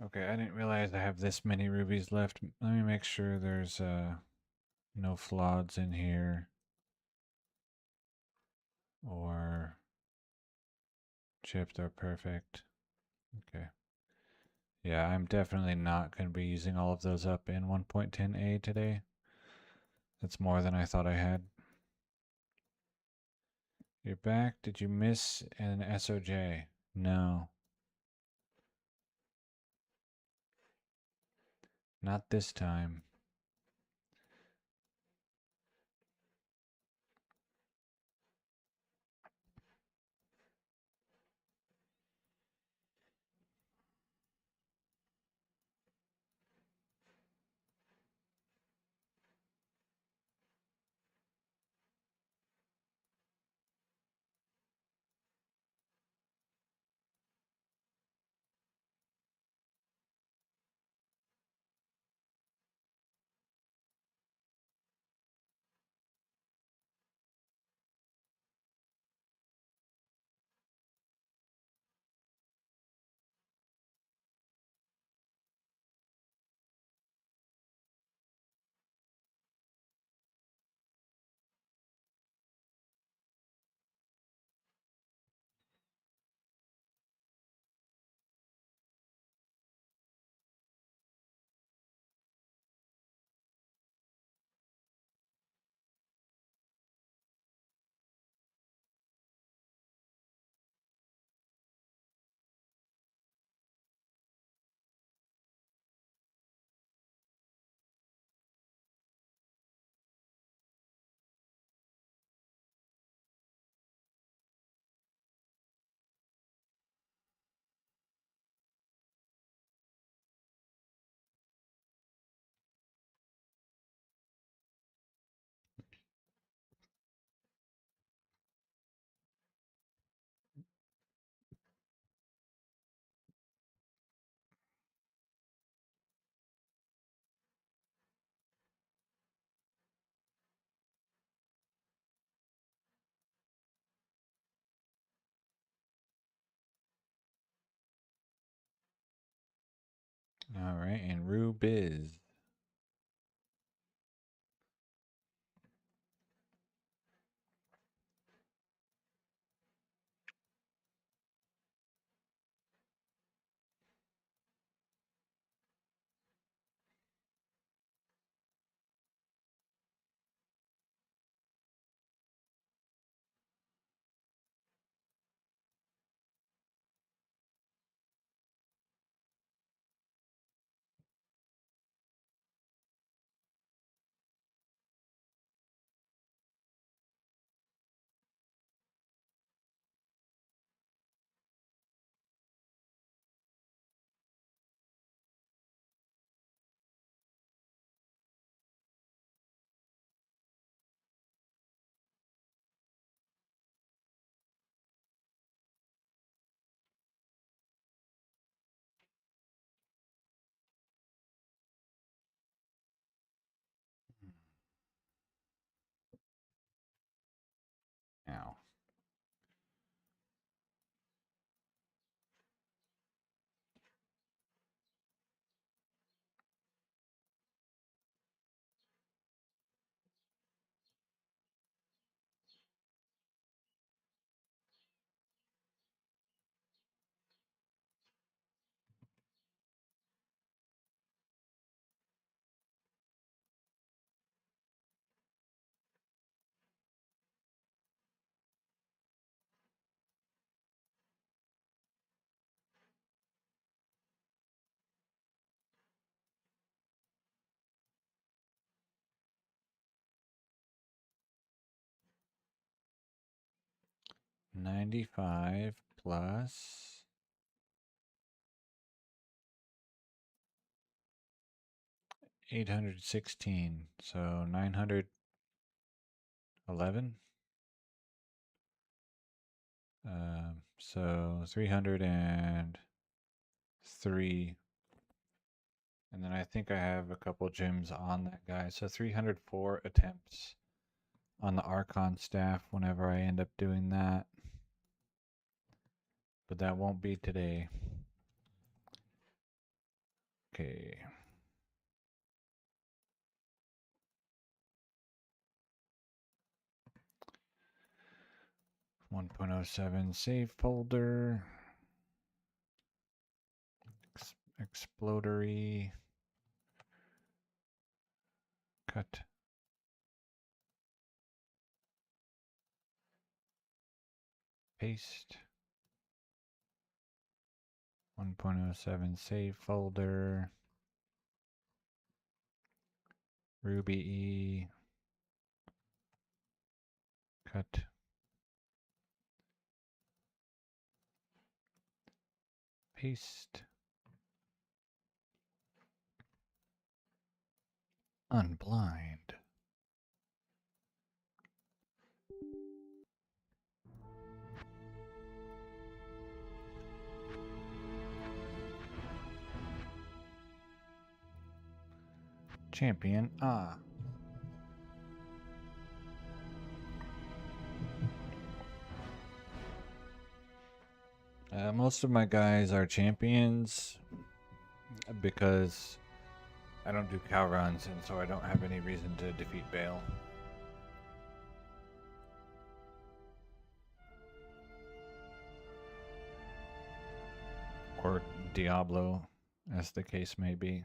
Okay, I didn't realize I have this many rubies left. Let me make sure there's no floods in here. Or chipped or perfect. Okay. Yeah, I'm definitely not going to be using all of those up in 1.10a today. That's more than I thought I had. You're back. Did you miss an SOJ? No. Not this time. All right, and Rubiz. Now. $95 plus $816, so $911. So 303. And then I think I have a couple gems on that guy. So 304 attempts on the Archon staff whenever I end up doing that. But that won't be today. Okay. .07 save folder. Explodery. Cut. Paste. 1.07 save folder. Ruby E. Cut. Paste. Unblind. Champion. Most of my guys are champions because I don't do cow runs, and so I don't have any reason to defeat Bale. Or Diablo, as the case may be.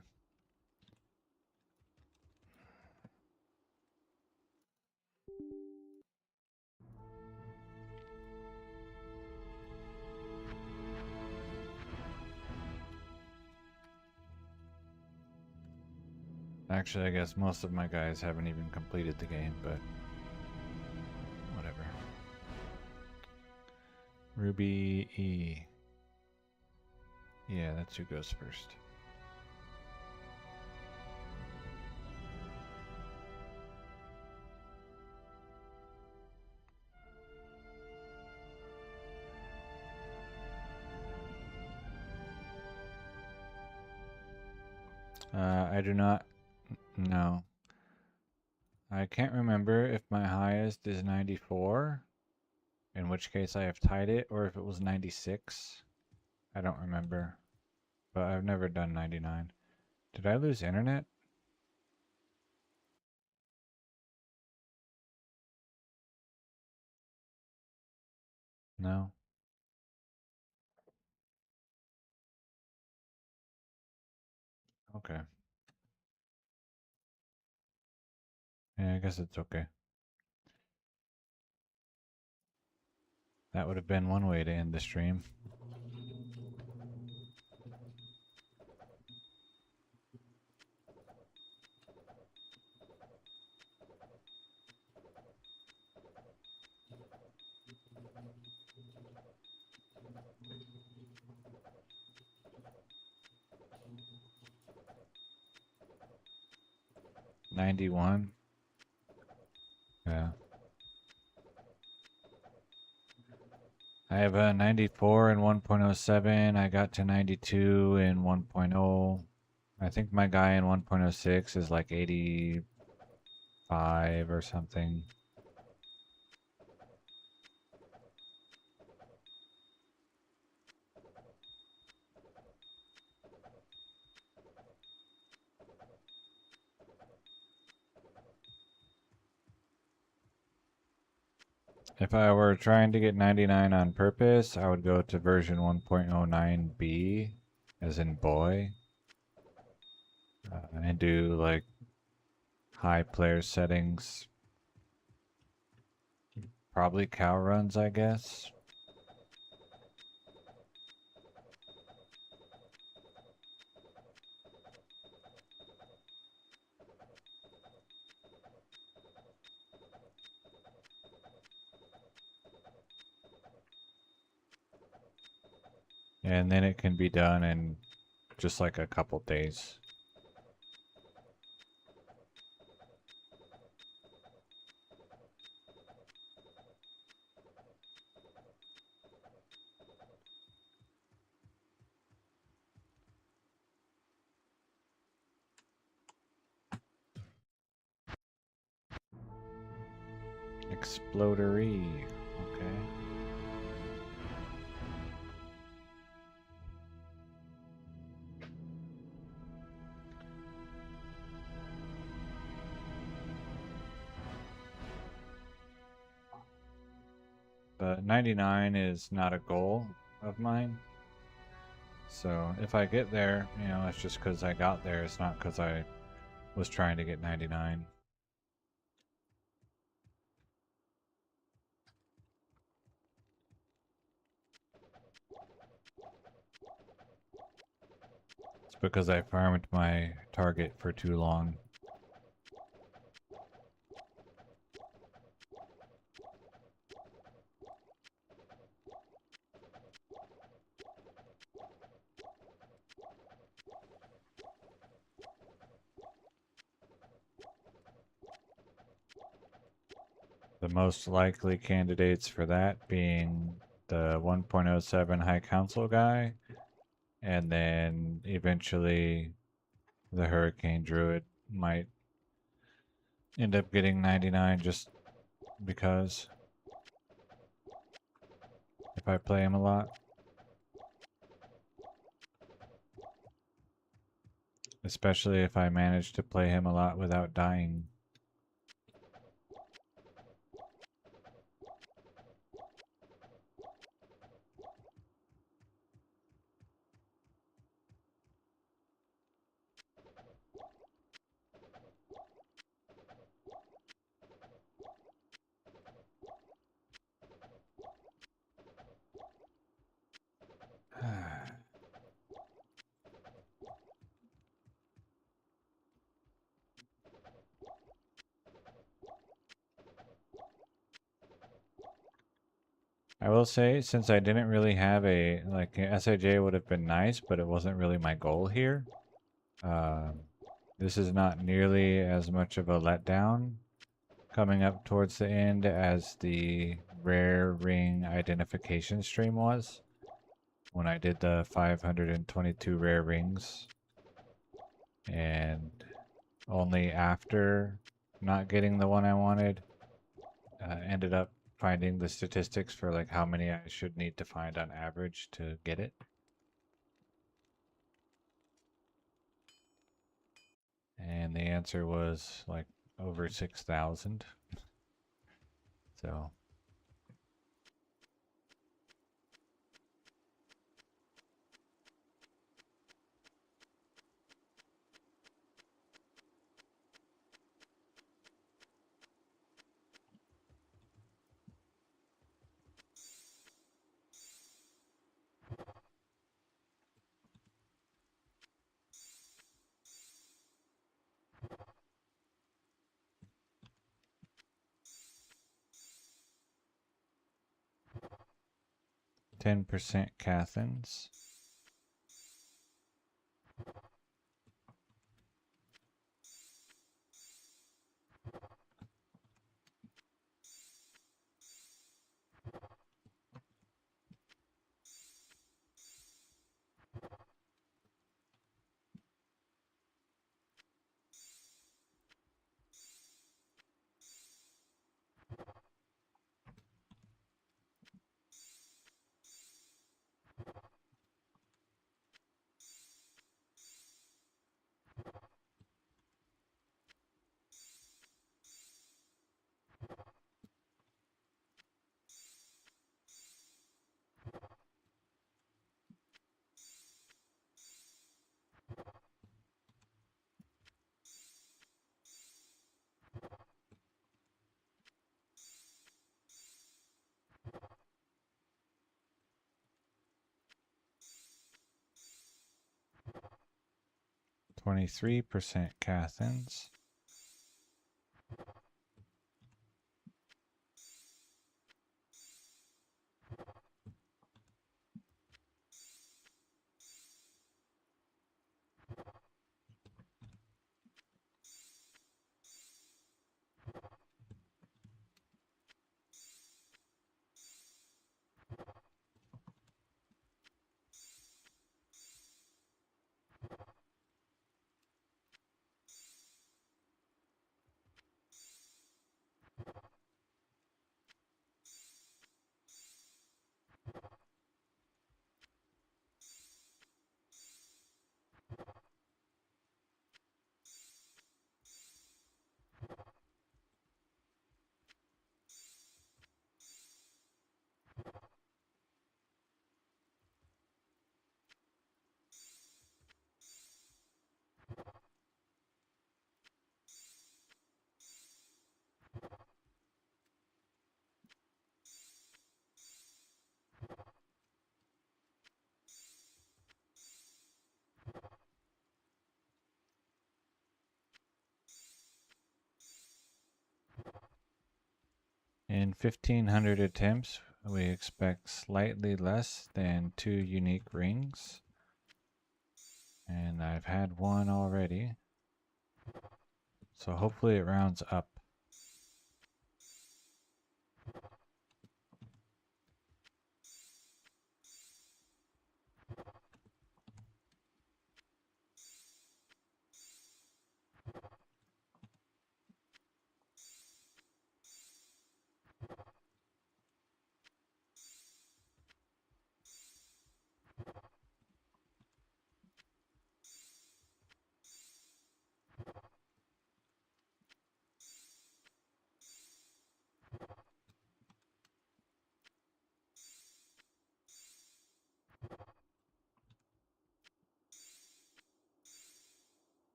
Actually, I guess most of my guys haven't even completed the game, but whatever. Ruby E. Yeah, that's who goes first. I do not know. I can't remember if my highest is 94, in which case I have tied it, or if it was 96. I don't remember, but I've never done 99. Did I lose internet? No. Okay. Yeah, I guess it's okay. That would have been one way to end the stream. $91. Yeah. I have a 94 in 1.07. I got to 92 in 1.0. I think my guy in 1.06 is like 85 or something. If I were trying to get 99 on purpose, I would go to version 1.09b, as in boy, and do like high player settings. Probably cow runs, I guess. And then it can be done in just like a couple days. Explodery. Okay. But 99 is not a goal of mine. So if I get there, you know, it's just because I got there. It's not because I was trying to get 99. It's because I farmed my target for too long. The most likely candidates for that being the 1.07 High Council guy, and then eventually the Hurricane Druid might end up getting 99 just because if I play him a lot. Especially if I manage to play him a lot without dying. I will say, since I didn't really have a, like, SOJ would have been nice, but it wasn't really my goal here. This is not nearly as much of a letdown coming up towards the end as the rare ring identification stream was when I did the 522 rare rings. And only after not getting the one I wanted, ended up finding the statistics for like how many I should need to find on average to get it. And the answer was like over 6,000. So 10% Cathans. 23% Cathans. 1,500 attempts, we expect slightly less than 2 unique rings. And I've had one already. So hopefully it rounds up.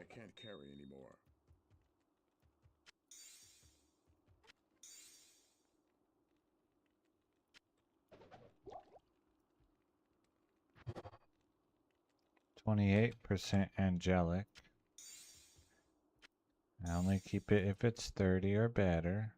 I can't carry anymore. 28% angelic. I only keep it if it's 30 or better.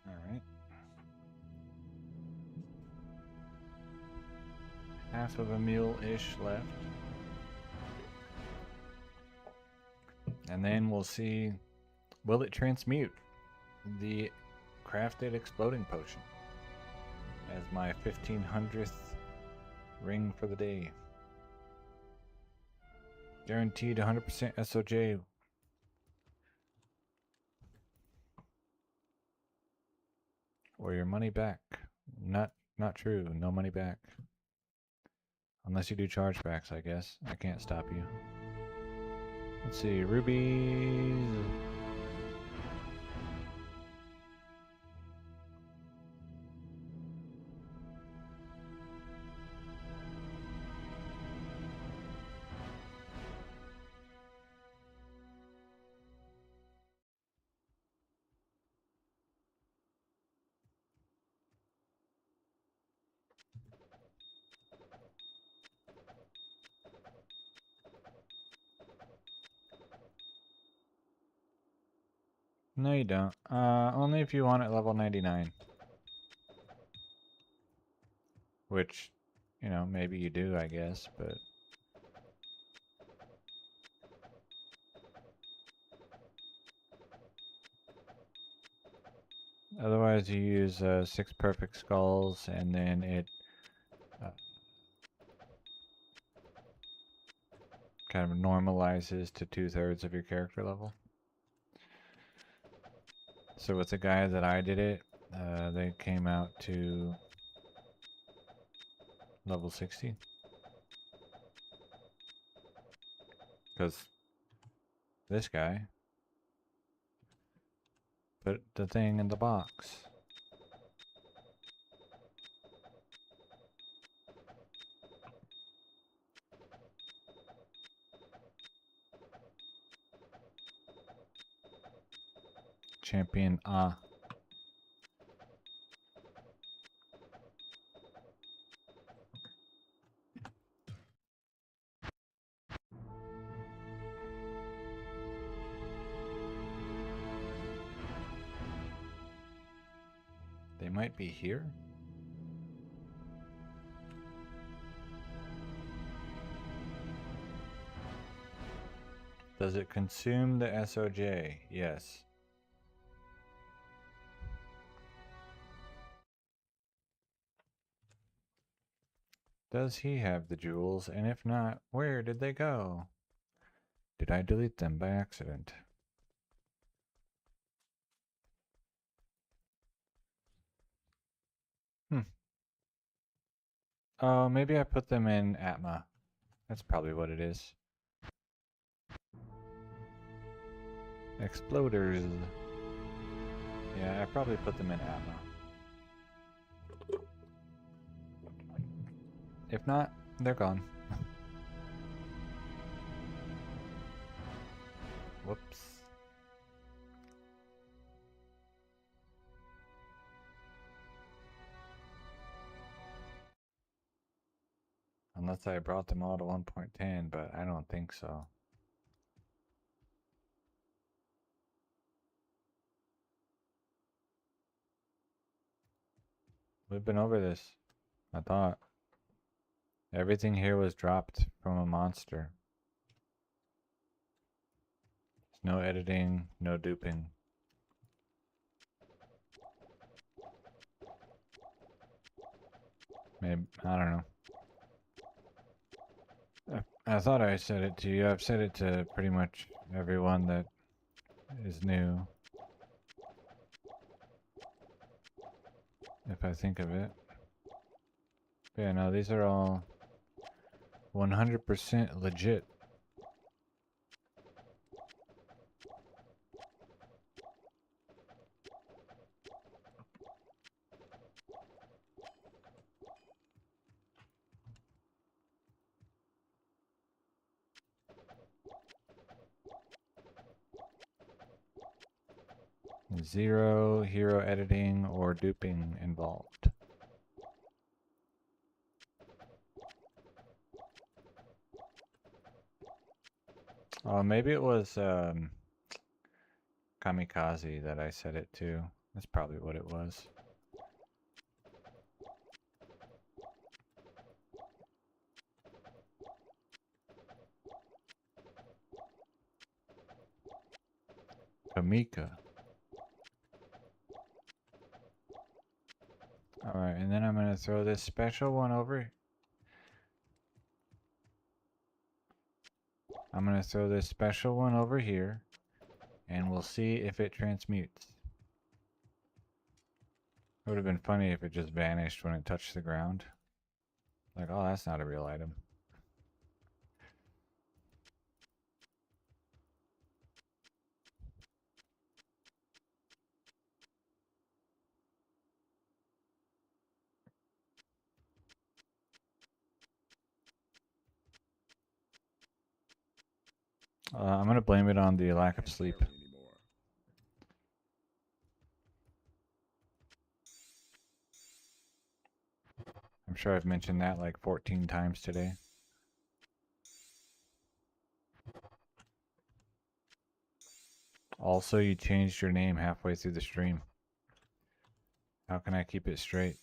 Alright. Half of a mule-ish left. And then we'll see, will it transmute the crafted exploding potion as my 1500th ring for the day. Guaranteed 100% SOJ. Or your money back. Not true. No money back. Unless you do chargebacks, I guess. I can't stop you. Let's see. Rubies. No, you don't. Only if you want it level 99. Which, you know, maybe you do, I guess, but... Otherwise, you use 6 perfect skulls, and then it kind of normalizes to 2/3 of your character level. So with the guy that I did it, they came out to level 60. Because this guy put the thing in the box. Champion They might be here. Does it consume the SOJ? Yes. Does he have the jewels? And if not, where did they go? Did I delete them by accident? Oh, maybe I put them in Atma. That's probably what it is. Exploders. Yeah, I probably put them in Atma. If not, they're gone. Whoops. Unless I brought them all to 1.10, but I don't think so. We've been over this, I thought. Everything here was dropped from a monster. No editing, no duping. Maybe, I don't know. I thought I said it to you. I've said it to pretty much everyone that is new. If I think of it. But yeah, no, these are all 100% legit. Zero hero editing or duping involved. Oh, maybe it was Kamikaze that I said it to. That's probably what it was. Kamika. Alright, and then I'm going to throw this special one over. I'm going to throw this special one over here, and we'll see if it transmutes. It would have been funny if it just vanished when it touched the ground. Like, oh, that's not a real item. I'm going to blame it on the lack of sleep. I'm sure I've mentioned that like 14 times today. Also, you changed your name halfway through the stream. How can I keep it straight?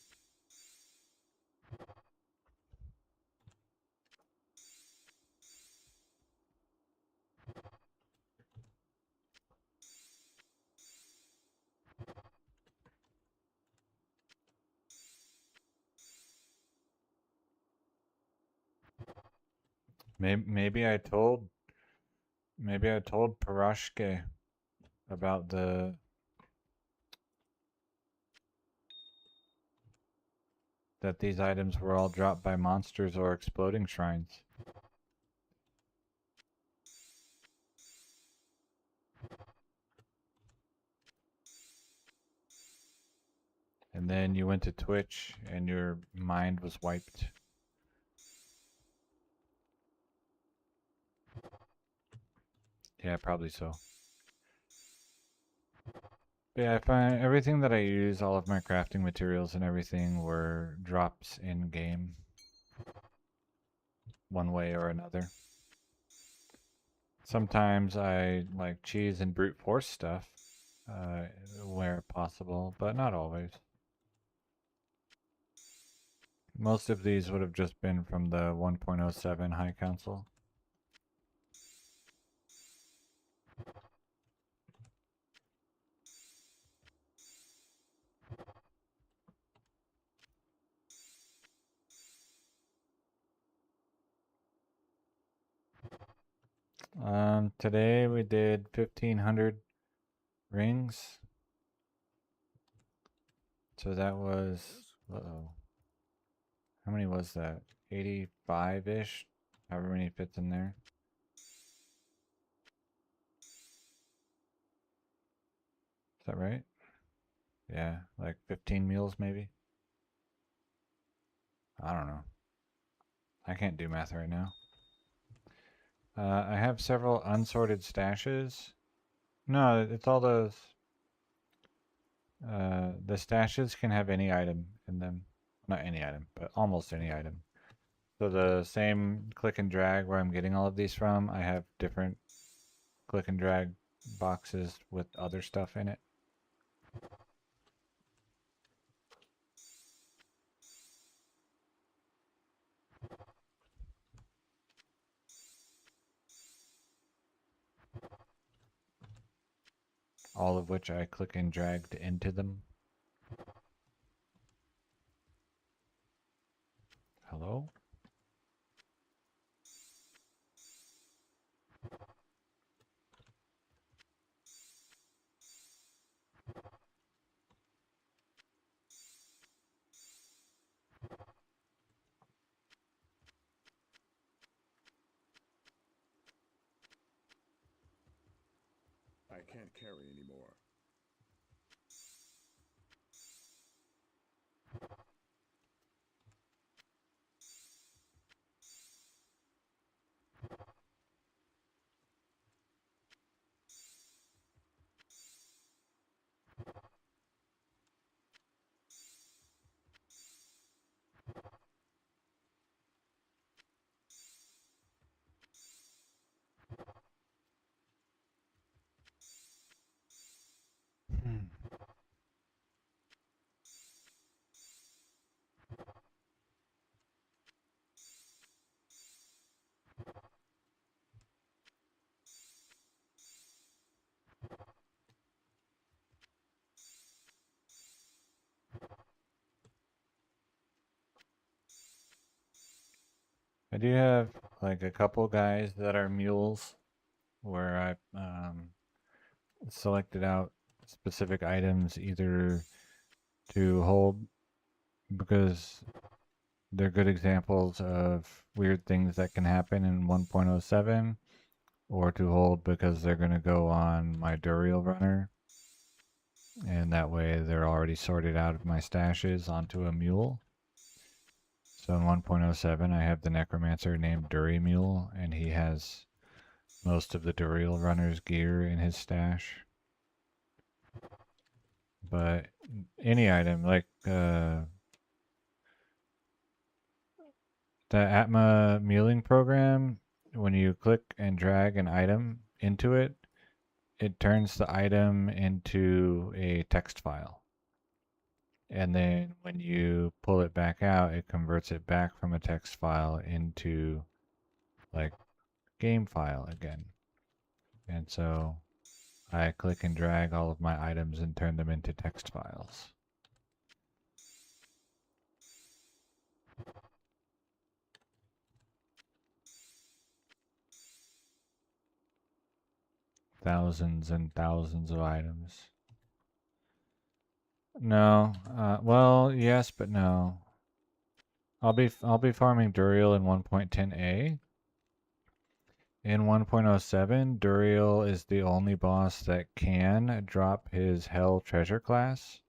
Maybe I told Parashke about that these items were all dropped by monsters or exploding shrines. And then you went to Twitch and your mind was wiped. Yeah, probably so. But yeah, I find everything that I use, all of my crafting materials and everything were drops in game. One way or another. Sometimes I like cheese and brute force stuff where possible, but not always. Most of these would have just been from the 1.07 High Council. Today we did 1,500 rings. So that was, uh-oh. How many was that? 85-ish? However many fits in there. Is that right? Yeah, like 15 meals maybe? I don't know. I can't do math right now. I have several unsorted stashes. No, it's all those. The stashes can have any item in them. Not any item, but almost any item. So the same click and drag where I'm getting all of these from, I have different click and drag boxes with other stuff in it. All of which I click and dragged into them. Hello? I can't carry anymore. I do have like a couple guys that are mules where I selected out specific items either to hold because they're good examples of weird things that can happen in 1.07 or to hold because they're going to go on my Duriel runner and that way they're already sorted out of my stashes onto a mule. So in 1.07 I have the necromancer named Mule and he has most of the Duriel runner's gear in his stash. But any item like the Atma muling program, when you click and drag an item into it, it turns the item into a text file. And then when you pull it back out, it converts it back from a text file into like game file again. And so I click and drag all of my items and turn them into text files. thousands and thousands of items. No, well, yes, but no. I'll be farming Duriel in 1.10a. In 1.07, Duriel is the only boss that can drop his Hell treasure class.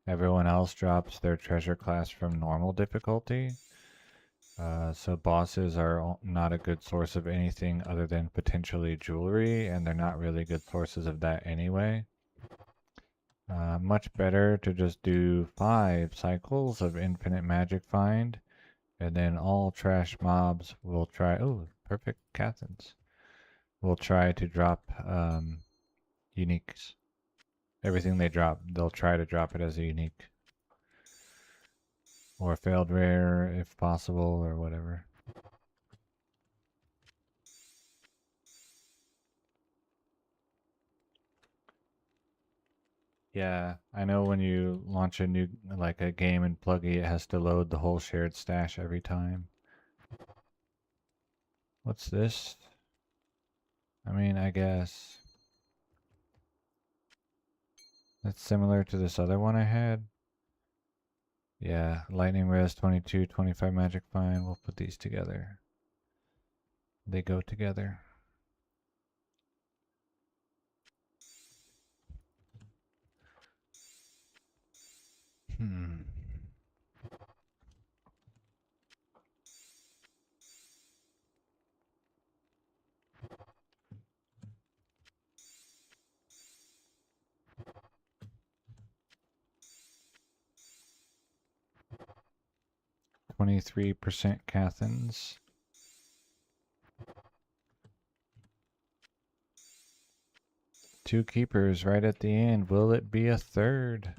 Everyone else drops their treasure class from normal difficulty. So bosses are not a good source of anything other than potentially jewelry, and they're not really good sources of that anyway. Much better to just do 5 cycles of infinite magic find, and then all trash mobs will try. Oh, perfect Cathans. Will try to drop uniques. Everything they drop, they'll try to drop it as a unique. Or a failed rare if possible, or whatever. Yeah, I know when you launch a new, like a game in Pluggy, it has to load the whole shared stash every time. What's this? I mean, I guess. That's similar to this other one I had. Yeah, lightning res 22, 25 magic fine. We'll put these together. They go together. Hmm. %23 Cathans. Two keepers right at the end. Will it be a third?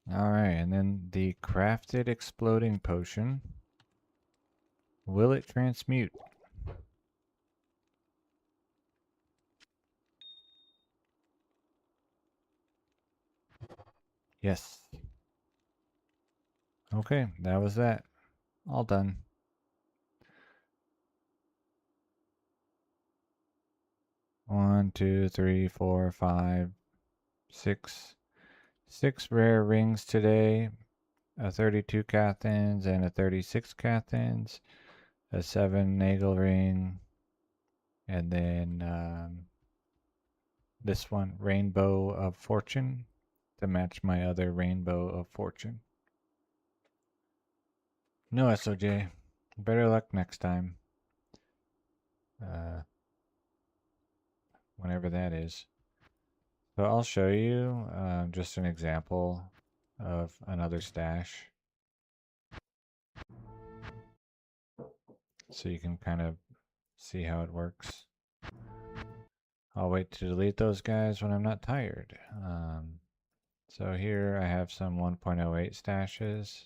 Alright, and then the crafted exploding potion. Will it transmute? Yes. Okay, that was that. All done. One, two, three, four, five, six. 6 rare rings today. A 32 Cathans and a 36 Cathans. A 7 Nagel ring. And then this one, Rainbow of Fortune, to match my other Rainbow of Fortune. No SOJ. Better luck next time. Whenever that is. So I'll show you just an example of another stash. So you can kind of see how it works. I'll wait to delete those guys when I'm not tired. So here I have some 1.08 stashes.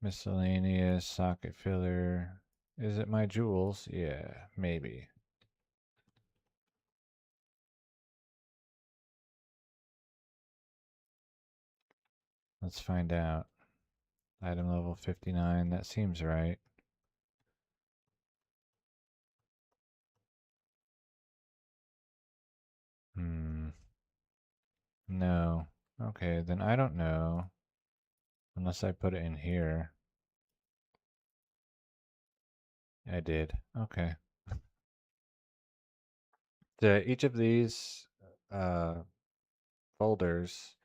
Miscellaneous, socket filler. Is it my jewels? Yeah, maybe. Let's find out. Item level 59, that seems right. No. Okay, then I don't know. Unless I put it in here. I did. Okay. Each of these folders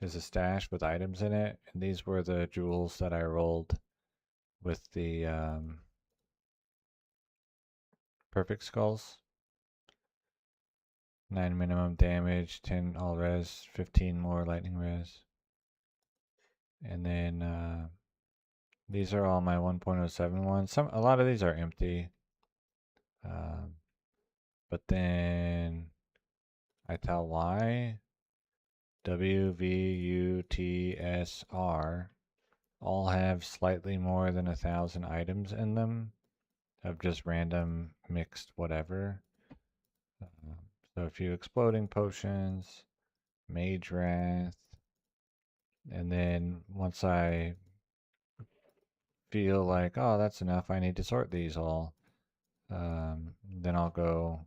is a stash with items in it, and these were the jewels that I rolled with the perfect skulls. 9 minimum damage, 10 all res, 15 more lightning res. And then these are all my 1.07 ones. A lot of these are empty. But then I tell Y, W, V, U, T, S, R all have slightly more than 1,000 items in them of just random mixed whatever. So a few exploding potions, mage wrath, and then once I feel like, oh, that's enough, I need to sort these all, then I'll go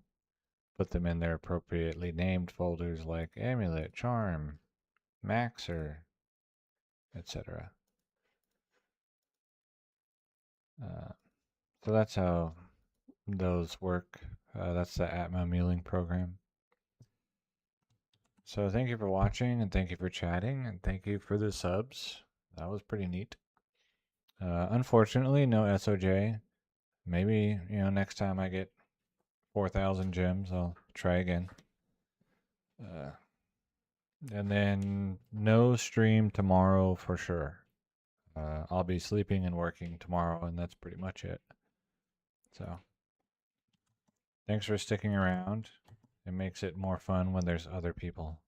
put them in their appropriately named folders like amulet, charm, maxer, etc. So that's how those work. That's the Atma Muling program. So thank you for watching, and thank you for chatting, and thank you for the subs. That was pretty neat. Unfortunately, no SOJ. Maybe, next time I get 4,000 gems, I'll try again. And then no stream tomorrow for sure. I'll be sleeping and working tomorrow, and that's pretty much it. So, thanks for sticking around. It makes it more fun when there's other people.